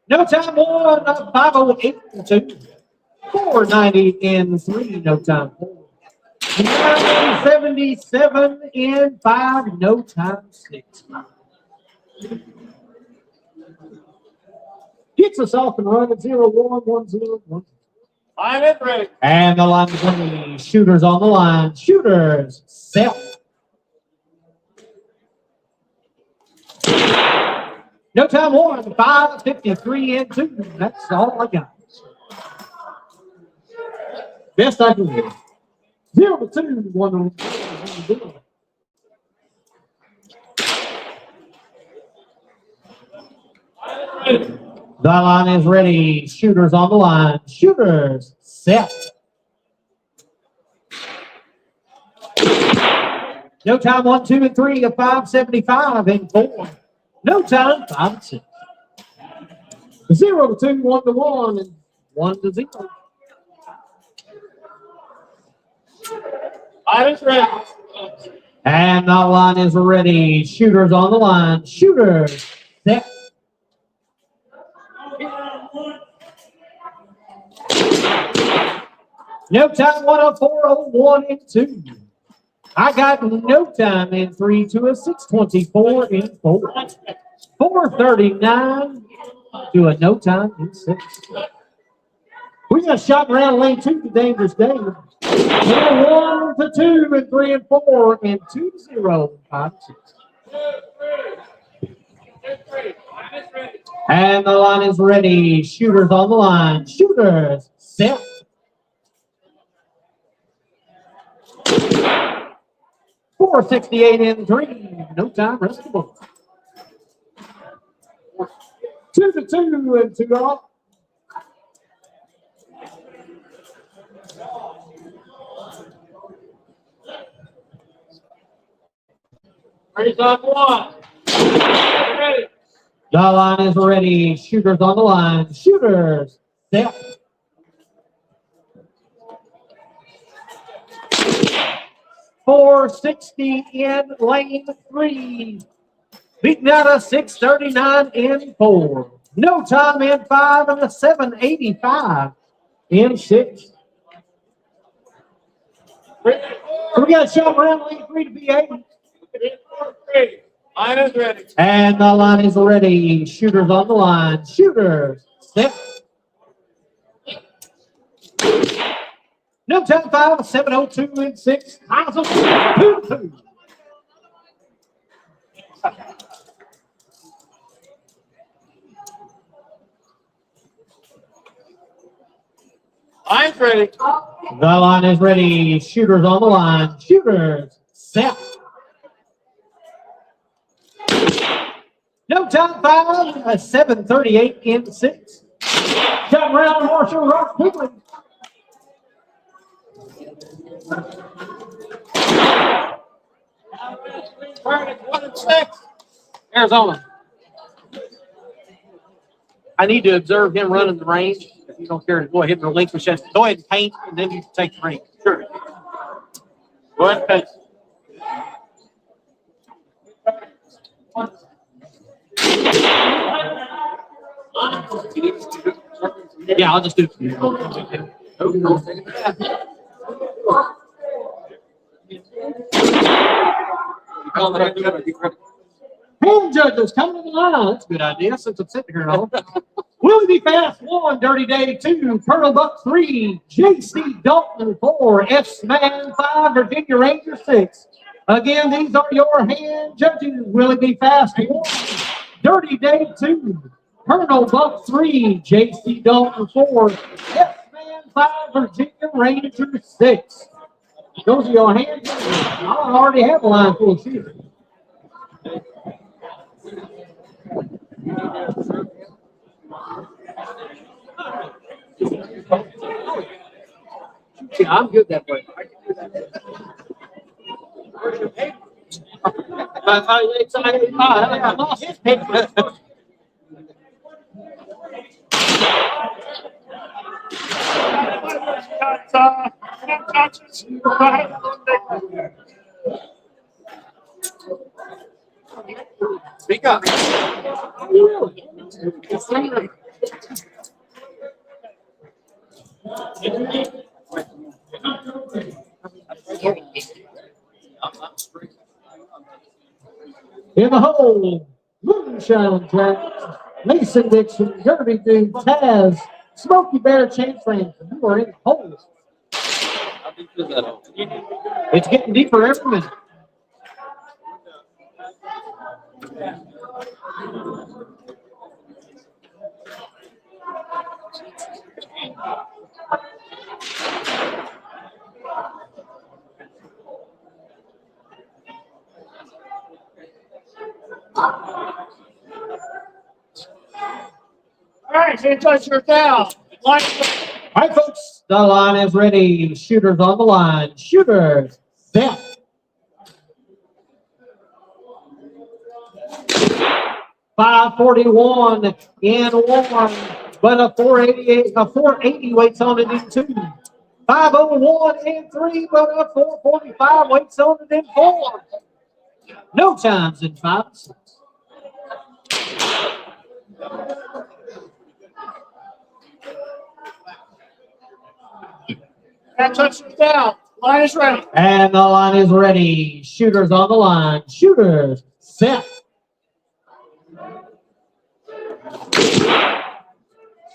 No time one, 508.2. 490 in 3, no time 4. 977 in 5, no time 6. Gets us off and running 0-1-1-0-1. Line is ready. And the line is ready. Shooters on the line. Shooters set. No time 1, 5:53 and 2. That's all I got. Best I can do. 0-2, 1-0. The line is ready. Shooters on the line. Shooters set. No time 1, 2, and 3 of 5:75 and 4. No time 5 and 6. 0-2, 1-1, and 1-0. Line is ready. And the line is ready. Shooters on the line. Shooters set. No time 104.01 and 2. I got no time in 3 to a 6:24 in 4. 4:39 to a no time in 6. We got shot around lane 2 to Dangerous Dave. 1 to 2 and 3 and 4 and 2-0 and 5 and 6. And the line is ready. Shooters on the line. Shooters set. 468 in 3. No time, rest of the ball. 2-2 and 2 off. Ready on one. Ready. The line is ready. Shooters on the line. Shooters. Set. .460 in lane 3. Beaten out of 639 in 4. No time in 5 and a 785 in 6. We got a shot around lane 3 to be 8. Line is ready. And the line is ready. Shooters on the line. Shooters. Set. No time 5, 7:02 in 6. 2-2. Line's ready. The line is ready. Shooters on the line. Shooters. Set. No time 5, a 7:38 in 6. Shot round Marshall Rock quickly. Arizona. I need to observe him running the range. If you don't care to go ahead and relinquish that, go ahead and paint, and then you can take the range. Sure. Go ahead and paint. Yeah, I'll just do it. Hand judges coming to the line. That's a good idea since I'm sitting here and all. Willie B. Fast 1, Dirty Day 2, Colonel Buck 3, J.C. Dalton 4, F-Man 5, Virginia Ranger 6. Again, these are your hand judges. Willie B. Fast 1, Dirty Day 2, Colonel Buck 3, J.C. Dalton 4, F-Man 5, Virginia Ranger 6. Those are your hand judges. I already have a line full of shooters. Yeah, I'm good that way. I can do that. Where's your paper? I lost his paper. Speak up. In the hole, Moonshine Jack, Mason Dixon, Derby Dude, Taz, Smokey Bear, Chain Friends, and you are in the hole. It's getting deeper every minute. All right, so touch your down. All right, folks, the line is ready. Shooters on the line. Shooters, set. .541 in 1, but a 480 waits on it in 2. 501 in 3, but a 445 waits on it in 4. No times in 5 and 6. And touch your down. Line is ready. And the line is ready. Shooters on the line. Shooters, set.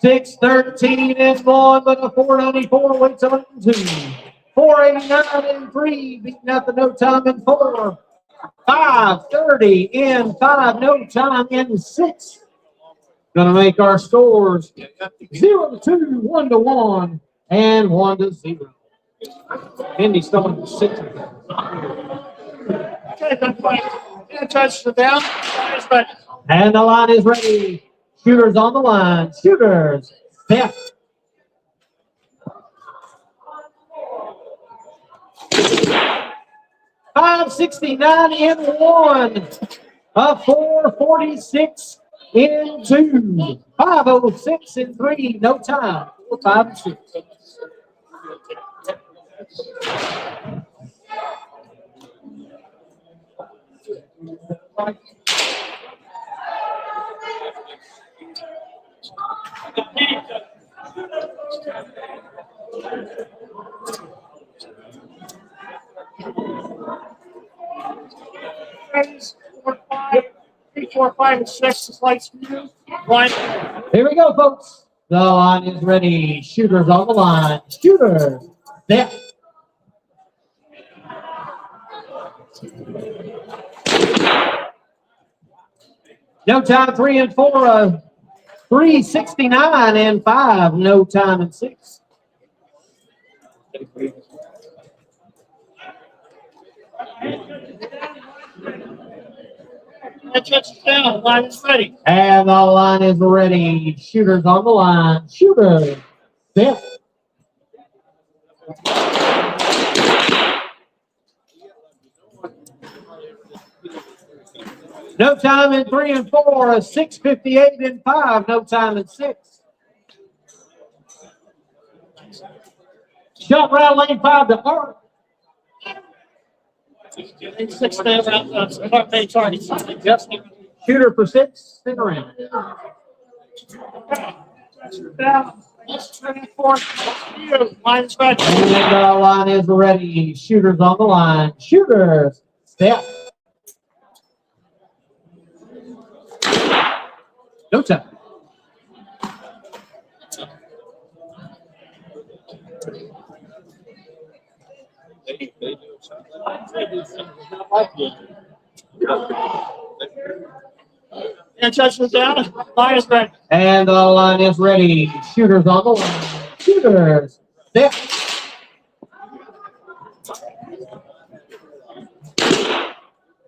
613 in 1, but a 494 waits on it in 2. 489 in 3, beating out the no time in 4. 530 in 5, no time in 6. Gonna make our scores 0-2, 1-1, and 1-0. Indy's throwing 6. Okay, that's fine. And touch the down. Line is ready. And the line is ready. Shooters on the line. Shooters. Step. $569 in one. A 446 in two. 506 in three. No time. 5 and 6. Friends, 4, 5, 3, 4, 5, and 6 is lights for you. Line. Here we go, folks. The line is ready. Shooters on the line. Shooters. Step. No time 3 and 4. 369 and 5. No time and 6. And touch down. Line is ready. And the line is ready. Shooters on the line. Shooters. Step. No time in 3 and 4. 6:58 and 5. No time in 6. Shot round lane 5 to Art. 6 down around. Sorry. Just Shooter for 6. Stick around. down. 3, 4, you. Line is ready. And the line is ready. Shooters on the line. Shooters. Step. No time. And touch the down. Line is ready. And the line is ready. Shooters on the line. Shooters. Step.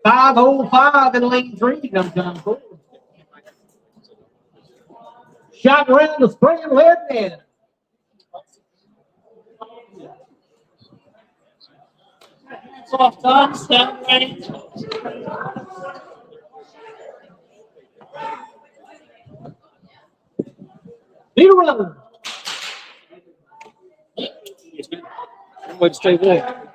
.505 in lane 3. No time. 4. Shot around the spring lead man. Hands off, done. Stand ready. Need a runner. Would stay there.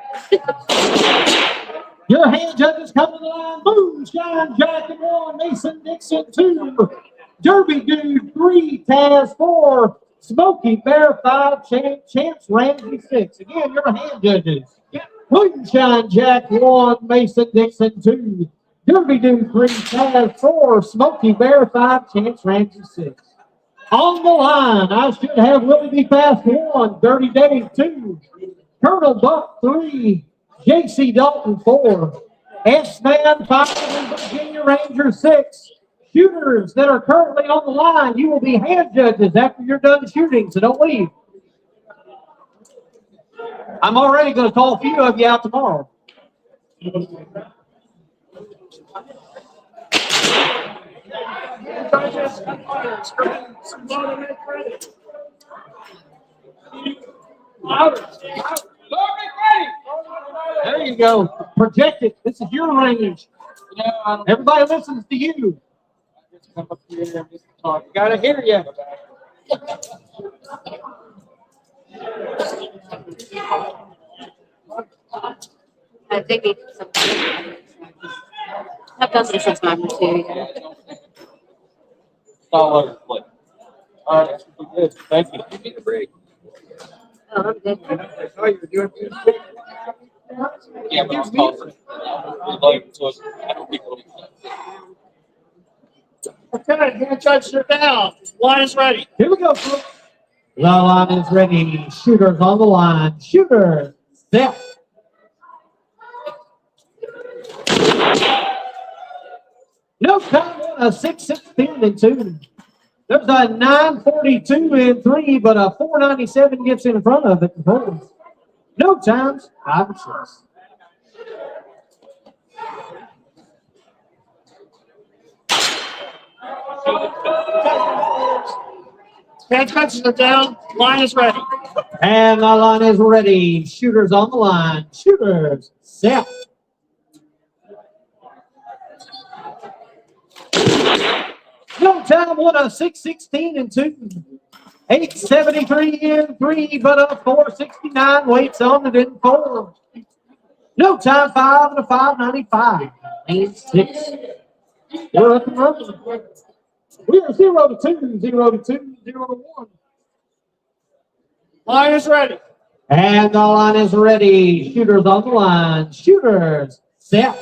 Your hand judges come to the line. Moonshine Jack and 1. Mason Dixon 2. Derby Dude 3. Taz 4. Smoky Bear 5. Chance Ramsey 6. Again, your hand judges. Moonshine Jack 1. Mason Dixon 2. Derby Dude 3. Taz 4. Smoky Bear 5. Chance Ramsey 6. On the line, I should have Willie B. Fast 1. Dirty Dave 2. Colonel Buck 3. J.C. Dalton 4. S-Man 5. And Virginia Ranger 6. Shooters that are currently on the line, you will be hand judges after you're done shooting, so don't leave. I'm already going to call a few of you out tomorrow. There you go. Project it. This is your range. Everybody listens to you. Come up here and just talk. Gotta hear you. I think we some. I've done this a time or two. Yeah. All over the place. All right, that's good. Thank you. You need a break. Oh, I'm good. Oh, you were doing good. Yeah, but I was calling. I don't think it'll be fun. Okay, hand touch her down. Line is ready. Here we go, folks. The line is ready. Shooters on the line. Shooters. Step. No time on a 6:16 and 2. There's a 9:42 and 3, but a 4:97 gets in front of it. No times. 5 and 6. Pass catches are down. Line is ready. And the line is ready. Shooters on the line. Shooters set. No time, one a 6:16 and 2. 8:73 in 3, but a 4:69 waits on it in 4. No time, 5 and a 5:95. 8-6. We're up and running. We are 0-2, 0-2, 0-1. Line is ready. And the line is ready. Shooters on the line. Shooters set.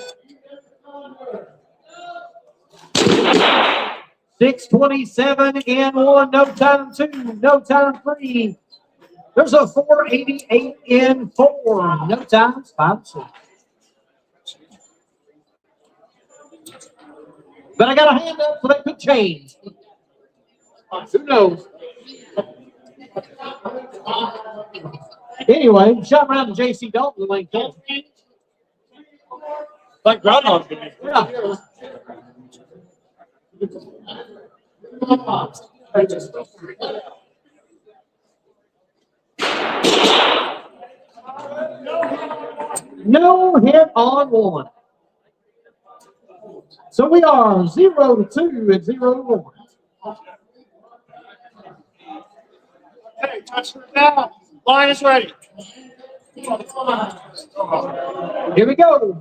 6:27 in 1. No time 2. No time 3. There's a 4:88 in 4. No times 5 6. But I got a hand up, so that could change. Who knows? Anyway, shot around to J.C. Dalton lane 4. Like Groundhog Day. Yeah. No hit on 1. So we are 0-2 and 0-1. Okay, touchdown now. Line is ready. Here we go.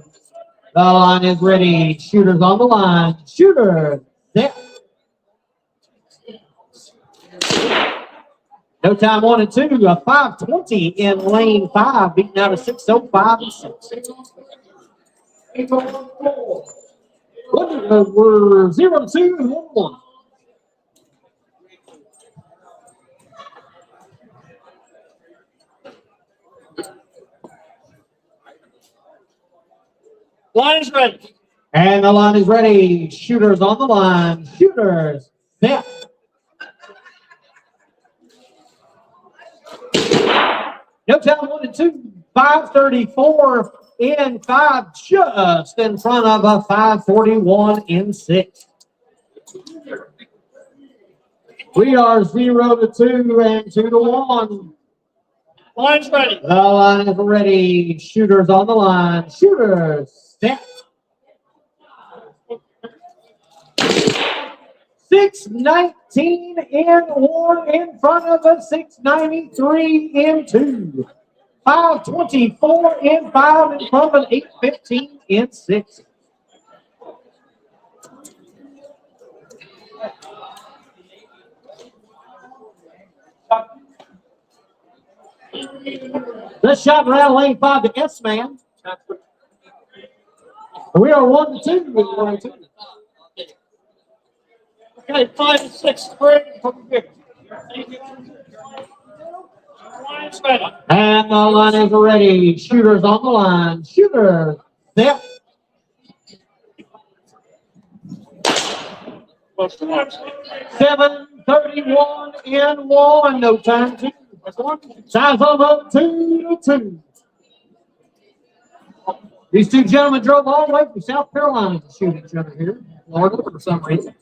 The line is ready. Shooters on the line. Shooter set. No time 1 and 2. A 5:20 in lane 5, beating out a 6:05 and 6. We're 0-2 and 1-1. Line is ready. And the line is ready. Shooters on the line. Shooters set. No time 1 and 2. 5:34 in 5, just in front of a 5:41 in 6. We are 0-2 and 2-1. Line's ready. The line is ready. Shooters on the line. Shooters set. 6:19 in 1 in front of a 6:93 in 2. 5:24 in 5 in front of an 8:15 in 6. Let's shot around lane 5 to S-Man. We are 1-2 with 1-2. Okay, 5 and 6. Line's ready. And the line is ready. Shooters on the line. Shooters set. Close to one. 7:31 in 1. No time to. Size of up 2-2. These two gentlemen drove all the way from South Carolina to shoot each other here. Florida for some reason.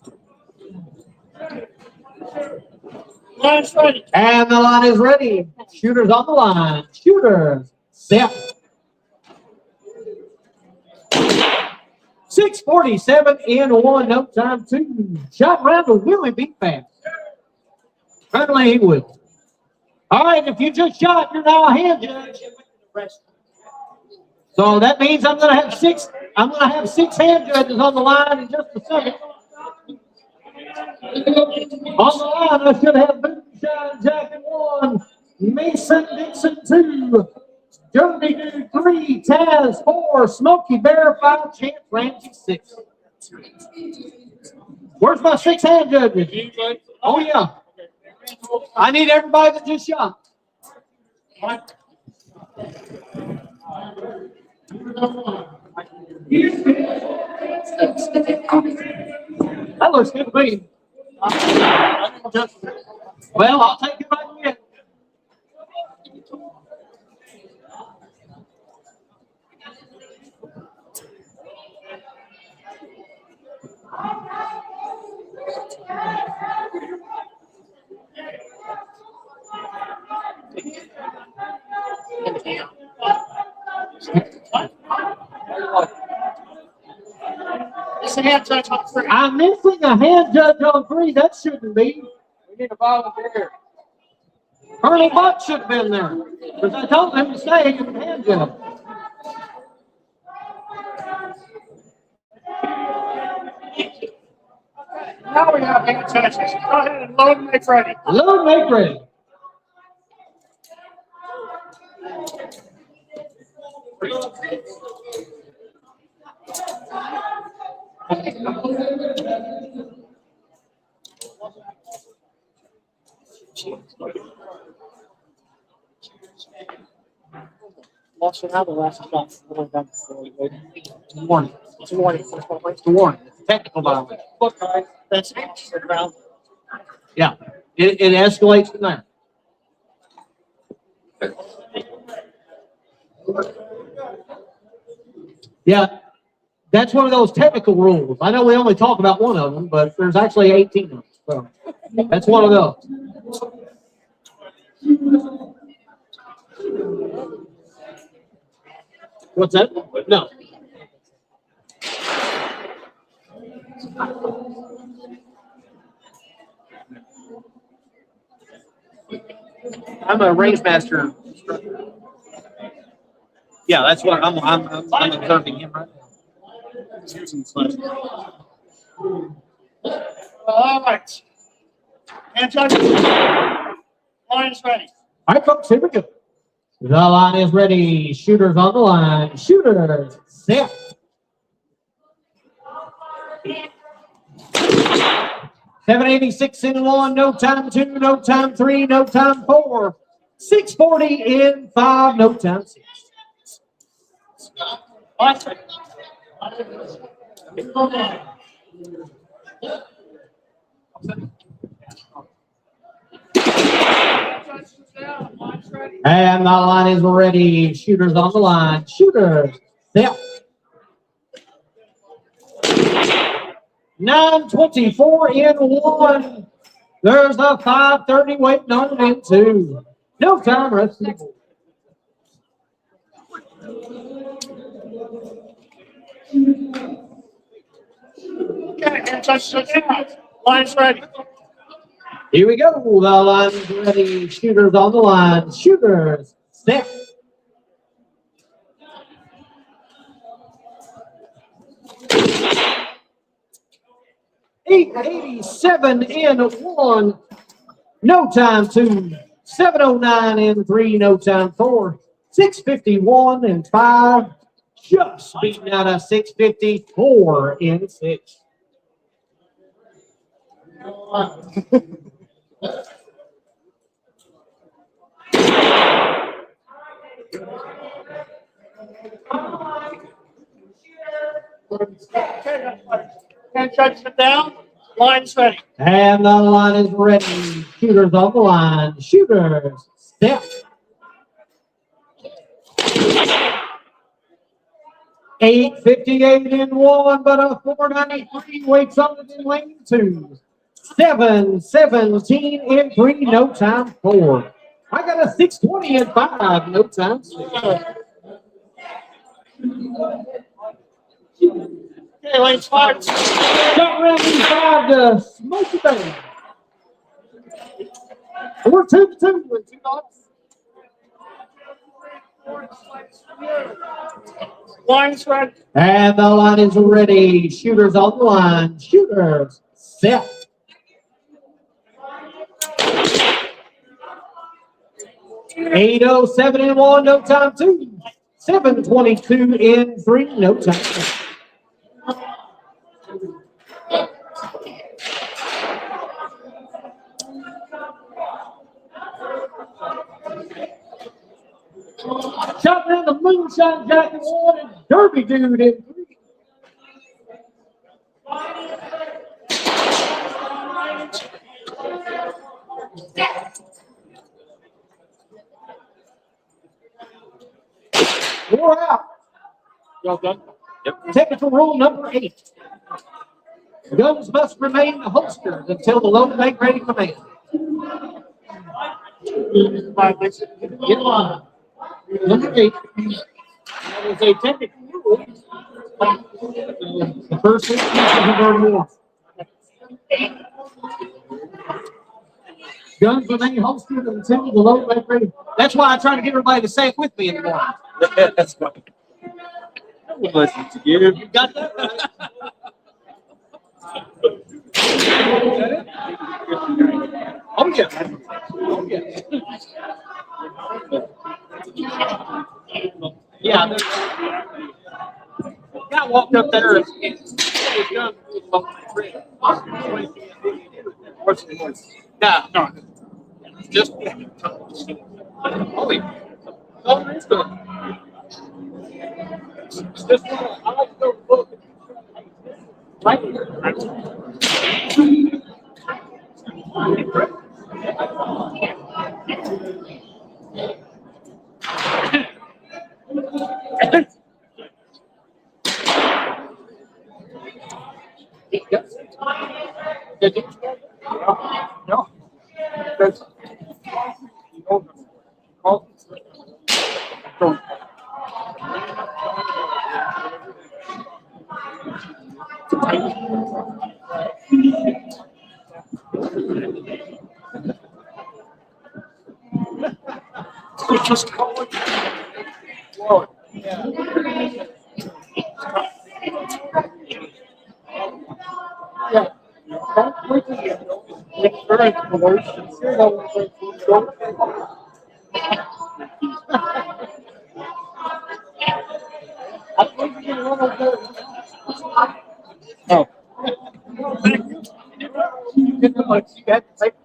Line's ready. And the line is ready. Shooters on the line. Shooters set. 6:47 in 1. No time to. Shot around to Willie beat fast. Apparently he would. All right, if you just shot, you're now a hand judge. So that means I'm gonna have six hand judges on the line in just a second. On the line, I should have Moonshine Jacket 1, Mason Dixon 2, Journey Dude 3, Taz 4, Smokey Bear 5, Chance Ramsey 6. Where's my 6 hand judges? Oh yeah. I need everybody that just shot. That looks good to me. Well, I'll take it right again. It's a hand touch on three. I'm missing a hand judge on 3. That shouldn't be. We need a volunteer. Colonel Buck should have been there. Because I told him to stay in the hand judge. Now we have hand touches. Go ahead and load and make ready. Load, make ready. Lost it out the last shot. It's a warning. It's a warning. It's a warning. It's a technical violation. Look, guys, that's it. Around. Yeah. It escalates from there. Yeah. That's one of those technical rules. I know we only talk about one of them, but there's actually 18 of them. So that's one of those. What's that? No. I'm a range master instructor. Yeah, that's what I'm observing him right now. He's using the flash. All right. Hand touches. Line is ready. All right, folks, here we go. The line is ready. Shooters on the line. Shooters set. $786 in 1, no time 2, no time 3, no time 4. $640 in 5, no time 6. And the line is ready. Shooters on the line. Shooters set. 924 in 1. There's a 530 waiting on it in 2. No time, rest of the board. Okay, hand touches down. Line's ready. Here we go. The line is ready. Shooters on the line. Shooters set. $887 in 1. No time 2. $709 in 3. No time 4. $651 in 5. Just beating out a $654 in 6. Hand touches down. Line's ready. And the line is ready. Shooters on the line. Shooters step. $858 in 1, but a $493 waits on it in lane 2. $717 in 3, no time 4. I got a $620 in 5, no time 6. Okay, lane's 5. Shot round in 5 to Smoky Bay. We're 2-2 with 2 dots. Line's ready. And the line is ready. Shooters on the line. Shooters set. $807 in 1, no time 2. $722 in 3, no time 2. Shot down the moonshine jacket 1 and Derby Dude in 3. We're out. Y'all done? Yep. Technical rule number 8. Guns must remain holstered until the load make ready command. Get on. Number 8. That was a technical rule. The first 6 pieces of our war. Guns remain holstered until the load make ready. That's why I try to get everybody to say it with me in the morning. That's fine. I would listen to you. You got that? Oh, yeah. Oh, yeah. Yeah. Guy walked up there and his gun was on my friend. No. Just. Oh, yeah. Oh, it's good. It's just, I like to go look. Right here. Did you? No. That's, you know, call. Don't. Just call it. Whoa. Yeah. Yeah. Don't wait till you know. It's very close. You know, don't. I think you can run over. Oh. You get the much. You got to take.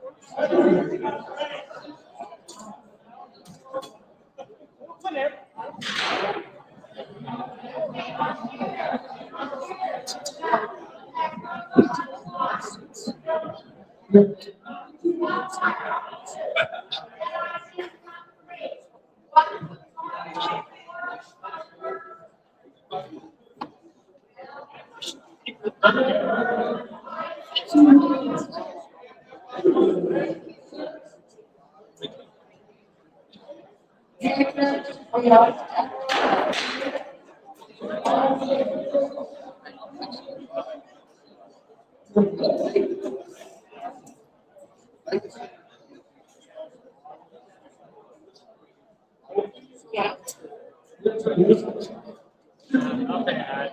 Not bad.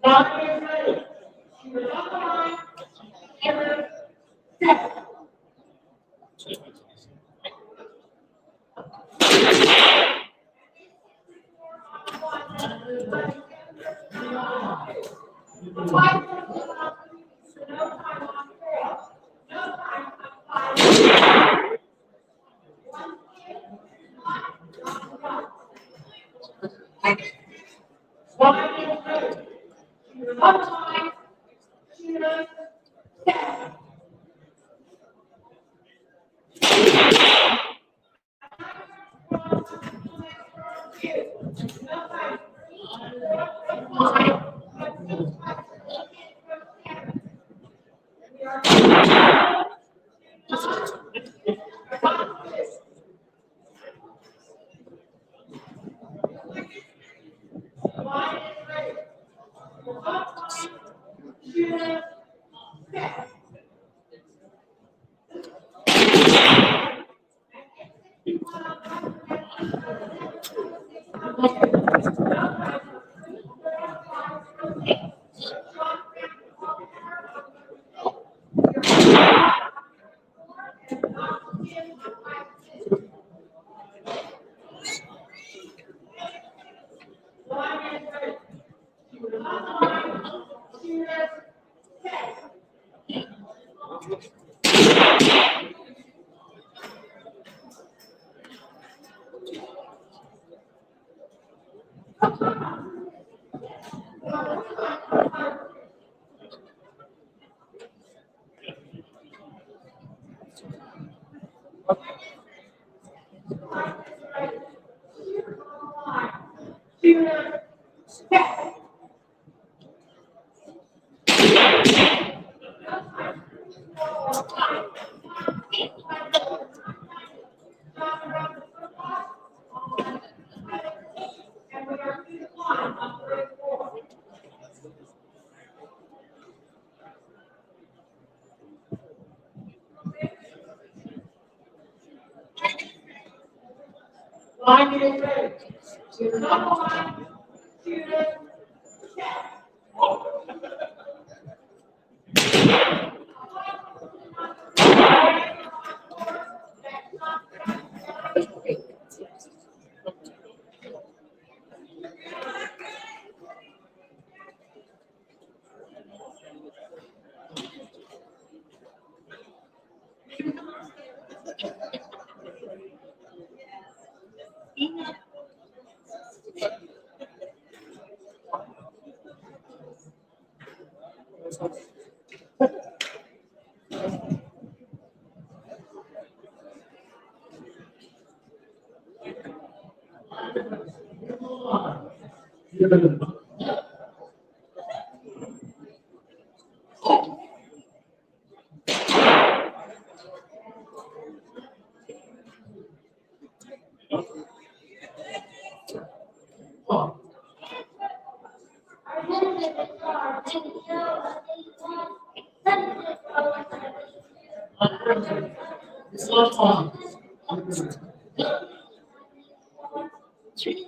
Now, Line is ready. To number one, student, check.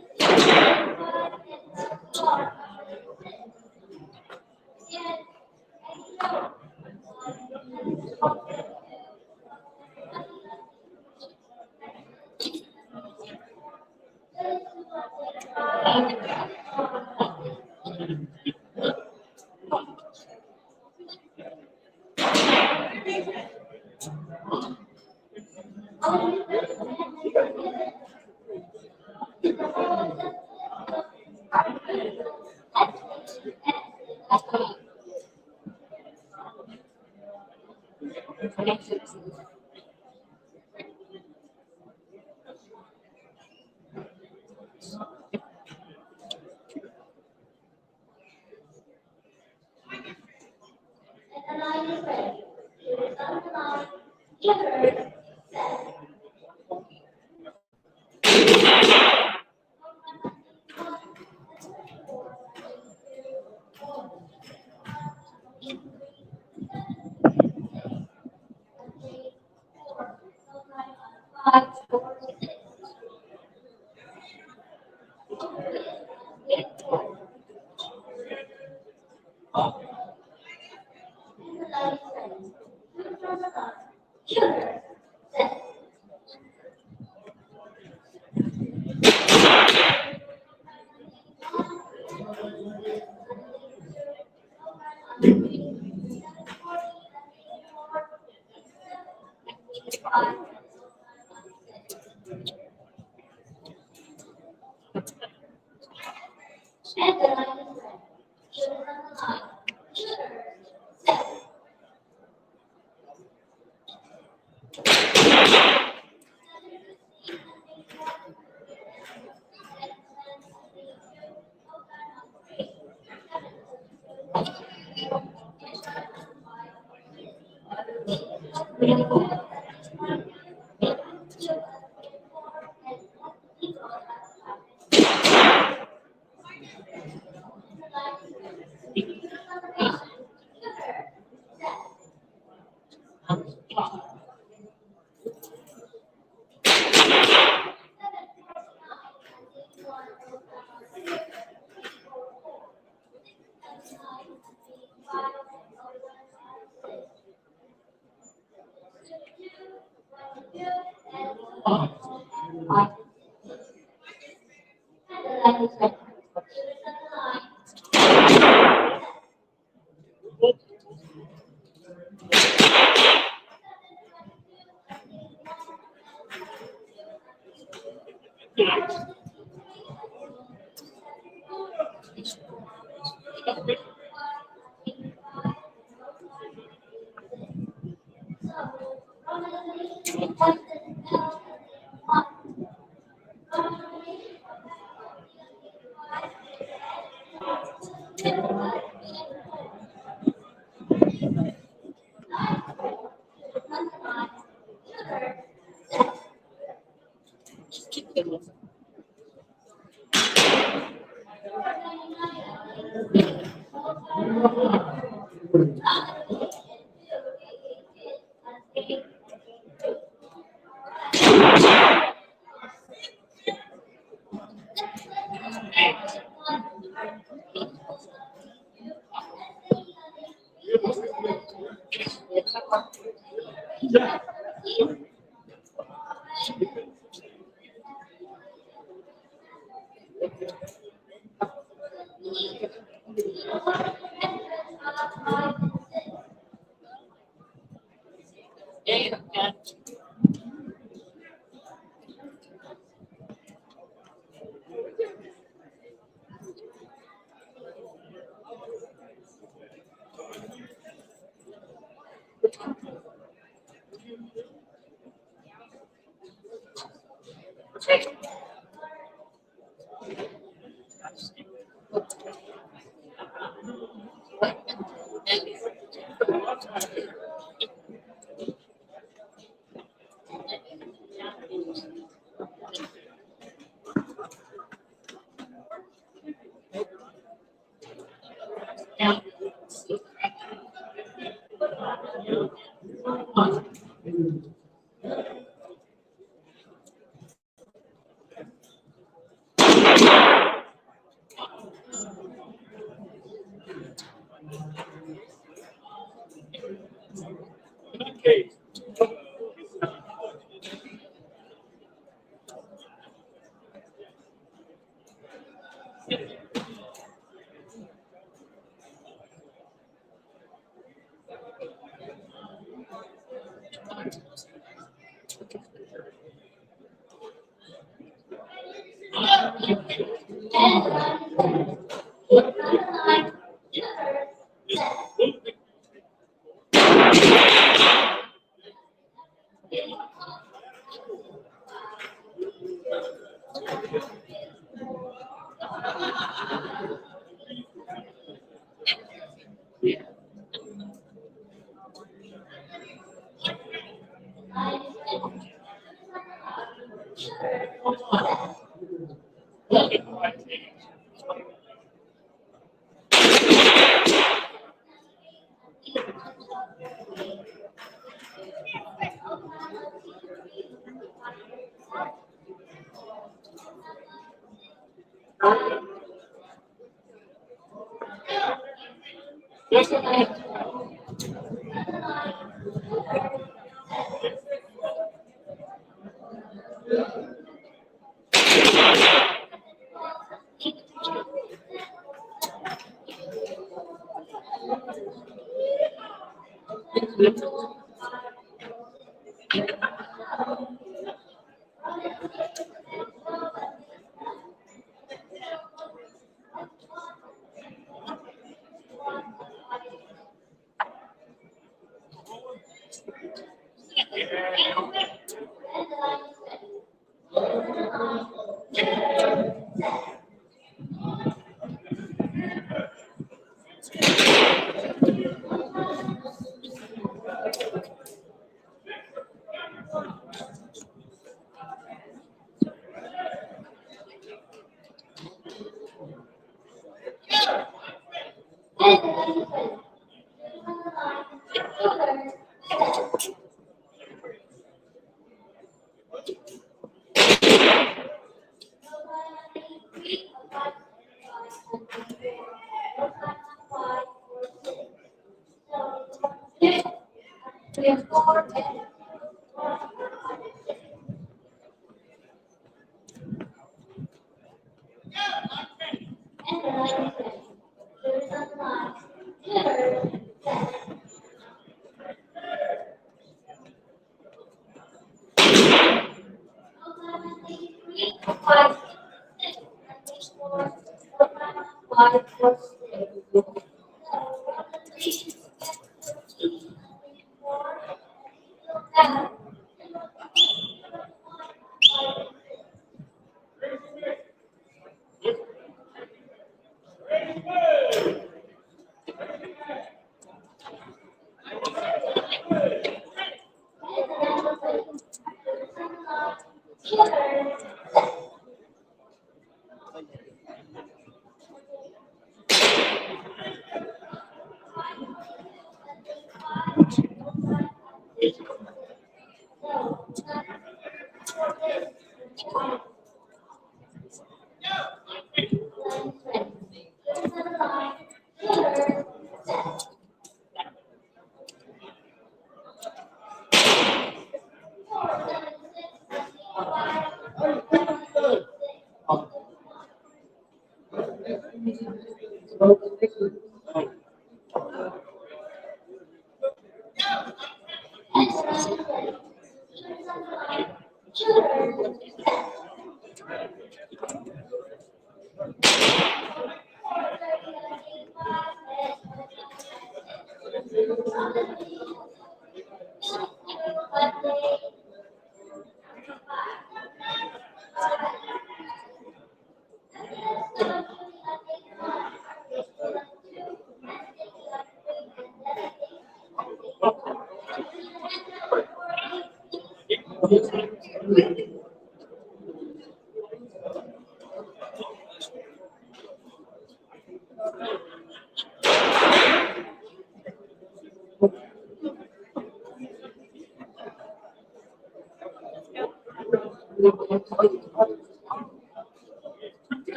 Okay.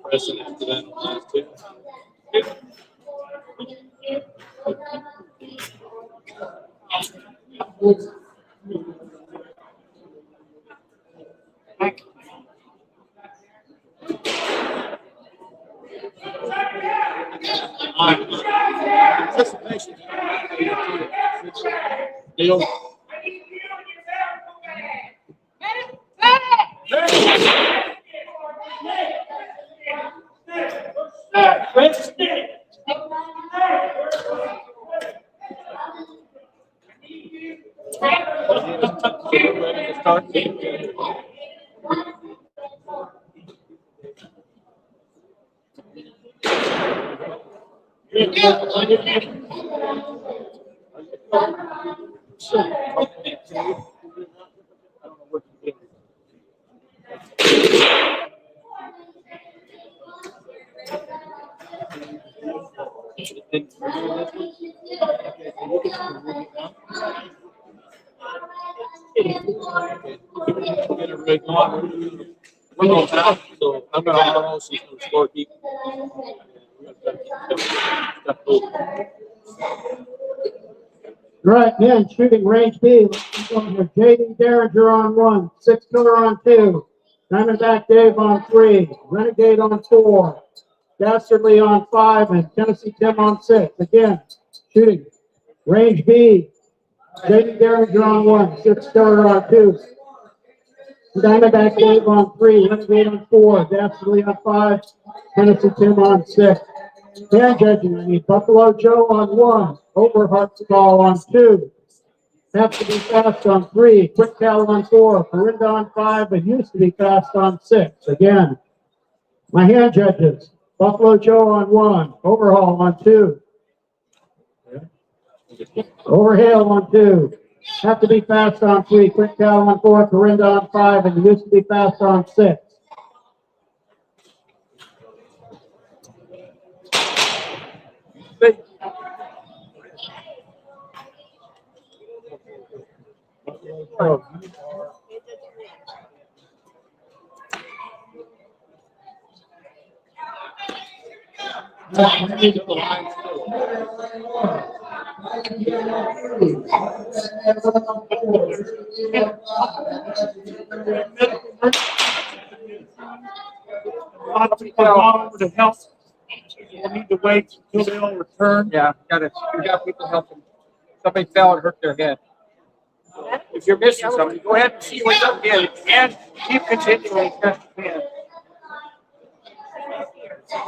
Pressing after that last two. So I'm gonna also score people. Right, then shooting range B. Let's go here. Jaden Derringer on 1, 6 Miller on 2, Diamondback Dave on 3, Renegade on 4, Dastardly on 5, and Tennessee Tim on 6. Again, shooting range B. Jaden Derringer on 1, 6 Miller on 2, Diamondback Dave on 3, Renegade on 4, Dastardly on 5, Tennessee Tim on 6. Hand judging, I need Buffalo Joe on 1, Overhart's ball on 2, Have to be fast on 3. Quick Cal on 4. Corinda on 5. And used to be fast on 6. Again, my hand judges. Buffalo Joe on 1. Overhaul on 2. Overhaul on 2. Have to be fast on 3. Quick Cal on 4. Corinda on 5. And used to be fast on 6. A lot of people have gone over to help. We'll need to wait until they all return. Yeah, we got people helping. Somebody fell and hurt their head. If you're missing somebody, go ahead and see what's up here and keep continuing as best you can.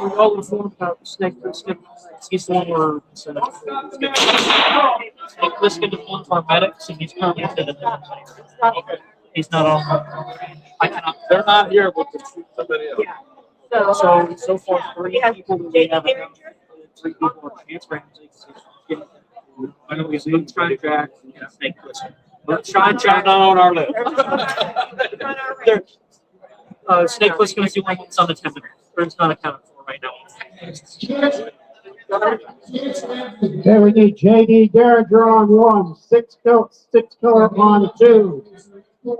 We all informed about the Snake Plissken. He's the one we're sending. Snake Plissken is one of our medics, and he's currently in the okay. He's not on. I cannot. They're not here, but somebody else. So far, 3 people that we have. 3 people are transferring. I know he's in contract. Snake Plissken. Shine not on our list. Snake Plissken is the one that's on the 10 minute. It's not accounted for right now. Okay, we need JD Derringer on 1. 6 Killer on 2.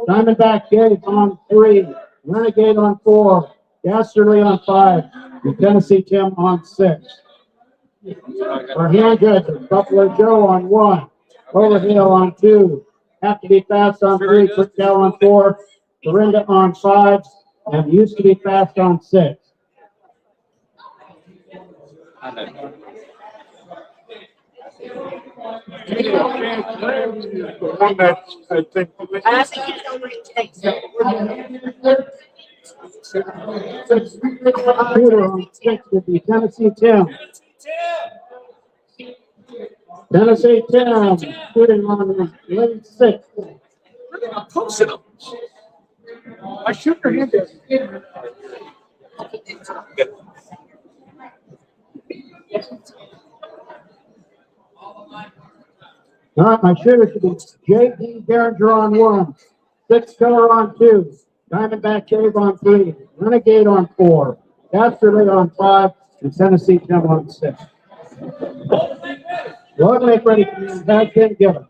Diamondback Dave on 3. Renegade on 4. Gasserly on 5. And Tennessee Tim on 6. Our hand judges, Buffalo Joe on 1. Overhill on 2. Have to be fast on 3. Quick Cal on 4. Corinda on 5. And used to be fast on 6. The one that I think. Shooter on 6 would be Tennessee Tim. Tennessee Tim shooting on lane 6. I shoot your hand. All right, my shooter should be J.D. Derringer on 1. 6 Killer on 2. Diamondback Dave on 3. Renegade on 4. Gasserly on 5. And Tennessee Tim on 6. Road lake ready for you. Has been given.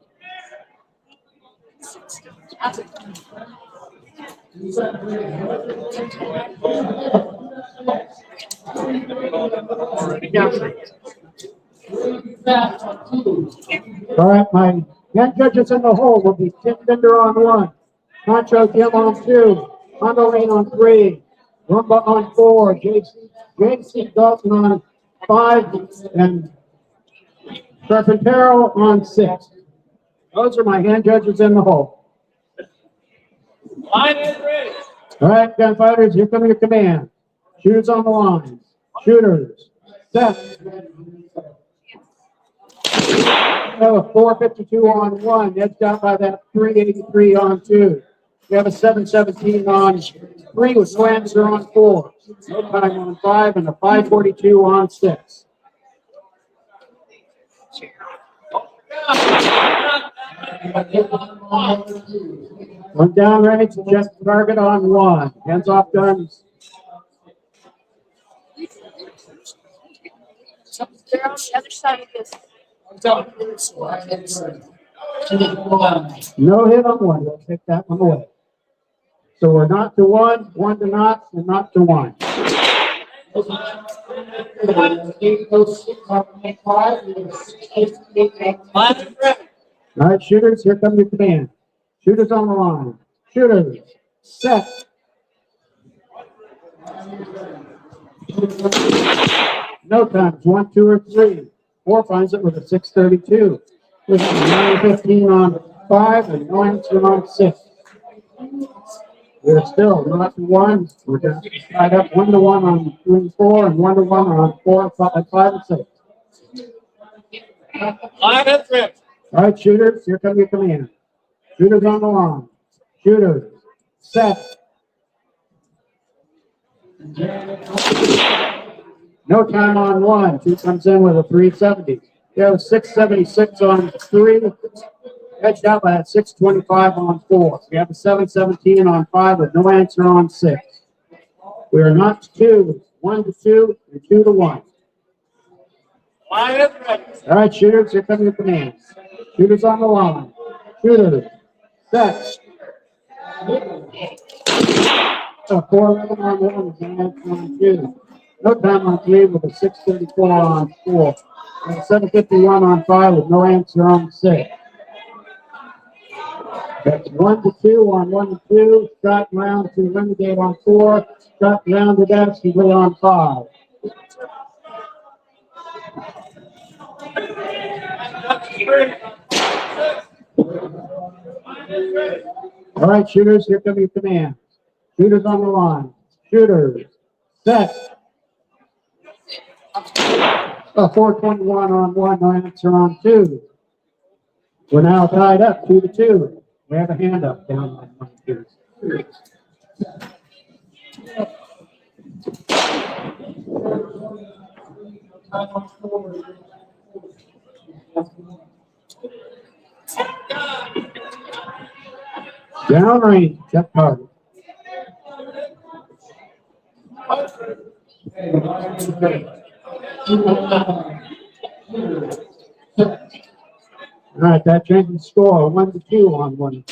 All right, my 10 judges in the hole will be Tim Binder on 1. Concho Jim on 2. Hondoline on 3. Rumba on 4. Jason Dalton on 5. And Carpintero on 6. Those are my hand judges in the hole. Line is ready. All right, gunfighters, here come your command. Shooters on the line. Shooters. Set. We have a 452 on 1. Edged out by that 383 on 2. We have a 717 on 3 with Swanser on 4. No time on 5 and a 542 on 6. One down range, just target on 1. Hands off guns. They're on the other side of this. No hit on 1. We'll take that one away. So we're not to 1, 1 to not, and not to 1. All right, shooters, here come your command. Shooters on the line. Shooters, set. No times, 1, 2, or 3. 4 finds it with a 632. We have 915 on 5 and 92 on 6. We're still not to 1. We're just tied up 1 to 1 on 2 and 4 and 1 to 1 on 4, 5, and 6. Line is ready. All right, shooters, here come your command. Shooters on the line. Shooters, set. No time on one. Two comes in with a 370. You have a 676 on three. Edged out by that 625 on four. We have a 717 on five with no answer on six. We are not to two, 1 to 2, and 2 to 1. All right, shooters, here come your commands. Shooters on the line. Shooters, set. A 411 on one with no answer on two. No time on three with a 634 on four. And a 751 on five with no answer on six. That's 1 to 2 on 1 to 2. Shot round to Renegade on 4. Shot round to Dastardly on 5. All right, shooters, here come your commands. Shooters on the line. Shooters, set. A 421 on 1, no answer on 2. We're now tied up 2 to 2. We have a hand up down on 1 2. Downrange, check target. All right, that changes the score 1 to 2 on 1.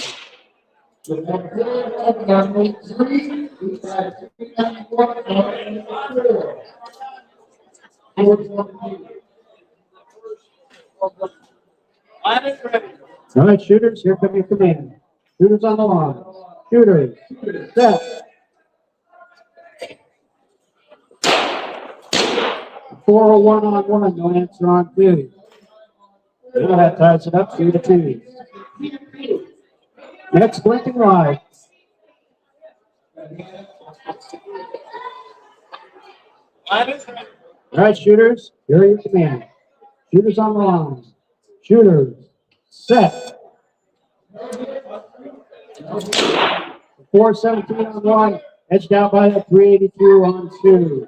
All right, shooters, here come your command. Shooters on the line. Shooters, set. 401 on 1, no answer on 2. Now that ties it up 2 to 2. Next blinking light. All right, shooters, here are your commands. Shooters on the line. Shooters, set. 417 on 1, edged out by the 382 on 2.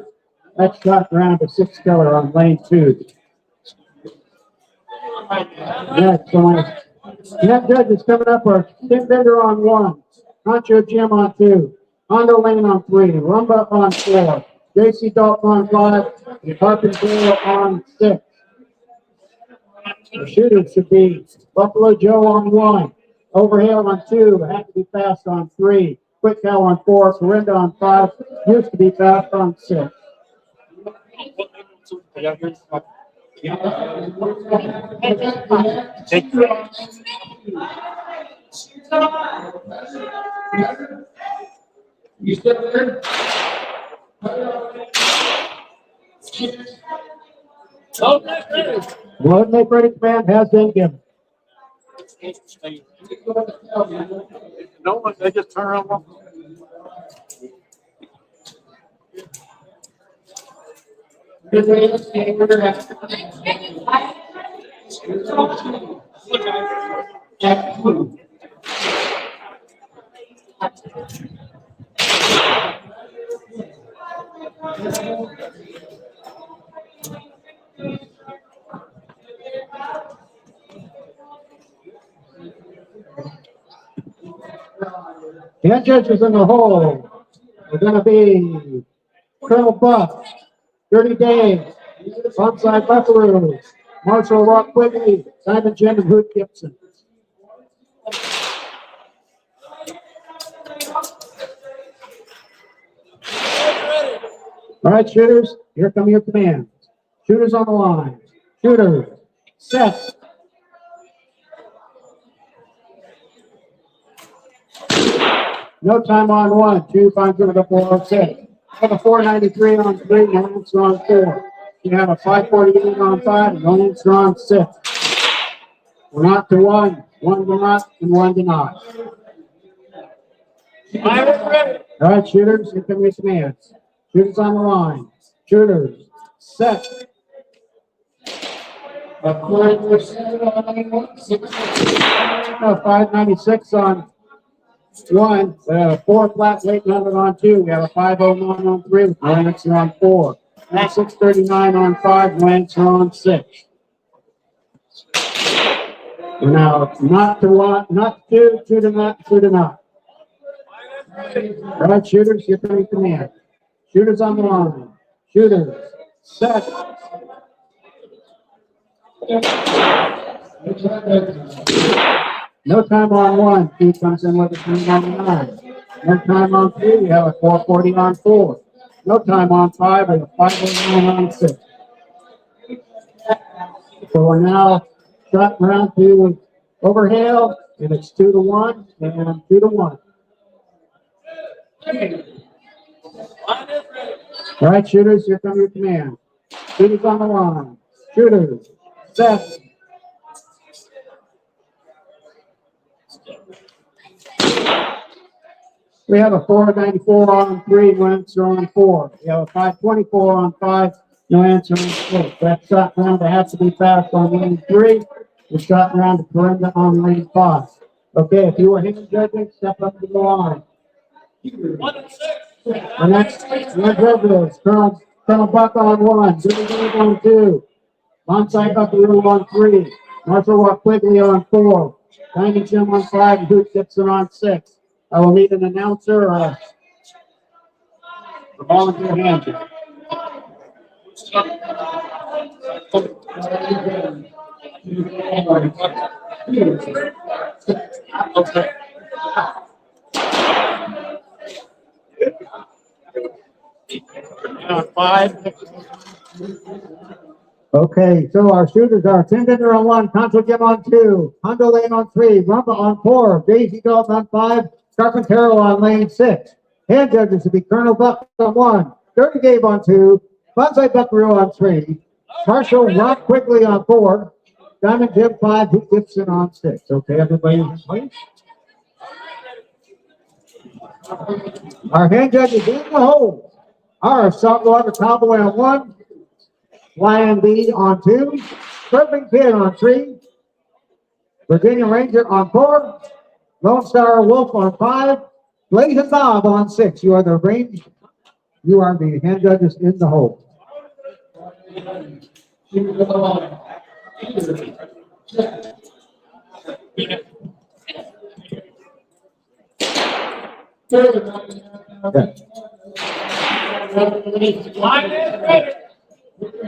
That's shot round to 6 killer on lane 2. Next one. Net judges coming up are Tim Bender on 1, Honcho Jim on 2, Hondo Lane on 3, Rumba on 4, JC Dalton on 5, and Carpenter on 6. The shooters should be Buffalo Joe on 1, Overhill on 2, had to be fast on 3, Quick Cow on 4, Corinda on 5, used to be fast on 6. Take you still there? Blood make ready command has been given. No one, they just turn around. The judges in the hole are going to be Colonel Buff, 30 Days, Onside Buckaroo, Marshall Rock Quigley, Simon Jim, and Hood Gibson. All right, shooters, here come your commands. Shooters on the line. Shooters, set. No time on 1, 2 finds it with a 406. Have a 493 on 3, no answer on 4. You have a 548 on 5, no answer on 6. We're not to 1, 1 to not, and 1 to not. All right, shooters, here come your commands. Shooters on the line. Shooters, set. A 596 on one, 4 flat late number on two. We have a 509 on three, with no answer on four. And 639 on five, no answer on six. Now, not to one, not two, two to not, two to not. All right, shooters, you're ready to command. Shooters on the line. Shooters, set. No time on one. Two comes in with a 399. No time on three. We have a 440 on four. No time on five. We have a 509 on six. So we're now shot round to overhail, and it's 2-1 and 2-1. All right, shooters, here comes your command. Shooters on the line. Shooters, set. We have a 494 on three, no answer on four. We have a 524 on five, no answer on six. That shot round to have to be fast on lane three. The shot round to perimeter on lane five. Okay, if you were hand judging, step up to the line. The next judges, Colonel Buck on one, Jimmy Dave on two, Bonsai Buckaroo on three, Marshall Quigley on four, Diamond Jim on five, and Hoot Gibson on six. I will need an announcer or a volunteer hand. Okay. Five. Okay, so our shooters are Tim Binder on one, Concho Jim on two, Hondo Lane on three, Rumba on four, Daisy Dalton on five, Carpintero on lane six. Hand judges to be Colonel Buck on one, Dirty Dave on two, Bonsai Buckaroo on three, Marshall Rock Quigley on four, Diamond Jim five, Hoot Gibson on six. Okay, everybody, please. Our hand judges in the hole are Saltwater Cowboy on one, Lion B on two, Surfing Kid on three, Virginia Ranger on four, Lone Star Wolf on five, Blazing Bob on six. You are the hand judges in the hole.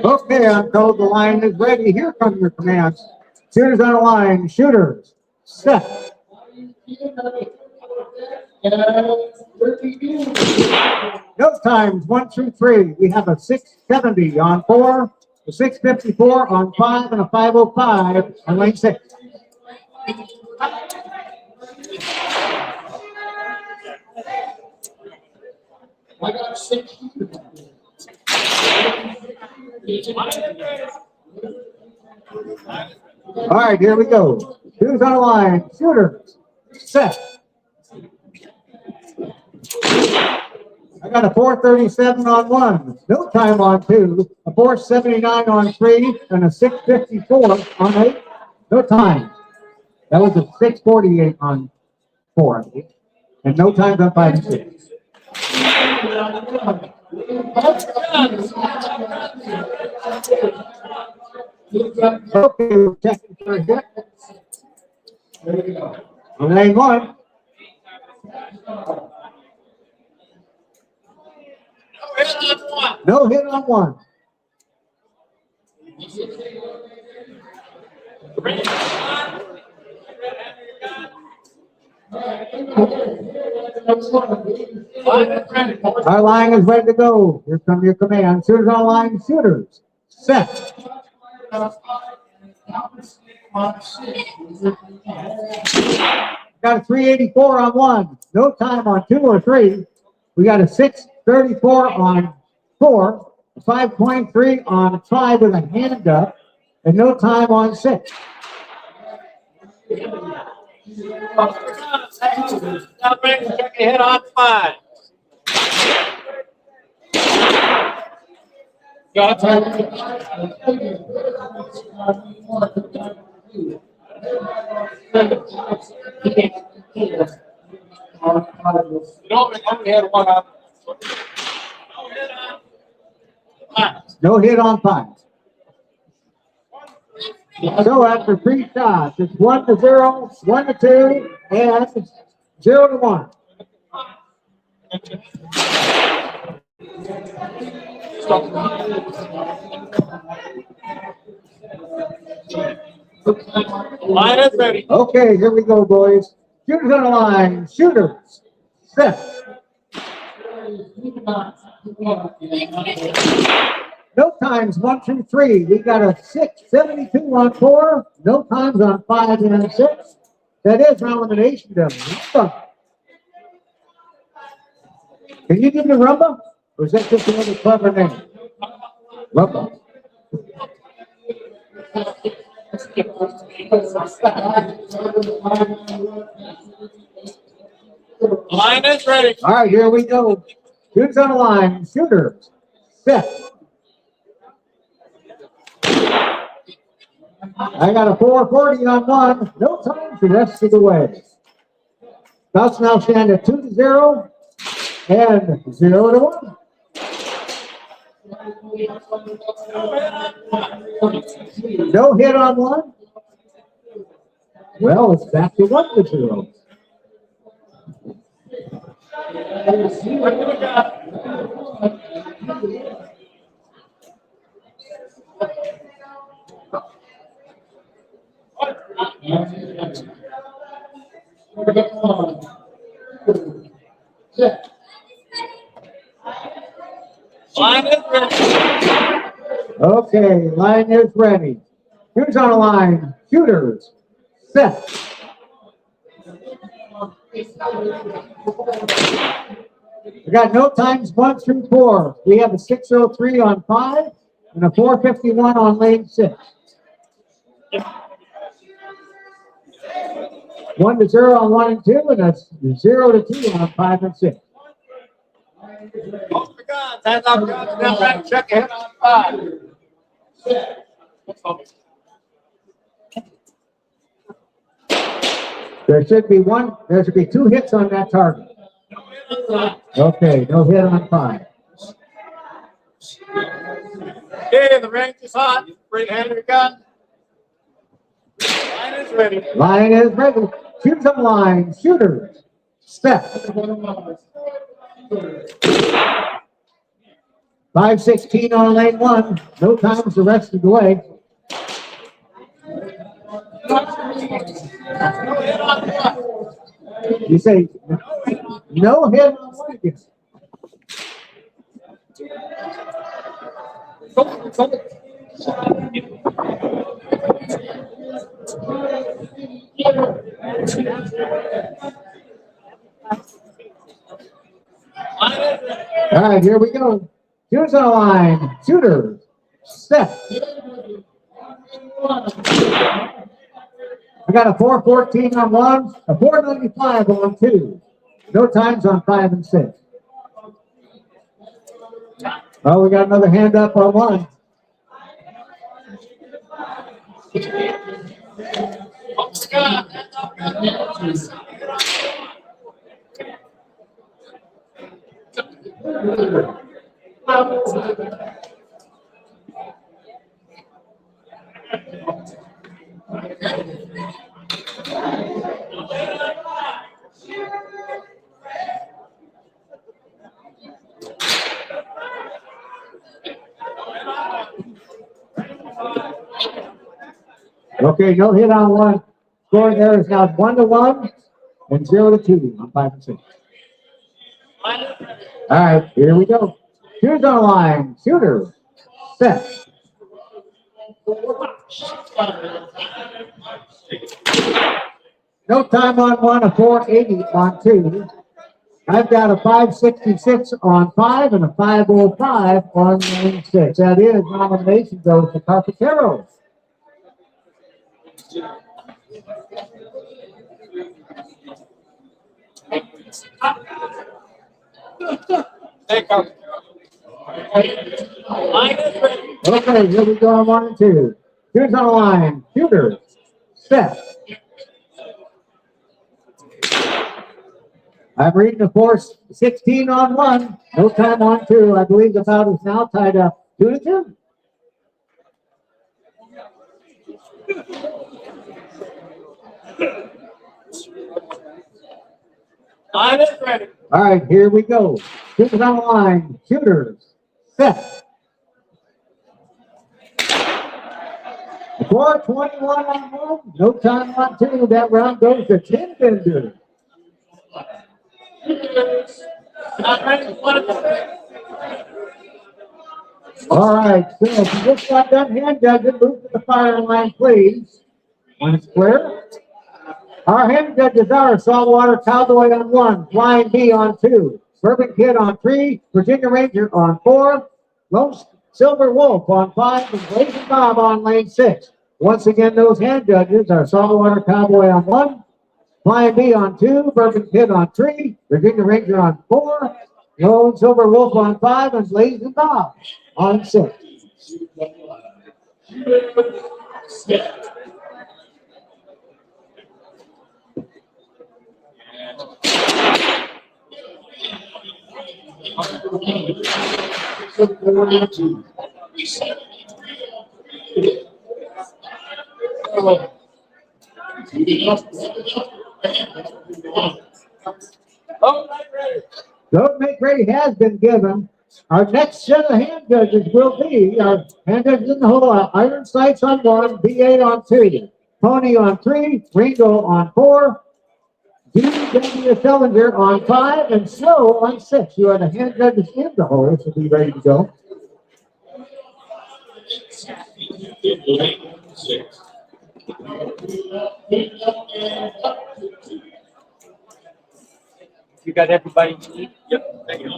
Okay, I'm told the line is ready. Here come your commands. Shooters on the line. Shooters, set. No times 1 through 3. We have a 670 on 4, a 654 on 5, and a 505 on lane 6. I got 6. All right, here we go. Shooters on the line. Shooters, set. I got a 437 on 1, no time on 2, a 479 on 3, and a 654 on 8, no time. That was a 648 on 4, and no time on 5 and 6. Okay, we're checking for a hit. On lane 1. No hit on 1. Our line is ready to go. Here come your command. Shooters on line. Shooters, set. Got a 384 on 1. No time on 2 or 3. We got a 634 on 4. A 5.3 on 5 with a hand up. And no time on 6. Now bring check your head on 5. No hit on five. So after 3 shots, it's 1-0, 1-2, and 0-1. Line is ready. Okay, here we go, boys. Shooters on the line. Shooters. Set. No times 1 through 3. We got a 6.72 on 4. No times on 5 and 6. That is elimination done. Can you give me Rumba? Or is that just another clever name? Rumba. Line is ready. All right, here we go. Shooters on the line. Shooters. Set. I got a 440 on 1. No time the rest of the way. Thus now stand at 2-0 and 0-1. No hit on 1. Well, it's back to 1-0. Line is ready. Okay, line is ready. Shooters on the line. Shooters. Set. We got no times 1 through 4. We have a 603 on 5 and a 451 on lane 6. 1-0 on 1 and 2, and a 0-2 on 5 and 6. Hold the guns. Hands off guns. Now back. Check ahead on 5. There should be 2 hits on that target. Okay, no hit on 5. Okay, the range is hot. Bring hand your gun. Line is ready. Line is ready. Shooters on the line. Shooters. Step. 5:16 on lane 1. No times the rest of the way. You say no hit on 1 again. All right, here we go. Shooters on the line. Shooters. Step. I got a 414 on 1, a 495 on 2. No times on 5 and 6. Oh, we got another hand up on 1. Okay, no hit on 1. Score there is now 1-1 and 0-2 on 5 and 6. All right, here we go. Shooters on the line. Shooter. Set. No time on 1, a 480 on 2. I've got a 566 on 5 and a 505 on lane 6. That is nomination goes to Carpintero. Take out. Line Okay, here we go on 1 and 2. Shooters on the line. Shooters. Set. I'm reading the force 16 on 1. No time on 2. I believe the foul is now tied up 2-2. All right, here we go. Shooters on the line. Shooters. Set. 4:21 on 1. No time on 2. That round goes to 10 Bender. All right, so if you just got done hand judging, move to the firing line, please. When it's clear. Our hand judges are Saltwater Cowboy on 1, Flying Bee on 2, Bourbon Kid on 3, Virginia Ranger on 4, Lone Silver Wolf on 5, and Blazing Bob on lane 6. Once again, those hand judges are Saltwater Cowboy on 1, Flying Bee on 2, Bourbon Kid on 3, Virginia Ranger on 4, Lone Silver Wolf on 5, and Blazing Bob on 6. Don't make ready has been given. Our next set of hand judges will be our hand judges in the hole. Iron Sights on 1, BA on 2, Pony on 3, Ringo on 4, D.W. Sellinger on 5, and Snow on 6. You are the hand judges in the hole, so be ready to go. You got everybody you need? Yep. Thank you.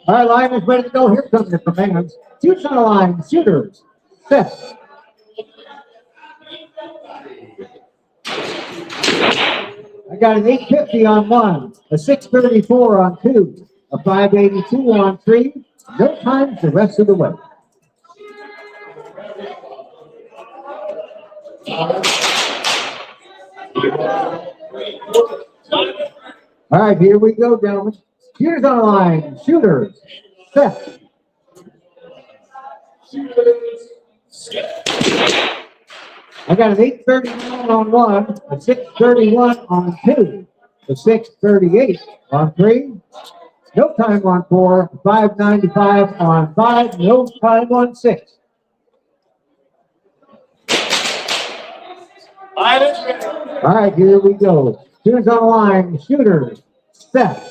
All right, line is ready to go. Here comes the commands. Shoots on the line. Shooters. Set. I got an 850 on 1, a 634 on 2, a 582 on 3. No times the rest of the way. All right, here we go, gentlemen. Shooters on the line. Shooters. Set. I got an 839 on 1, a 631 on 2, a 638 on 3, no time on 4, 595 on 5, no time on 6. All right, here we go. Shooters on the line. Shooters. Set.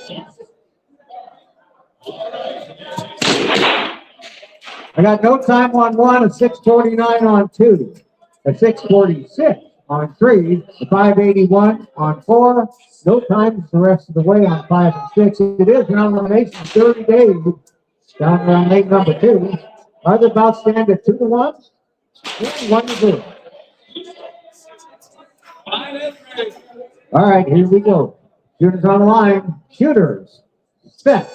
I got no time on 1, a 649 on 2, a 646 on 3, a 581 on 4, no times the rest of the way on 5 and 6. It is an elimination 30 days down around lane number 2. Other bouts stand at 2-1, 1-0. All right, here we go. Shooters on the line. Shooters. Set.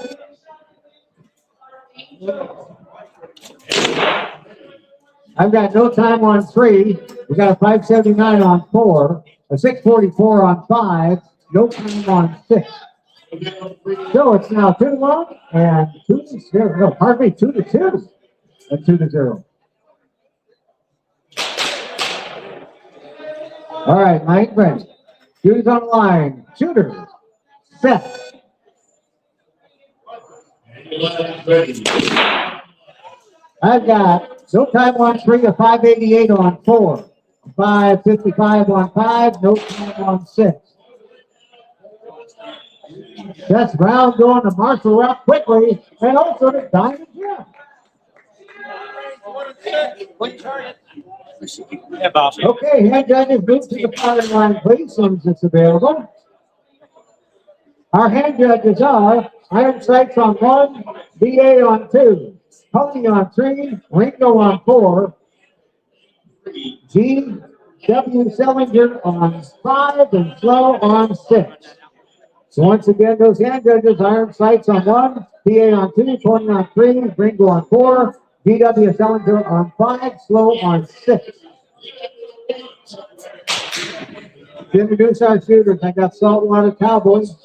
I've got no time on 3. We got a 579 on 4, a 644 on 5, no time on 6. So it's now 2-1 and 2-0. No, pardon me, 2-2 and 2-0. All right, Mike ready. Shooters on the line. Shooters. Set. I've got no time on 3, a 588 on 4, a 555 on 5, no time on 6. That's round going to Marshall Rock quickly, and also to Diamond Jim. Yeah, boss. Okay, hand judges, move to the firing line, please, as soon as it's available. Our hand judges are Iron Sights on 1, BA on 2, Pony on 3, Ringo on 4, G. W. Sellinger on 5, and Flo on 6. So once again, those hand judges, Iron Sights on 1, BA on 2, Pony on 3, Ringo on 4, G.W. Sellinger on 5, Flo on 6. To introduce our shooters, I got Saltwater Cowboys.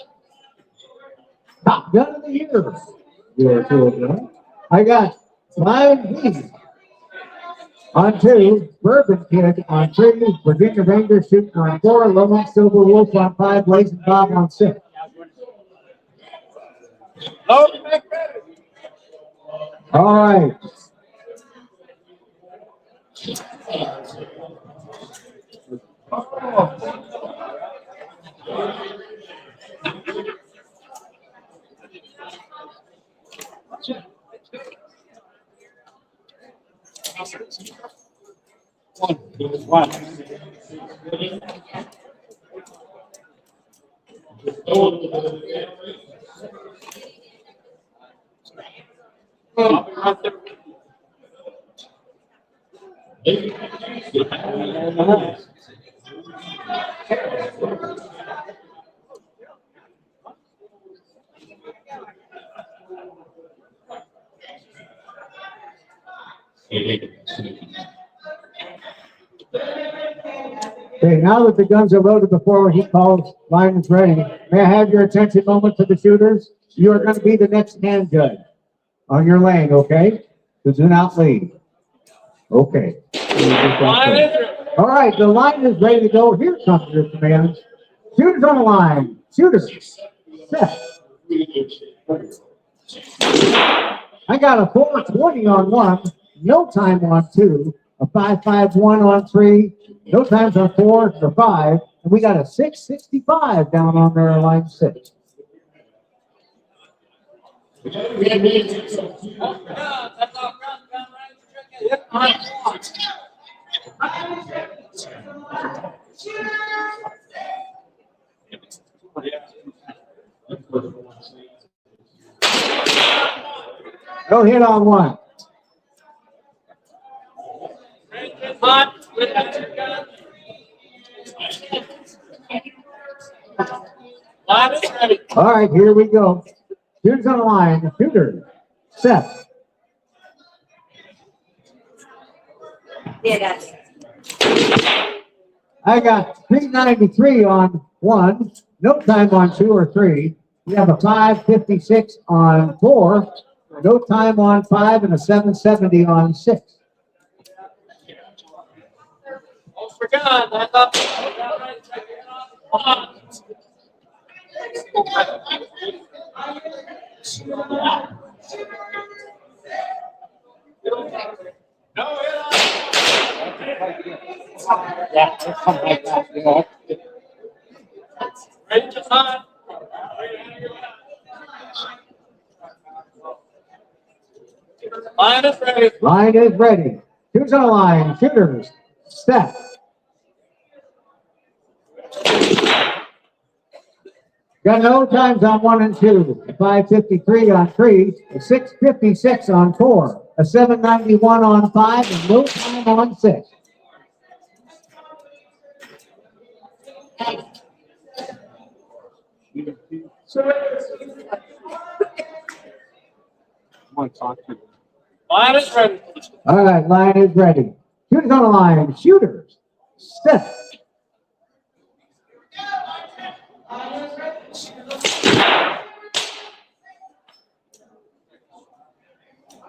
Top gun of the year. You're two of them. I got Lion V on 2, Bourbon Kid on 3, Virginia Rangers shooting on 4, Lone Silver Wolf on 5, Blazing Bob on 6. All right. Okay, now that the guns are loaded before he calls line is ready, may I have your attention moment for the shooters? You are going to be the next hand judge on your lane, okay? So do not leave. Okay. All right, the line is ready to go. Here comes your commands. Shooters on the line. Shooters. Set. I got a 4:20 on 1, no time on 2, a 5:51 on 3, no times on 4 or 5, and we got a 6:65 down on their line 6. No hit on 1. All right, here we go. Shooters on the line. Shooter. Set. I got 393 on 1, no time on 2 or 3. We have a 5:56 on 4, no time on 5, and a 7:70 on 6. Yeah, it's something like that, you know. Line is ready. Line is ready. Who's on the line? Shooters. Step. Got no times on 1 and 2. A 5:53 on 3. A 6:56 on 4. A 7:91 on 5. And no time on 6. Line is ready. All right, line is ready. Shooters on the line. Shooters. Step.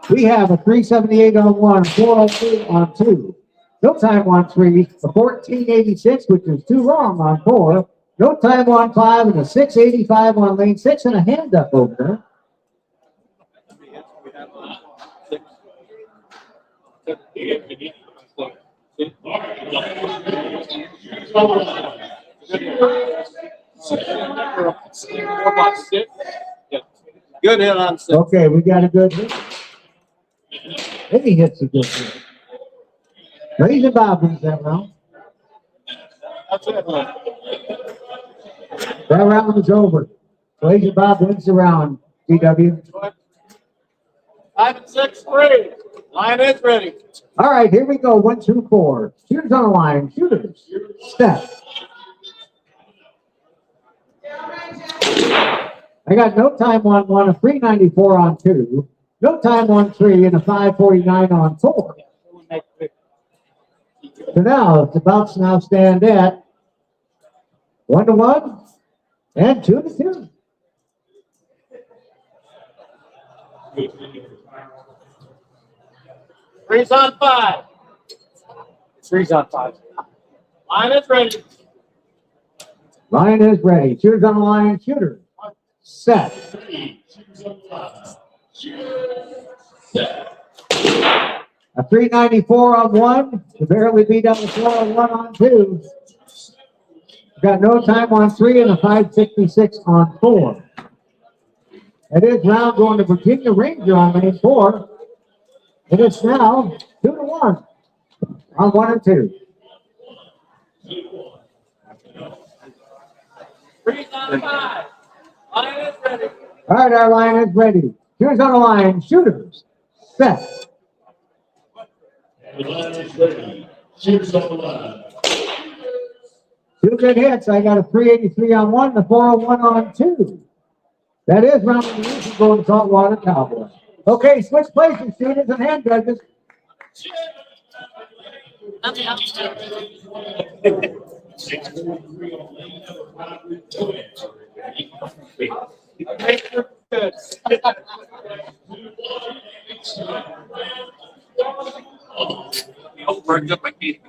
We have a 378 on 1, 403 on 2. No time on 3, a 1486, which is too long on 4. No time on 5, and a 685 on lane 6, and a hand up opener. Good hit on 6. Okay, we got a good hit. Any hits a good hit. Raise the bobbins that round. That's it, man. That round is over. Lazy Bob wins the round. DW. 5 and 6, 3. Line is ready. All right, here we go. 1, 2, 4. Shooters on the line. Shooters. Step. I got no time on 1, a 394 on 2, no time on 3, and a 549 on 4. So now the Bucks now stand at 1-1 and 2-2. Three's on 5. Three's on 5. Line is ready. Line is ready. Shooters on the line. Shooters. Set. A 394 on 1. To barely beat down the 401 on 2. Got no time on 3 and a 566 on 4. It is round going to Virginia Ranger on lane 4. And it's now 2-1 on 1 and 2. Three's on 5. Line is ready. All right, our line is ready. Shooters on the line. Shooters. Set. The line is ready. Shooters on the line. 2 good hits. I got a 383 on 1 and a 401 on 2. That is round of the week going to Saltwater Cowboy. Okay, switch places, shooters and hand judges. Bring up my feet.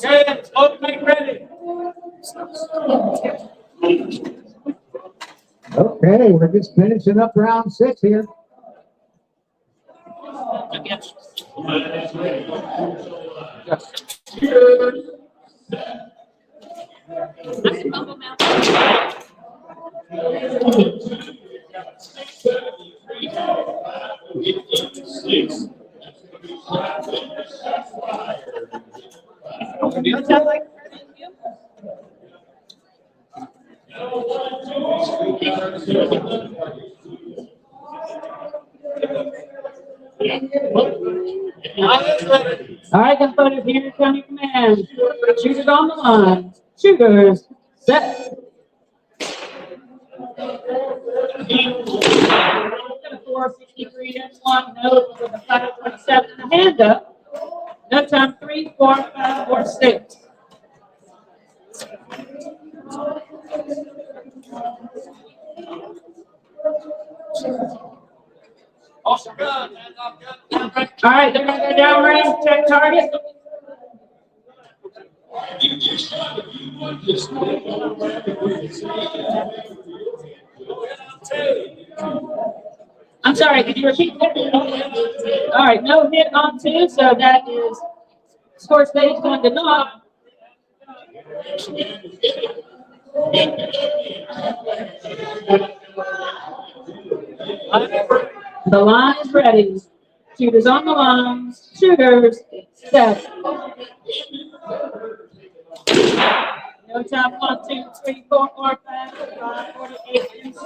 Okay, opening ready. Okay, we're just finishing up round 6 here. All right, components, here come your command. Shooters on the line. Shooters, set. 463 and 1, no, with a 527 and a hand up. No time, 3, 4, 5, 4, 6. Awesome gun. All right, they're gonna go down range, check target. I'm sorry, could you repeat that? All right, no hit on 2, so that is score stage going to knock. The line is ready. Shooters on the line. Shooters, set. No time, 1, 2, 3, 4, 5, 5, 48, and 6.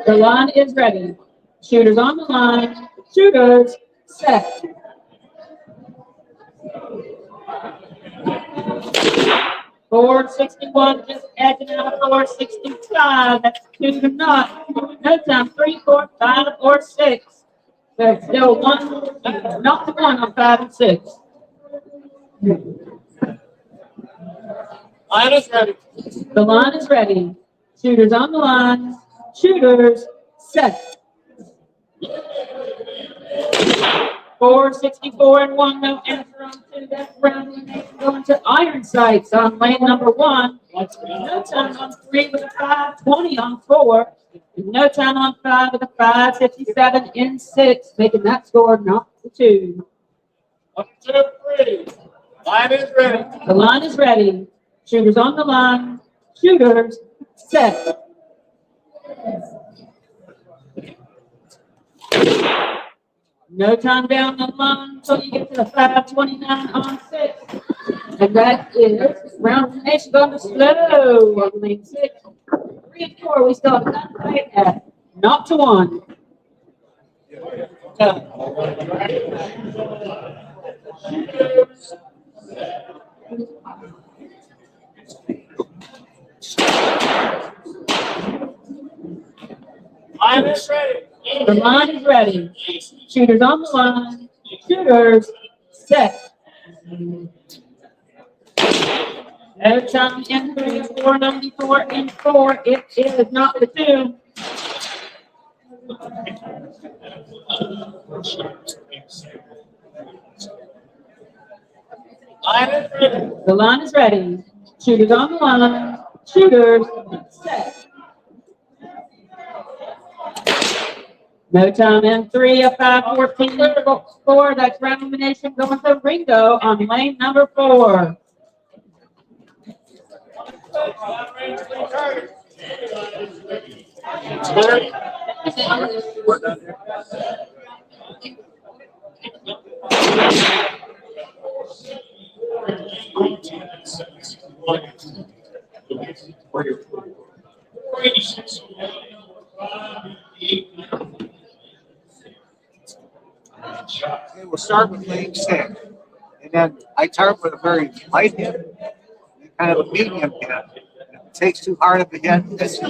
The line is ready. Shooters on the line. Shooters, set. .461, just edging out of 465. That's 2 to not. No time, 3, 4, 5, or 6. There's still 1, not the 1 on 5 and 6. Line is ready. The line is ready. Shooters on the line. Shooters set. 464 and 1, no answer on 2. That's round elimination going to iron sights on lane number 1. No time on 3 with a 520 on 4. No time on 5 with a 557 in 6, making that score not to 2. 1, 2, 3. Line is ready. The line is ready. Shooters on the line. Shooters set. No time down the line until you get to the 529 on 6. And that is round elimination going to slow on lane 6. 3 and 4, we still have a gunfight at not to 1. Line is ready. The line is ready. Shooters on the line. Shooters set. No time in 3, 494 and 4. It is not the 2. Line is ready. The line is ready. Shooters on the line. Shooters set. No time in 3, a 514 score. That's round elimination going to Ringo on lane number 4. Okay, we'll start with lane 6. And then I start with a very light hit and kind of a medium hit. If it takes too hard of a hit, it's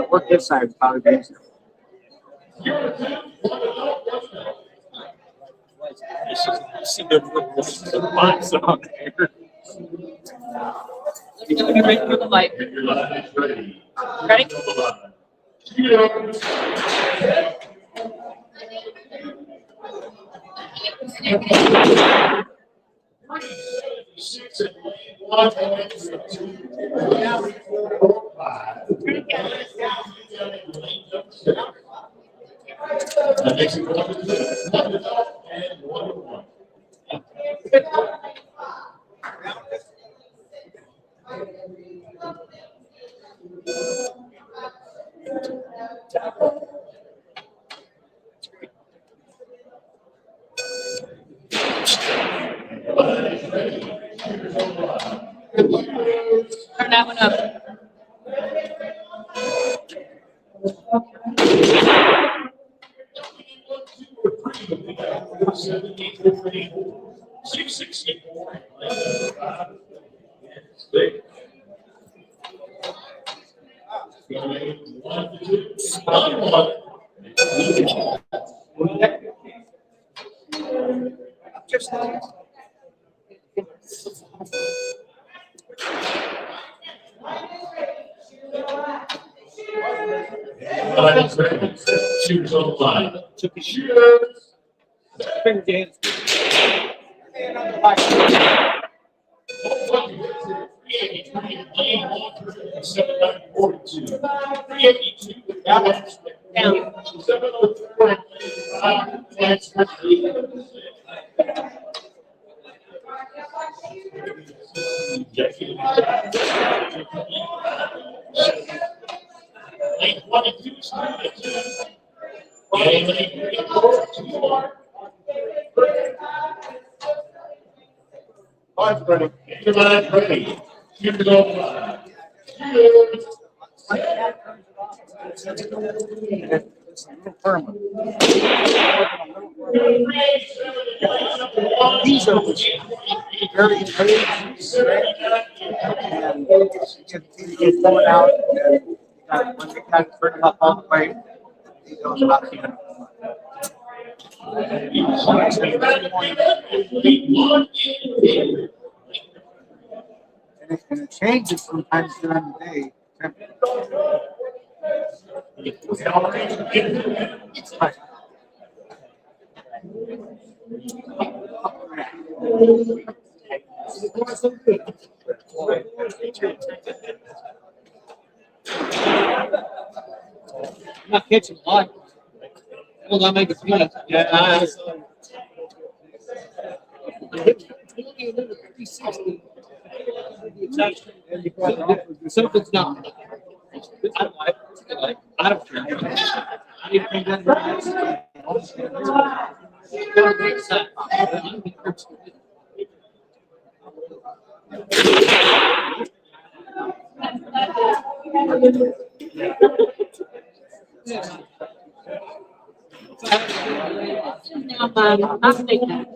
work this side probably be easier. See the box on there. Let me know when you're ready for the light. Ready? Turn that one up. Shooters on the line. Shooters. Lane 1, 742. 382 without Down. Line's ready. Your line's ready. You can go line. These are very encouraging. And you pull it out. And when they kind of bring it up all the way, he goes about even. And it changes sometimes during the day. I'm not catching a lot. Well, I make a few. Yeah, I saw something's not. I don't like it. I don't care. I need to bring that back. I'm thinking that.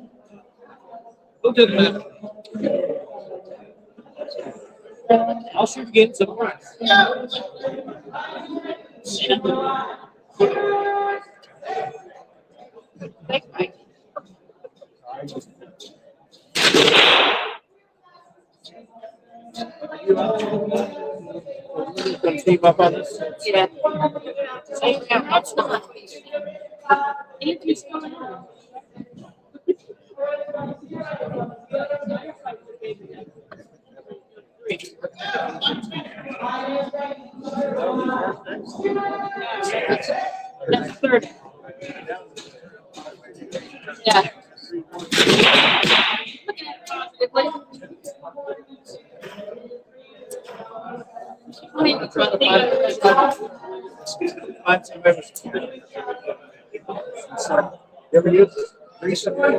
We'll do that. I'll shoot again tomorrow. Gonna team up on this? Yeah. That's not. Anthony's going on. That's third. Yeah. Find some members. You ever use this? Recently?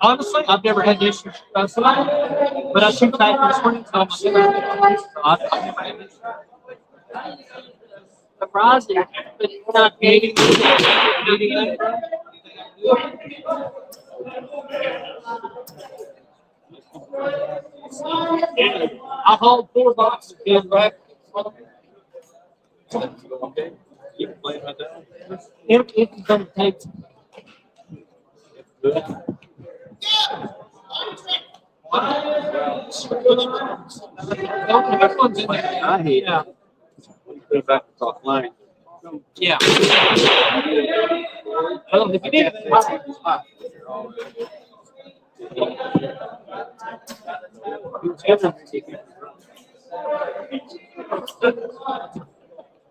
Honestly, I've never had issues with that, but I shoot back this morning, so I've never had issues. Surprising, but it's not big. I hauled 4 boxes in back. Okay. You can play it right there. If you come take. I hate it. Put it back across line. Yeah. Well, if you need it,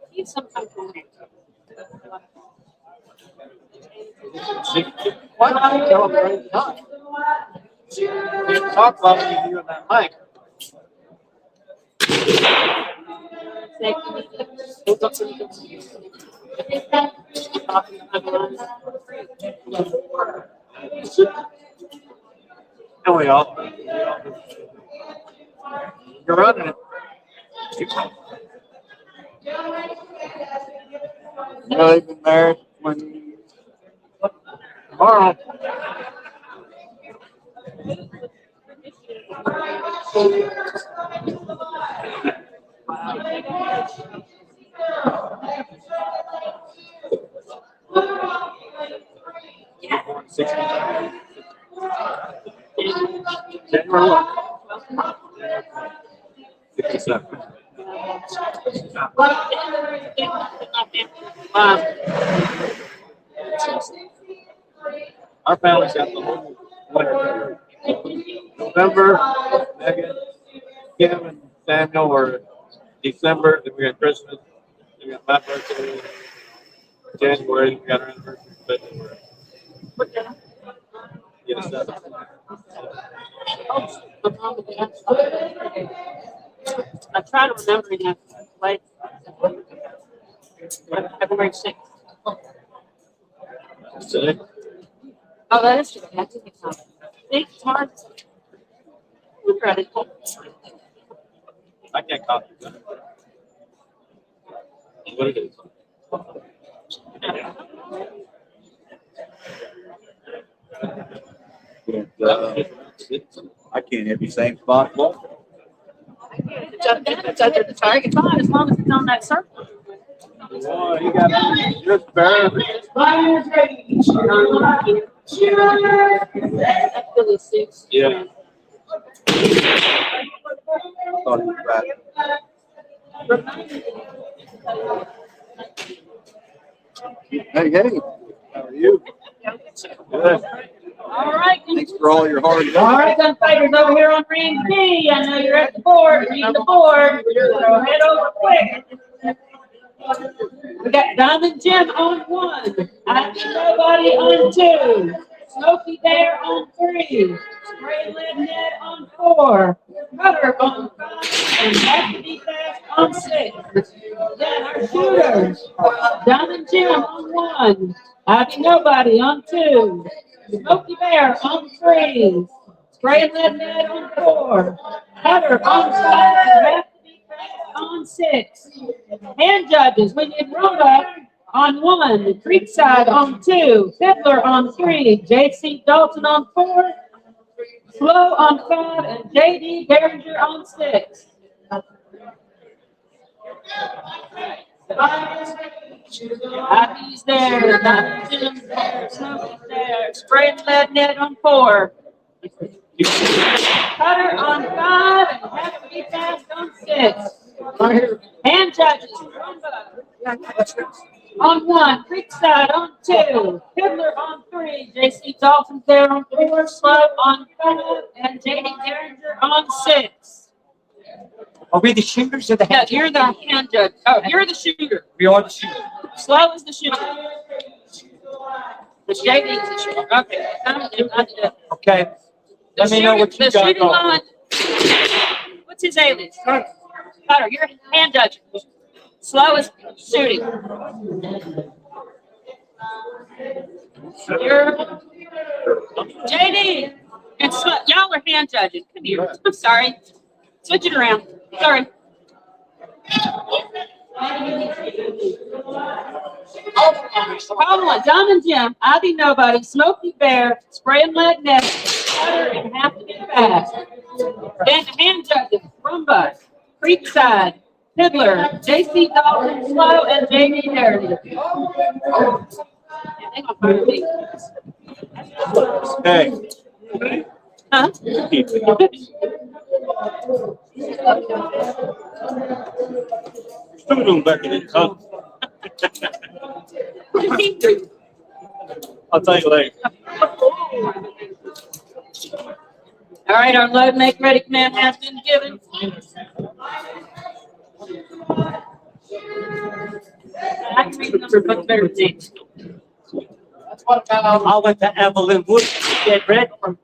He's sometimes. Why don't you tell them right now? You can talk about when you do on that mic. And we all. You're running it. You know, they've been married when tomorrow. January 1. 57. Our family's got the whole winter. November, Megan, Kim, and Samuel are December, then we got Christmas, then we got my birthday, January, we got our anniversary, February. Yes, I'm trying to remember that. Like, February 6th. today. Oh, that is true. I think it's not. It's hard. We've read it. I can't copy that. What it is. I can't hit the same spot. If it's under the target, fine, as long as it's on that circle. Oh, you got just barely. That's Philly 6. Yeah. Thought he was back. Hey, hey, how are you? Good. All right. Thanks for all your hard work. All right, gunfighters over here on ring B. I know you're at the board, reading the board. So head over quick. We got Diamond Jim on 1. I see nobody on 2. Smoky Bear on 3. Spray Lead Ned on 4. Cutter on 5. And Have to Be Fast on 6. Then our shooters. Diamond Jim on 1. Happy Nobody on 2. Smoky Bear on 3. Spray Lead Ned on 4. Cutter on 5. Have to Be Fast on 6. Hand judges, we need Rhoda on 1, Creekside on 2, Fiddler on 3, J.C. Dalton on 4, Slow on 5, and J.D. Derringer on 6. Happy's there, Diamond Jim's there, Smoky's there, Spray Lead Net on 4. Cutter on 5, and Have to Be Fast on 6. Hand judges, Rumba on 1, Creekside on 2, Fiddler on 3, J.C. Dalton's there on 4, Slow on 5, and J.D. Derringer on 6. Are we the shooters or the Yeah, you're the hand judge. Oh, you're the shooter. We are the shooters. Slow is the shooter. The J.D. is the shooter. Okay. Okay. Let me know what you the got shooting going. line. What's his alias? Cutter, you're hand judge. Slow is shooting. You're JD. And Slow, y'all are hand judging. Come here. I'm sorry. Switch it around. Sorry. Hold on. Diamond Jim, I Be Nobody, Smoky Bear, Spray and Lead Net, Cutter, and Have to Be Fast. Then hand judges, Rumba, Creekside, Fiddler, J.C. Dalton, Slow, and J.D. Derringer. Hey. Huh? Still doing back in it, huh? I'll tell you later. All right, our load make ready command has been given. I can read the number much better than names. I went to Evelyn Wood to get ready from.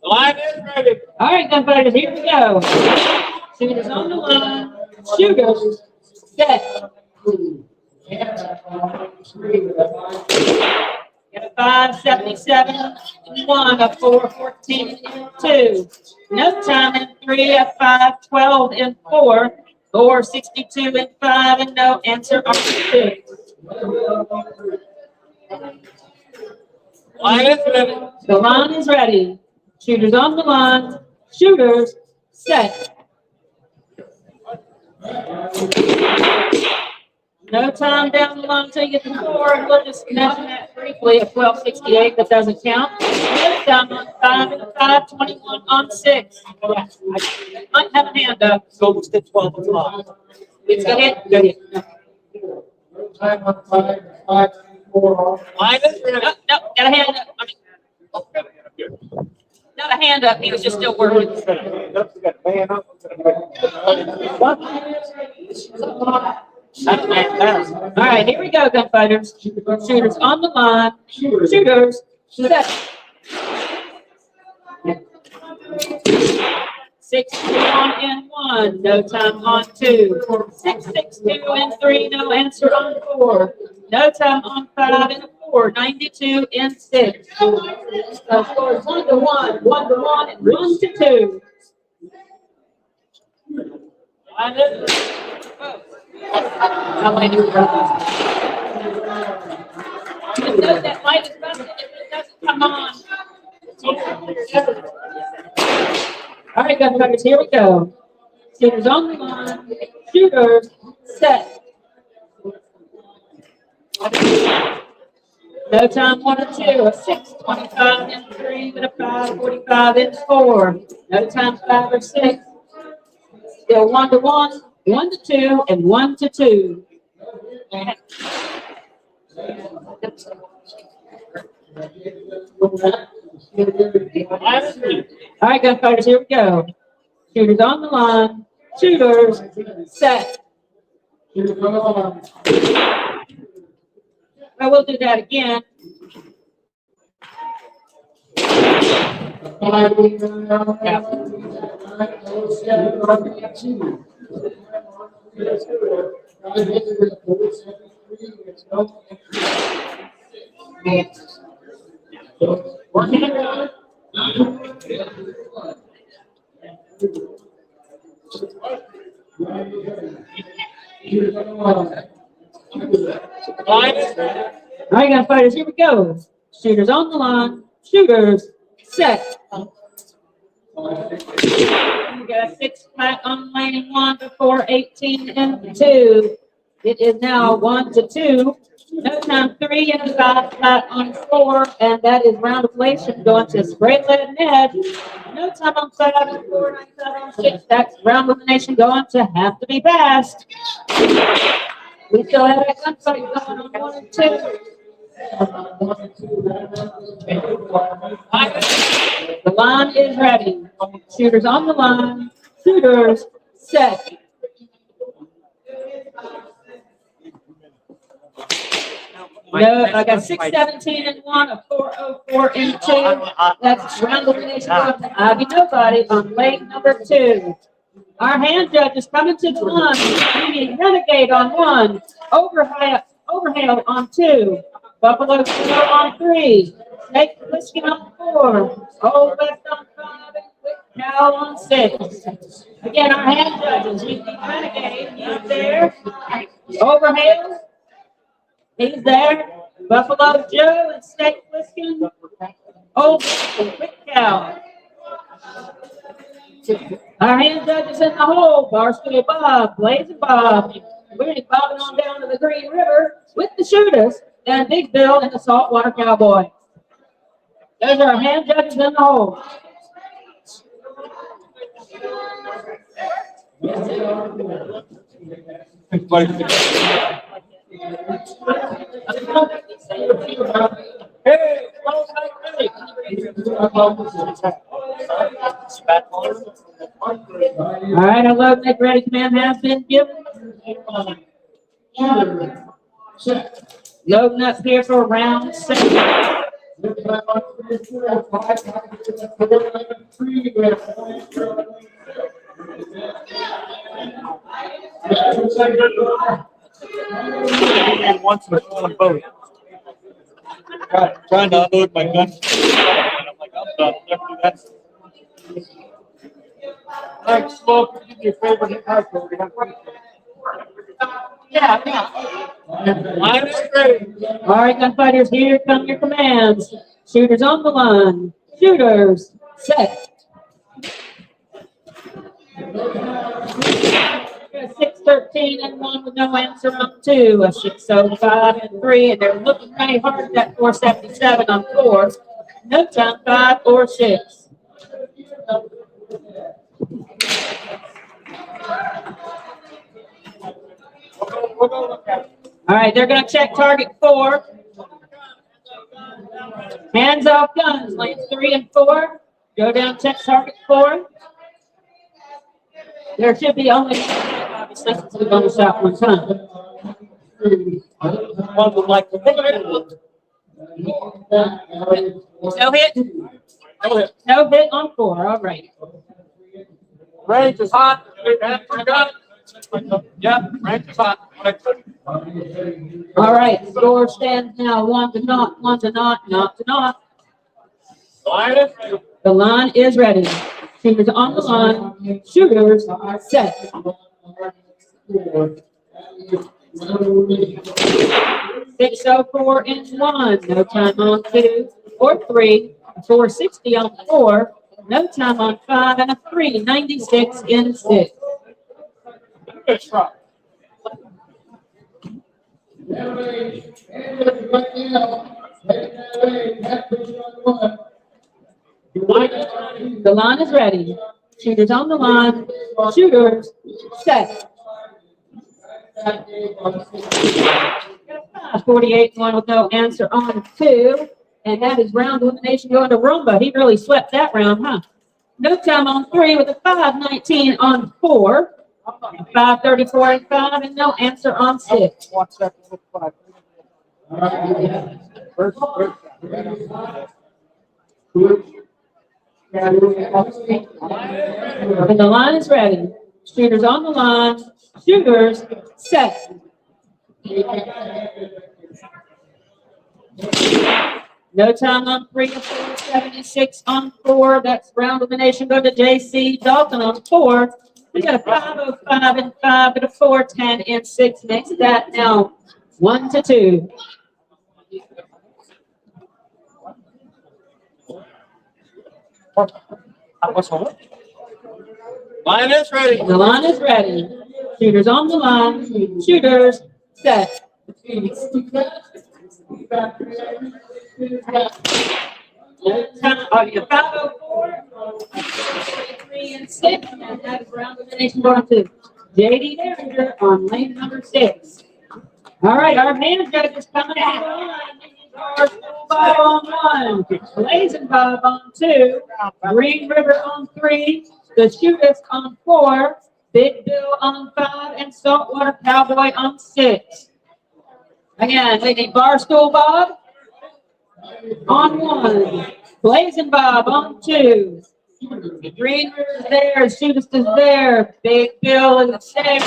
The line is ready. All right, gunfighters, here we go. Shooters on the line. Shooters set. Got a 577, 1, a 414, and 2. No time in 3, a 512, and 4. 462 and 5, and no answer on 6. Line is ready. The line is ready. Shooters on the line. Shooters set. No time down the line until you get the 4, and we'll just mention that briefly at 1268. That doesn't count. No time on 5 and 521 on 6. I might have a hand up. It's almost at 12 o'clock. It's got it. Time on 5, Lyman? No, no, got a hand up. Not a hand up, he was just still working. All right, here we go, gunfighters. Shooters on the line. Shooters, set. 6-1 and 1, no time on 2. 6-6-2 and 3, no answer on 4. No time on 5 and 4. 92 and 6. Scores 1-1, 1-1, and 1-2. How many do just note that light is busted if it doesn't come on. All right, gunfighters, here we go. Shooters on the line. Shooters, set. No time 1 and 2. A 6-25 and 3 with a 5-45 and 4. No time 5 or 6. Still 1-1, 1-2, and 1-2. All right, gunfighters, here we go. Shooters on the line. Shooters, set. I will do that again. All right, gunfighters, here we go. Shooters on the line. Shooters, set. We got a 6 flat on lane and 1 before 18 and 2. It is now 1-2. No time 3 and 5 flat on 4, and that is round of relation going to spray lead Ned. No time on 5 and 4, 9 time on 6. That's round of elimination going to have to be passed. We still have a gunfight going on 1 and 2. The line is ready. Shooters on the line. Shooters set. No, I got 6-17 and 1, a 4-04 and 2. That's round elimination going to Ivy Nobody on lane number 2. Our hand judge is coming to the line. We need Renegade on 1, Overhaul on 2, Buffalo 4 on 3, Snake Whiskey on 4, Old West on 5, and Quick Cow on 6. Again, our hand judges, we need Renegade, he's there. Overhaul, he's there. Buffalo Joe and Snake Whiskey, Old West and Quick Cow. Our hand judges in the hole, Barstool Bob, Blazing Bob. We're bobbing on down to the Green River with the shooters and Big Bill and the Saltwater Cowboy. Those are our hand judges in the hole. Hey, all right, a load make ready command has been given. Loading up here for round 7. And once we're on both. Trying to unload my gun. And I'm like, I'm done. Never do that. Thanks, Smoke. Give me your favorite hit rifle. We have one. Line is ready. All right, gunfighters, here come your commands. Shooters on the line. Shooters, set. 6-13 and 1 with no answer on 2. A 6-05 and 3, and they're looking pretty hard at that 477 on 4. No time 5 or 6. All right, they're going to check target 4. Hands off guns, lanes 3 and 4. Go down, check target 4. There should be only, obviously, since we've only shot one time. One would like to hit. No hit? No hit on 4, all right. Range is hot. Yeah, range is hot. All right, score stands now 1-0, 1-0, not to not. The line is ready. Shooters on the line. Shooters set. 6:04 in 1. No time on 2 or 3. 4:60 on 4. No time on 5 and a 3:96 in 6. Good try. The line is ready. Shooters on the line. Shooters set. 48-1 with no answer on 2. And that is round elimination going to Rumba. He really swept that round, huh? No time on 3 with a 5:19 on 4. 5:34 and 5 and no answer on 6. Watch that look like. And the line is ready. Shooters on the line. Shooters set. No time on 3 and 4, 76 on 4. That's round elimination. Go to JC Dalton on 4. We got a 5:05 and 5 and a 4:10 and 6. Makes that now 1-2. Line is ready. The line is ready. Shooters on the line. Shooters set. Oh, you 5:04, 3 and 6, and that is round elimination going to JD Derringer on lane number 6. All right, our man judges coming on the line. Bob on 1, Blazing Bob on 2, Green River on 3, the Shooters on 4, Big Bill on 5, and Saltwater Cowboy on 6. Again, we need Barstool Bob on 1, Blazing Bob on 2, Green River's there, Shooters is there, Big Bill is there,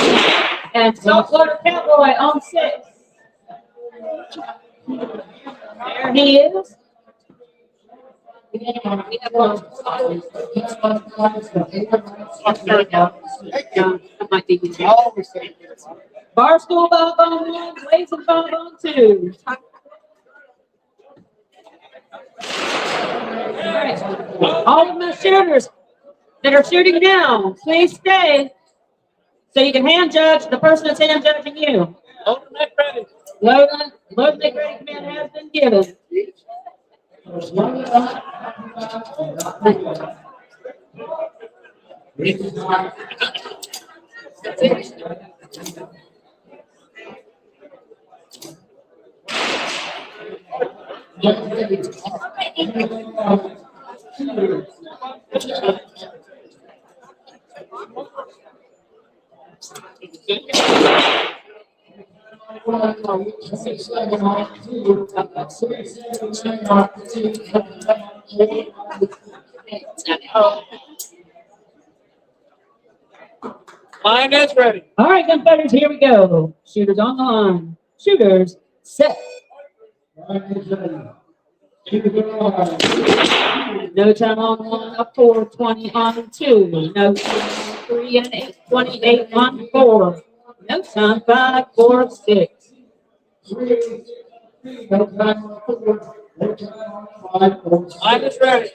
and Saltwater Cowboy on 6. There he is. That might be good. Barstool Bob on 1, Blazing Bob on 2. All right. All of my shooters that are shooting now, please stay so you can hand judge the person that's hand judging you. Load and ready. Load and make ready command has been given. Line is ready. All right, gunfighters, here we go. Shooters on the line. Shooters set. No time on 1, a 4:20 on 2. No time on 3 and 8:28 on 4. No time 5, 4, 6. Line is ready.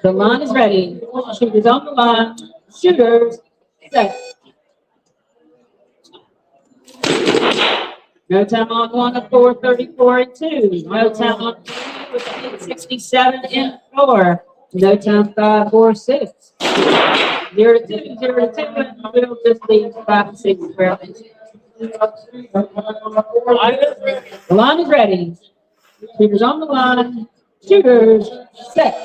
The line is ready. Shooters on the line. Shooters set. No time on 1, a 4:34 and 2. No time on 3 with 8:67 and 4. No time 5, 4, 6. 0 to 2, 0 to 2, and we'll just leave 5 and 6 for Line is ready. The line is ready. Shooters on the line. shooters, set.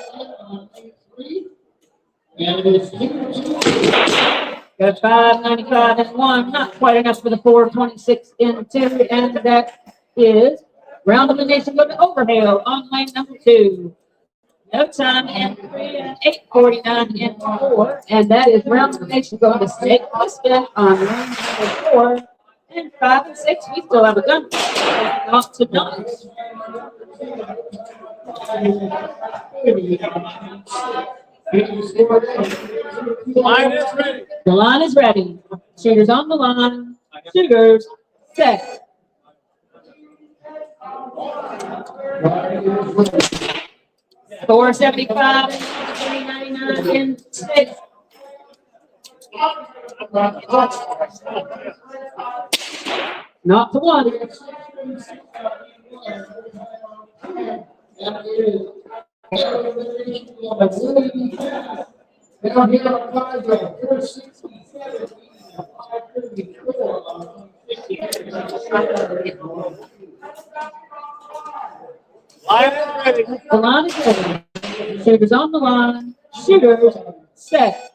Got 595 and 1, not quite enough for the 426 in 2, and that is round elimination with the overhaul on lane number 2. No time in 3 and 849 in 4, and that is round elimination going to Snake Lisbon on lane number 4. And 5 and 6, we still have a gun. Off to 9. Line is ready. The line is ready. Shooters on the line. Shooters set. $475, $399 in 6. Not to 1. Line is ready. The line is ready. Shooters on the line. Shooters set.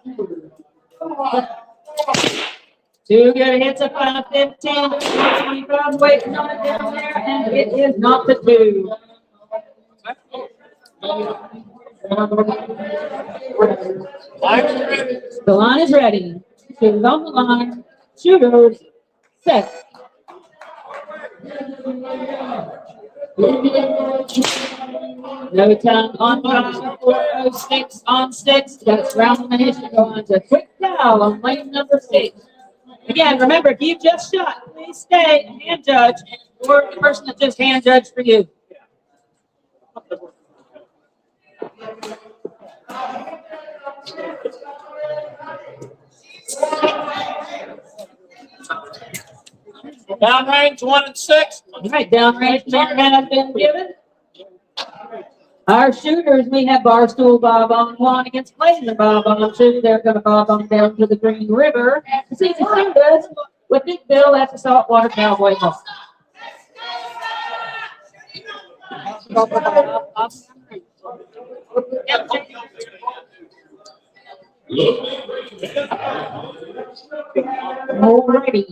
2 good hits at 515. 25 waiting on it down there, and it is not the 2. Line is ready. The line is ready. Shooters on the line. Shooters set. No time on 5, 406 on 6. That's round elimination going to quick foul on lane number 6. Again, remember, if you just shot, please stay and hand judge, or the person that just hand judged for you. Downrange 1 and 6. All right, downrange measurement has been given. Our shooters, we have Barstool Bob on 1 against Blazer Bob on 2. They're going to bob on down to the Green River to see the shooters with Big Bill at the Saltwater Cowboy Hall. Alrighty.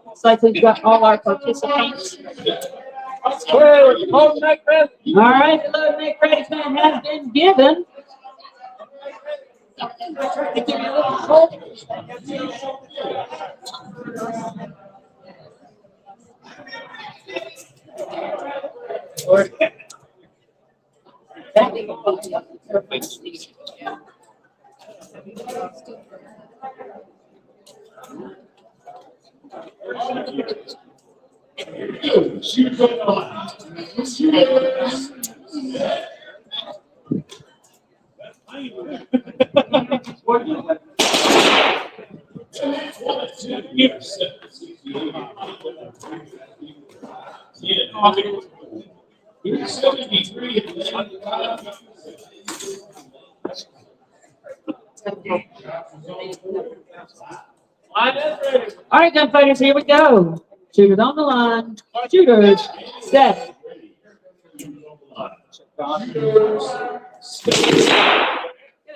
Looks like we've got all our participants. All right, the load make ready plan has been given. All right, gunfighters, here we go. Shooters on the line. Shooters set. Got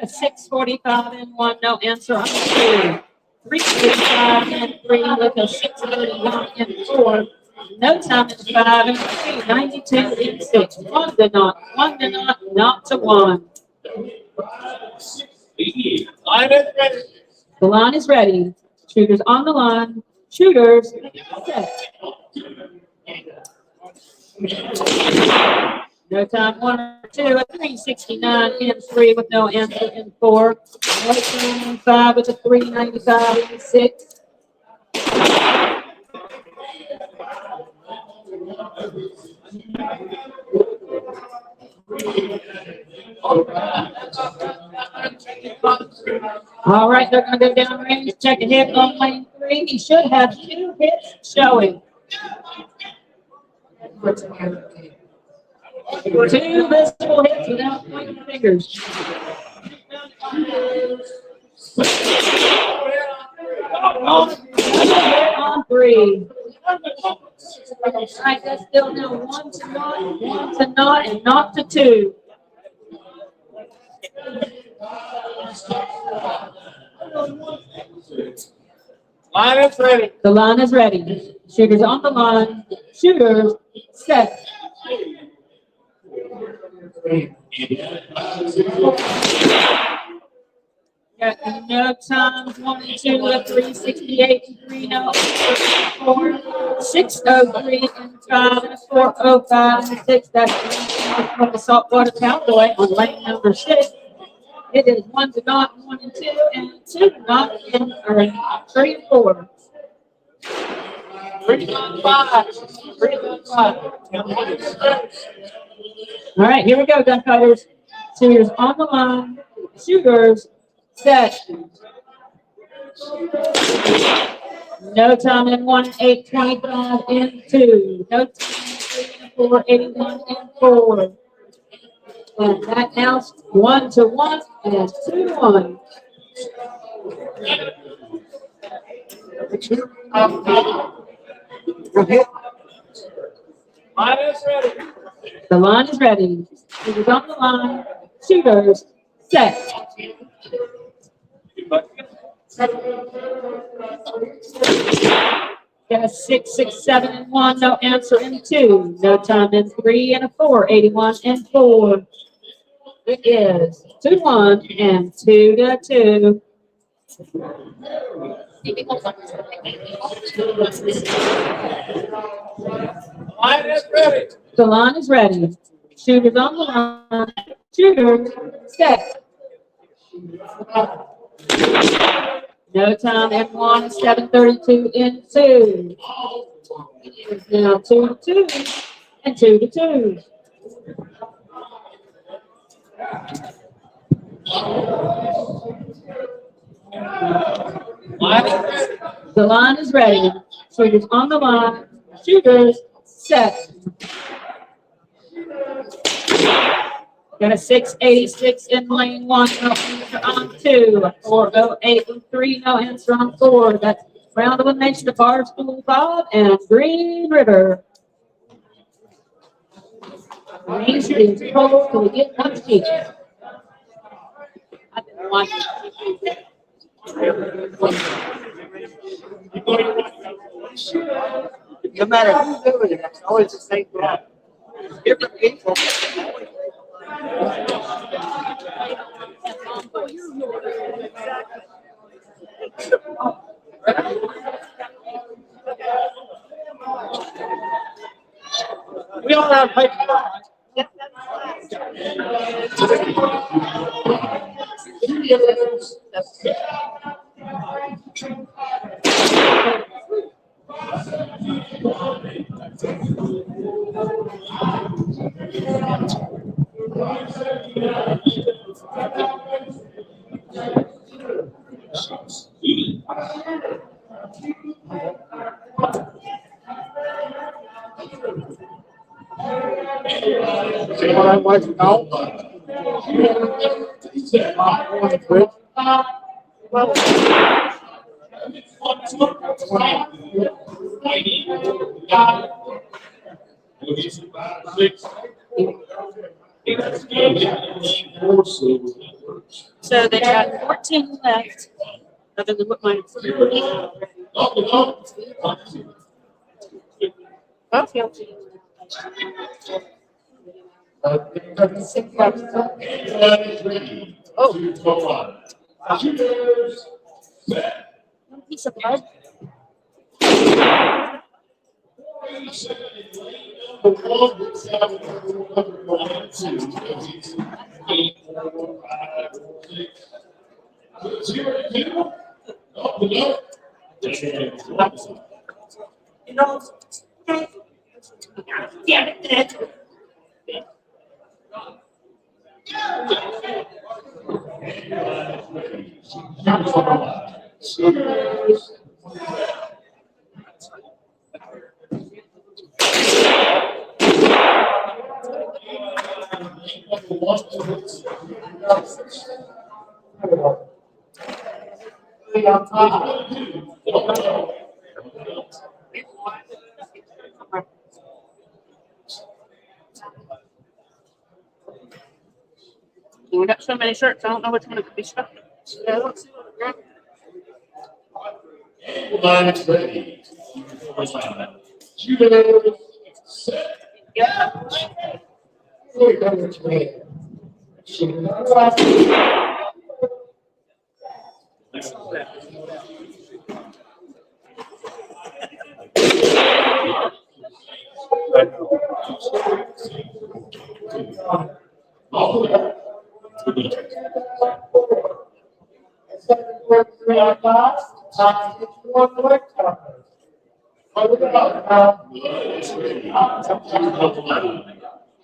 a 645 and 1, no answer on 2. 345 and 3 with a 631 and 4. No time in 5 and 3. 92 and 6. 1 to not. 1 to not to 1. Line is ready. The line is ready. Shooters on the line. Shooters set. No time 1 or 2 at 369 and 3 with no answer in 4. No time in 5 with a 395 and 6. All right, they're going to go down range, check a hit on lane 3. He should have 2 hits showing. 2 visible hits without pointing fingers. On 3. Right, that's still now 1 to not, and not to 2. Line is ready. The line is ready. Shooters on the line. Shooters set. Got no times, 1 and 2 at 368 and 3, no, 4, 603 and 5 and 405 and 6. That's from the Saltwater Cowboy on lane number 6. It is 1 to not, 1 and 2, and 2 to not, and 3 and 4. 3 on 5. 3 on 5. All right, here we go, gunfighters. Shooters on the line. Shooters set. No time in 1, 825 in 2. No time in 3 and 4, 81 in 4. And that now 1 to 1 and 2 to 1. Line is ready. The line is ready. Shooters on the line. Shooters set. Got a 6, 6, 7 and 1. No answer in 2. No time in 3 and a 4. 81 and 4. It is 2-1 and 2 to 2. Line is ready. The line is ready. Shooters on the line. Shooters set. No time in 1, 7:32 in 2. Now 2 to 2 and 2 to 2. The line is ready. Shooters on the line. Shooters set. Got a 686 in lane 1, no answer on 2. 408 and 3, no answer on 4. That's round of elimination to Barstool Bob and Green River. Green is told till we get one sheet. I've been watching. No matter who's doing it, it's always the same thing. Different people. We all have paper. See what I'd like to know? So they got 14 left, other than what mine is. Piece of blood. We got so many shirts, I don't know which one it could be stuck in. Yeah, let's see what we got. Line is ready. Shooter, set. Yeah. Here comes the man.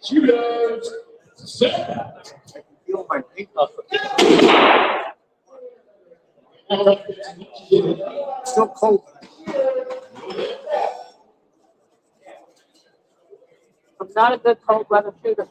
Shooters, set. Feel my feet up. Still cold. I'm not a good cold weather shooter.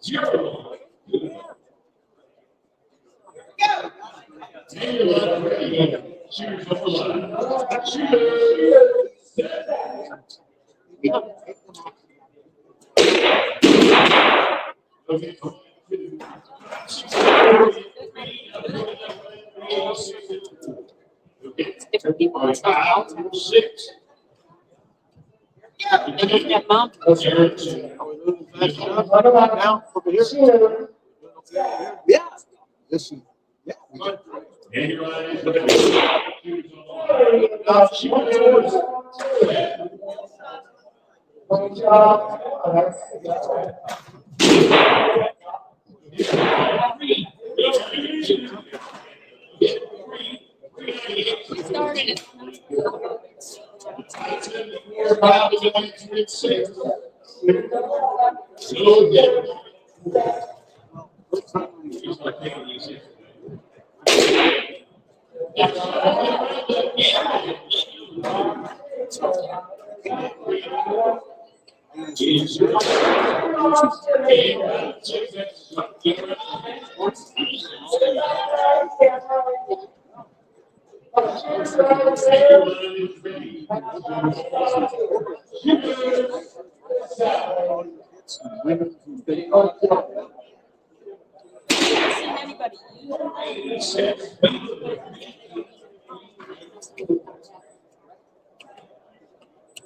Zero. Shooters over line. Shooters, set. Six. Mom. Now, over here. Yeah. Listen. Yeah. And your line is ready. Shooters, set.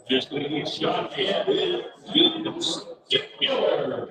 Just a shot and get yours.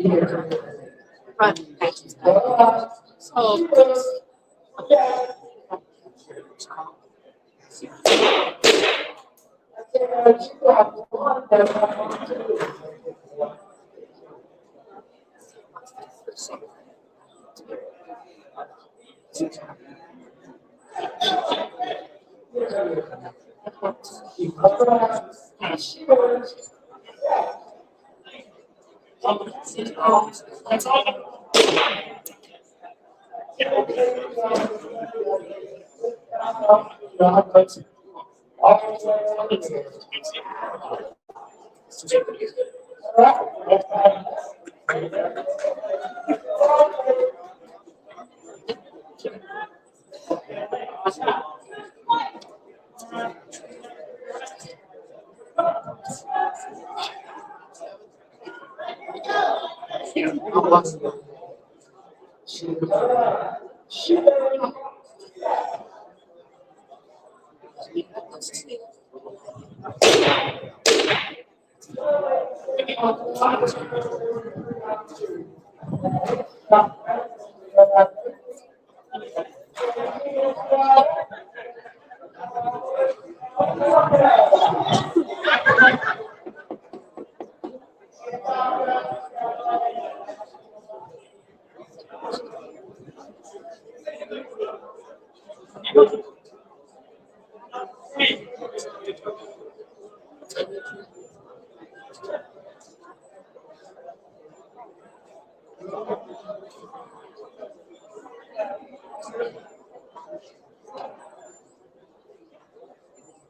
Front patches. So.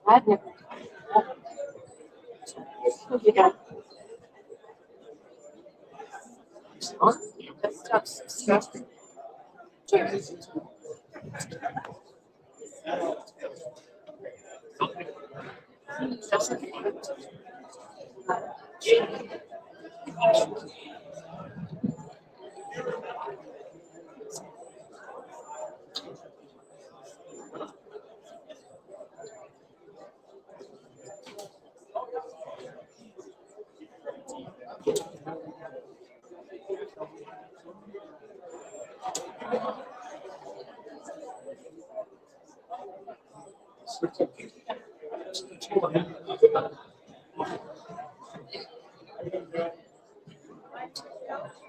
I've never. You got. That's tough.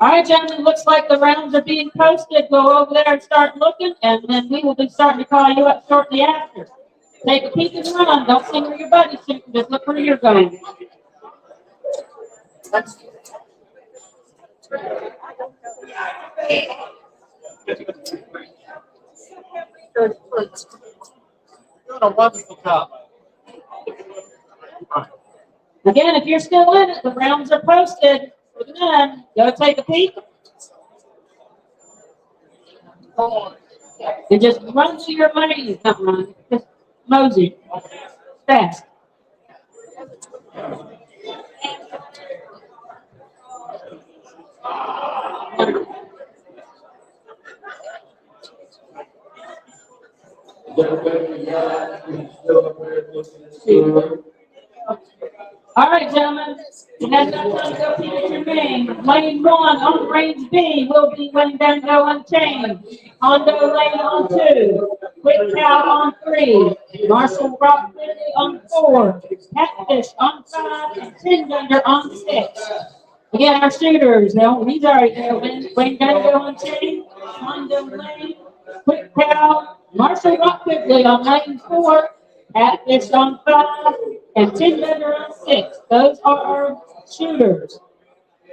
All right, gentlemen, looks like the rounds are being posted. Go over there and start looking, and then we will be starting to call you up shortly after. Take a peek and run. Don't see where your buddy's shooting. Just look where you're going. Doing a wonderful job. Again, if you're still in it, the rounds are posted for the men. Go take a peek. And just run to your lane. Not run. Just mosey. Fast. All right, gentlemen. You have no time to go finish your main. Lane 1 on range B will be Wayne Dango Unchained. Hondo Lane on 2. Quick Cow on 3. Marshall Rock Lily on 4. Catfish on 5. And Tin Thunder on 6. Again, our shooters. Now, these are Wayne Dango Unchained. Hondo Lane. Quick Cow. Marshall Rock Quickly on lane 4. Catfish on 5. And Tin Thunder on 6. Those are our shooters.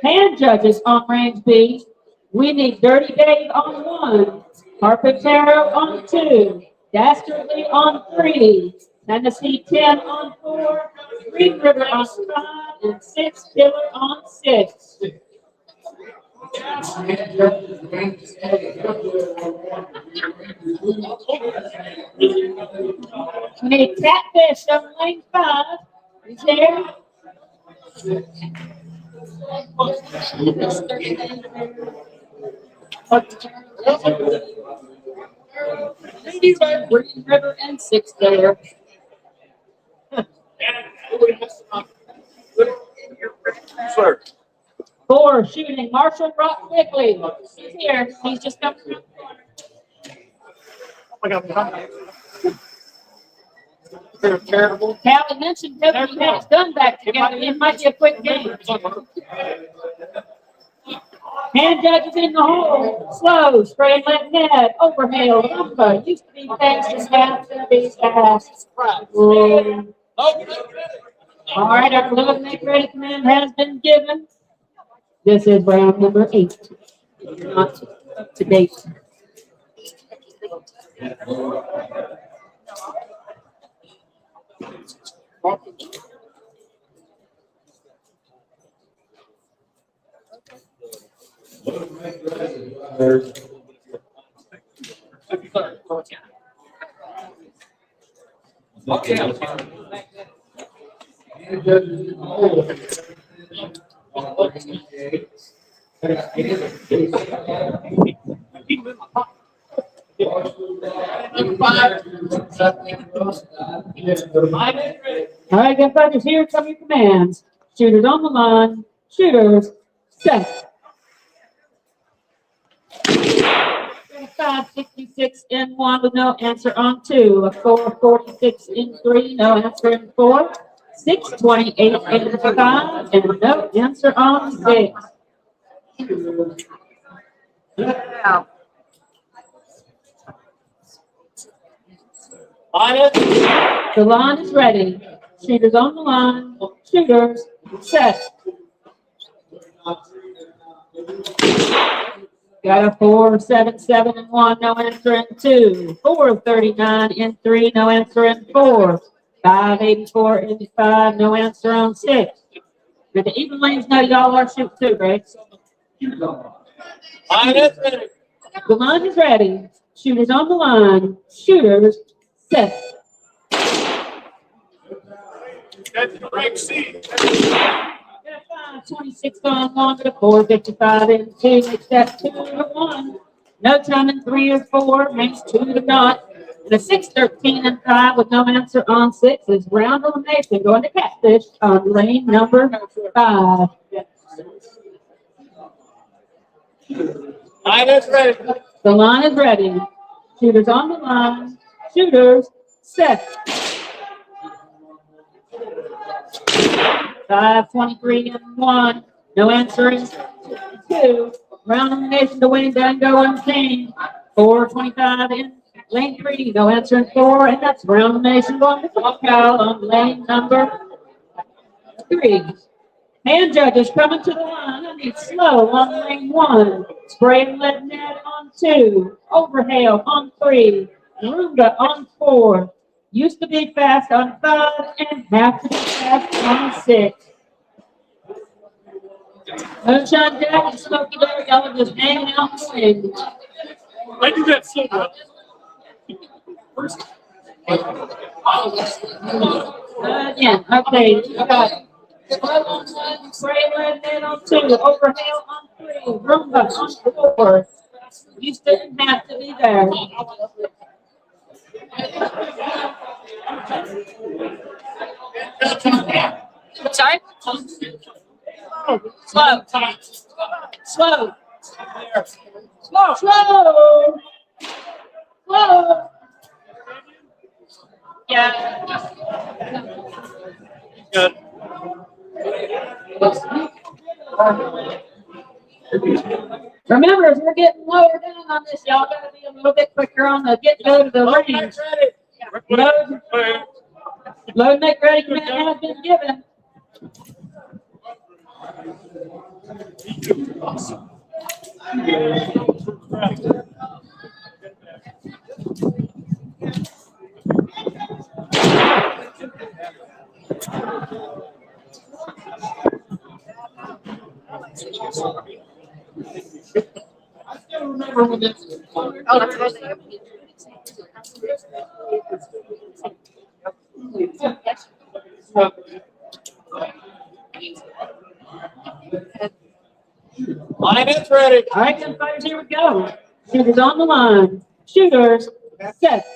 Hand judges on range B. We need Dirty Dave on 1. Carpentero on 2. Dastardly on 3. Tennessee 10 on 4. Green River on 5. And 6 Killer on 6. We need Catfish on lane 5. He's there. Green River and 6 there. Sir. 4 shooting, Marshall Brock Quigley. He's here. He's just coming through the corner. They're terrible. Callie mentioned Kevin has done back together. It might be a quick game. Hand judges in the hole. Slow, straight leg net, overhail, lumber. Used to be fast and has to be fast. All right, our load make ready command has been given. This is round number 8. You're not up to date. All right, get focused. Here come your commands. Shooters on the line. Shooters set. 566 in 1 with no answer on 2. A 446 in 3, no answer in 4. 628 in 5, and no answer on 6. The line is ready. Shooters on the line. Shooters set. Got a 477 in 1, no answer in 2. 439 in 3, no answer in 4. 584 in 5, no answer on 6. Did the even lanes know y'all are shooting too, right? The line is ready. Shooters on the line. Shooters set. That's the right seat. 26 on 1 to 455 in 2, except 2 to 1. No time in 3 or 4, makes 2 to not. And a 613 and 5 with no answer on 6 is round elimination going to Catfish on lane number 5. Line is ready. The line is ready. Shooters on the line. Shooters set. 523 and 1. No answer in 2. Round elimination to Wayne Dango and King. 425 in lane 3. No answer in 4. And that's round elimination going to Buckhouse on lane number 3. Hand judges coming to the line. I need slow on lane 1. Spray and let net on 2. Overhail on 3. Roomba on 4. Used to be fast on 5 and have to be fast on 6. Moonshine Jack and Smoky Larry, y'all are just hanging out in the wings. I do that so well. Again, okay, you got slow on 1, spray red net on 2, overhail on 3, Roomba on 4. Used to have to be there. Sorry? Slow. Slow. Slow. Slow. Slow. Yeah. Good. Remember, as we're getting lower down on this, y'all gotta be a little bit quicker on the get-go to the range. Load make ready command has been given. I still remember when this. Line is ready. All right, then, fighters, here we go. Shooters on the line. Shooters set.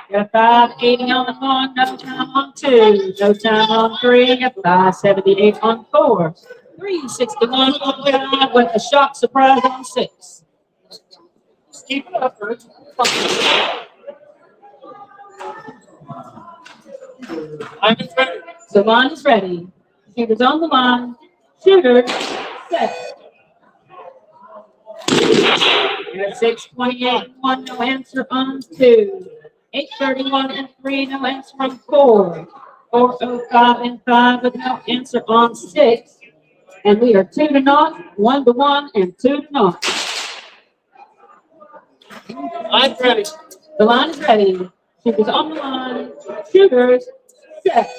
Got a 580 on the one, no time on two, no time on three, a 578 on four, 361 on five with a shock surprise on six. Keep it up, Rich. I'm ready. The line is ready. Shooters on the line. Shooters set. You're at 628 1, no answer on two. 831 and 3, no answer on four. 405 and 5 with no answer on six. And we are 2-0, 1-1, and 2-0. I'm ready. The line is ready. Shooters on the line. Shooters set.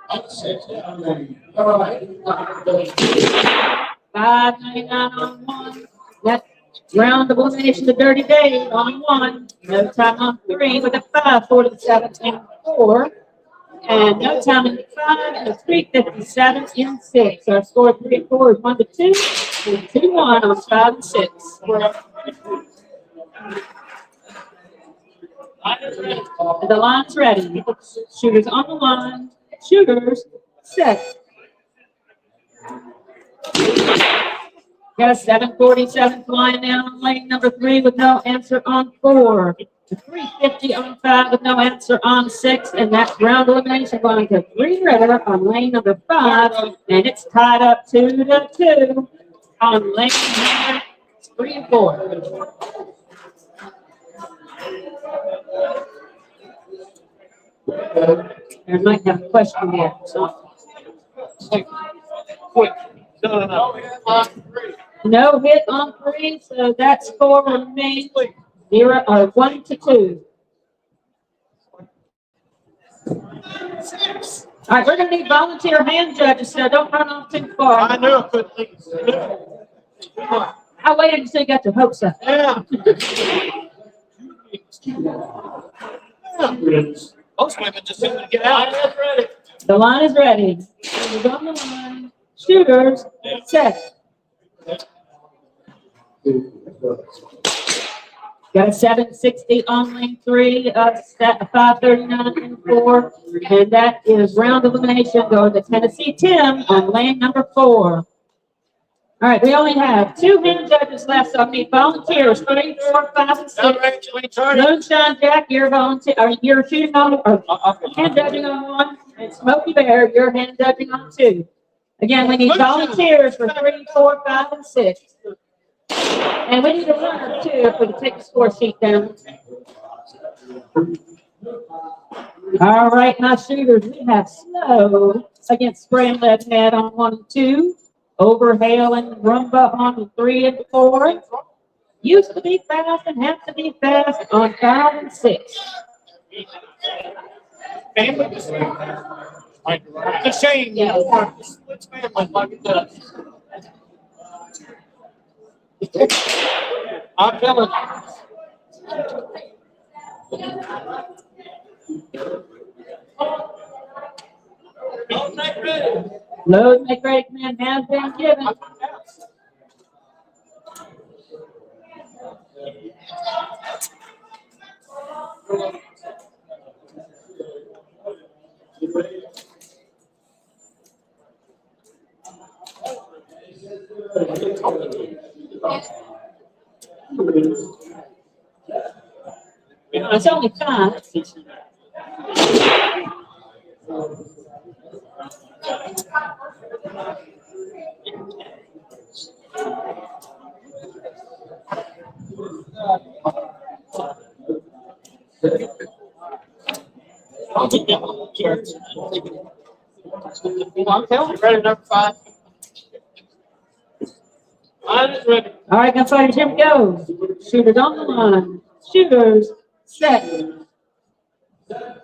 599 on one. That round of elimination, the Dirty Dave on one. No time on three with a 547 and four. And no time in five and a 357 in six. Our score 3 and 4 is 1-2 and 2-1 on 5 and 6. The line's ready. Shooters on the line. Shooters set. Got a 747 flying down on lane number 3 with no answer on 4. A 350 on 5 with no answer on 6. And that's round elimination going to Green River on lane number 5. And it's tied up 2-2 on lane number 3 and 4. There might have a question there. So. Quick. No hit on 3, so that score remains 1-2. All right, we're going to need volunteer hand judges, so don't run off too far. I knew I couldn't think of it. I waited until you got your hopes up. Yeah. Most women just seem to get out. I'm ready. The line is ready. Shooters on the line. Shooters set. Got a 760 on lane 3, a 539 and 4, and that is round elimination going to Tennessee Tim on lane number 4. All right, we only have 2 hand judges left, so I need volunteers 3, 4, 5, and 6. Moonshine Jack, you're volunteer. You're shooting on or hand judging on 1, and Smokey Bear, you're hand judging on 2. Again, we need volunteers for 3, 4, 5, and 6. And we need a runner too if we can take the score sheet down. All right, my shooters, we have Snow against Spray and Lead Head on 1 and 2. Overhaul and Rumba on 3 and 4. Used to be fast and have to be fast on 5 and 6. It's a shame. Yeah. It's family like it does. I'm telling you. Load make ready command has been given. It's only 5. I'm telling you, ready number 5. Line is ready. All right, now fighters, here we go. Shooters on the line. Shooters set. Got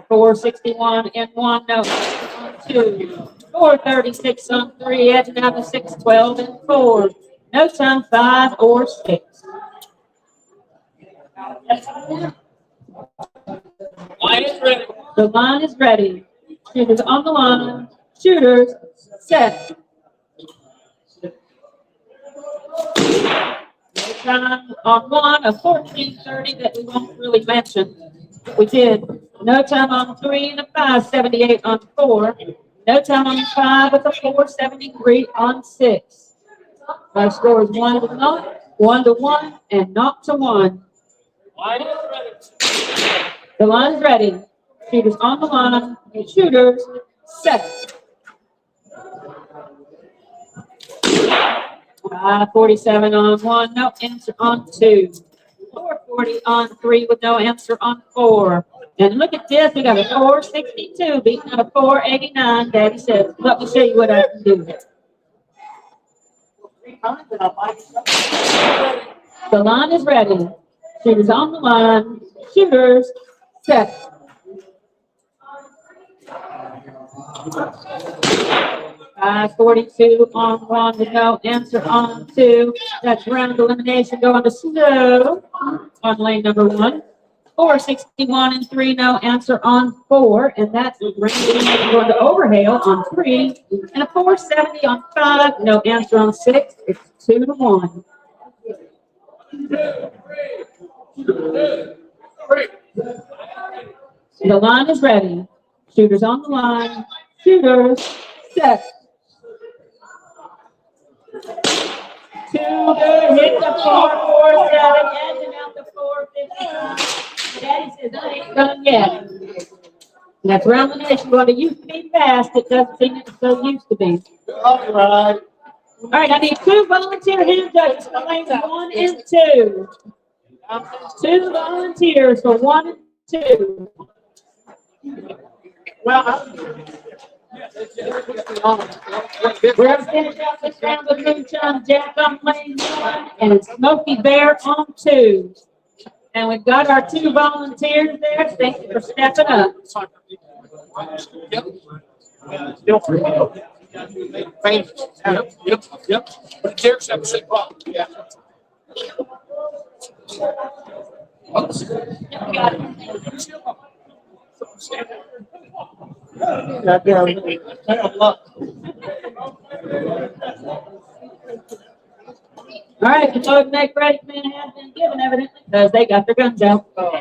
461 and 1, no, on 2. 436 on 3, edging out to 612 and 4. No time 5 or 6. Line is ready. The line is ready. Shooters on the line. Shooters set. time on one of 14:30 that we won't really mention. We did no time on 3 and a 5:78 on 4. No time on 5 with a 4:73 on 6. Our score is 1-0, 1-1, and 0-1. The line is ready. Shooters on the line. Shooters set. 5:47 on 1, no answer on 2. 4:40 on 3 with no answer on 4. And look at this, we got a 4:62 beating out a 4:89. Daddy says, let me show you what I can do. The line is ready. Shooters on the line. Shooters set. 5:42 on 1 with no answer on 2. That's round elimination going to Snow on lane number 1. 4:61 and 3, no answer on 4. And that's round elimination going to Overhale on 3. And a 4:70 on 5, no answer on 6. It's 2-1. The line is ready. Shooters on the line. Shooters set. 2 good. Hit the 4-4-7. Edging out the 4-59. Daddy says I ain't done yet. And that's round the nation going to used to be fast. It doesn't seem it's so used to be. All right. All right, I need 2 volunteer hand judges for lanes 1 and 2. 2 volunteers for 1 and 2. Well, we're going to finish out this round with Moonshine Jack on lane 1 and Smoky Bear on 2. And we've got our 2 volunteers there. Thank you for stepping up. Yep. But there's that same problem. Yeah. All right, the Toad Neck Ready Man has been given evidently because they got their guns out. All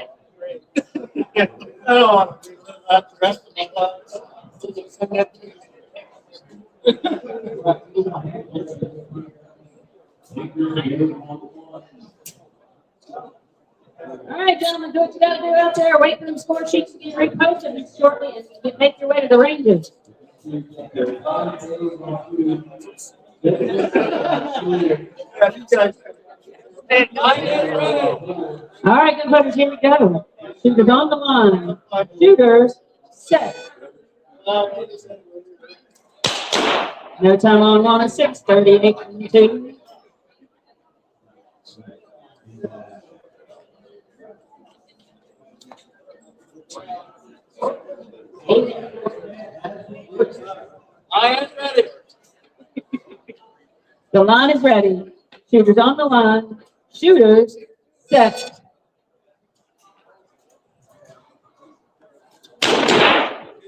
right, gentlemen, do what you got to do out there. Wait for them score sheets to get reposted shortly and you make your way to the ranges. All right, good buddies, here we go. Shooters on the line. Shooters set. No time on 1 and 6, 38 and 2. I am ready. The line is ready. Shooters on the line. Shooters set.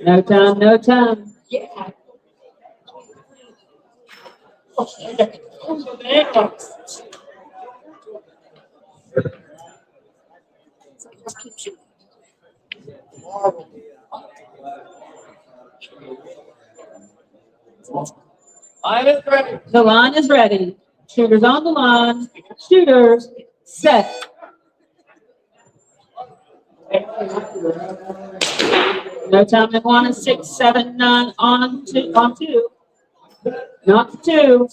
No time, no time. Yeah. The line is ready. Shooters on the line. Shooters set. No time in 1 and 6, 7, 9 on 2. Not 2.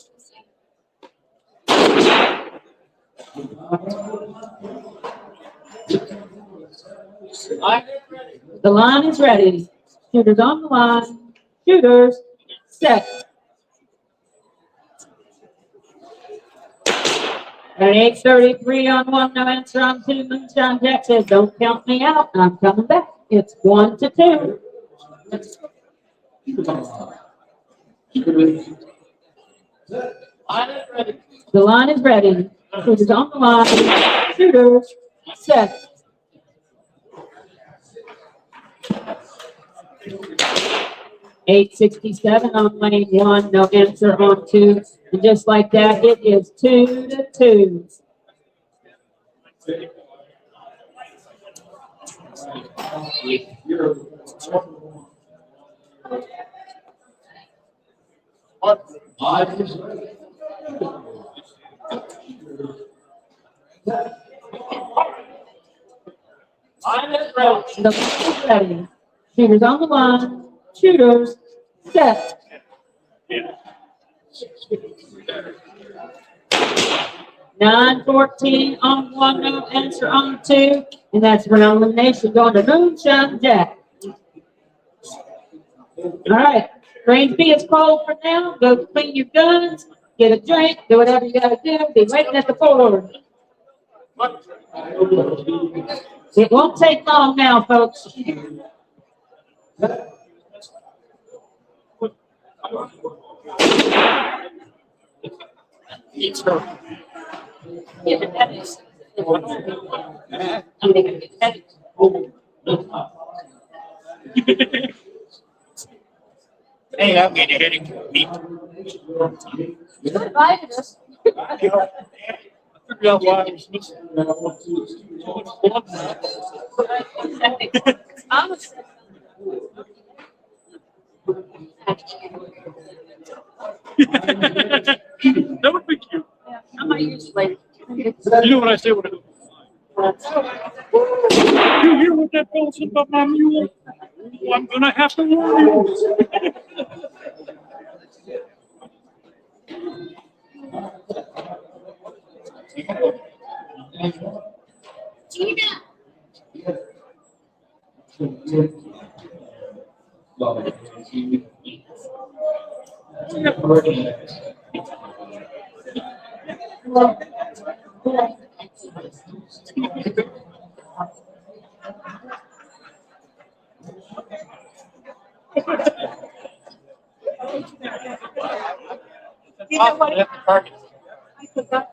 The line is ready. Shooters on the line. Shooters set. 38-33 on 1, no answer on 2. Moonshine Jack says, don't count me out. I'm coming back. It's 1-2. The line is ready. Shooters on the line. Shooters set. .867 on lane 1, no answer on 2. And just like that, it is 2-2. The ball is ready. Shooters on the line. Shooters set. 9-14 on one, no answer on two, and that's round elimination going to Moonshine Jack. All right, range B is called for now. Go clean your guns, get a drink, do whatever you gotta do. Be waiting at the board. It won't take long now, folks. Hey, I'm getting a headache. You invited us. I figured out why I was missing. That would be cute. I might use it later. You know what I say when I do. You hear what that fellow said about my mule? Oh, I'm gonna have to warn you. You know what? I forgot.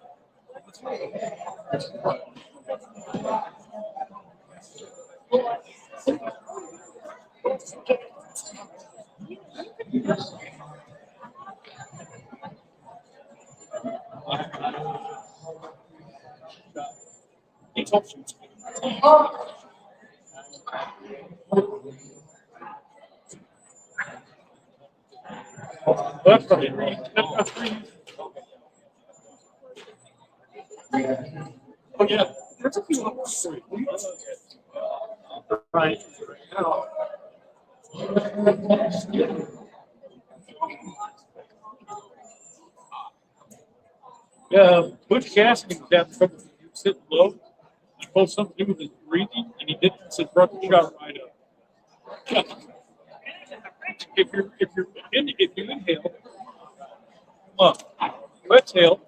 Oh, yeah. There's a few others. Right. Yeah, Butch Cassidy was having trouble sitting low. He supposed something to do with his breathing, and he didn't, so brought the shot right up. If you inhale, come up. You exhale,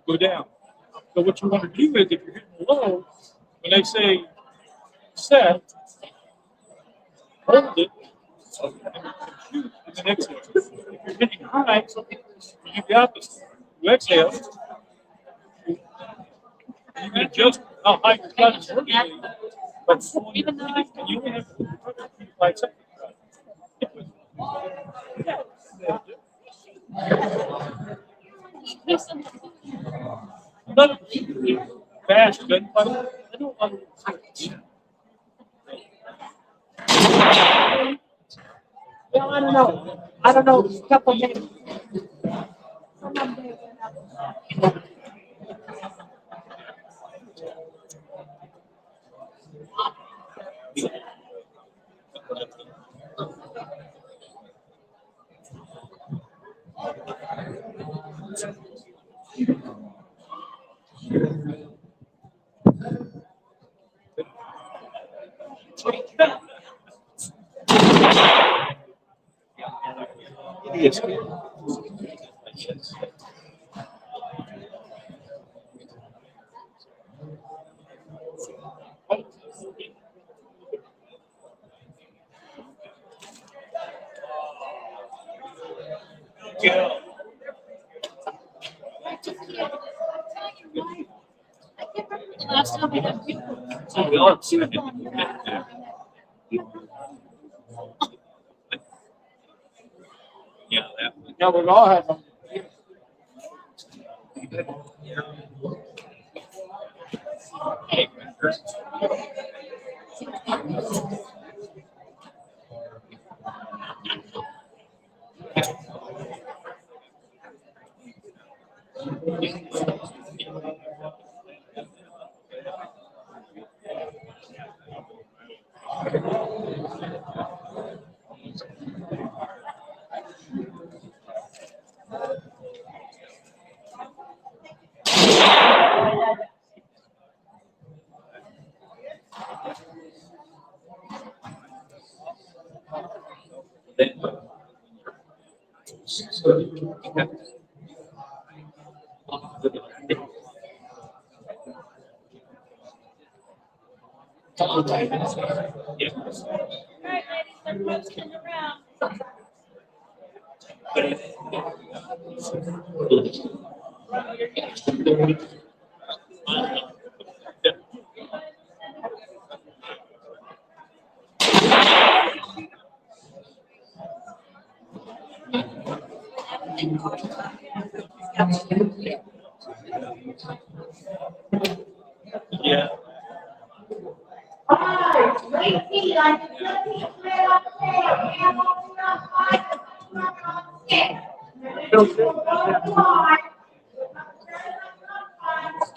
go down. So what you want to do is, if you're hitting low, when they say set, hold it, and shoot, and then exhale. If you're hitting high, you got this. You exhale. You can adjust how high your gun is working, but even though you can have like something. None of it fast, but I don't want to. Well, I don't know. I don't know. A couple of days. Yes. Yeah. Last time I had people. So we all see it. Yeah, that. Yeah, we've all had them. Yeah.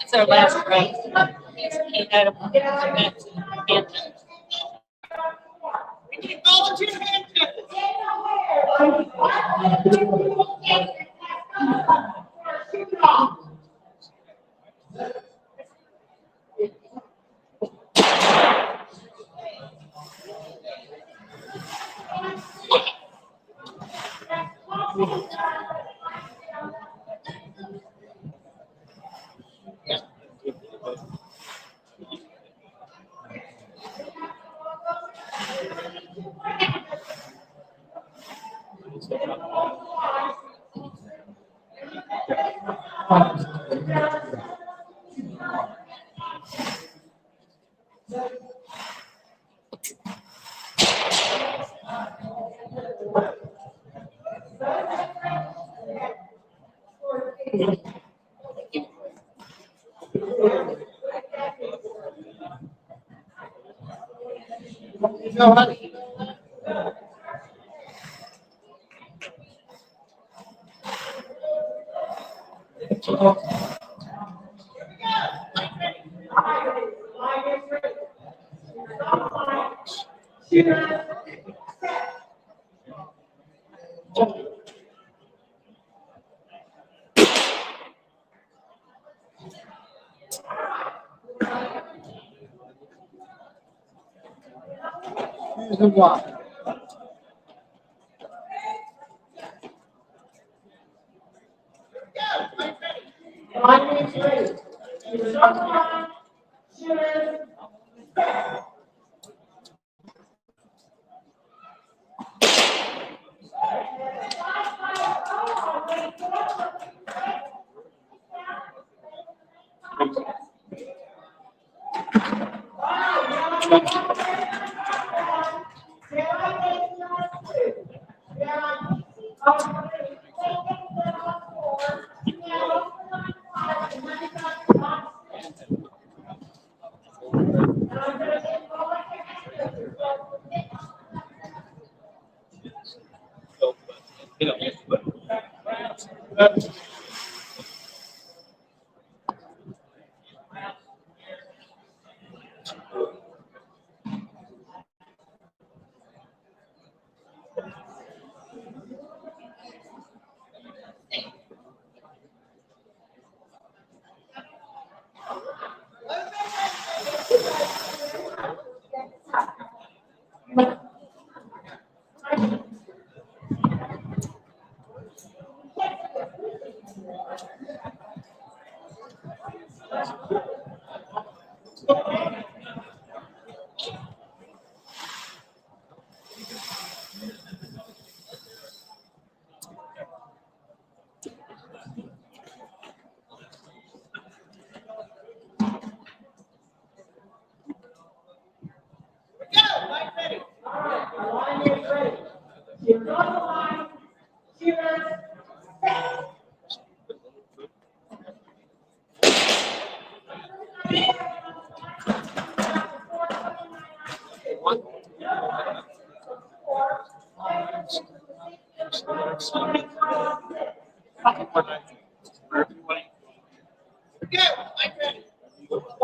It's our last race. He had a No, honey. Choose the one.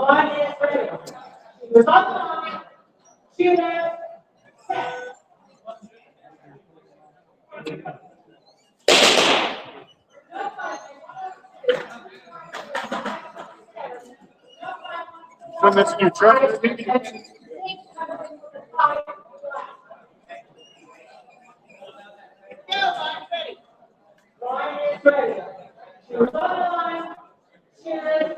Line is ready. Shooters on the line. Shooters. So that's your truck. Line is ready. Shooters on the line. Shooters.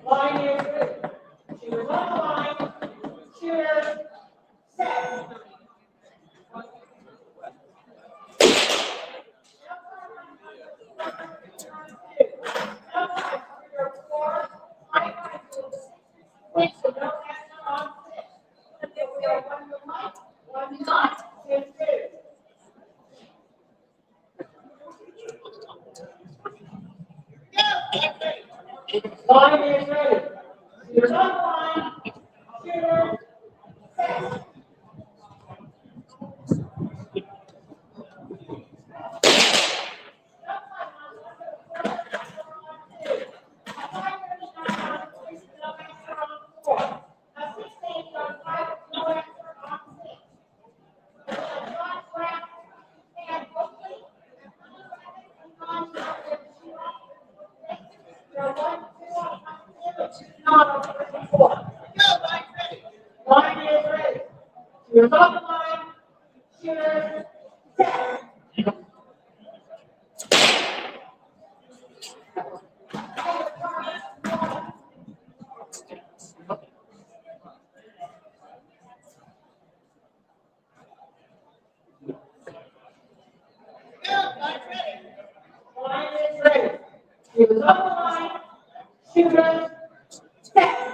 Line is ready. Shooters on the line. Shooters. Set. Line is ready. Shooters on the line. Shooters. Set. Line is ready. Shooters on the line. Shooters. Set. Line is ready. Shooters on the line. Shooters. Set.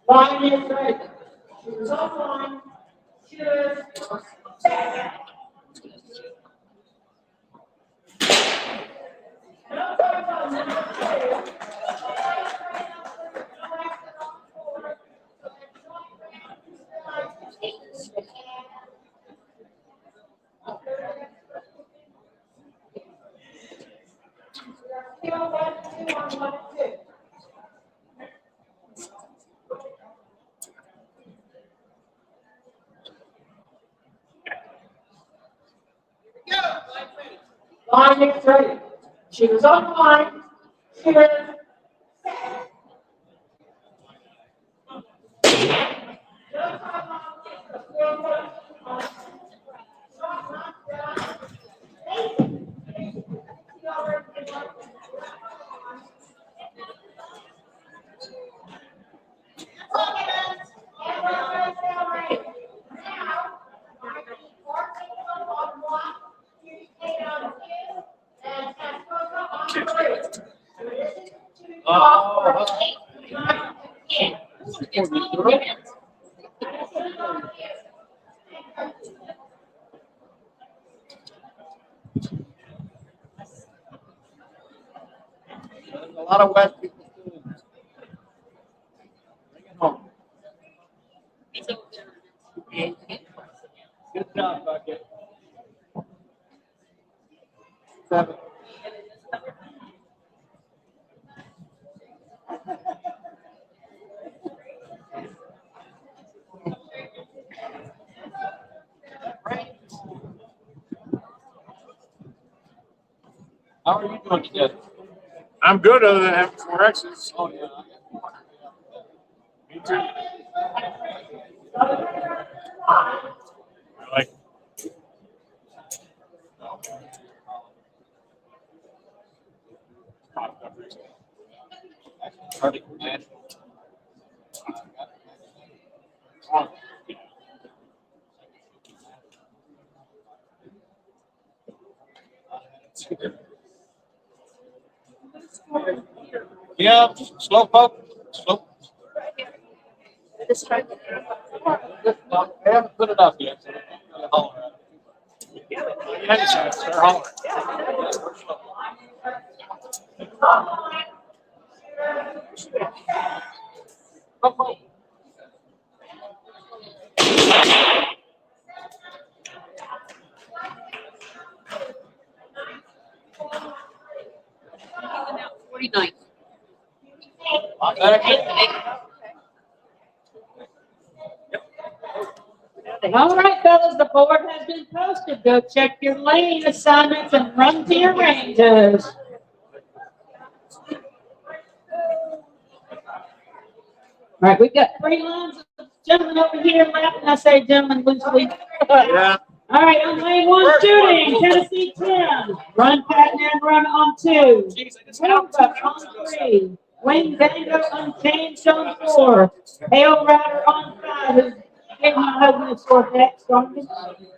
Line is ready. Shooters on the line. Shooters. Set. Line is ready. Shooters on the line. Shooters. There's a lot of West people doing this. Bring it home. Good job, Bucket. 7. How are you doing today? I'm good other than having 4 X's. Oh, yeah. Me too. I like popped up recently. Yeah, slow poke, slow. This time. I haven't put it up yet. So holler at it. Yeah, start hollering. Now 49. All right, fellas, the board has been posted. Go check your lane assignments and run to your ranges. All right, we've got 3 lines of gentlemen over here left, and I say gentlemen loosely. Yeah. All right, on lane 1 shooting, Tennessee 10. Run, Pat, and run on 2. Alpha on 3. Wayne Dango unchanged on 4. Hale Rider on 5. Who's getting my husband a score next on me.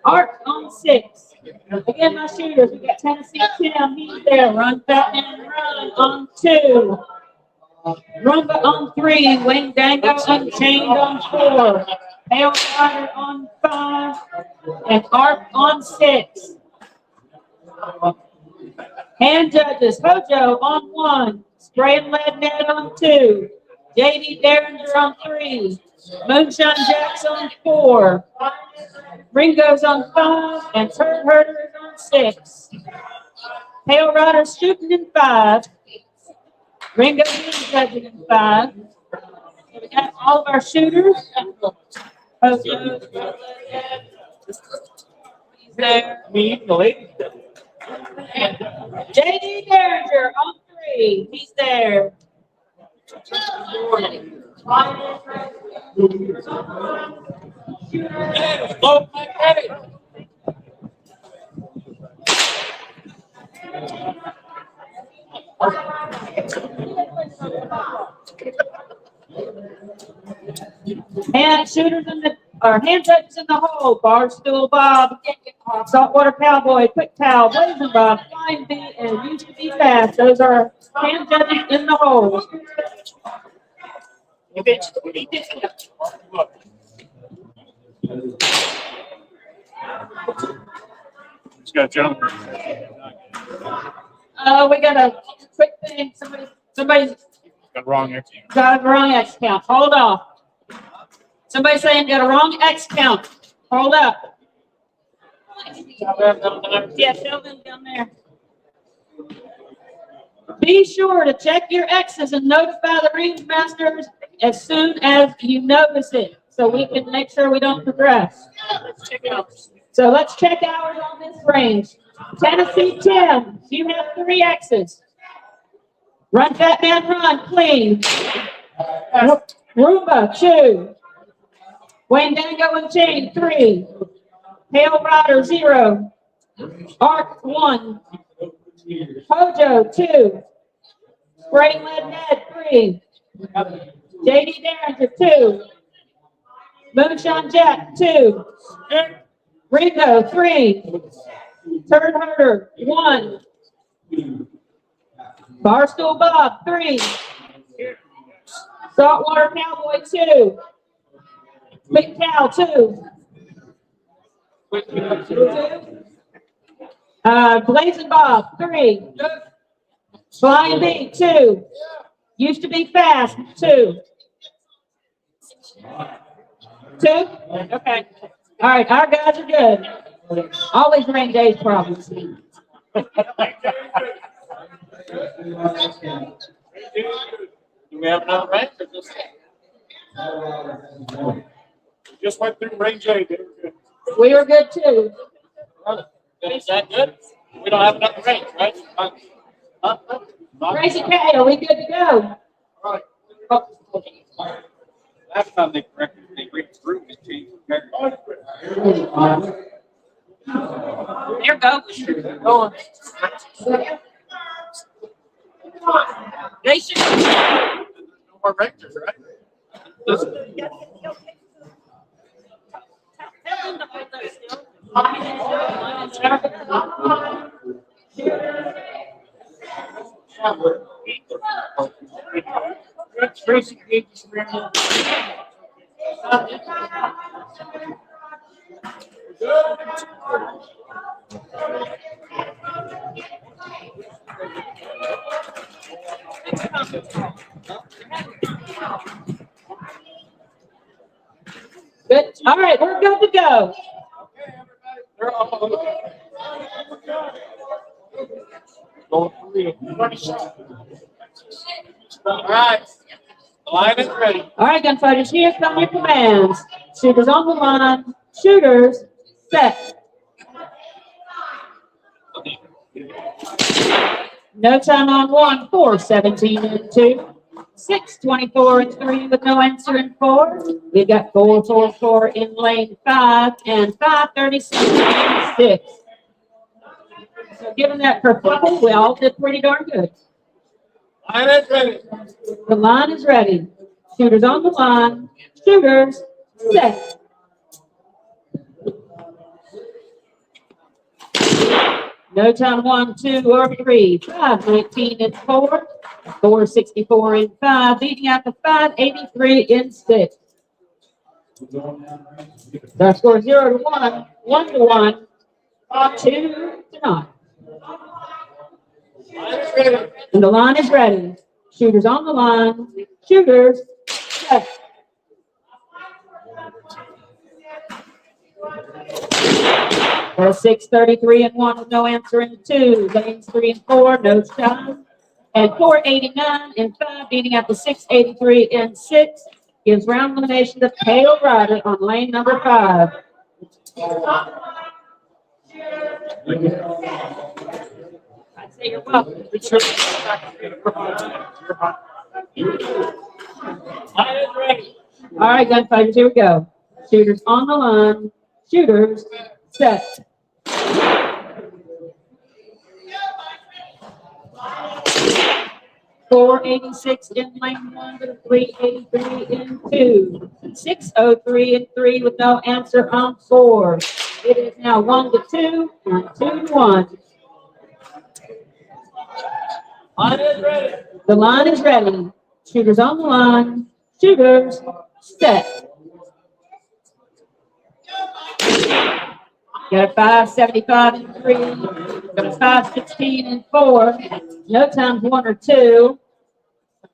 Art on 6. Again, my shooters, we got Tennessee 10. He's there. Run, Pat, and run on 2. Rumba on 3, Wayne Dango unchained on 4, Hale Rider on 5, and Art on 6. Hand judges, Hojo on 1, Spray and Lead Net on 2, JD Derringer on 3, Moonshine Jacks on 4, Ringo's on 5, and Turd Herder is on 6. Hale Rider shooting in 5. Ringo is judging in 5. So we got all of our shooters. Hojo, he's there. Me, the lady. JD Derringer on 3. He's there. Slow, heavy. Hand shooters in the, or hand judges in the hole. Barstool Bob, Saltwater Cowboy, Quick Cow, Blazing Bob, Flying Bee, and Used to Be Fast. Those are hand judges in the hole. Just got jump. We got a quick thing. Somebody's Got wrong X. got a wrong X count. Hold off. Somebody saying got a wrong X count. Hold up. Yeah, show them down there. Be sure to check your X's and notify the range masters as soon as you notice it, so we can make sure we don't progress. So let's check ours on this range. Tennessee 10, you have 3 X's. Run, Fat Man, run, clean. Roomba, 2. Wayne Dango and Chain, 3. Hale Rider, 0. Arc, 1. Hojo, 2. Spray Lead Ned, 3. JD Derringer, 2. Moonshine Jack, 2. Ringo, 3. Turd Herder, 1. Barstool Bob, 3. Saltwater Cowboy, 2. Quick Cow, 2. Blazing Bob, 3. Flying Bee, 2. Used to Be Fast, 2. 2? Okay. All right, our guys are good. Always range A's problems. Do we have another rank or just went through range A? We were good too. Is that good? We don't have another range, right? Crazy K, are we good to go? Last time they corrected, they reached through the chief. There goes. They should. more Rangers, right? Tracy Gates, Good. All right, we're good to go. All right. The line is ready. All right, gunfighters, here come your commands. Shooters on the line. Shooters, set. No time on 1, 4, 17 and 2. 6, 24 and 3 with no answer in 4. We've got 4, 4, 4 in lane 5 and 5, 36 and 6. So given that kerfuffle, we all did pretty darn good. Line is ready. The line is ready. Shooters on the line. Shooters, set. No time 1, 2, or 3. 5, 19 and 4. 4, 64 and 5. Beating out the 5, 83 and 6. That score 0 to 1, 1 to 1, 2 to 9. And the line is ready. Shooters on the line. Shooters, set. Or 6, 33 and 1 with no answer in 2. Lanes 3 and 4, no time. And 4, 89 and 5, beating out the 6, 83 and 6. Gives round elimination to Pale Rider on lane number 5. I'd say you're welcome. All right, gunfighters, here we go. Shooters on the line. Shooters, set. .486 in lane 1 to 383 in 2. 603 and 3 with no answer on 4. It is now 1 to 2 and 2 to 1. Line is ready. The line is ready. Shooters on the line. Shooters, set. Got a 575 and 3. Got a 516 and 4. No times 1 or 2.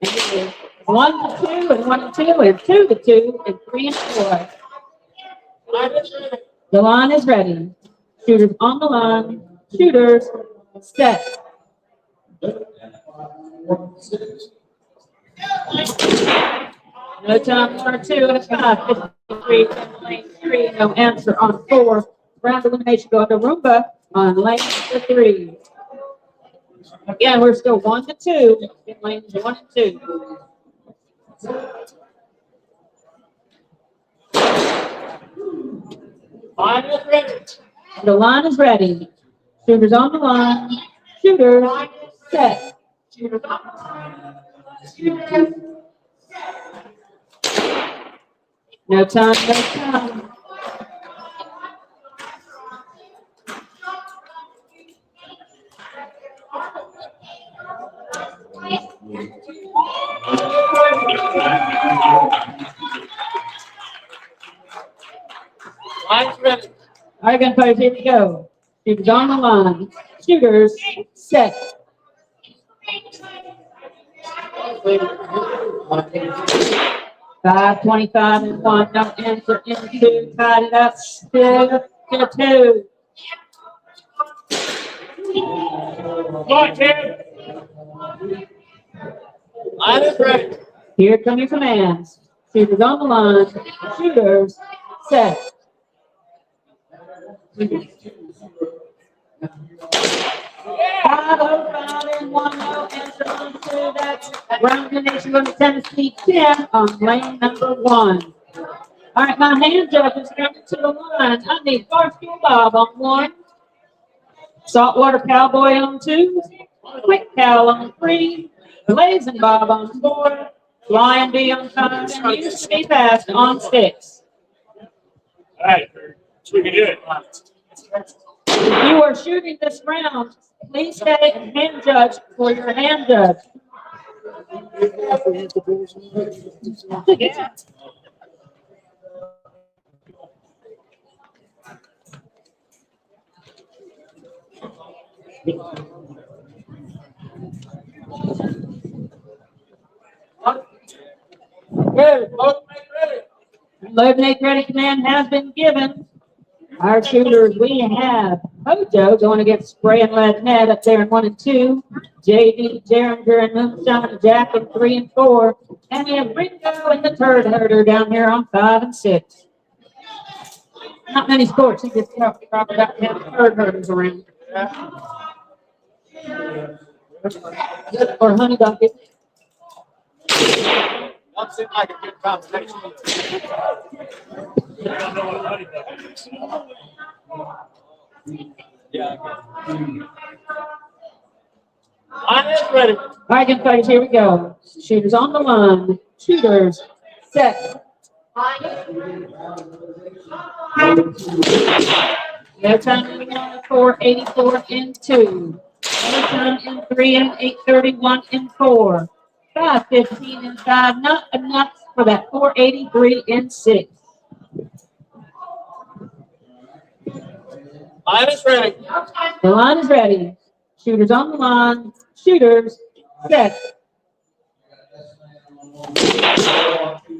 And it is 1 to 2 and 1 to 2 and 2 to 2 and 3 and 4. The line is ready. Shooters on the line. Shooters, set. No time 1 or 2 and a 553 in lane 3. No answer on 4. Round elimination going to Roomba on lane 3. Again, we're still 1 to 2 in lanes 1 and 2. Line is ready. The line is ready. Shooters on the line. Shooters, set. No time, no time. Line's ready. All right, gunfighters, here we go. Shooters on the line. Shooters, set. Five 25 and 1. No answer in 2. Tied it up. Still to 2. Come on, Tim. Line is ready. Here come your commands. Shooters on the line. Shooters, set. 505 and 1. No answer on 2. That's round elimination going to Tennessee 10 on lane number 1. All right, my hand judges coming to the line. I need Barstool Bob on 1. Saltwater Cowboy on 2. Quick Cow on 3. Blazing Bob on 4. Flying B on 5 and used to be fast on 6. All right, so we can do it. If you are shooting this round, please stay and hand judge for your hand judge. Yeah. Good, both make ready. Load make ready command has been given. Our shooters, we have Hojo going against Spray and Lead Ned up there in 1 and 2. JD, Jerringer, and Moonshine and Jack in 3 and 4. And we have Ringo and the Turd Herder down here on 5 and 6. Not many sports you just probably got to have Turd Herders around. Or Honey Bucket. Don't seem like a good combination. I don't know what honey bucket is. Yeah. I'm ready. All right, good fighters, here we go. Shooters on the line. Shooters set. No time in 1 484 in 2. No time in 3 and 831 in 4. 515 in 5. Not enough for that 483 in 6. Line is ready. The line is ready. Shooters on the line. Shooters set.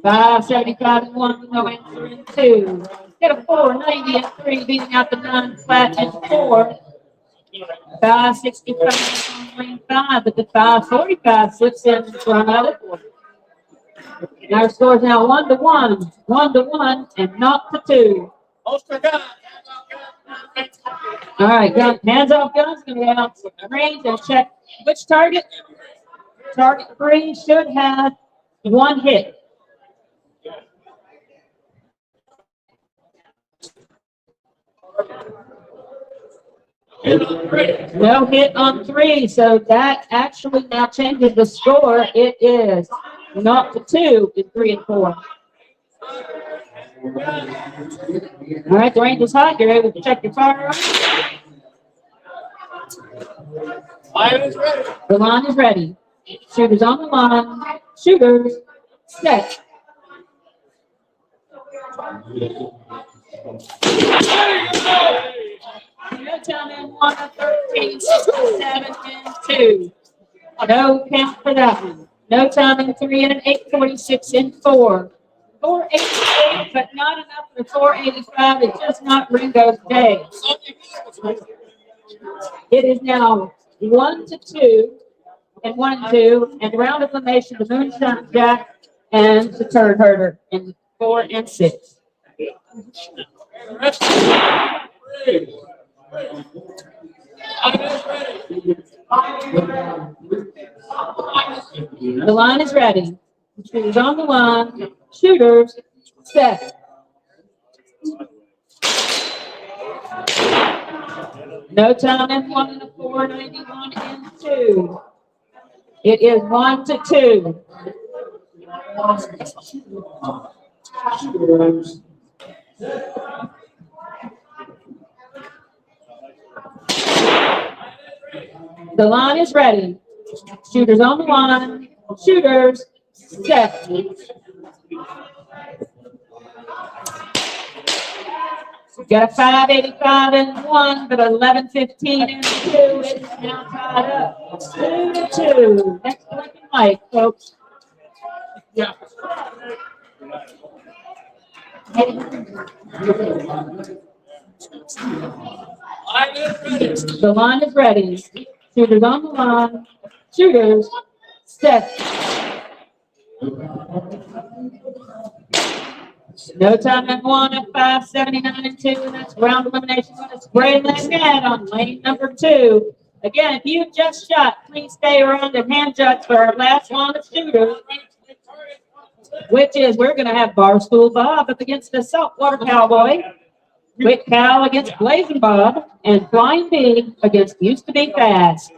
575 and 1 with no answer in 2. Get a 490 and 3, beating out the 9 flat and 4. 565 on lane 5, but the 545 slips in front of it. And our score is now 1-1, 1-1, and not to 2. Holster gun. All right, hands off guns, going to go out to the range and check which target. Target 3 should have 1 hit. No hit on 3, so that actually now changes the score. It is not to 2 in 3 and 4. All right, the range is hot. You're able to check your firearm. Line is ready. The line is ready. Shooters on the line. Shooters set. No time in 1 13, 67 and 2. No count for that one. No time in 3 and an 846 in 4. 488, but not enough for 485. It's just not Ringo's day. It is now 1-2 and 1 and 2, and round of elimination, the Moonshine Jack and the Turd Herder in 4 and 6. The line is ready. Shooters on the line. Shooters set. No time in 1 and a 491 and 2. It is 1-2. The line is ready. Shooters on the line. Shooters set. Got a 585 and 1, but 1115 and 2. It's now tied up 2-2. Next black and white, folks. Yeah. The line is ready. Shooters on the line. Shooters set. No time in 1 at 579 and 2, and that's round elimination. It's Spray Lead Ned on lane number 2. Again, if you just shot, please stay around and hand judge for our last one of shooters, which is we're going to have Barstool Bob up against the Saltwater Cowboy, Quick Cow against Blazing Bob, and Flying B against Used to Be Fast.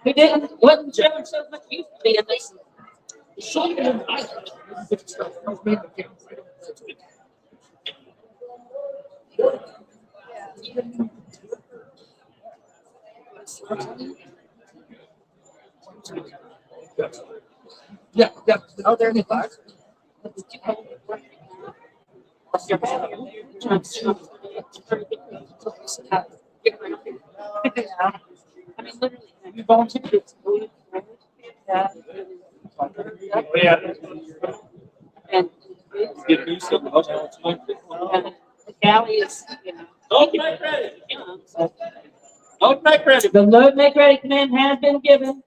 Who wasn't showing so much used to be in this. Yeah, yeah. Oh, there it is. I mean, literally. You volunteer? Yeah. Yeah. And Get me some. and the galley is, you know. Load make ready. So Load make ready. The load make ready command has been given.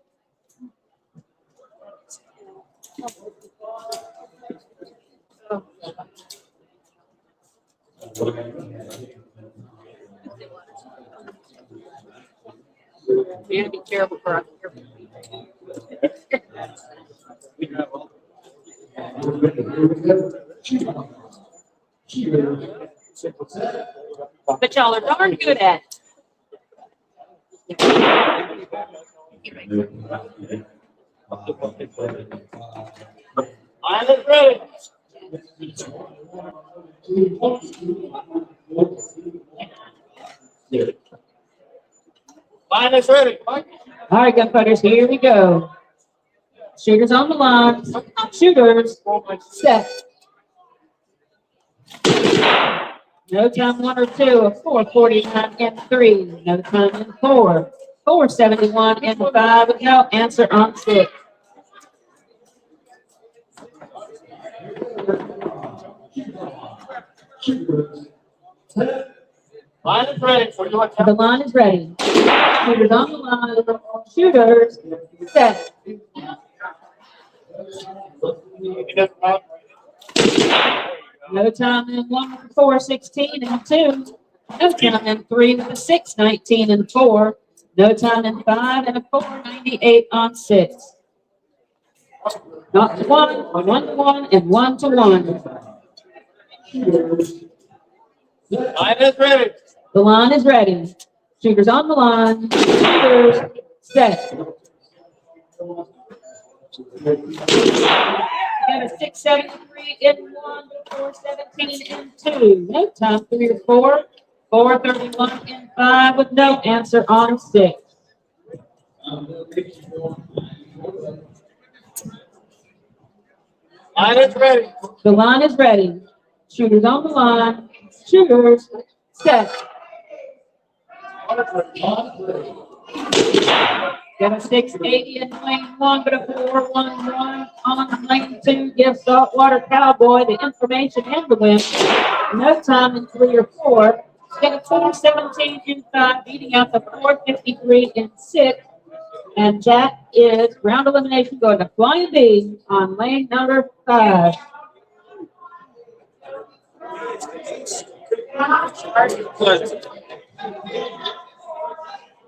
you gotta be careful for us. But y'all are darn good at it. Line is ready. Line is ready. Mike. All right, gunfighters, here we go. Shooters on the line. Shooters set. No time 1 or 2 of 4:49 and 3. No time in 4. 4:71 and 5 with no answer on 6. Line is ready. For you like The line is ready. Shooters on the line. Shooters set. No time in 1 with 4:16 and 2. No time in 3 with a 6:19 and 4. No time in 5 and a 4:98 on 6. Not to 1, 1 to 1, and 1 to 1. Line is ready. The line is ready. Shooters on the line. Shooters set. Got a 6:73 in 1, 4:17 in 2. No time 3 or 4. 4:31 in 5 with no answer on 6. Line is ready. The line is ready. Shooters on the line. Shooters set. Got a 680 in lane 1, but a 411 on lane 2. Give Saltwater Cowboy the information and the win. No time in 3 or 4. Got a 417 in 5, beating out the 453 in 6. And Jack is round elimination going to Flying B on lane number 5.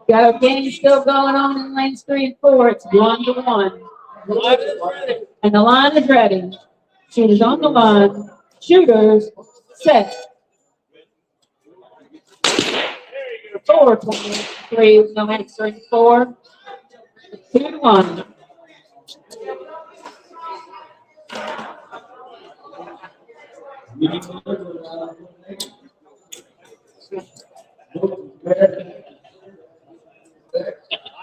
Got a game still going on in lanes 3 and 4. It's 1 to 1. And the line is ready. Shooters on the line. Shooters set. 4:23 with no answer in 4. 2 to 1.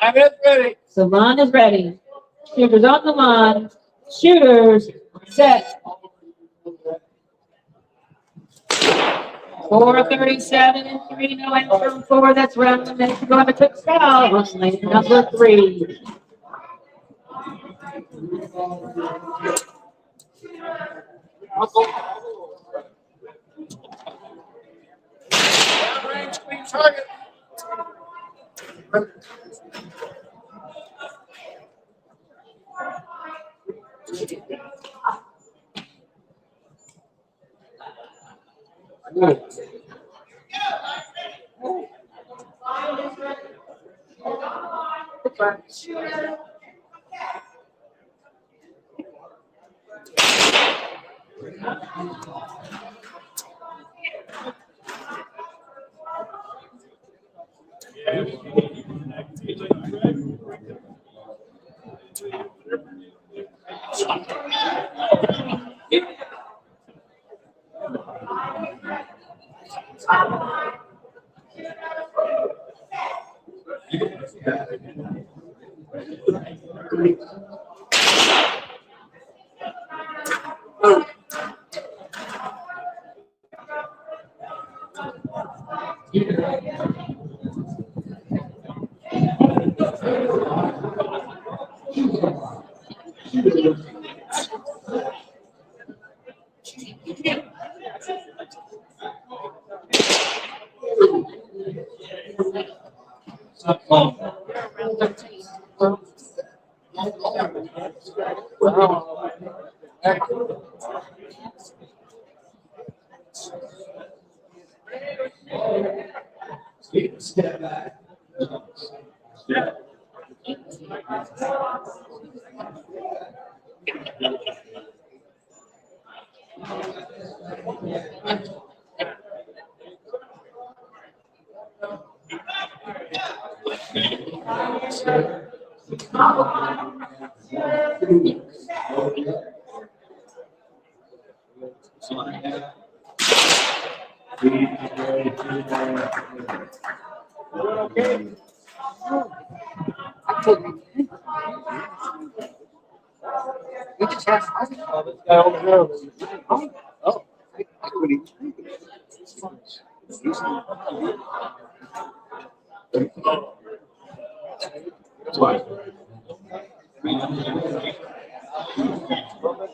Line is ready. So line is ready. Shooters on the line. Shooters set. 4:37 and 3. No answer on 4. That's round elimination going to Cook South on lane number 3. Range clean target. You just have oh, I couldn't even think of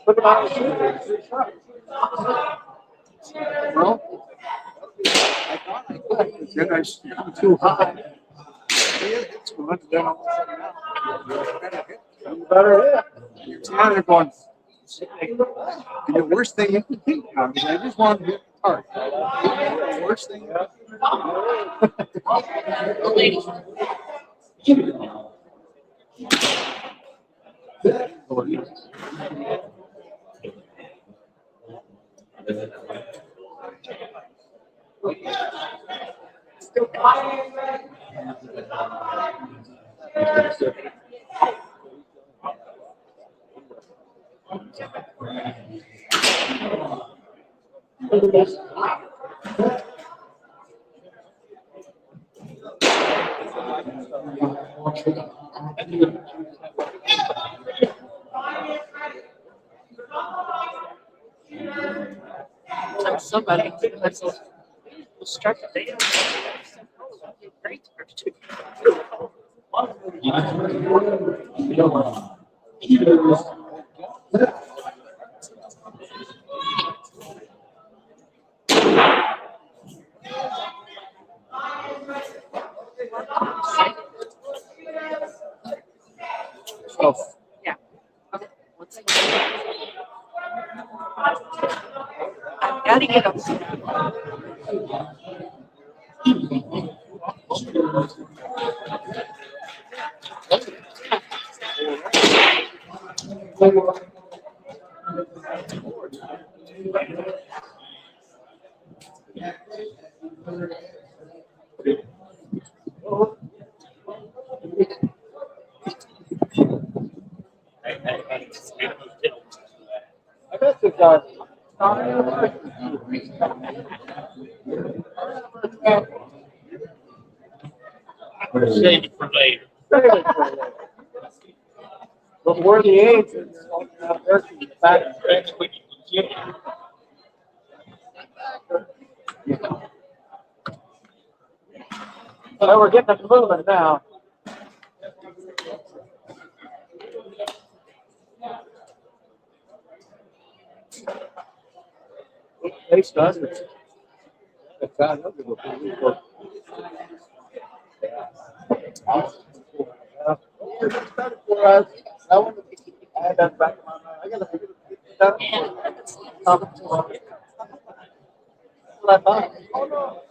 Put him out of the shot. Well, I thought I could, then I shot too high. It's one, then all of a sudden now. You better hit. You're standing there going, and the worst thing you can think of is I just want to hit the target. The worst thing. Somebody will start the day. Great. Yeah. Okay. 1 second. I've got to get upstairs. I bet the guy. Save it for later. But where the age is, there's the back. That's when you can get it. So we're getting it moving now. They started. They found out before. I want to add that back to my mind. I gotta figure it out. What I thought. Oh no.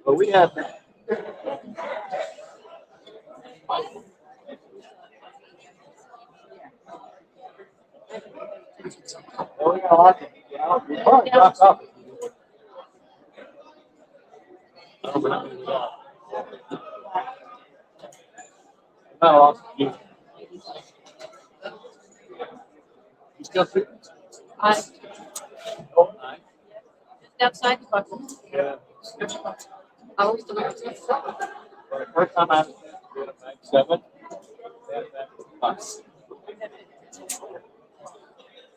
But we have. Oh, yeah, I can. Yeah, we probably got something. No, you still see? Just outside the bucket. Yeah. How was the weather? For the first time I've been at 7. Yeah,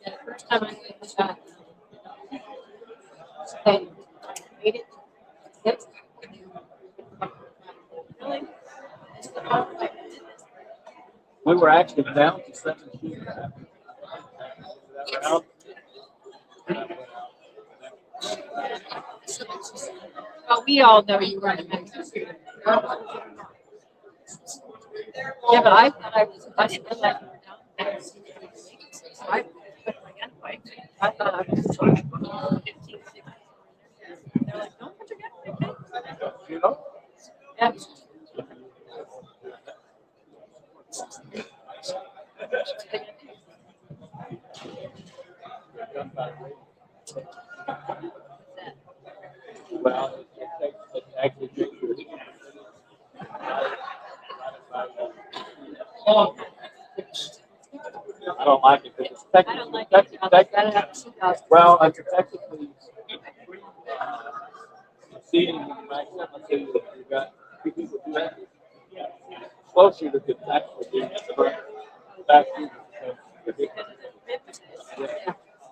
the first time I did the shot. They made it. Yep. Really? It's the part like We were actually down to 7 shooters after that round. well, we all know you were in Mexico. Yeah, but I thought I didn't realize you were down there. So I put my gun away. I thought I was 15, 16. They're like, don't put your gun away. You know? Yeah. Well, it actually takes your I don't like it because it's I don't like it. well, it's technically seating in the max. Let's say you got 2 people do that. Slow shooter could actually do back shooter.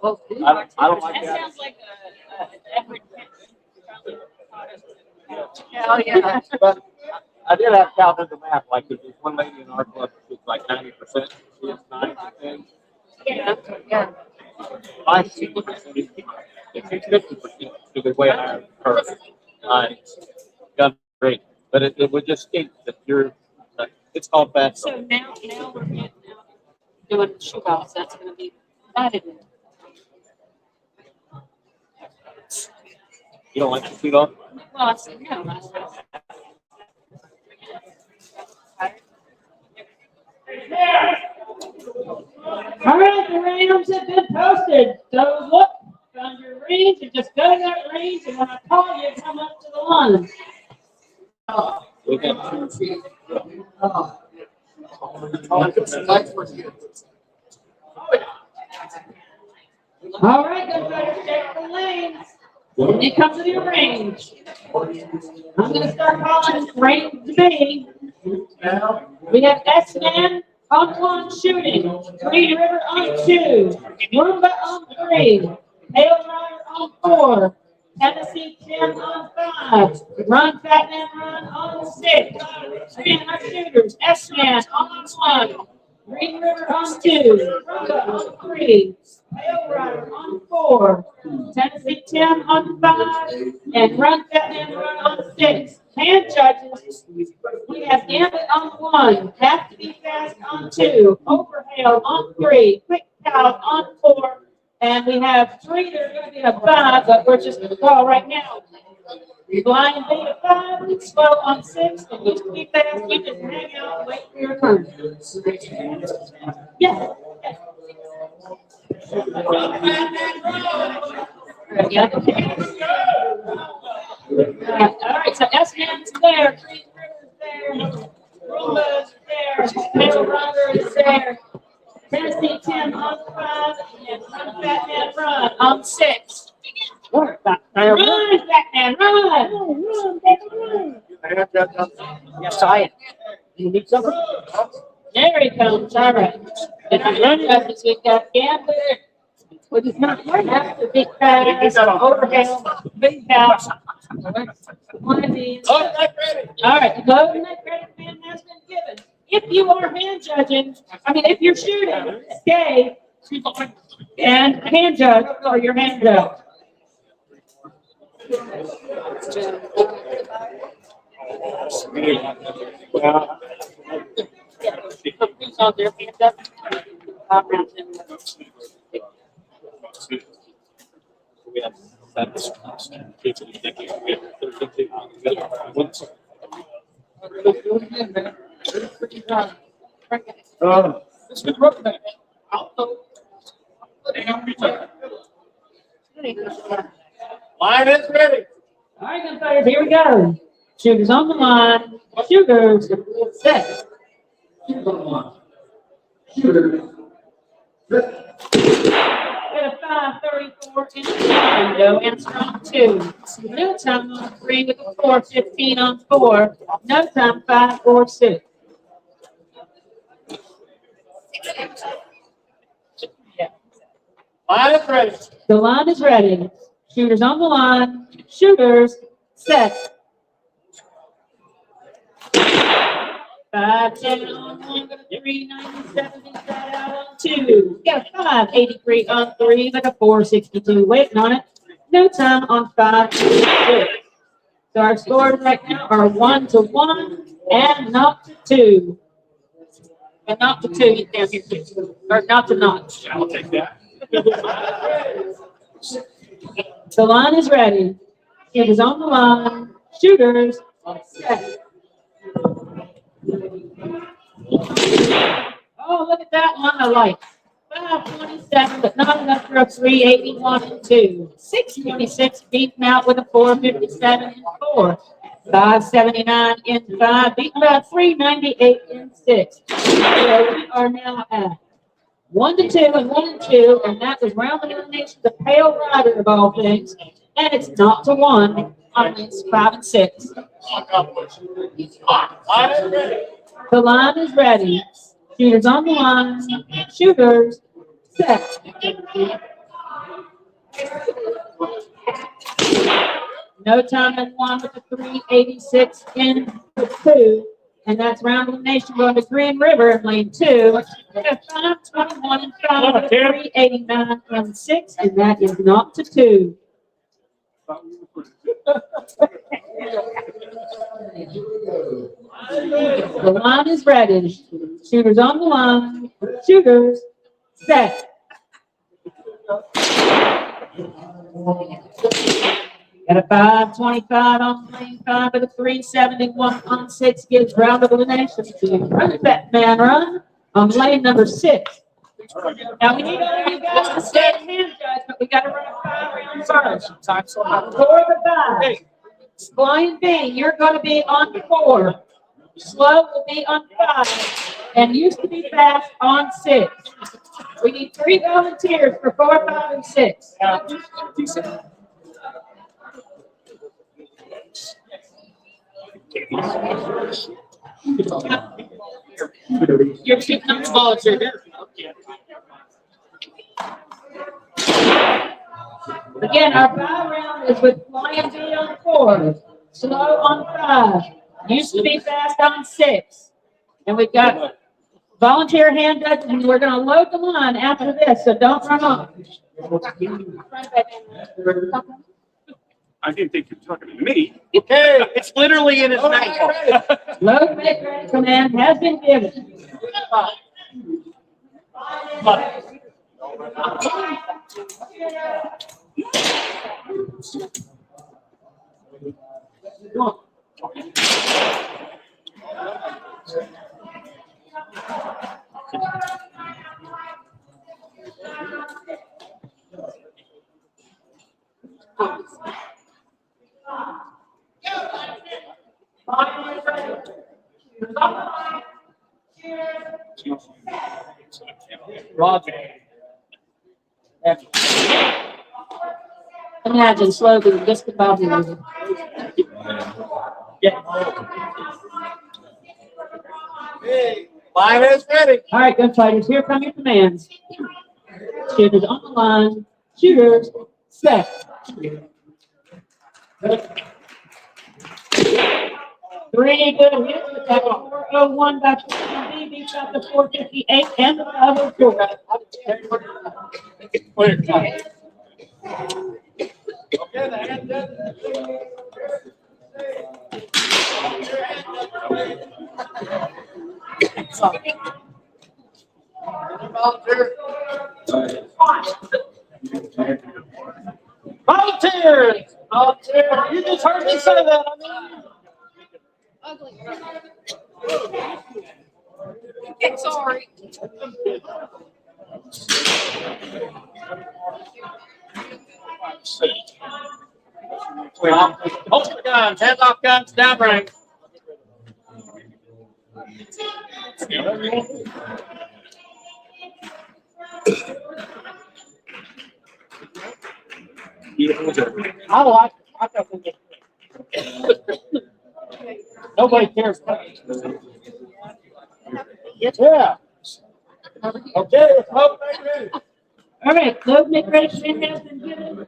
Well, I don't like that that. sounds like a Edward Hell yeah. But I did have Cal do the math. Like, there's one lady in our club who's like 90%. She has 9 to 10. Yeah. Yeah. My 60% is 50% to the way I her. Gun great, but it would just state that you're. It's called bad. So now we're getting out doing shootouts. That's going to be added in. You don't like to shoot off? Well, I said no. All right, the rounds have been posted. So look, found your range and just go to that range, and when I call you, come up to the line. We got 2 feet. All right, go try to check the lanes. When you come to your range, I'm going to start calling range B. We have S-Man on 1 shooting, Green River on 2, Roomba on 3, Hail Rider on 4, Tennessee Tim on 5, Run Fat Man Run on 6, 3 of our shooters, S-Man on 1, Green River on 2, Roomba on 3, Hail Rider on 4, Tennessee Tim on 5, and Run Fat Man Run on 6. Hand judges, we have Gambit on 1, Have to Be Fast on 2, Overhaul on 3, Quick Cow on 4, and we have 3 that are going to be a 5, but we're just going to call right now. Blind B at 5, and Slow on 6, and you can be fast, you just hang out and wait for your turn. Yeah. All right, so S-Man's there, Green River's there, Roomba's there, Hail Rider is there, Tennessee Tim on 5, and Run Fat Man Run on 6. Run, Fat Man, run! Yes, I am. You need something? There he comes, all right. And the run judges, we've got Gambler, which is not, have to be fast, Overhaul, Big Cow. One of these. All right, the load and that credit command has been given. If you are hand judging, if you're shooting, stay and hand judge or your hand judge. Well, Who's on their hand judge? We have that's kids in executive. We have 32. We have one. line is ready. All right, gunfighters, here we go. Shooters on the line. Shooters set. At a 5:34 in the window, answer on 2. No time on 3 with a 4:15 on 4. No time 5 or 6. Line is ready. The line is ready. Shooters on the line. Shooters set. 5-10 on 1 with a 397 inside out on 2. Got a 583 on 3 with a 462 waiting on it. No time on 5 6. So our scores right now are 1-1 and not to 2. And not to 2, you down here too. Or not to notch. I'll take that. The line is ready. It is on the line. Shooters set. Oh, look at that one. I like 527, but not enough for a 381 and 2. 626 beaten out with a 457 and 4. 579 in 5, beaten by 398 in 6. So we are now at 1-2 and 1-2, and that was round elimination, the pale rider of all things, and it's not to 1. It's 5 and 6. The line is ready. Shooters on the line. Shooters set. No time at 1 with the 386 in the 2. And that's round elimination going to Green River in lane 2. 521 and 5 with 389 and 6. And that is not to 2. The line is ready. Shooters on the line. Shooters set. At a 525 on lane 5 with a 371 on 6 gives round of elimination to Run That Man Run on lane number 6. Now we need all of you guys to stay at hand judge, but we got to run 5 rounds first. For the 5. Flying B, you're going to be on 4. Slow will be on 5. And used to be fast on 6. We need 3 volunteers for 4, 5, and 6. You're shooting on the ball, sir. Again, our 5 round is with Flying B on 4, slow on 5, used to be fast on 6. And we've got volunteer hand judges, and we're going to load the line after this, so don't run off. I didn't think you were talking to me. Okay, it's literally in his name. Load make ready command has been given. Roger. Imagine slowly, just above you. Yeah. Hey, line is ready. All right, gunfighters, here come your commands. Shooters on the line. Shooters set. Three good hits with that 401 by 4B beats out the 458 and the 504. Volunteers! Volunteers! You just heard me say that. I mean, Sorry. hold the guns, hands off guns, down range. I like it. I thought nobody cares. Yeah. Okay, let's hope they're ready. All right, load make ready has been given.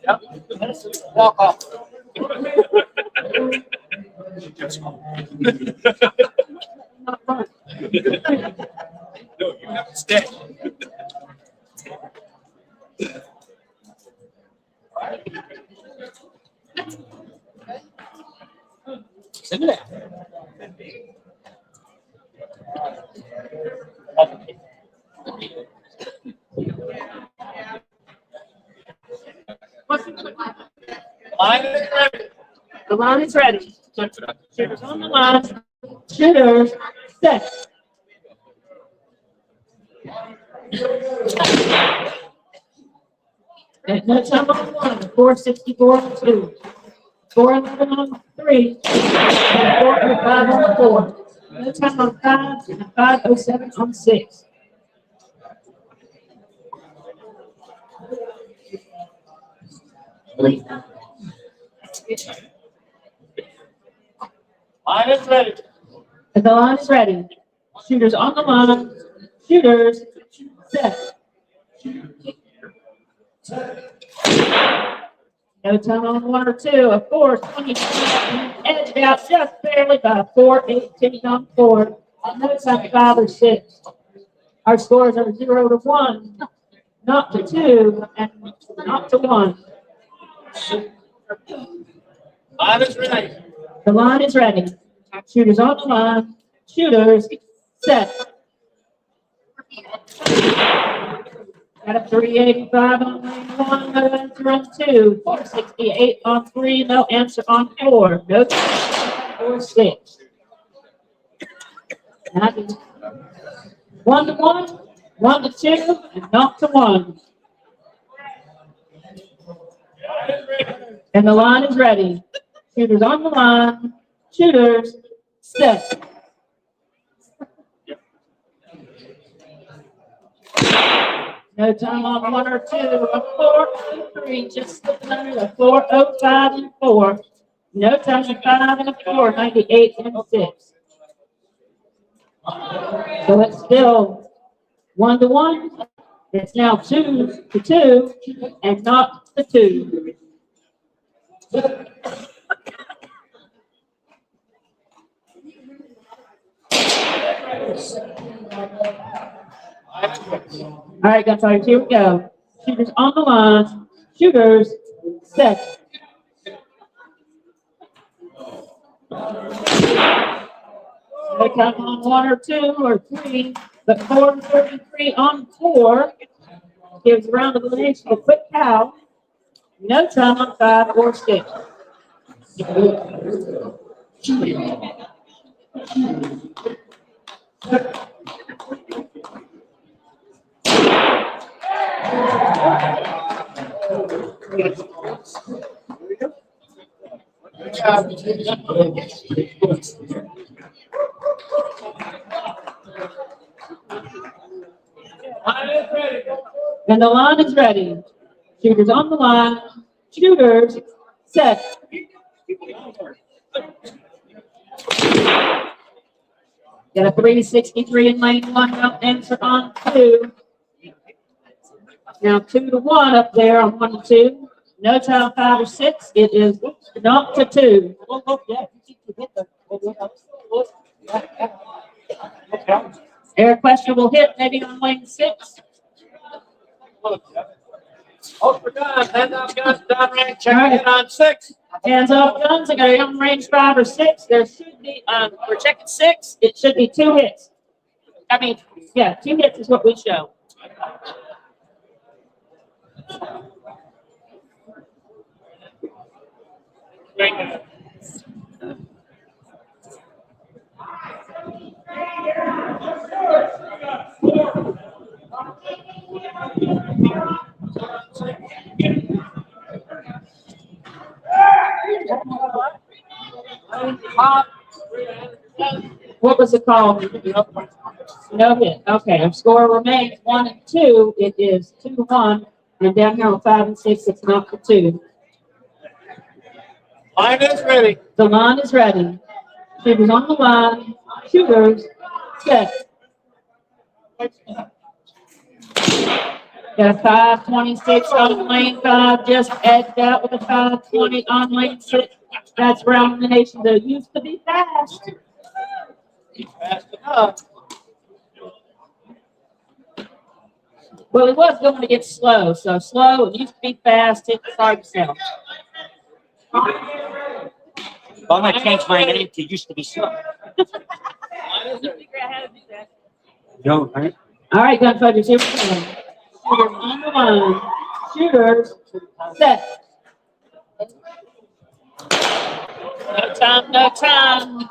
Yep. Walk off. No, you have to stay. Send it out. Line is ready. The line is ready. Shooters on the line. Shooters set. At no time on one, 464 on 2, 411 on 3, and 405 on 4. No time on 5, and 507 on 6. Line is ready. And the line is ready. Shooters on the line. Shooters set. No time on 1 or 2. A 420 edged out just barely by 418 on 4. No time 5 or 6. Our scores are 0 to 1, not to 2, and not to 1. Line is ready. The line is ready. Shooters on the line. Shooters set. Got a 385 on lane 1, no answer on 2, 468 on 3, no answer on 4, no answer or 6. 1 to 1, 1 to 2, and not to 1. And the line is ready. Shooters on the line. Shooters set. No time on 1 or 2, a 403, just slipping under the 405 and 4. No time on 5 and a 4, 98 and 6. So it's still 1 to 1. It's now 2 to 2 and not to 2. All right, guys, here we go. Shooters on the line. Shooters set. No time on 1 or 2 or 3, but 433 on 4 gives a round of elimination to Quick Cow. No time on 5 or 6. And the line is ready. Shooters on the line. Shooters set. Got a 363 in lane 1, no answer on 2. Now 2-1 up there on 1 and 2. No time 5 or 6. It is not to 2. Air questionable hit maybe on lane 6. Oh, we're done. Hands off guns, done range. Check it in on 6. Hands off guns. I got a on range 5 or 6. There should be, we're checking 6. It should be 2 hits. I mean, yeah, 2 hits is what we show. What was the call? No hit. Okay. Score remains 1 and 2. It is 2-1. And down here on 5 and 6, it's not for 2. Line is ready. The line is ready. Shooters on the line. Shooters set. Got a 5.26 on lane 5. Just edged out with a 5.20 on lane 6. That's round the nation. They used to be fast. Fast enough. Well, it was going to get slow. So slow, it used to be fast. It's hard to tell. I'm gonna change my name to used to be slow. No, right? All right, gun fighters, here we go. Shooters on the line. Shooters set. No time, no time.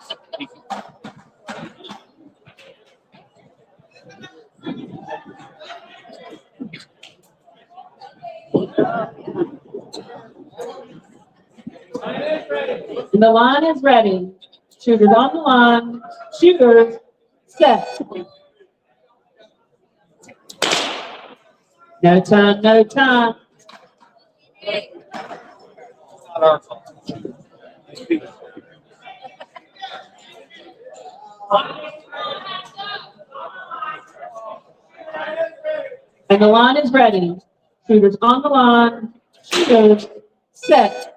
And the line is ready. Shooters on the line. Shooters set. No time, no time. Not our fault. And the line is ready. Shooters on the line. Shooters set.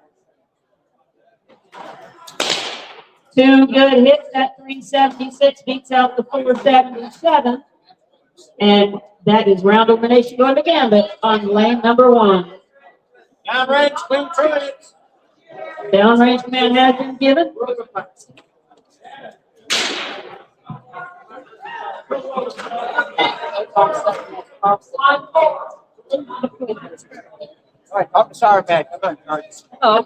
2 good hits. That 376 beats out the 477. And that is round elimination going to Gambit on lane number 1. Downrange, clean trillions. Downrange command has been given. All right, talk to Sarah back. Come on, Cards. Oh,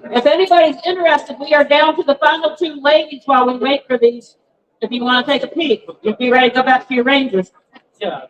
If anybody's interested, we are down to the final 2 ladies while we wait for these. If you want to take a peek, you'll be ready to go back to your ranges. Yeah.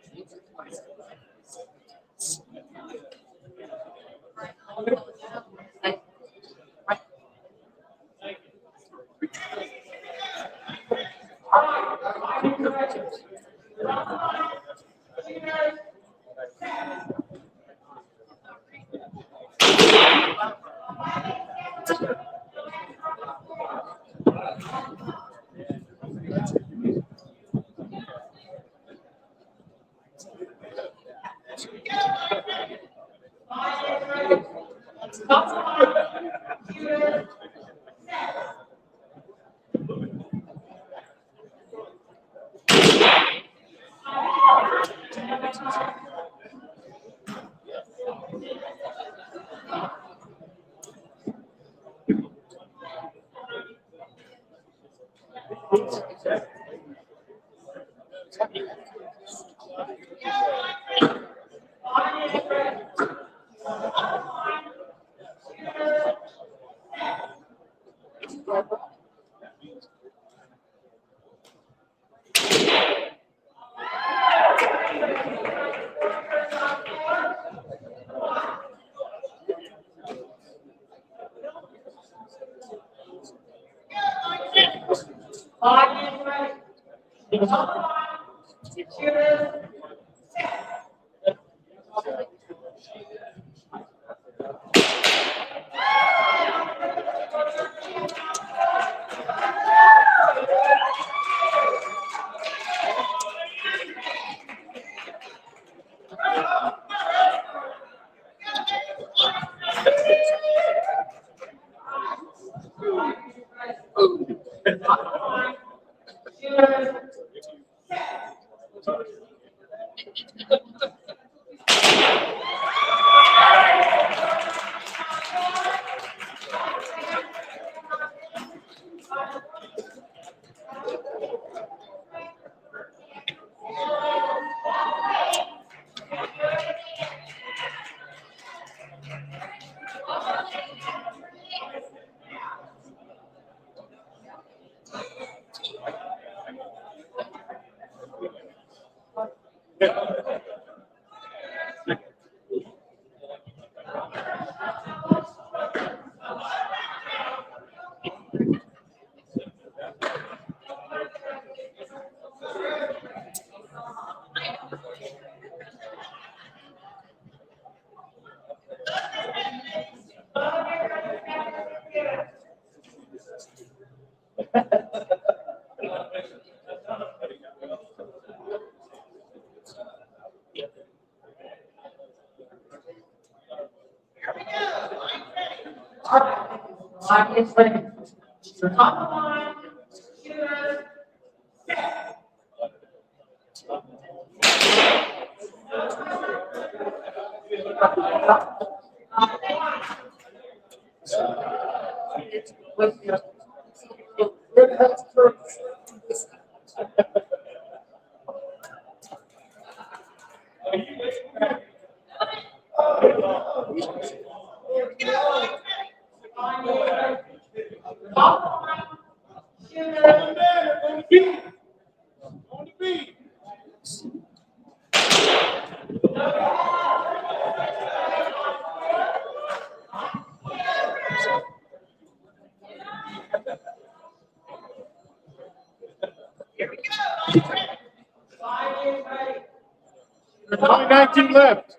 There's only 19 left.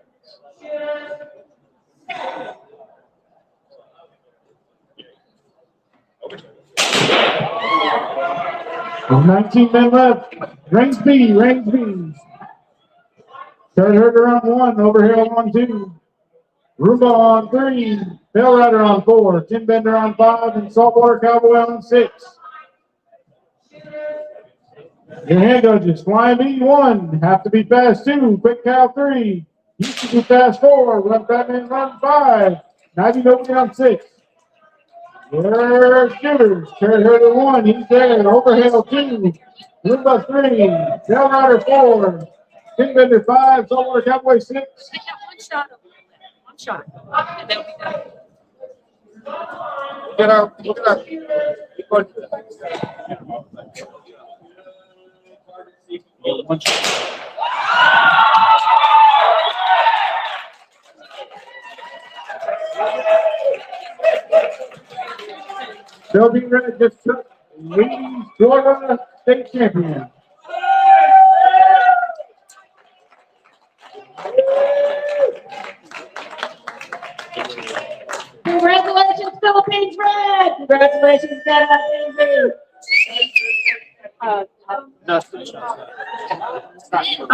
There's 19 men left. Range B, range B. Third herder on 1, Overhill on 2. Roomba on 3, Bell Rider on 4, Tin Bender on 5, and Saltwater Cowboy on 6. Your hand judges, Flying B 1, have to be fast 2, Quick Cow 3, used to be fast 4, Run Batman Run 5, 90 nobody on 6. Your shooters, Third herder 1, he's there, Overhill 2, Roomba 3, Bell Rider 4, Tin Bender 5, Saltwater Cowboy 6. I have one shot of it. One shot. And then we done. Get our. They'll be ready to took leading Florida state champion. Congratulations, Philippines Red! Congratulations, Dad. All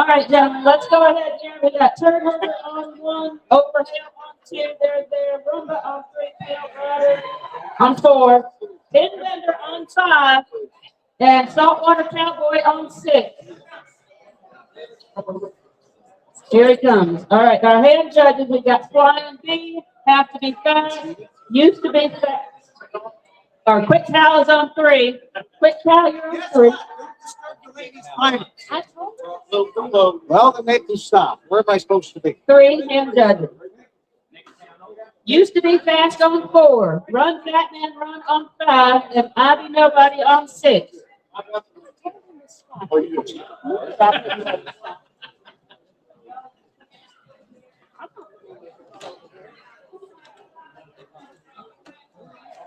right, gentlemen, let's go ahead here. We got Turner on 1, Overhill on 2, they're there, Roomba on 3, Tail Rider on 4, Tin Bender on 5, and Saltwater Cowboy on 6. Here he comes. All right, our hand judges, we got Flying B, have to be fast, used to be fast. Our Quick Cow is on 3. Quick Cow, you're on 3. I told you. Well, then make them stop. Where am I supposed to be? 3 hand judges. Used to be fast on 4. Run Batman Run on 5, and I be nobody on 6.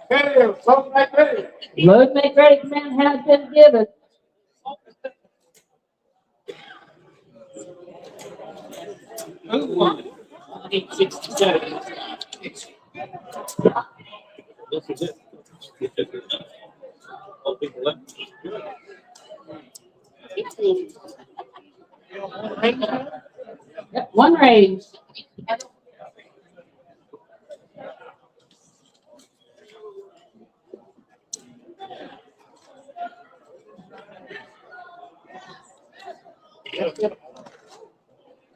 Okay, something like that. Load make ready command has been given. Move on. 867. This is it. All people left. Yep, 1 range.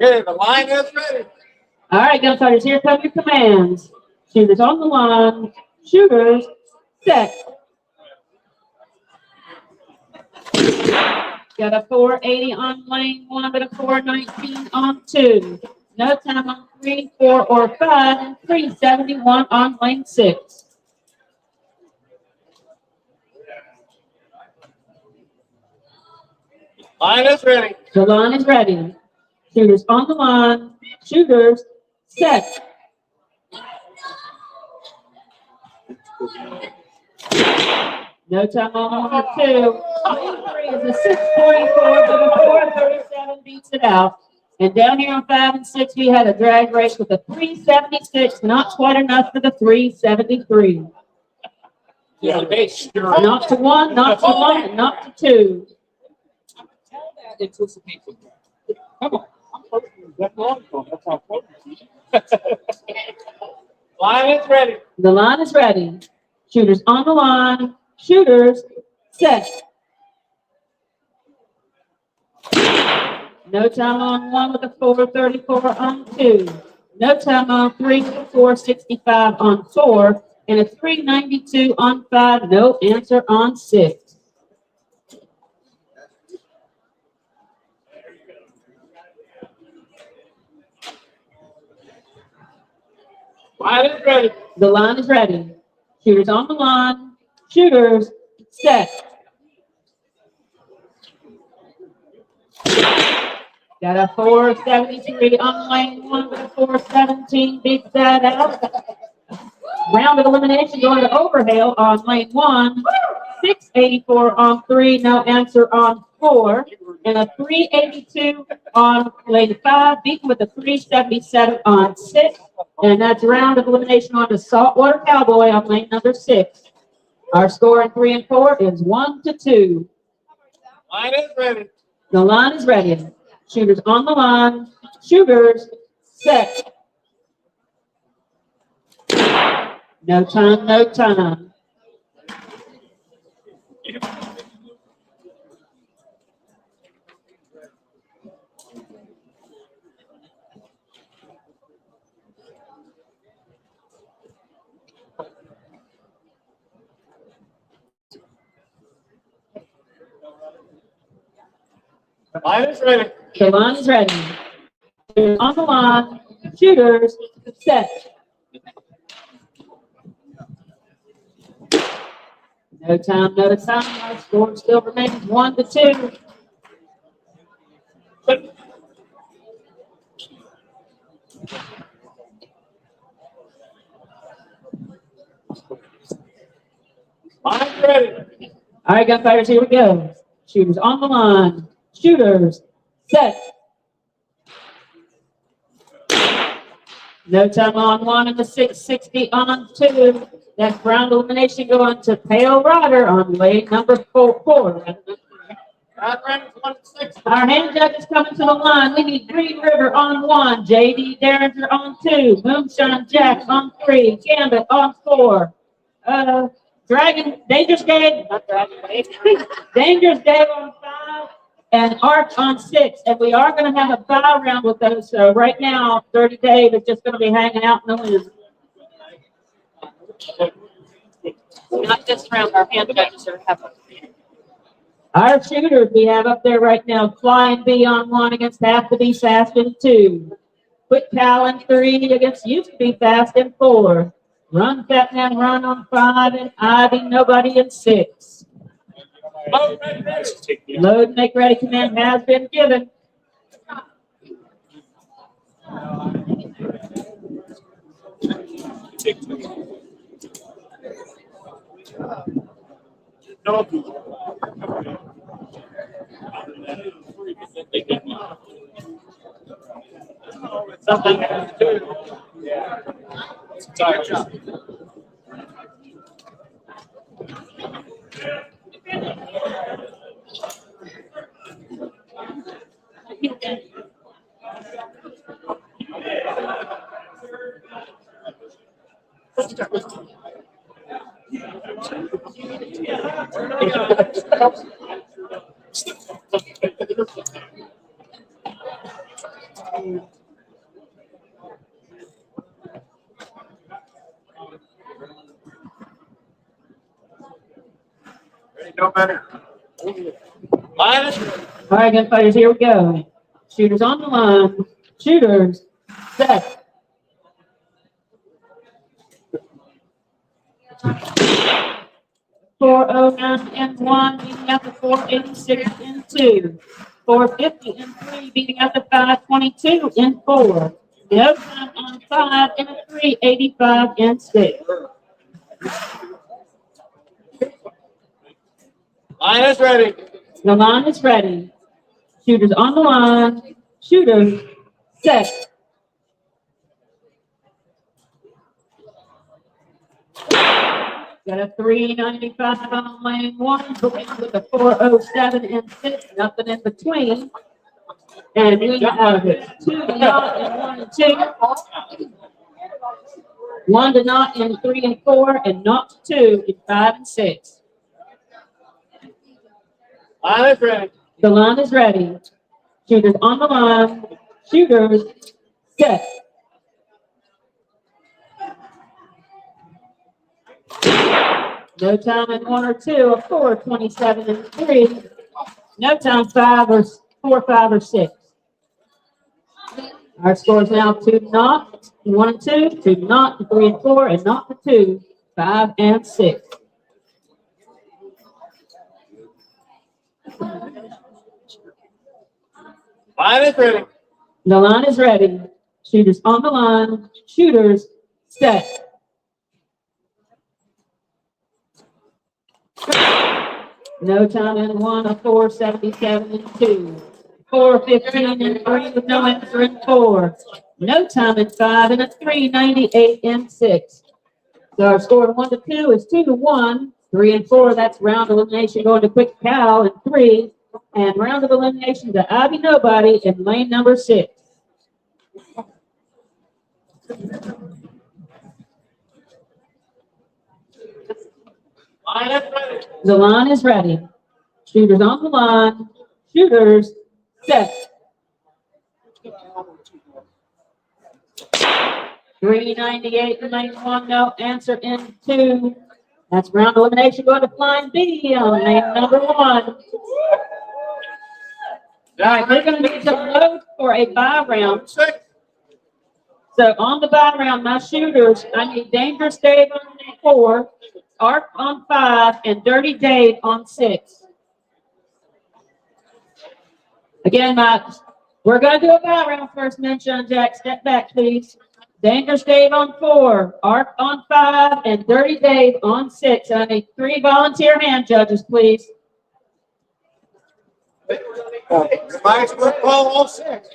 Okay, the line is ready. All right, gunfighters, here come your commands. Shooters on the line. Shooters set. Got a 480 on lane 1, but a 419 on 2. No time on 3, 4, or 5, and 371 on lane 6. Line is ready. The line is ready. Shooters on the line. Shooters set. No time on 1 or 2. Lane 3 is a 644, but a 437 beats it out. And down here on 5 and 6, we had a drag race with a 376, not quite enough for the 373. Yeah, they sure. Not to 1, not to 1, and not to 2. Anticipation. Come on. I'm posting that long. That's how close it is. Line is ready. The line is ready. Shooters on the line. Shooters set. No time on 1 with a 434 on 2. No time on 3 with a 465 on 4. And a 392 on 5. No answer on 6. Line is ready. The line is ready. Shooters on the line. Shooters set. Got a 473 on lane 1 with a 417. Beats that out. Round of elimination going to Overhill on lane 1. 684 on 3. No answer on 4. And a 382 on lane 5. Beaten with a 377 on 6. And that's a round of elimination on to Saltwater Cowboy on lane number 6. Our score in 3 and 4 is 1-2. Line is ready. The line is ready. Shooters on the line. Shooters set. No time, no time. Line is ready. The line is ready. Shooters on the line. Shooters set. No time, no time. Our score still remains 1-2. Line ready. All right, gunfighters, here we go. Shooters on the line. Shooters set. No time on one and the 660 on two. That ground elimination going to Pale Rider on lane number four. Our hand judge is coming to the line. We need Green River on one, JD Derringer on two, Moonshine Jack on three, Gambit on four, Dangerous Dave, not Dragon Dave, Dangerous Dave on five, and Arch on six. And we are going to have a foul round with those. So right now, 30 Dave is just going to be hanging out in the wind. Not this round, our hand judges are having. Our shooters we have up there right now, Flying B on one against Have to Be Fast in two. Quick Cal in three against Used to Be Fast in four. Run Fat Man Run on five and Ivy Nobody in six. Load and make ready command has been given. No better. Line is ready. All right, gunfighters, here we go. Shooters on the line. Shooters set. .409 and one, beating out the 486 in two. 450 in three, beating out the 522 in four. No time on five and a 385 in six. Line is ready. The line is ready. Shooters on the line. Shooters set. Got a 395 on lane one, going with a 407 and six, nothing in between. And we have two to not and one and two. One to not in three and four, and not to two in five and six. Line is ready. The line is ready. Shooters on the line. Shooters set. No time in one or two, a 427 and three. No time five or four, five or six. Our score is now 2-0, 1 and 2, 2-0, 3 and 4, and not to 2, 5 and 6. Line is ready. The line is ready. Shooters on the line. Shooters set. No time in one, a 477 and two. 415 and three with no answer in four. No time in five and a 398 and six. So our score of 1 to 2 is 2 to 1. 3 and 4, that's round elimination going to Quick Cow, and 3 And round of elimination to Abby Nobody in lane number 6. The line is ready. Shooters on the line. Shooters set. 398 in lane 1, no answer in 2. That's round elimination going to flying B on lane number 1. All right, we're going to need to load for a bye round. So on the bye round, my shooters, I need Dangerous Dave on 4, Arc on 5, and Dirty Dave on 6. Again, we're going to do a bye round first, mention Jack. Step back, please. Dangerous Dave on 4, Arc on 5, and Dirty Dave on 6. I need 3 volunteer hand judges, please. Might as well call all 6.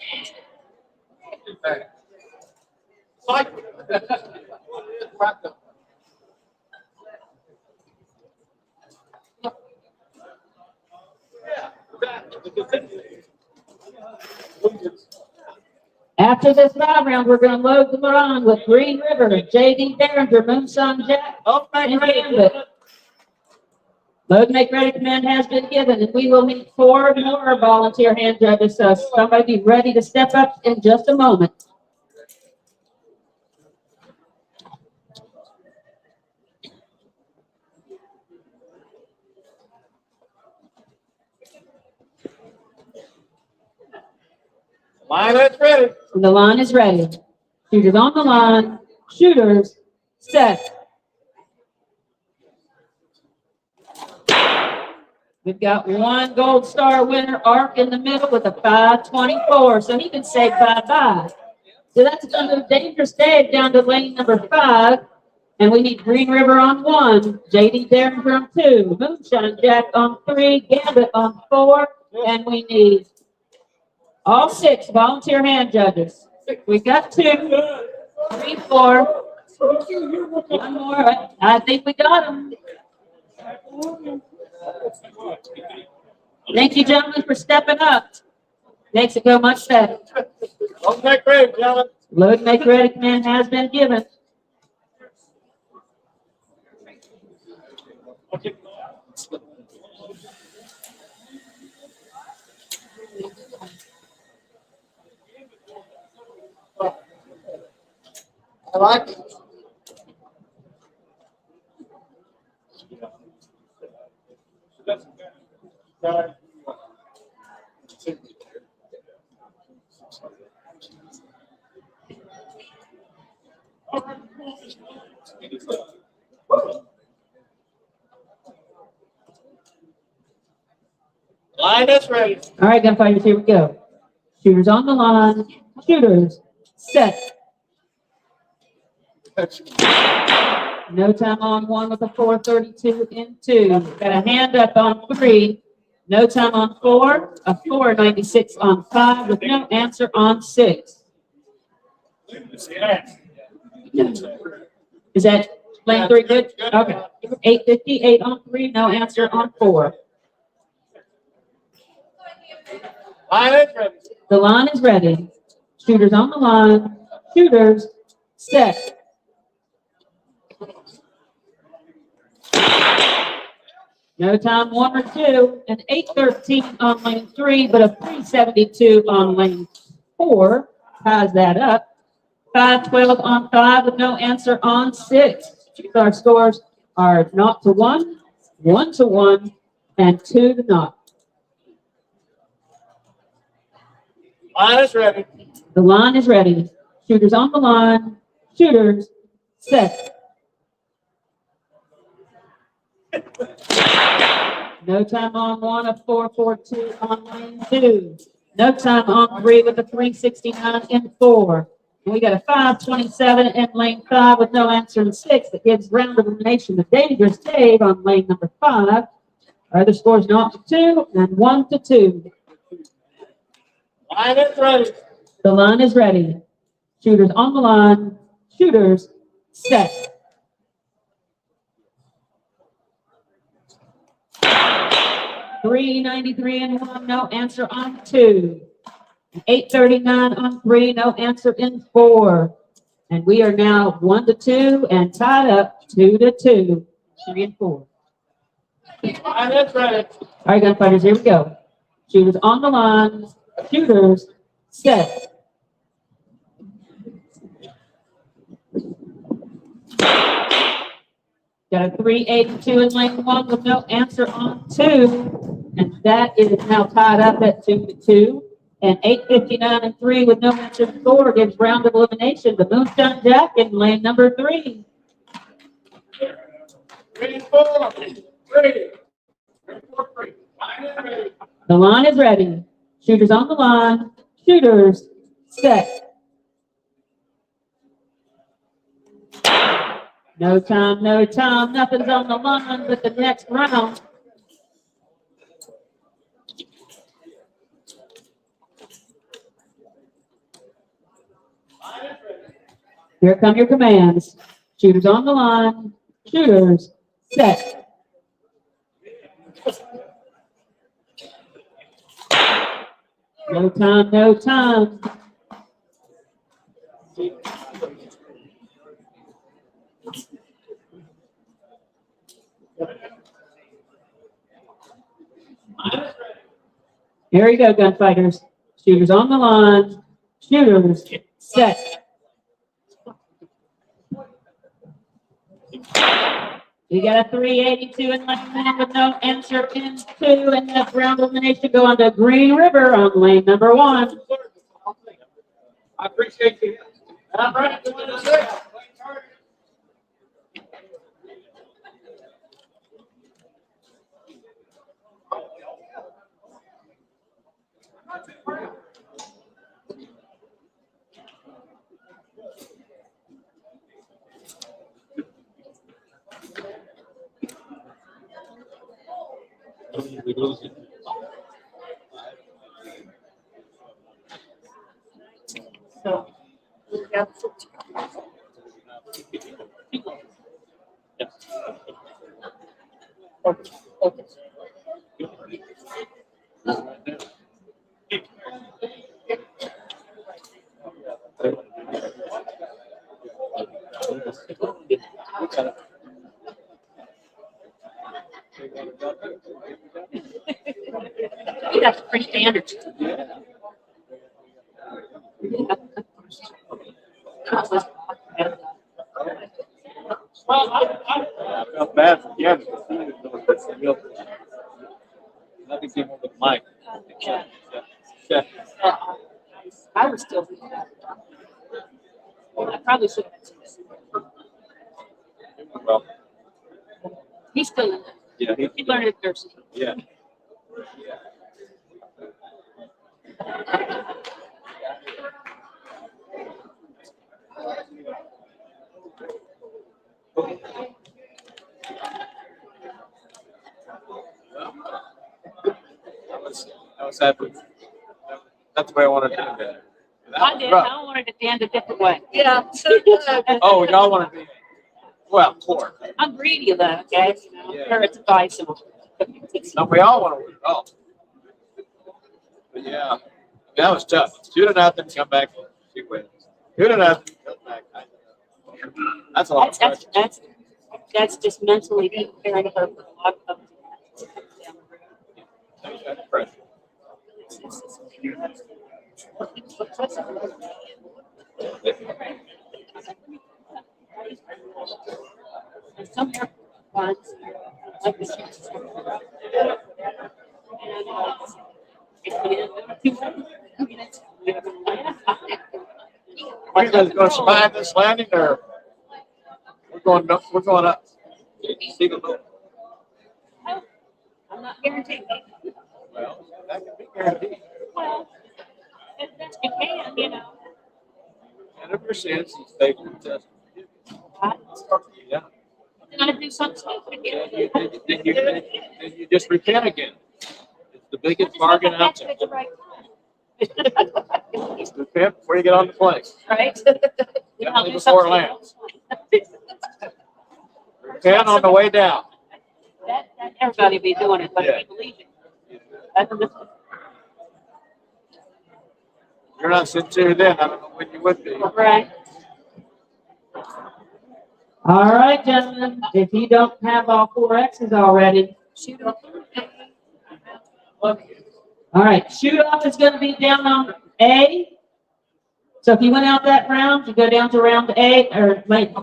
After this bye round, we're going to load them on with Green River, J.D. Derringer, Moonshine Jack, and Gambit. Load make ready command has been given, and we will need 4 more volunteer hand judges. So somebody be ready to step up in just a moment. Line is ready. The line is ready. Shooters on the line. Shooters set. We've got 1 gold star winner, Arc, in the middle with a 524. So he can say bye-bye. So that's under Dangerous Dave down to lane number 5. And we need Green River on 1, J.D. Derringer on 2, Moonshine Jack on 3, Gambit on 4, and we need all 6 volunteer hand judges. We got 2, 3, 4. 1 more. I think we got them. Thank you, gentlemen, for stepping up. Makes it go much better. Load make ready, gentlemen. Load make ready command has been given. I like it. Line is ready. All right, gunfighters, here we go. Shooters on the line. Shooters set. No time on 1 with a 432 in 2. Got a hand up on 3. No time on 4. A 496 on 5 with no answer on 6. Is that lane 3 good? Okay. 858 on 3. No answer on 4. Line is ready. The line is ready. Shooters on the line. Shooters set. No time 1 or 2, an 813 on lane 3, but a 372 on lane 4 ties that up. 512 on 5 with no answer on 6. Our scores are 0 to 1, 1 to 1, and 2 to 0. Line is ready. The line is ready. Shooters on the line. Shooters set. No time on 1, a 442 on lane 2. No time on 3 with a 369 in 4. And we got a 527 in lane 5 with no answer in 6. That gives round elimination to Dangerous Dave on lane number 5. Our other scores 0 to 2 and 1 to 2. Line is ready. The line is ready. Shooters on the line. Shooters set. 393 and 1, no answer on 2. 839 on 3, no answer in 4. And we are now 1-2 and tied up 2-2. 3 and 4. That's right. All right, gunfighters, here we go. Shooters on the line. Shooters set. Got a 382 in lane 1 with no answer on 2. And that is now tied up at 2-2. And 859 and 3 with no answer in 4 gives round of elimination to Moonshine Jack in lane number 3. 3 and 4. 3. 3 and 4, 3. The line is ready. Shooters on the line. Shooters set. No time, no time. Nothing's on the line but the next round. Here come your commands. Shooters on the line. Shooters set. No time, no time. Here we go, gunfighters. Shooters on the line. Shooters set. We got a 382 in lane 1 with no answer in 2, and the round elimination go on to Green River on lane number 1. I appreciate you. All right. So, that's pretty standard. Well, I felt bad for Kevin. Nothing came over the mic. Yeah. I was still. I probably should have. Well, He's still in there. yeah, He learned it nursing. yeah. I was happy. That's the way I wanted to do it. I did. I wanted it to end a different way. Yeah. Oh, y'all want to be, well, poor. I'm greedy though, okay? You know, Yeah. parents advice and. No, we all want to win it all. But yeah, that was tough. 2-0, come back, 2 wins. 2-0, come back. That's a lot. That's just mentally preparing her for a lot of. Pressure. Some ones like this. Are you guys going to survive this landing, or we're going up? We're going up. See the look. I'm not guaranteed. Well, that can be guaranteed. Well, as best you can, you know. 100% stay contested. Yeah. You're gonna do something stupid again. Then you just repent again. It's the biggest bargain out there. Just repent before you get on the plane. Right? Definitely before it lands. Repent on the way down. That everybody be doing it, but Yeah. we believe it. You're not sincere then. I don't know when you would be. Right. All right, gentlemen, if you don't have all four X's already. All right, shoot off is gonna be down on A. So if you went out that round, you go down to round A, or like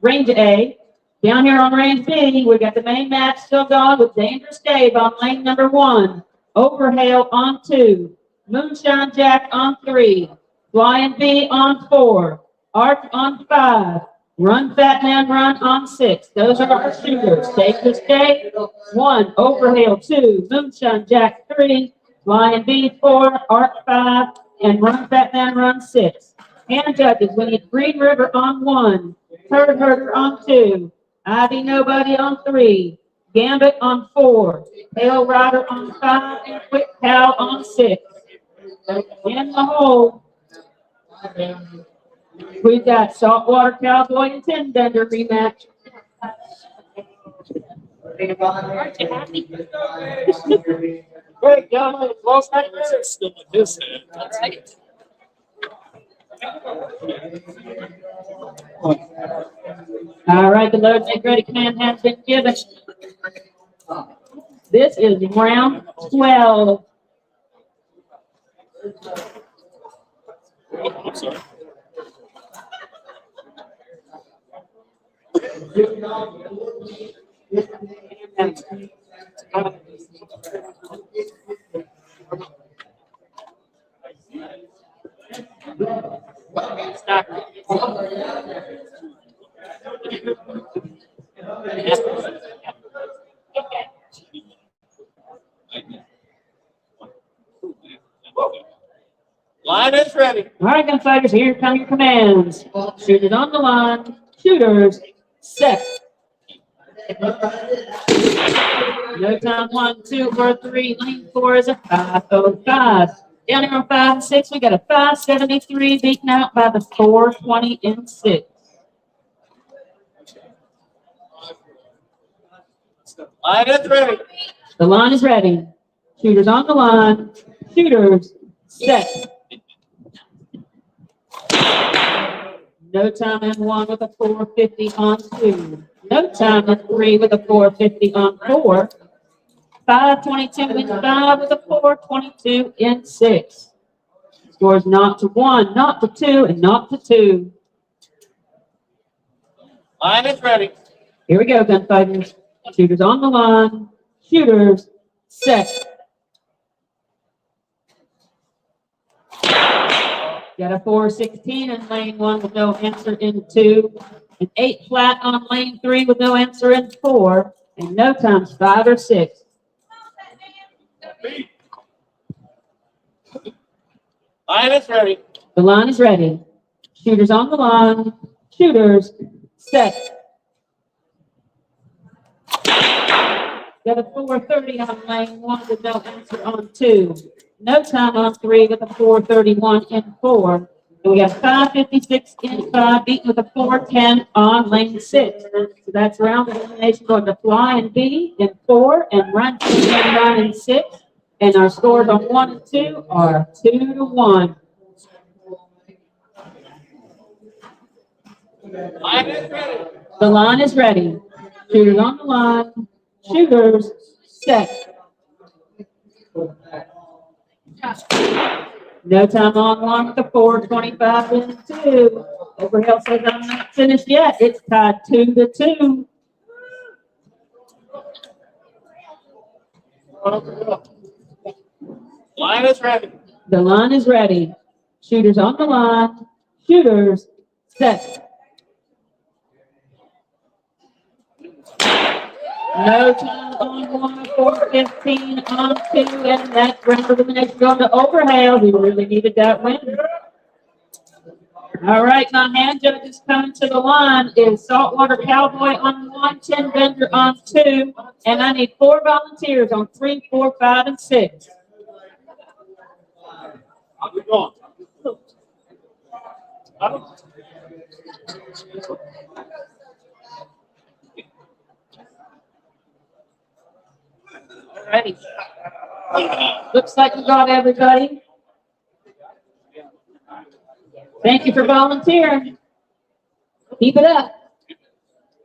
range A. Down here on range B, we got the main match still going with Dangerous Dave on lane number 1. Overhail on 2. Moonshine Jack on 3. Flying B on 4. Arc on 5. Run Fat Man Run on 6. Those are our shooters. Dangerous Dave, 1. Overhail 2. Moonshine Jack 3. Flying B 4. Arc 5. And Run Fat Man Run 6. Hand judges, we need Green River on 1. Turd Herder on 2. Ivy Nobody on 3. Gambit on 4. Pale Rider on 5. And Quick Cow on 6. In the hole, we've got Saltwater Cowboy and 10 Bender rematch. Great, gentlemen. Close back there. Still in his head. That's right. All right, the load make ready command has been given. This is round 12. I'm sorry. Line is ready. All right, gunfighters, here come your commands. Shooters on the line. Shooters set. No time 1, 2, or 3. Lane 4 is a 505. Down here on 5 and 6, we got a 573 beaten out by the 420 in 6. Line is ready. The line is ready. Shooters on the line. Shooters set. No time in 1 with a 450 on 2. No time in 3 with a 450 on 4. 522 in 5 with a 422 in 6. Scores not to 1, not to 2, and not to 2. Line is ready. Here we go, gunfighters. Shooters on the line. Shooters set. Got a 416 in lane 1 with no answer in 2. An 8 flat on lane 3 with no answer in 4. And no times 5 or 6. Line is ready. The line is ready. Shooters on the line. Shooters set. Got a 430 on lane 1 with no answer on 2. No time on 3 with a 431 in 4. And we got 556 in 5, beaten with a 410 on lane 6. So that's round elimination going to Fly and B in 4 and Run 9 and 6. And our scores on 1 and 2 are 2-1. Line is ready. The line is ready. Shooters on the line. Shooters set. No time on 1 with the 425 and 2. Overhill says I'm not finished yet. It's tied 2-2. Line is ready. The line is ready. Shooters on the line. Shooters set. No time on 1, 415 on 2, and that's round elimination going to Overhail. We really needed that win. All right, my hand judges coming to the line is Saltwater Cowboy on 1, 10 Bender on 2, and I need 4 volunteers on 3, 4, 5, and 6. How's it going? Ready. Looks like we got everybody. Thank you for volunteering. Keep it up.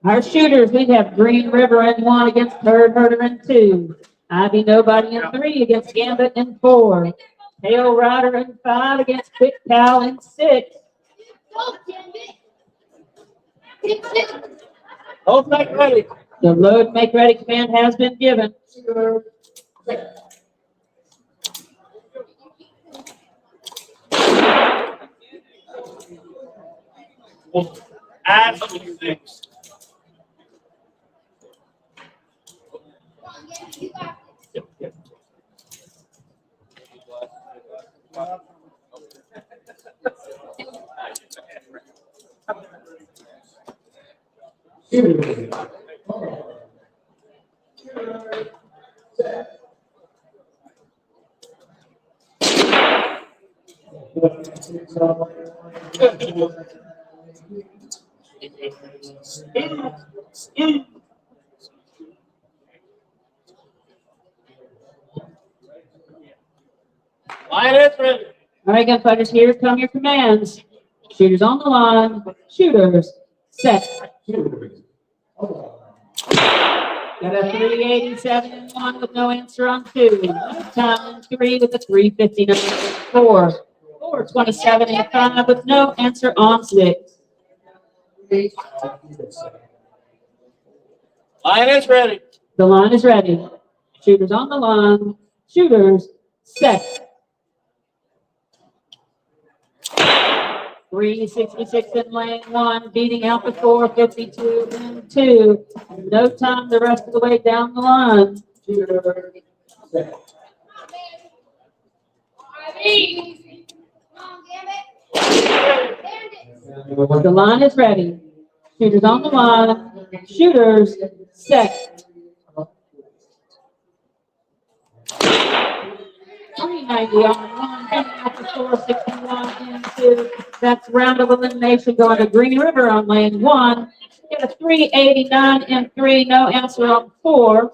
Our shooters, we have Green River in 1 against Third Herder in 2. Ivy Nobody in 3 against Gambit in 4. Pale Rider in 5 against Quick Cow in 6. Hold make ready. The load make ready command has been given. Add some things. Line is ready. All right, gunfighters, here come your commands. Shooters on the line. Shooters, set. Got a 387 in 1 with no answer on 2. No time in 3 with a 359 in 4. 427 in 5 with no answer on 6. Line is ready. The line is ready. Shooters on the line. Shooters, set. 366 in lane 1, beating out the 452 in 2. No time the rest of the way down the line. The line is ready. Shooters on the line. Shooters, set. 390 on 1, beating out the 461 in 2. That's round of elimination going to Green River on lane 1. Get a 389 in 3, no answer on 4.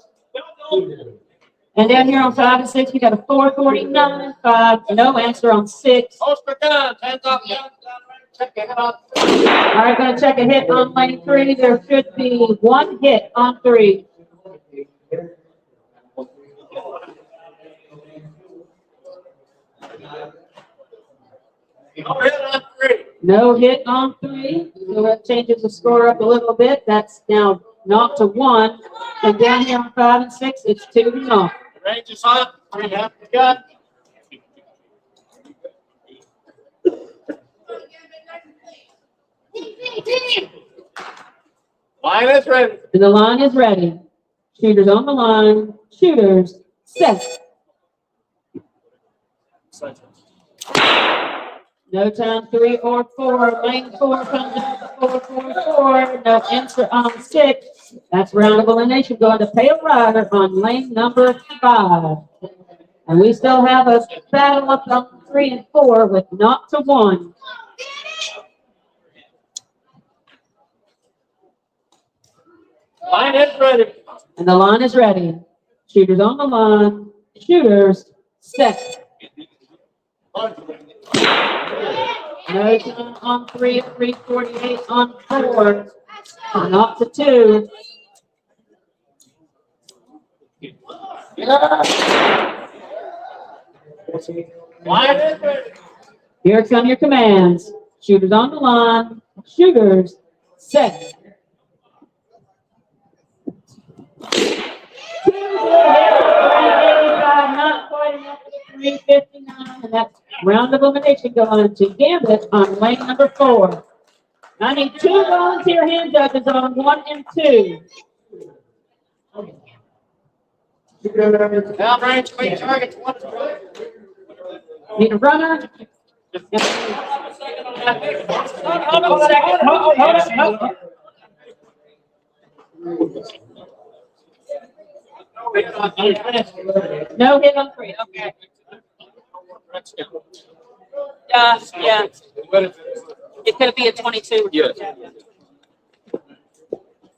And down here on 5 and 6, we got a 449 in 5, no answer on 6. Post for guns. Hands up. Check it out. All right, going to check a hit on lane 3. There should be 1 hit on 3. No hit on 3. So that changes the score up a little bit. That's now knocked to 1. And down here on 5 and 6, it's 2-0. Range is up. 3 half the gun. Line is ready. And the line is ready. Shooters on the line. Shooters, set. No time 3 or 4. Lane 4 comes out to 444. No answer on 6. That's round of elimination going to Pale Rider on lane number 5. And we still have a battle up on 3 and 4 with knock to 1. Line is ready. And the line is ready. Shooters on the line. Shooters, set. No time on 3, 348 on 4. And up to 2. Line is ready. Here come your commands. Shooters on the line. Shooters, set. Not quite enough for the 359, and that's round of elimination going to Gambit on lane number 4. I need 2 volunteer hand judges on 1 and 2. Downrange, weight targets 1. Need a runner. Hold on a second. Hold on. No hit on 3. Okay. Yeah. It could be a 22. Yes.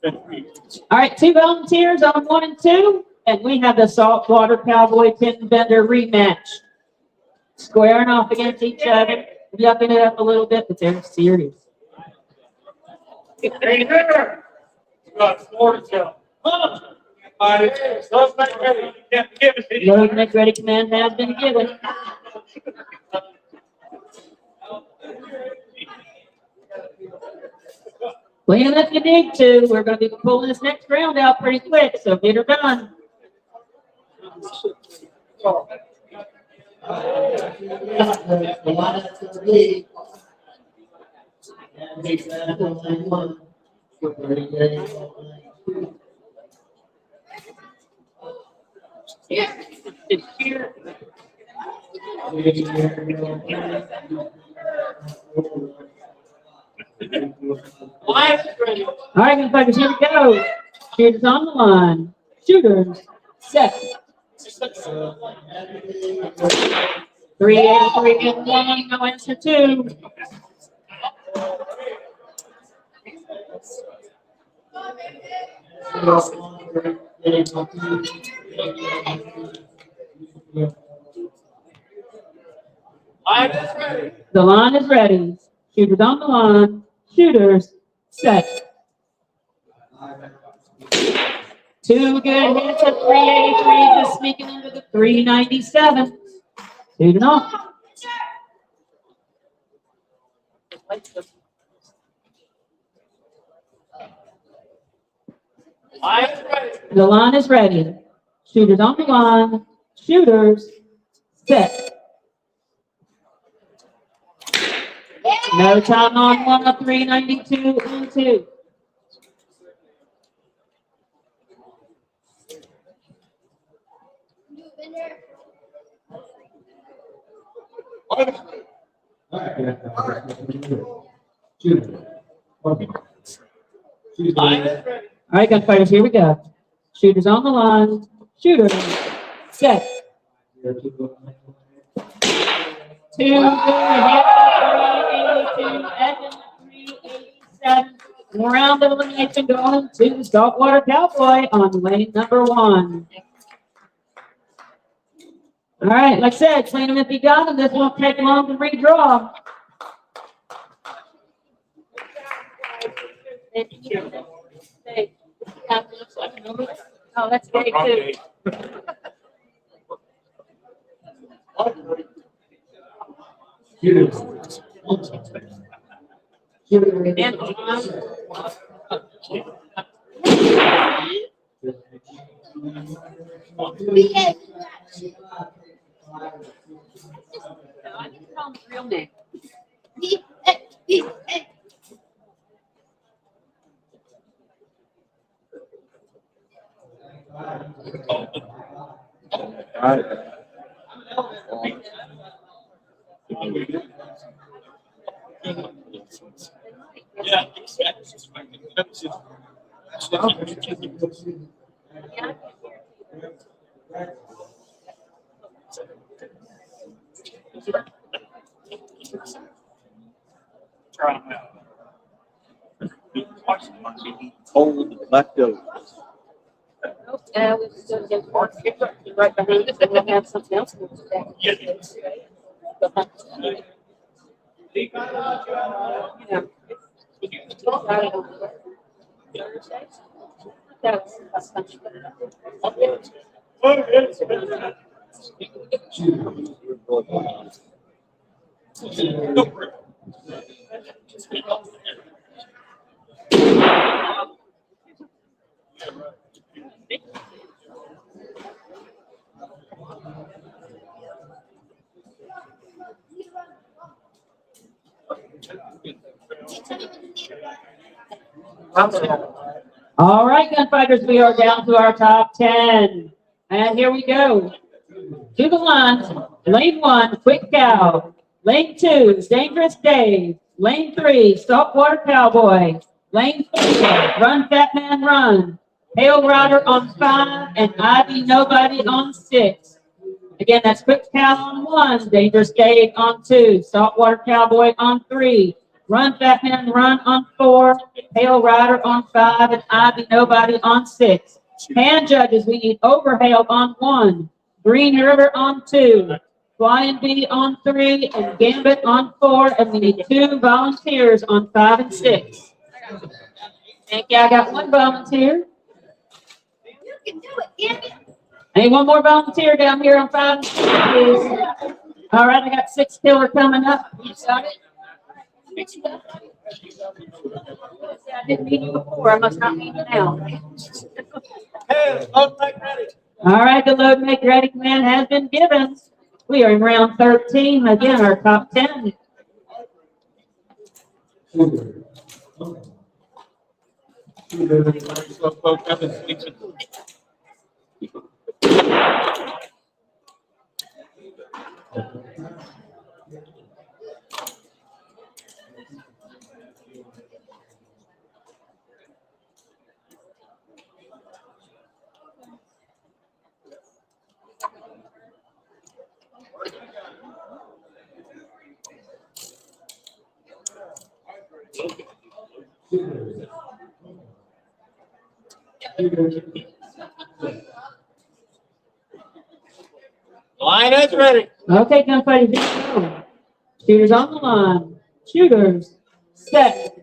All right, 2 volunteers on 1 and 2. And we have the Saltwater Cowboy Pin Bender rematch. Squaring off against each other, yucking it up a little bit, but they're serious. Hey there! You got Florida Joe. Let's make ready. Give it. Load make ready command has been given. Clean it if you need to. We're going to be pulling this next round out pretty quick, so get her done. It's here. All right, motherfuckers, here we go. Shooters on the line. Shooters set. 383 and 1, no answer 2. The line is ready. Shooters on the line. Shooters set. 2 good hits at 383, just sneaking into the 397. Shooting off. The line is ready. Shooters on the line. Shooters set. No time on 1 of 392 and 2. All right, gunfighters, here we go. Shooters on the line. Shooters set. 2 good hits at 382, Evan 387. Round of elimination going to Saltwater Cowboy on lane number 1. All right, like I said, clean them if you got them. This won't take long to redraw. Oh, that's Dave too. I can call him his real name. Yeah, Cold leftovers. We're still getting more right behind us, and we'll have something else. All right, gunfighters, we are down to our top 10. And here we go. To the lines, lane 1, Quick Cow. Lane 2, Dangerous Dave. Lane 3, Saltwater Cowboy. Lane 4, Run Fat Man Run. Hail Rider on 5 and Ivy Nobody on 6. Again, that's Quick Cow on 1, Dangerous Dave on 2, Saltwater Cowboy on 3. Run Fat Man Run on 4, Hail Rider on 5, and Ivy Nobody on 6. Hand judges, we need Overhale on 1, Green River on 2, Flying Bee on 3, and Gambit on 4, and we need 2 volunteers on 5 and 6. Thank you. I got 1 volunteer. You can do it, Gambit. I need 1 more volunteer down here on 5 and 6, please. All right, I got 6 killer coming up. You got it? I didn't meet you before. I must not meet you now. All right, the load make ready command has been given. We are in round 13. Again, our top 10. Line is ready. Okay, gunfighters, here we go. Shooters on the line. Shooters, set.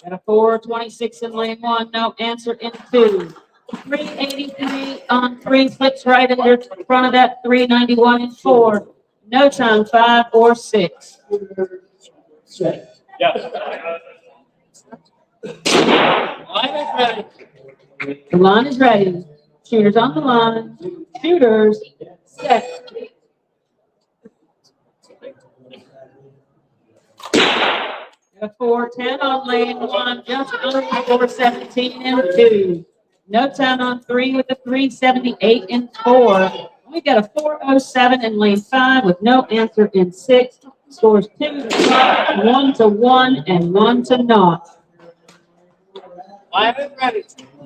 Got a 426 in lane 1, no answer in 2. 383 on 3, slips right in there in front of that 391 in 4. No time, 5 or 6. Line is ready. The line is ready. Shooters on the line. Shooters, set. Got a 410 on lane 1, just under 417 in 2. No time on 3 with a 378 in 4. We got a 407 in lane 5 with no answer in 6. Scores 2 to 1 to 1 and 1 to naught. Line is ready.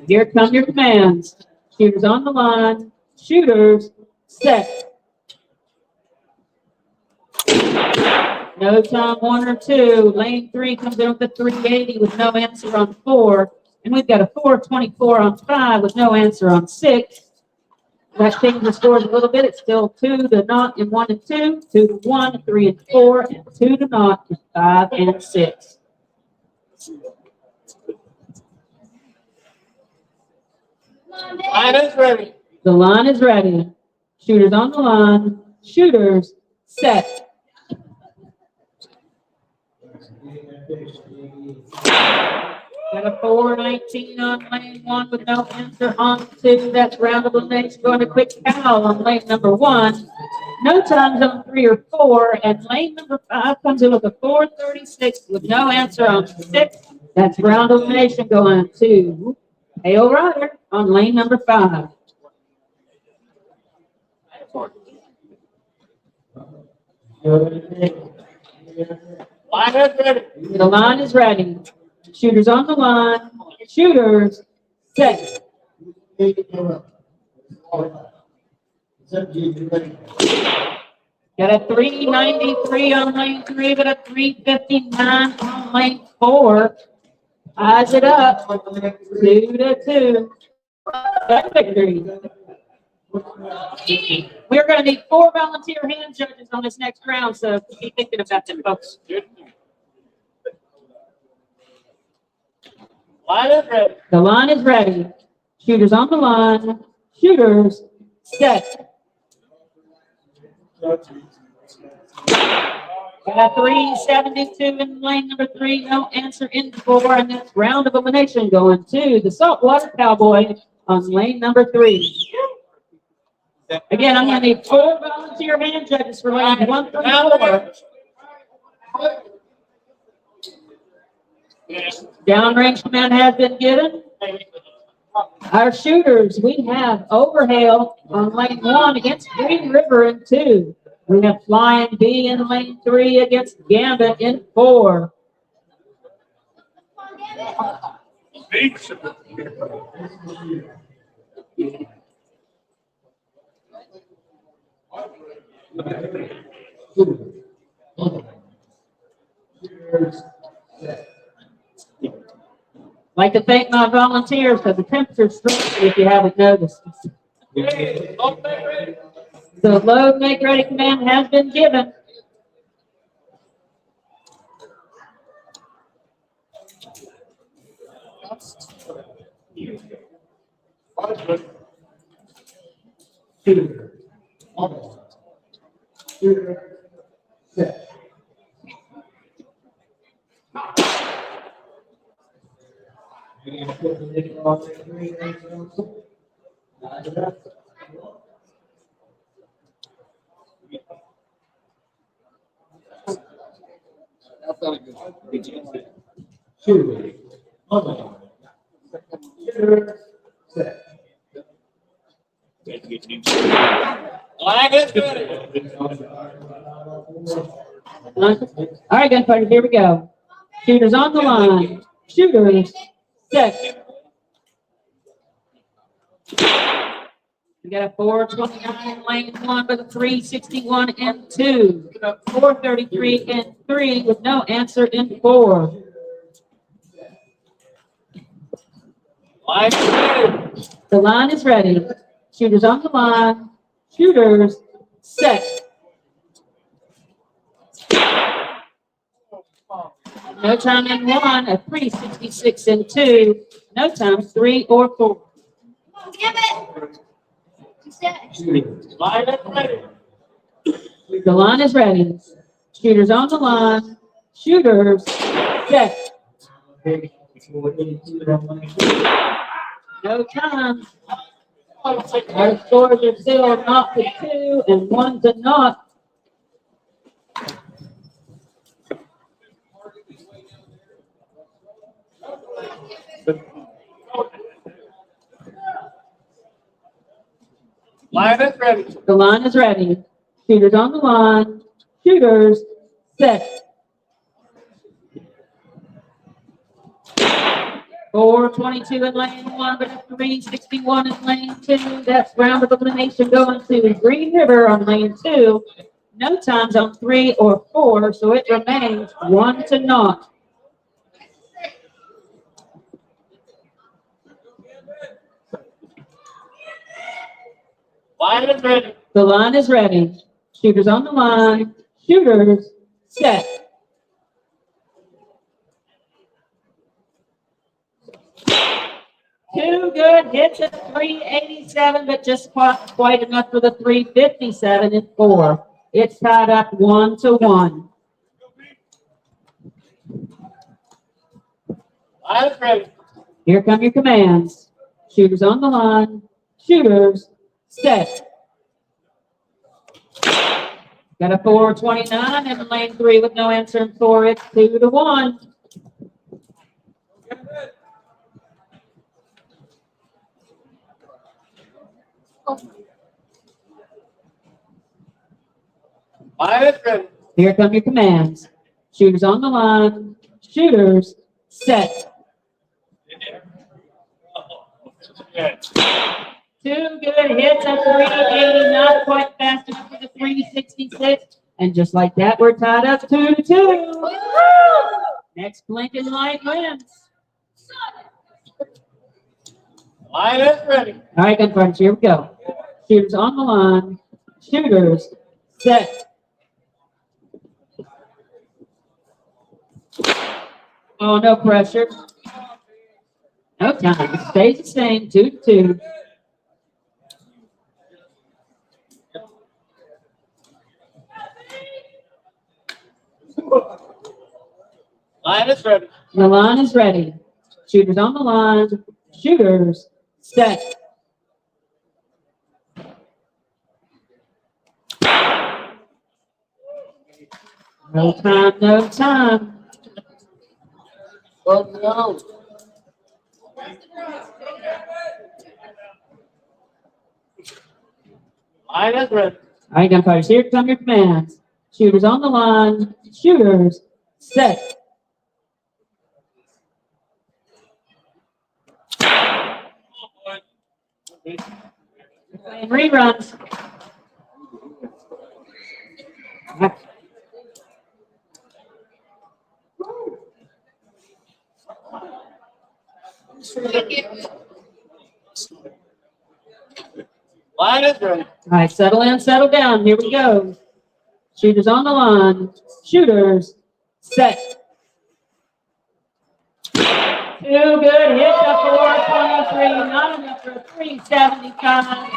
Here come your commands. Shooters on the line. Shooters, set. No time 1 or 2. Lane 3 comes in with a 380 with no answer on 4. And we've got a 424 on 5 with no answer on 6. That changes the scores a little bit. It's still 2 to naught in 1 and 2, 2 to 1, 3 and 4, and 2 to naught in 5 and 6. Line is ready. The line is ready. Shooters on the line. Shooters, set. Got a 419 on lane 1 with no answer on 2. That's round of elimination going to quick foul on lane number 1. No times on 3 or 4. And lane number 5 comes in with a 436 with no answer on 6. That's round of elimination going to A.O. Ryder on lane number 5. Line is ready. The line is ready. Shooters on the line. Shooters, set. Got a 393 on lane 3, but a 359 on lane 4. Eyes it up. 2 to 2. That's victory. We're going to need 4 volunteer hand judges on this next round, so be thinking about them, folks. Line is ready. The line is ready. Shooters on the line. Shooters, set. Got a 372 in lane number 3, no answer in 4, and that's round of elimination going to the Saltwater Cowboy on lane number 3. Again, I'm going to need 4 volunteer hand judges for lanes 1 through 4. Downrange command has been given. Our shooters, we have Overhale on lane 1 against Green River in 2. We have Flying Bee in lane 3 against Gambit in 4. Like to thank my volunteers because the temperature's dropping if you haven't noticed. The load make ready command has been given. That's not a good. All right, gunfighters, here we go. Shooters on the line. Shooters, set. We got a 429 in lane 1 with a 361 in 2. 433 in 3 with no answer in 4. The line is ready. Shooters on the line. Shooters, set. No time in 1, a 366 in 2. No time 3 or 4. Give it. The line is ready. Shooters on the line. Shooters, set. No time. Our scores are still 0-2 and 1-0. Line is ready. The line is ready. Shooters on the line. Shooters, set. 422 in lane 1, but a 361 in lane 2. That's round of elimination going to Green River on lane 2. No times on 3 or 4, so it remains 1-0. Line is ready. The line is ready. Shooters on the line. Shooters, set. Two good hits at 387, but just quite enough for the 357 in 4. It's tied up 1-1. Line is ready. Here come your commands. Shooters on the line. Shooters, set. Got a 429 in lane 3 with no answer in 4. It's 2-1. Line is ready. Here come your commands. Shooters on the line. Shooters, set. Two good hits at 380, not quite fast enough for the 366. And just like that, we're tied up 2-2. Next blinking light wins. Line is ready. All right, gunfighters, here we go. Shooters on the line. Shooters, set. Oh, no pressure. No time. It stays the same, 2-2. Line is ready. The line is ready. Shooters on the line. Shooters, set. No time, no time. Oh, no. Line is ready. All right, gunfighters, here come your commands. Shooters on the line. Shooters, set. Playing reruns. Line is ready. All right, settle in, settle down. Here we go. Shooters on the line. Shooters set. Too good. Hit the 423. Not enough for a 375.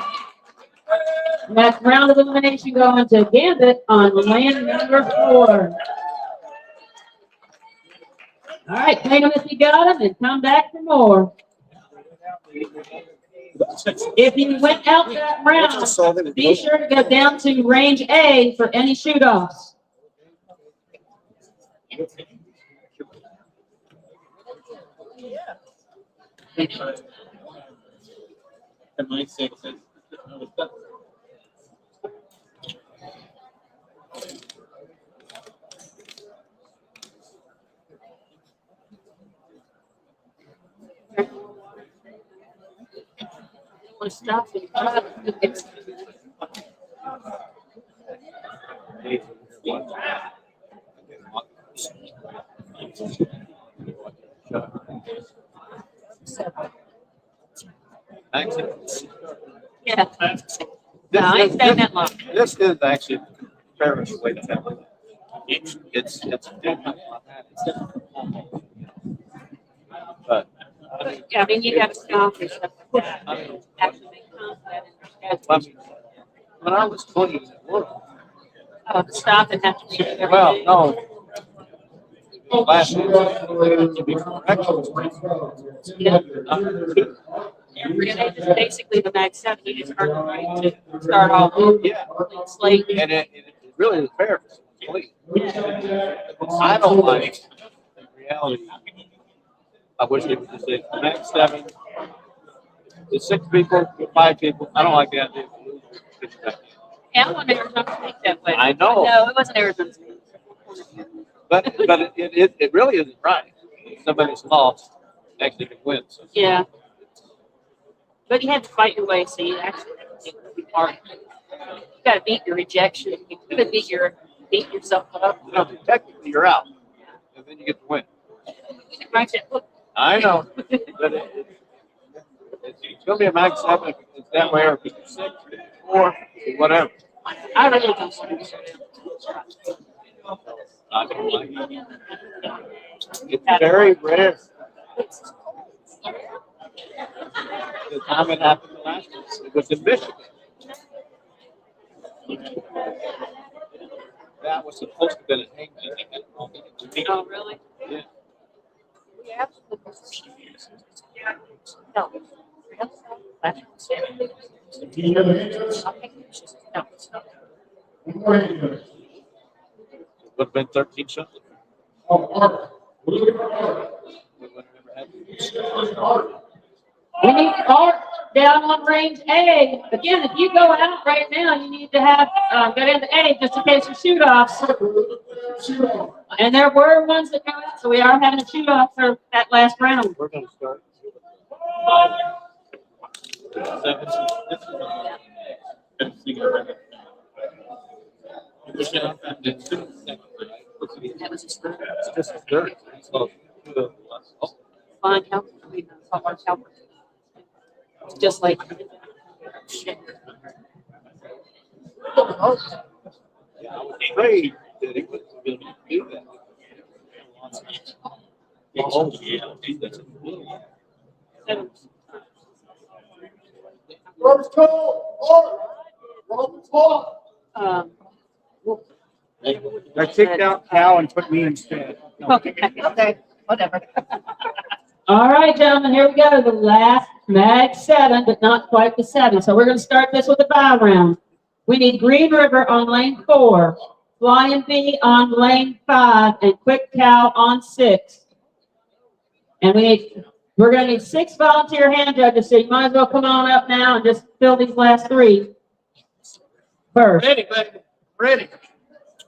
Next round of elimination going to Gambit on lane number 4. All right, take them if you got them and come back for more. If you went out that round, be sure to go down to range A for any shoot-offs. Want to stop and yeah. No, I ain't staying that long. This is actually fairest way to have it. It's but Yeah, I mean, you got to stop and stuff like that. Actually make contact and I mean, when I was 20 at work, stop and have to be every well, day. no. Last year, Every day is basically the max 7. You just earn the right to start all over. Yeah. Clean slate. And it really is fair for complete. I don't like in reality. I wish they would just say max 7. The 6 people, 5 people. I don't like the idea. Yeah, I want Arizona State that way. I know. No, it wasn't Arizona State. But it really isn't right. Somebody's lost actually can win. So. Yeah. But you have to fight your way, so you actually have to be part of it. You got to beat your rejection. You got to beat yourself up. You know, technically you're out, and then you get to win. Right there. Look, I know, but it's going to be a max 7 if it's that way, or if it's 6, 4, whatever. I really don't see it. I don't like it. It's very rare. The time it happened the last time, it was in Michigan. That was supposed to have been a hangman. Oh, really? Yeah. No. Would have been 13 shots. We need Art down on range A. Again, if you go out right now, you need to have go into A just in case of shoot-offs. And there were ones that go out, so we are having a shoot-off for that last round. We're going to start. 7. That was his third. It's just a third. So, Fine help. I mean, hard help. It's just like. Shit. yeah, I was afraid that it was going to do that. First call, Robert's call. I kicked out Cal and put me instead. Okay, whatever. All right, gentlemen, here we go. The last mag 7, but not quite the 7. So we're going to start this with a 5 round. We need Green River on lane 4, Flying Bee on lane 5, and Quick Cow on 6. And we're going to need 6 volunteer hand judges, so you might as well come on up now and just fill these last 3 first. Ready, buddy. Ready.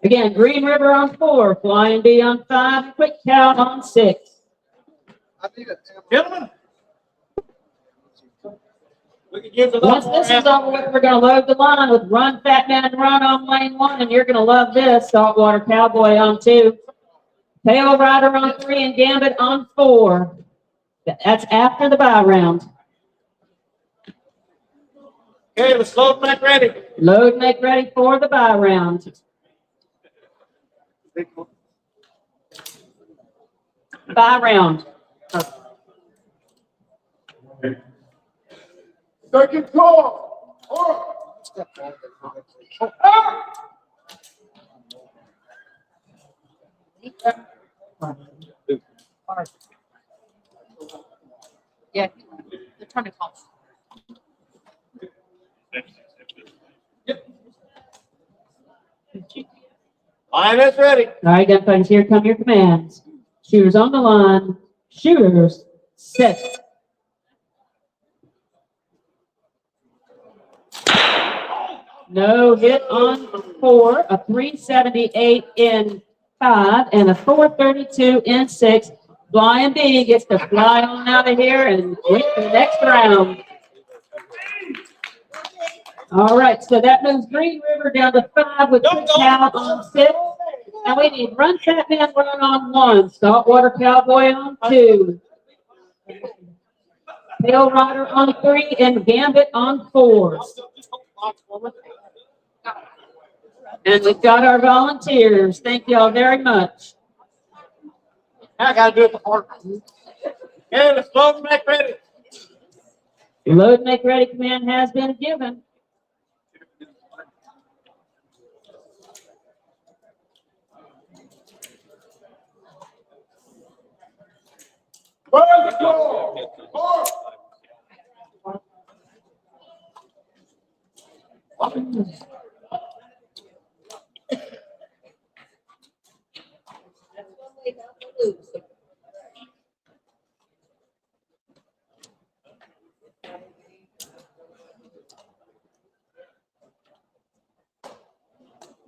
Again, Green River on 4, Flying Bee on 5, and Quick Cow on 6. Gentlemen. We can give the Once this is over with, we're going to load the line with Run Fat Man Run on lane 1, and you're going to love this. Saltwater Cowboy on 2. Tail Rider on 3, and Gambit on 4. That's after the bye round. Okay, let's load and make ready. Load and make ready for the bye round. Bye round. Second call. Yeah, they're trying to call. Line is ready. All right, gun fighters, here come your commands. Shooters on the line. Shooters set. No hit on 4, a 378 in 5, and a 432 in 6. Flying B gets to fly on out of here and win the next round. All right, so that moves Green River down to 5 with Quick Cow on 6. And we need Run Fat Man Run on 1, Saltwater Cowboy on 2, Pale Rider on 3, and Gambit on 4. And we've got our volunteers. Thank you all very much. I gotta do it before. Okay, let's load and make ready. Load and make ready command has been given.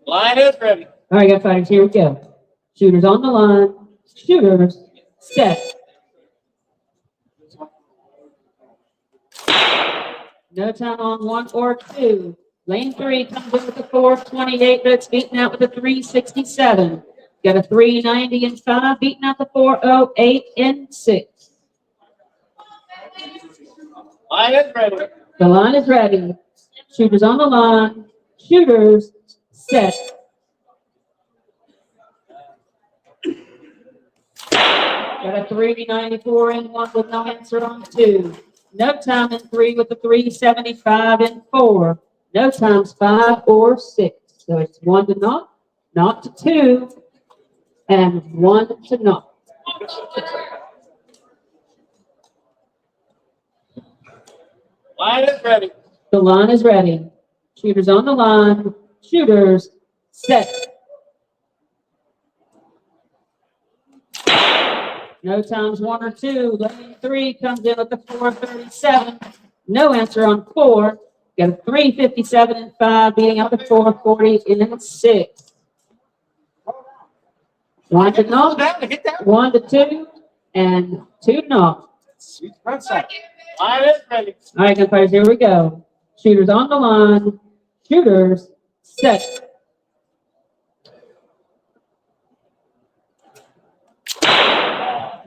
Line is ready. All right, gun fighters, here we go. Shooters on the line. Shooters set. No time on 1 or 2. Lane 3 comes in with a 428, but it's beaten out with a 367. Got a 390 in 5, beaten out the 408 in 6. Line is ready. The line is ready. Shooters on the line. Shooters set. Got a 394 in 1 with no answer on 2. No time in 3 with a 375 in 4. No times 5 or 6. So it's 1 to not to 2, and 1 to not. Line is ready. The line is ready. Shooters on the line. Shooters set. No times 1 or 2. Lane 3 comes in with the 437. No answer on 4. Got a 357 and 5, beating out the 440 in 6. 1 to not, 1 to 2, and 2 to not. Line is ready. All right, guys, here we go. Shooters on the line. Shooters set.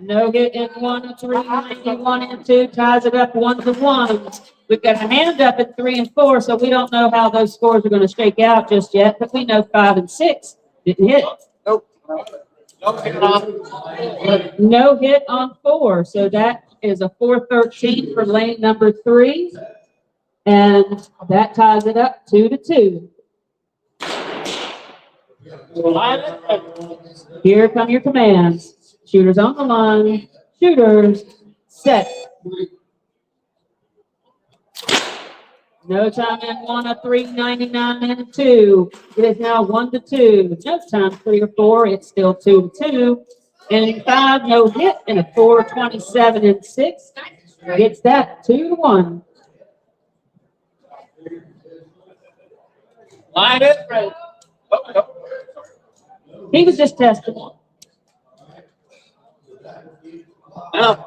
No hit in 1 and 3, 91 and 2, ties it up 1 to 1. We've got a hand up at 3 and 4, so we don't know how those scores are going to shake out just yet, but we know 5 and 6 didn't hit. Nope. No hit on. No hit on 4, so that is a 413 for lane number 3, and that ties it up 2 to 2. Line is ready. Here come your commands. Shooters on the line. Shooters set. No time in 1, a 399 and 2. It is now 1 to 2. No time 3 or 4. It's still 2 to 2. And in 5, no hit, and a 427 and 6. Gets that 2 to 1. Line is ready. Oh. He was just testing. No.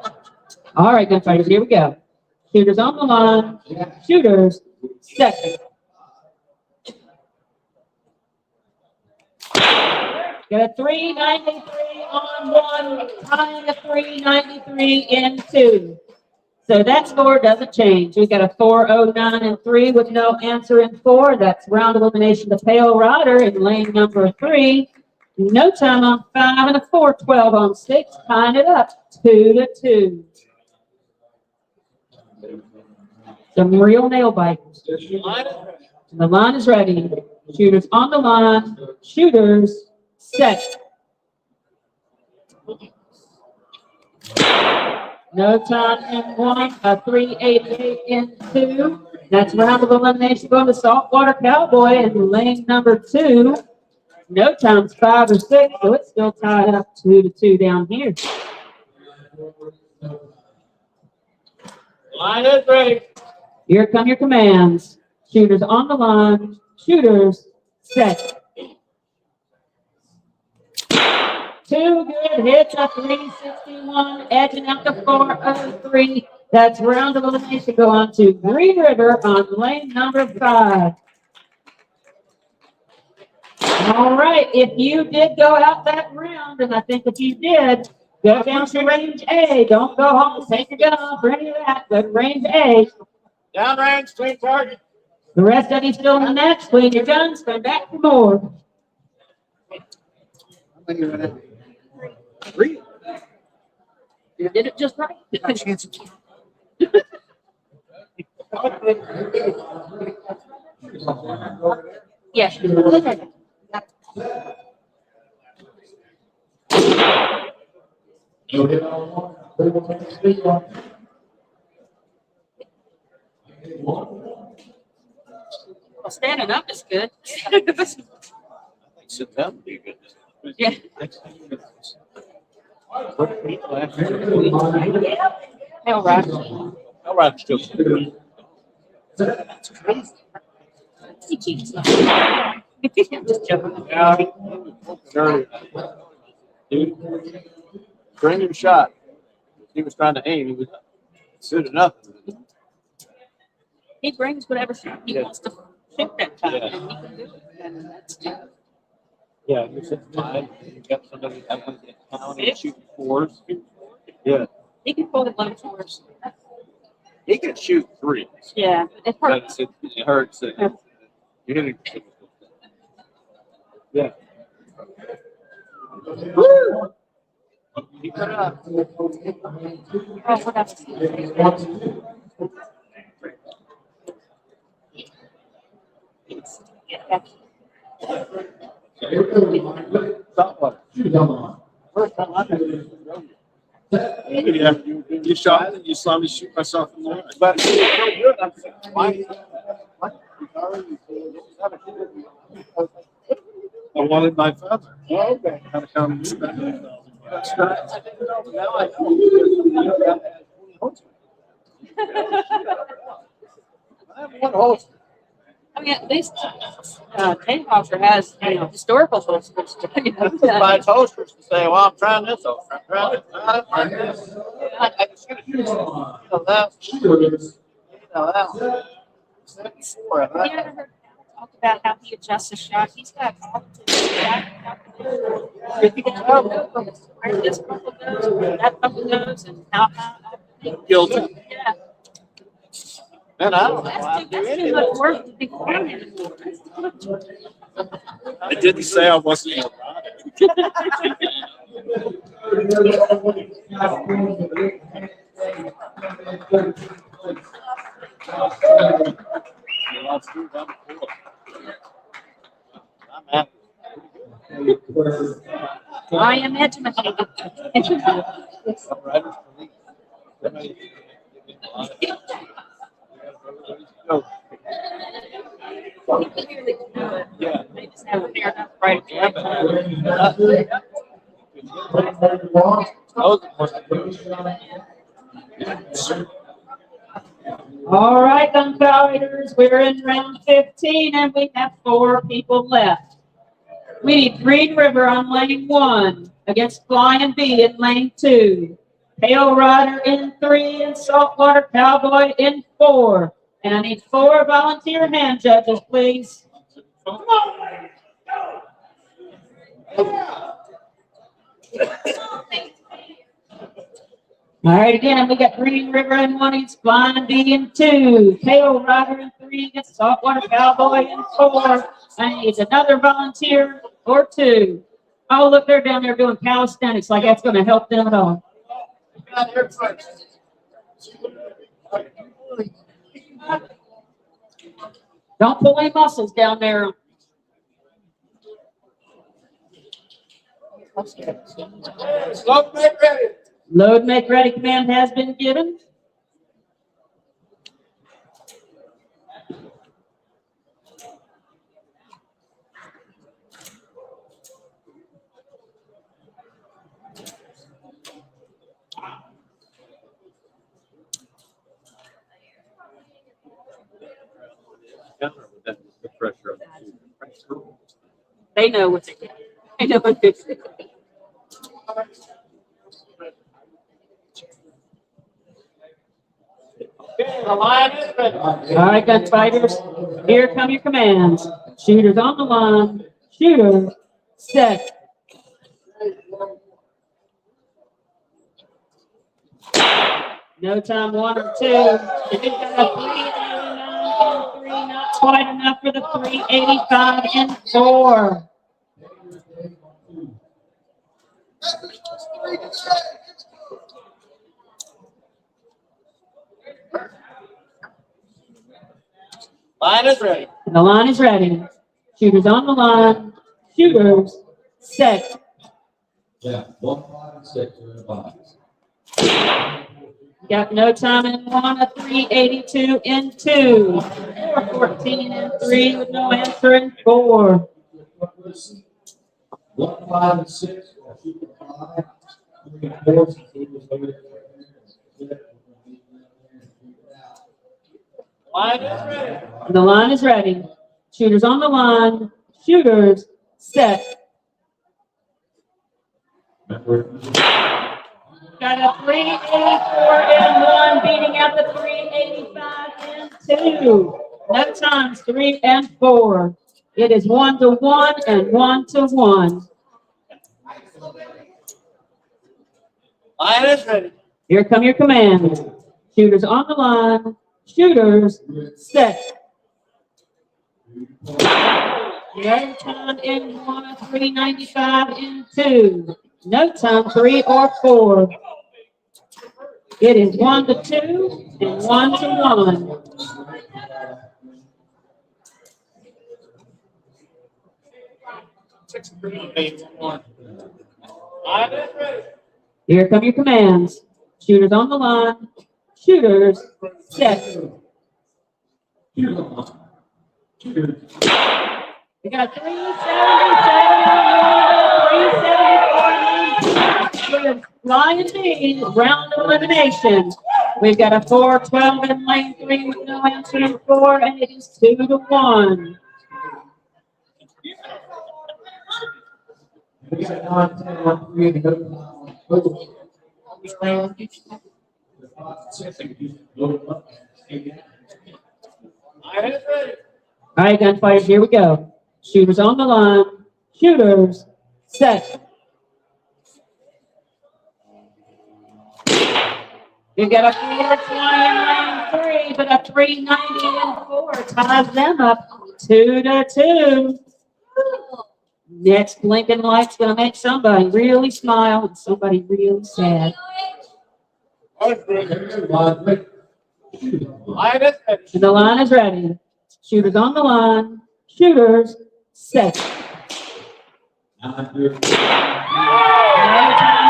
All right, gunfighters, here we go. Shooters on the line. Shooters set. Got a 393 on one, tying a 393 in two. So that score doesn't change. We got a 409 and 3 with no answer in 4. That's round elimination to Pale Rider in lane number 3. No time on 5 and a 412 on 6, tying it up 2-2. Some real nail biters. The line is ready. Shooters on the line. Shooters set. No time in 1, a 388 in 2. That's round of elimination going to Saltwater Cowboy in lane number 2. No time's 5 or 6, so it's still tied up 2-2 down here. Line is ready. Here come your commands. Shooters on the line. Shooters set. 2 good hits, a 361, edging out to 403. That's round of elimination. Go on to Green River on lane number 5. All right, if you did go out that round, and I think if you did, go down to range A. Don't go home, take your gun off or any of that, but range A. Downrange, clean target. The rest of you still in the match, clean your guns, come back for more. Three. You did it just right. Yes. Well, standing up is good. Sit down would be good. Yeah. All right. All right, still. That's crazy. I'm just joking. Yeah, dude, during your shot, he was trying to aim. He was good enough. He brings whatever shot he wants to shoot that time, Yeah. and he can do it. And that's Yeah, you're sitting fine. You got somebody that wants to count and shoot fours. Yeah, he can pull the low towards. he can shoot threes. Yeah, it But hurts. it hurts. You're hitting. Yeah. Woo! Keep it up. Oh, what else? Yeah, you shot and you saw me shoot myself in the eye. But it's so good. I'm saying, why? I wanted my feather. Oh, okay. Had to come and spend $1,000. Now I know. I have one holster. I mean, at least Tayhawker has, historical holsters. Buy holsters to say, well, I'm trying this holster. I'm trying this. I just gotta shoot that one. Have you ever heard talk about how he adjusts a shot? He's got all the where this couple goes, where that couple goes, and how high. Guilty. Yeah. Man, I don't know how to do That's any too of much those. work to be quiet. I didn't say I wasn't erotic. I'm happy. I am intimidated. Yeah. They just haven't figured out right. All right, gunfighters, we're in round 15 and we have 4 people left. We need Green River on lane 1 against Flying Bee in lane 2. Pale Rider in 3 and Saltwater Cowboy in 4. And I need 4 volunteer hand judges, please. Come on. All right, again, we got Green River in 1, it's Flying D in 2, Tail Rider in 3, against Saltwater Cowboy in 4. I need another volunteer or 2. Oh, look, they're down there doing calisthenics, like that's gonna help them at all. Don't pull any muscles down there. Load, make ready. Load, make ready command has been given. The pressure of They know what they're doing. They know what they're doing. All right, gunfighters, here come your commands. Shooters on the line. Shooter, set. No time, 1 or 2. If you've got a 389 and 3, not quite enough for the 385 and 4. Line is ready. The line is ready. Shooters on the line. Shooters, set. Yeah, 1, 5, and 6 are in the box. Got no time in 1, a 382 in 2. 414 in 3 with no answer in 4. 1, 5, and 6 are super 5. 3 and 4 Line is ready. The line is ready. Shooters on the line. Shooters, set. Got a 384 and 1, beating out the 385 and 2. No times, 3 and 4. It is 1 to 1 and 1 to 1. Line is ready. Here come your commands. Shooters on the line. Shooters, set. No time in 1, 395 in 2. No time, 3 or 4. It is 1 to 2 and 1 to 1. Line is ready. Here come your commands. Shooters on the line. Shooters, set. We got 377 and 374 Lion D, round of elimination. We've got a 412 in lane 3 with no answer in 4, and it is 2 to 1. We got 9, 10 on 3 and go. All right, gunfighters, here we go. Shooters on the line. Shooters, set. We've got a 420 in lane 3, but a 390 in 4 ties them up 2 to 2. Next blinking light's gonna make somebody really smile and somebody really sad. Line is ready. And the line is ready. Shooters on the line. Shooters, set. No time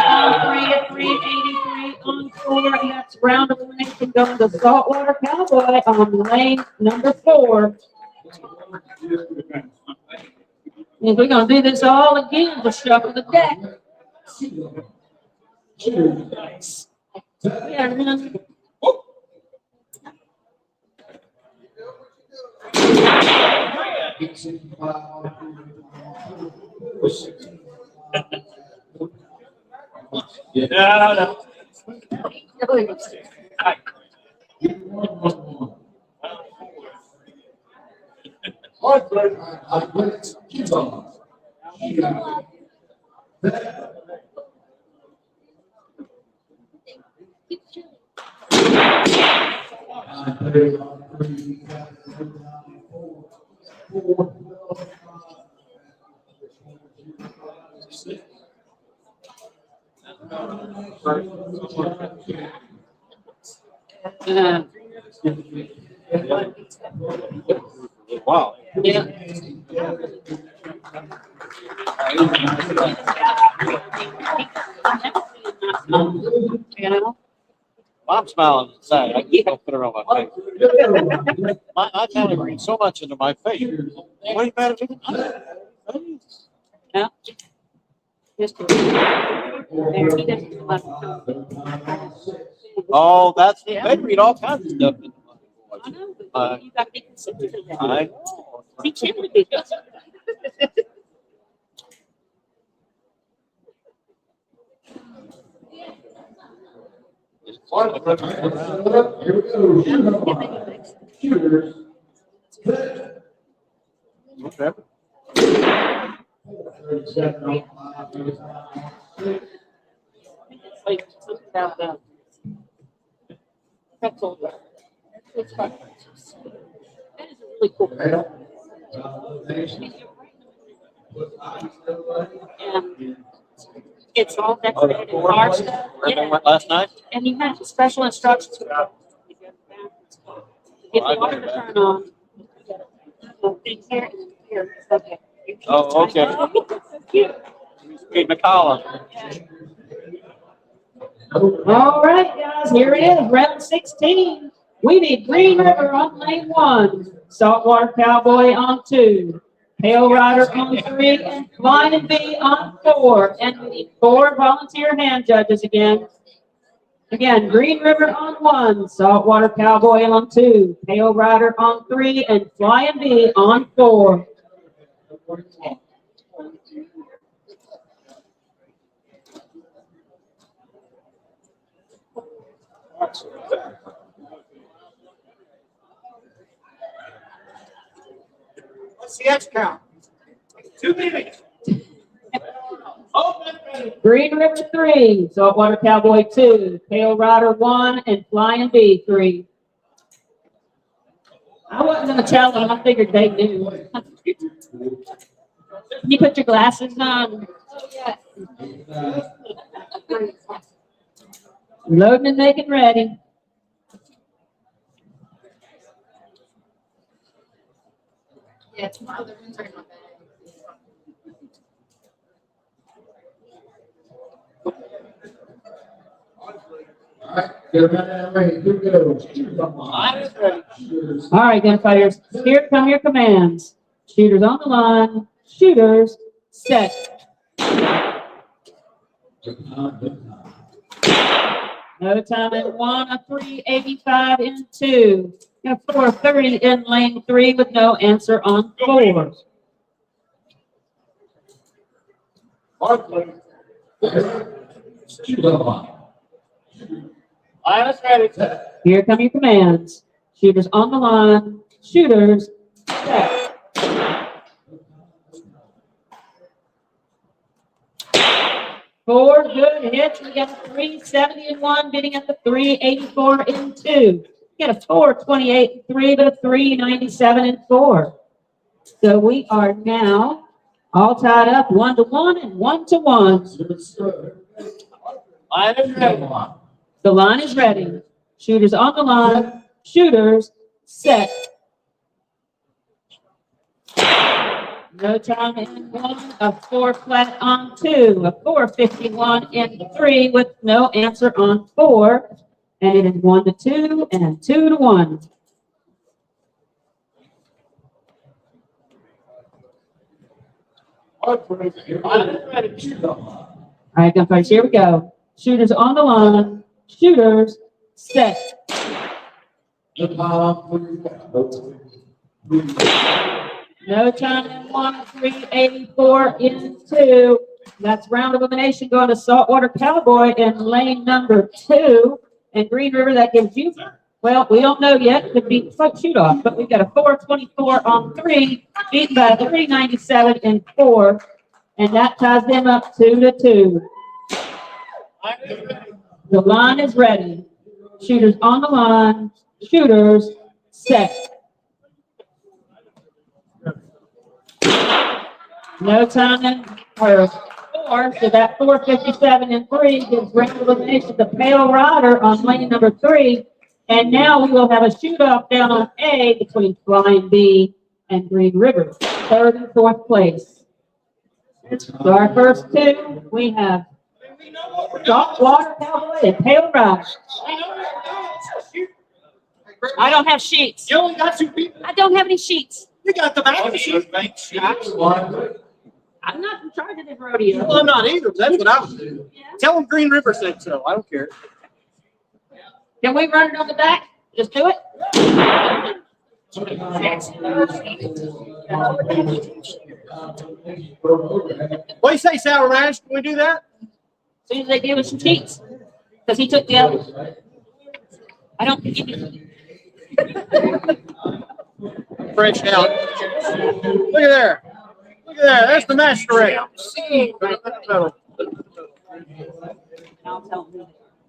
on 3 at 383 on 4. And that's round of elimination going to Saltwater Cowboy on lane number 4. If we're going to do this all again, we'll shuffle the deck. Yeah, man. No. Wow. Yeah. You know? I'm smiling inside. I can't help it around my face. I kind of read so much into my face. What do you matter? Yeah. Just there, he doesn't love it. Oh, that's, they read all kinds of stuff into my I know, voice. but you gotta be considerate of that. I know. Teach him to be considerate. Here we go. Shooters. Okay. Like, something about that. That's all right. It's fun. That is a really cool. And it's all decorated in art stuff. Remember went last night? And you have special instructions for that. If you want to turn on, thing here and here. Okay. Oh, okay. Read McCollum. All right, guys, here it is, round 16. We need Green River on lane 1, Saltwater Cowboy on 2, Pale Rider on 3, and Flying Bee on 4. And we need 4 volunteer hand judges again. Again, Green River on 1, Saltwater Cowboy on 2, Pale Rider on 3, and Flying Bee on 4. What's the X count? 2 minutes. Green River 3, Saltwater Cowboy 2, Pale Rider 1, and Flying Bee 3. I wasn't gonna tell them, I figured they knew. You put your glasses on. Loading and making ready. Yeah, tomorrow they're gonna turn my bag. All right, gunfighters, here come your commands. Shooters on the line, shooters, set. No time in 1, a 385 in 2. A 430 in lane 3 with no answer on 4. Here come your commands. Shooters on the line, shooters, set. Four good hits. We got a 370 in 1, bidding at the 384 in 2. We got a 428 in 3, but a 397 in 4. So we are now all tied up 1-1 and 1-1. Line is ready. The line is ready. Shooters on the line. Shooters set. No time in 1, a 4 flat on 2, a 451 in 3 with no answer on 4, and it is 1-2 and 2-1. All right, gunfighters, here we go. Shooters on the line. Shooters set. No time in 1, 384 in 2. That's round of elimination going to Saltwater Cowboy in lane number 2. And Green River, that gives you, well, we don't know yet. Could be shoot off, but we've got a 424 on 3, beaten by a 397 in 4. And that ties them up 2-2. The line is ready. Shooters on the line. Shooters set. No time for 4, so that 4:57 and 3 gives ring elimination to Pale Rider on lane number 3. And now we will have a shoot-off down on A between Flying B and Green River, 3rd and 4th place. So our first two, we have Saltwater Cowboy and Pale Rider. I don't have sheets. You only got 2 people. I don't have any sheets. You got the back sheet. I'm not in charge of this rodeo. Well, I'm not either. That's what I would do. Tell them Green River said so. I don't care. Can we run it on the back? Just do it? What do you say, Sour Mash? Can we do that? As soon as they give us some sheets. Because he took the others. I don't give you. Fresh out. Look at there. Look at there. That's the masquerade.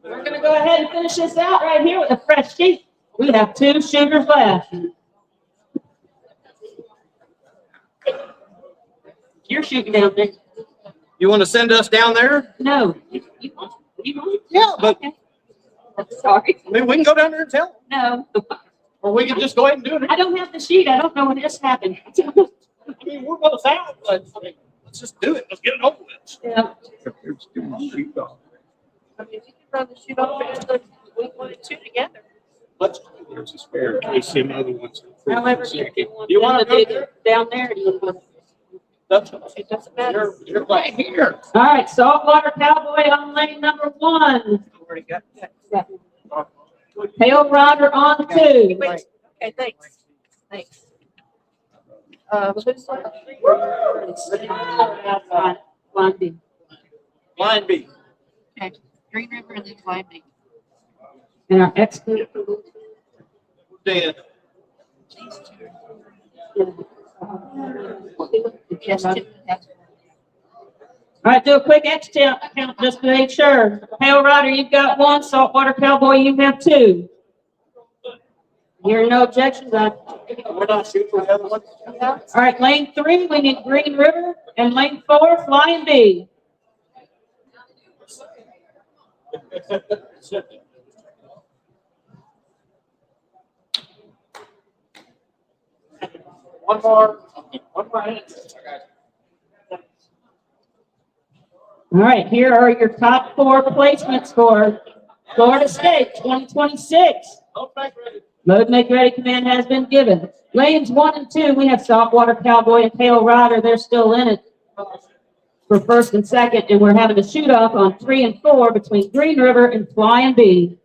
We're going to go ahead and finish this out right here with a fresh sheet. We have 2 shooters left. You're shooting down there. You want to send us down there? No. You want? Yeah, but Okay. Sorry. I mean, we can go down there and tell them. No. Or we can just go ahead and do it. I don't have the sheet. I don't know when this happened. I mean, we're both out, but I mean, let's just do it. Let's get it over with. Yeah. I mean, if you can run the shoot off and we wanted 2 together. Let's. There's a spare. I see some other ones. However, you want You them want to to go do there? it down there. Or do you want It doesn't matter. You're right here. All right, Saltwater Cowboy on lane number 1. Already got that. Yeah. Pale Rider on 2. Wait. Okay, thanks. Thanks. Who's Line B. Line B. Okay, Green River and then Line B. And our expert. Dan. Yes, 2. All right, do a quick X count just to make sure. Pale Rider, you've got 1. Saltwater Cowboy, you have 2. Hearing no objections, We're not shooting for the other one. all right, lane 3, we need Green River, and lane 4, Flying B. One more. All right, here are your top 4 placements for Florida State 2026. Load make ready command has been given. Lanes 1 and 2, we have Saltwater Cowboy and Pale Rider. They're still in it for 1st and 2nd, and we're having a shoot off on 3 and 4 between Green River and Flying B.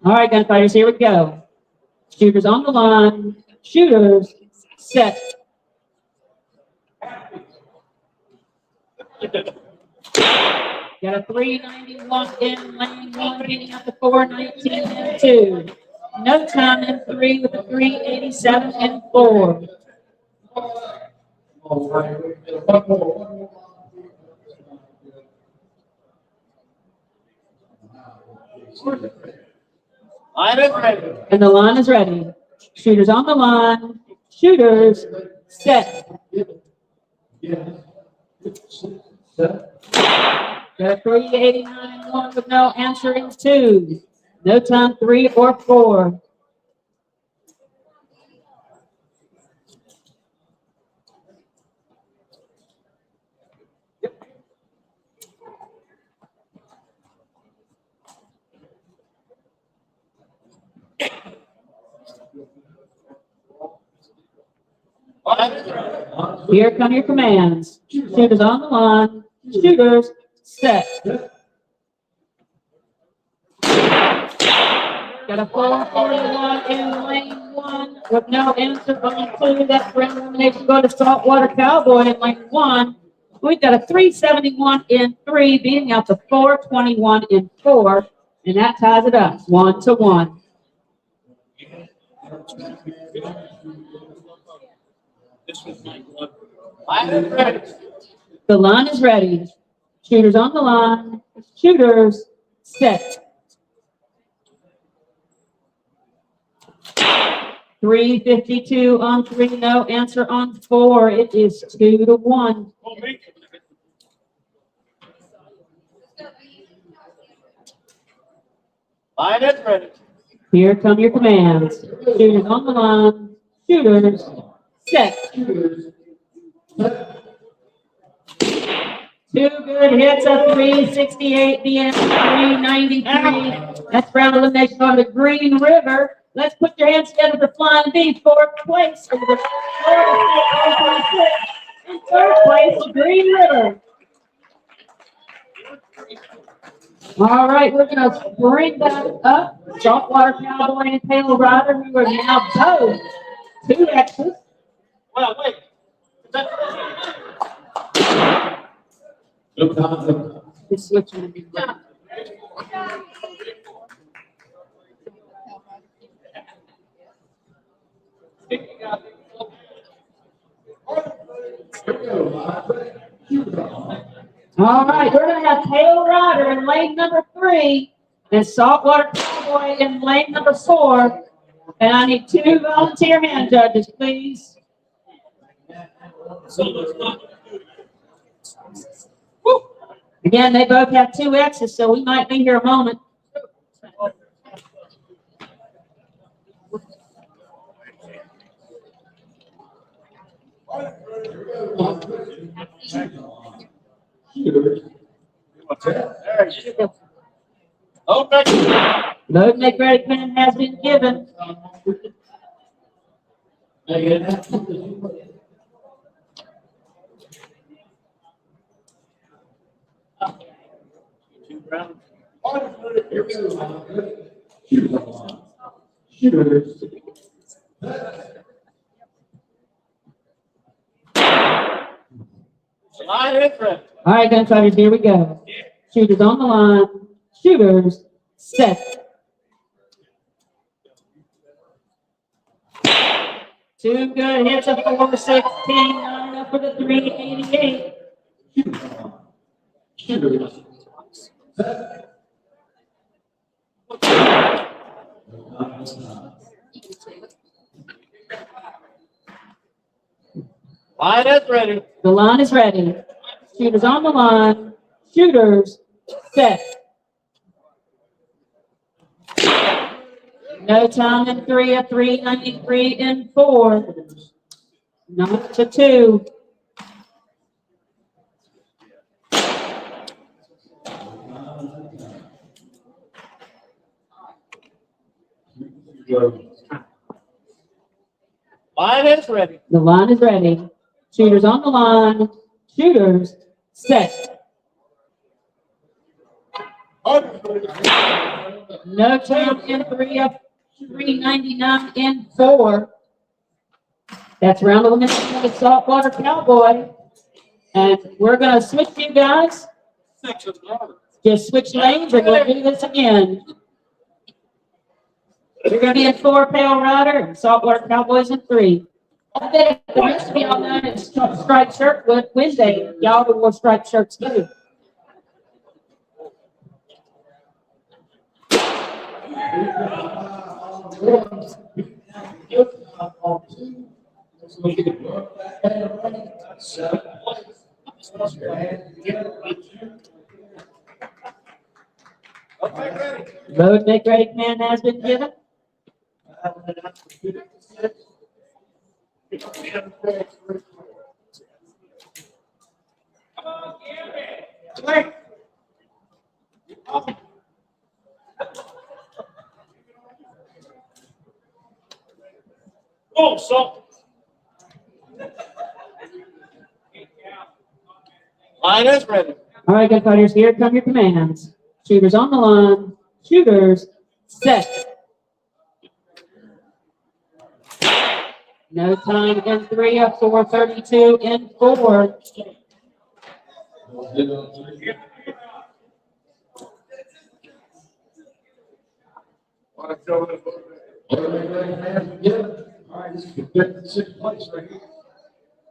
All right, gunfighters, here we go. Shooters on the line. Shooters set. Got a 391 in lane 1, getting up to 419 and 2. No time in 3 with a 387 and 4. Line is ready. And the line is ready. Shooters on the line. Shooters set. Got a 389 and 1 with no answering 2. No time 3 or 4. Here come your commands. Shooters on the line. Shooters set. Got Got a 441 in lane 1 with no answer on 2. That's for elimination. Go to Saltwater Cowboy in lane 1. We've got a 371 in 3, beating out the 421 in 4, and that ties it up 1-1. The line is ready. Shooters on the line. Shooters set. 352 on 3, no answer on 4. It is 2-1. Line is ready. Here come your commands. Shooters on the line. Shooters set. 2 good hits, a 368, the end 393. That's round elimination on the Green River. Let's put your hands together for Flying V, 4th place. In the in 3rd place, Green River. All right, we're going to bring that up. Saltwater Cowboy and Tail Rider, who are now both 2 X's. Well, wait. This switching to be done. All right, we're going to have Tail Rider in lane number 3 and Saltwater Cowboy in lane number 4. And I need 2 volunteer hand judges, please. Again, they both have 2 X's, so we might be here a moment. Load make ready pen has been given. All right, gunfighters, here we go. Shooters on the line. Shooters set. 2 good hits, a 416, not enough for the 388. Line is ready. The line is ready. Shooters on the line. Shooters set. No time in 3, a 393 in 4. Not to 2. Line is ready. The line is ready. Shooters on the line. Shooters set. No time in 3, a 399 in 4. That's round elimination of the Saltwater Cowboy. And we're going to switch you guys. Just switch lanes. We're going to do this again. You're going to be in 4, Pale Rider, and Saltwater Cowboys in 3. I bet the rest of y'all know it's striped shirt Wednesday. Y'all will wear striped shirts too. Road make ready command has been given. Oh, so. Line is ready. All right, gunfighters, here come your commands. Shooters on the line. Shooters set. No time in 3 of 4:32 in 4.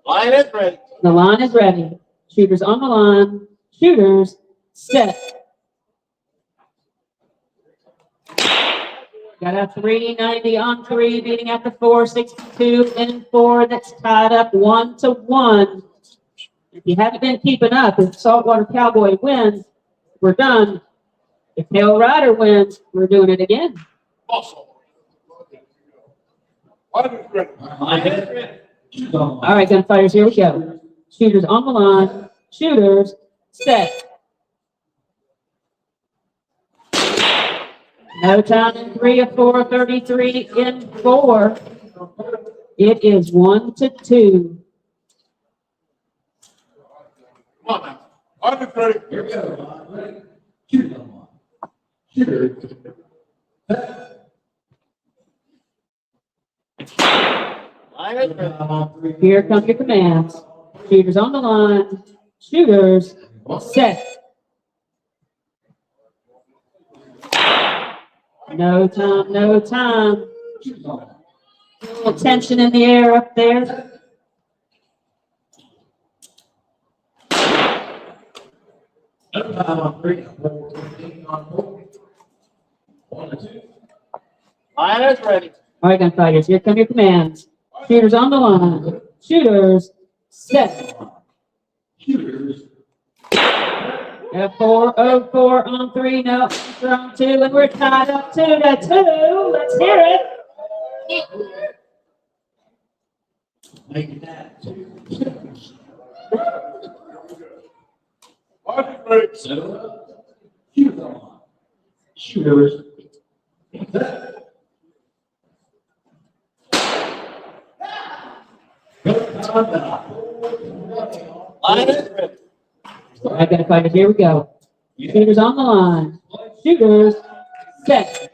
Line is ready. The line is ready. Shooters on the line. Shooters set. Got a 390 on 3, beating at the 462 in 4. That's tied up 1-1. If you haven't been keeping up, if Saltwater Cowboy wins, we're done. If Tail Rider wins, we're doing it again. All right, gunfighters, here we go. Shooters on the line. Shooters set. No time in 3 of 4:33 in 4. It is 1-2. Come on now. Arbitrary. Here we go. Ready? Shoot them on. Shooters. Line is ready. Here come your commands. Shooters on the line. Shooters set. No time, no time. A little tension in the air up there. No time on 3. 4:15 on 4. 1-2. Line is ready. All right, gunfighters, here come your commands. Shooters on the line. Shooters set. Shooters. F404 on 3, no answer on 2, and we're tied up 2-2. Let's hear it. Make that 2. Arbitrary. So, shoot them on. Shooters. Line is ready. All right, gunfighters, here we go. Shooters on the line. Shooters set.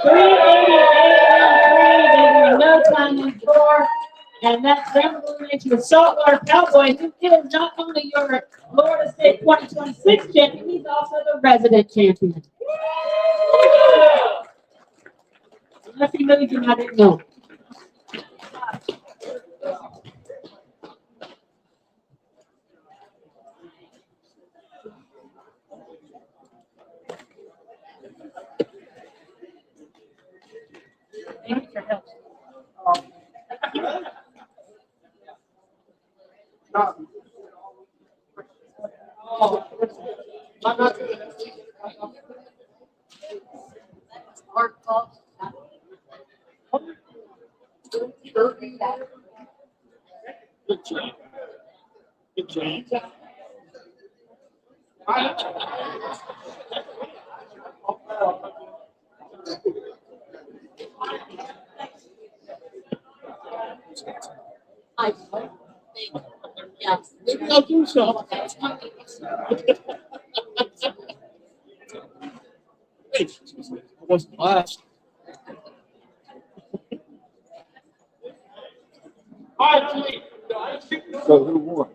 388 no time in 4. And that's them moving into the Saltwater Cowboy, who is not only your Florida State 2026 champion, he's also the resident champion. Unless he knows you, I didn't know. Thank you for help. Good job. Good job. Maybe I'll do so. Hey, I wasn't last. So who won?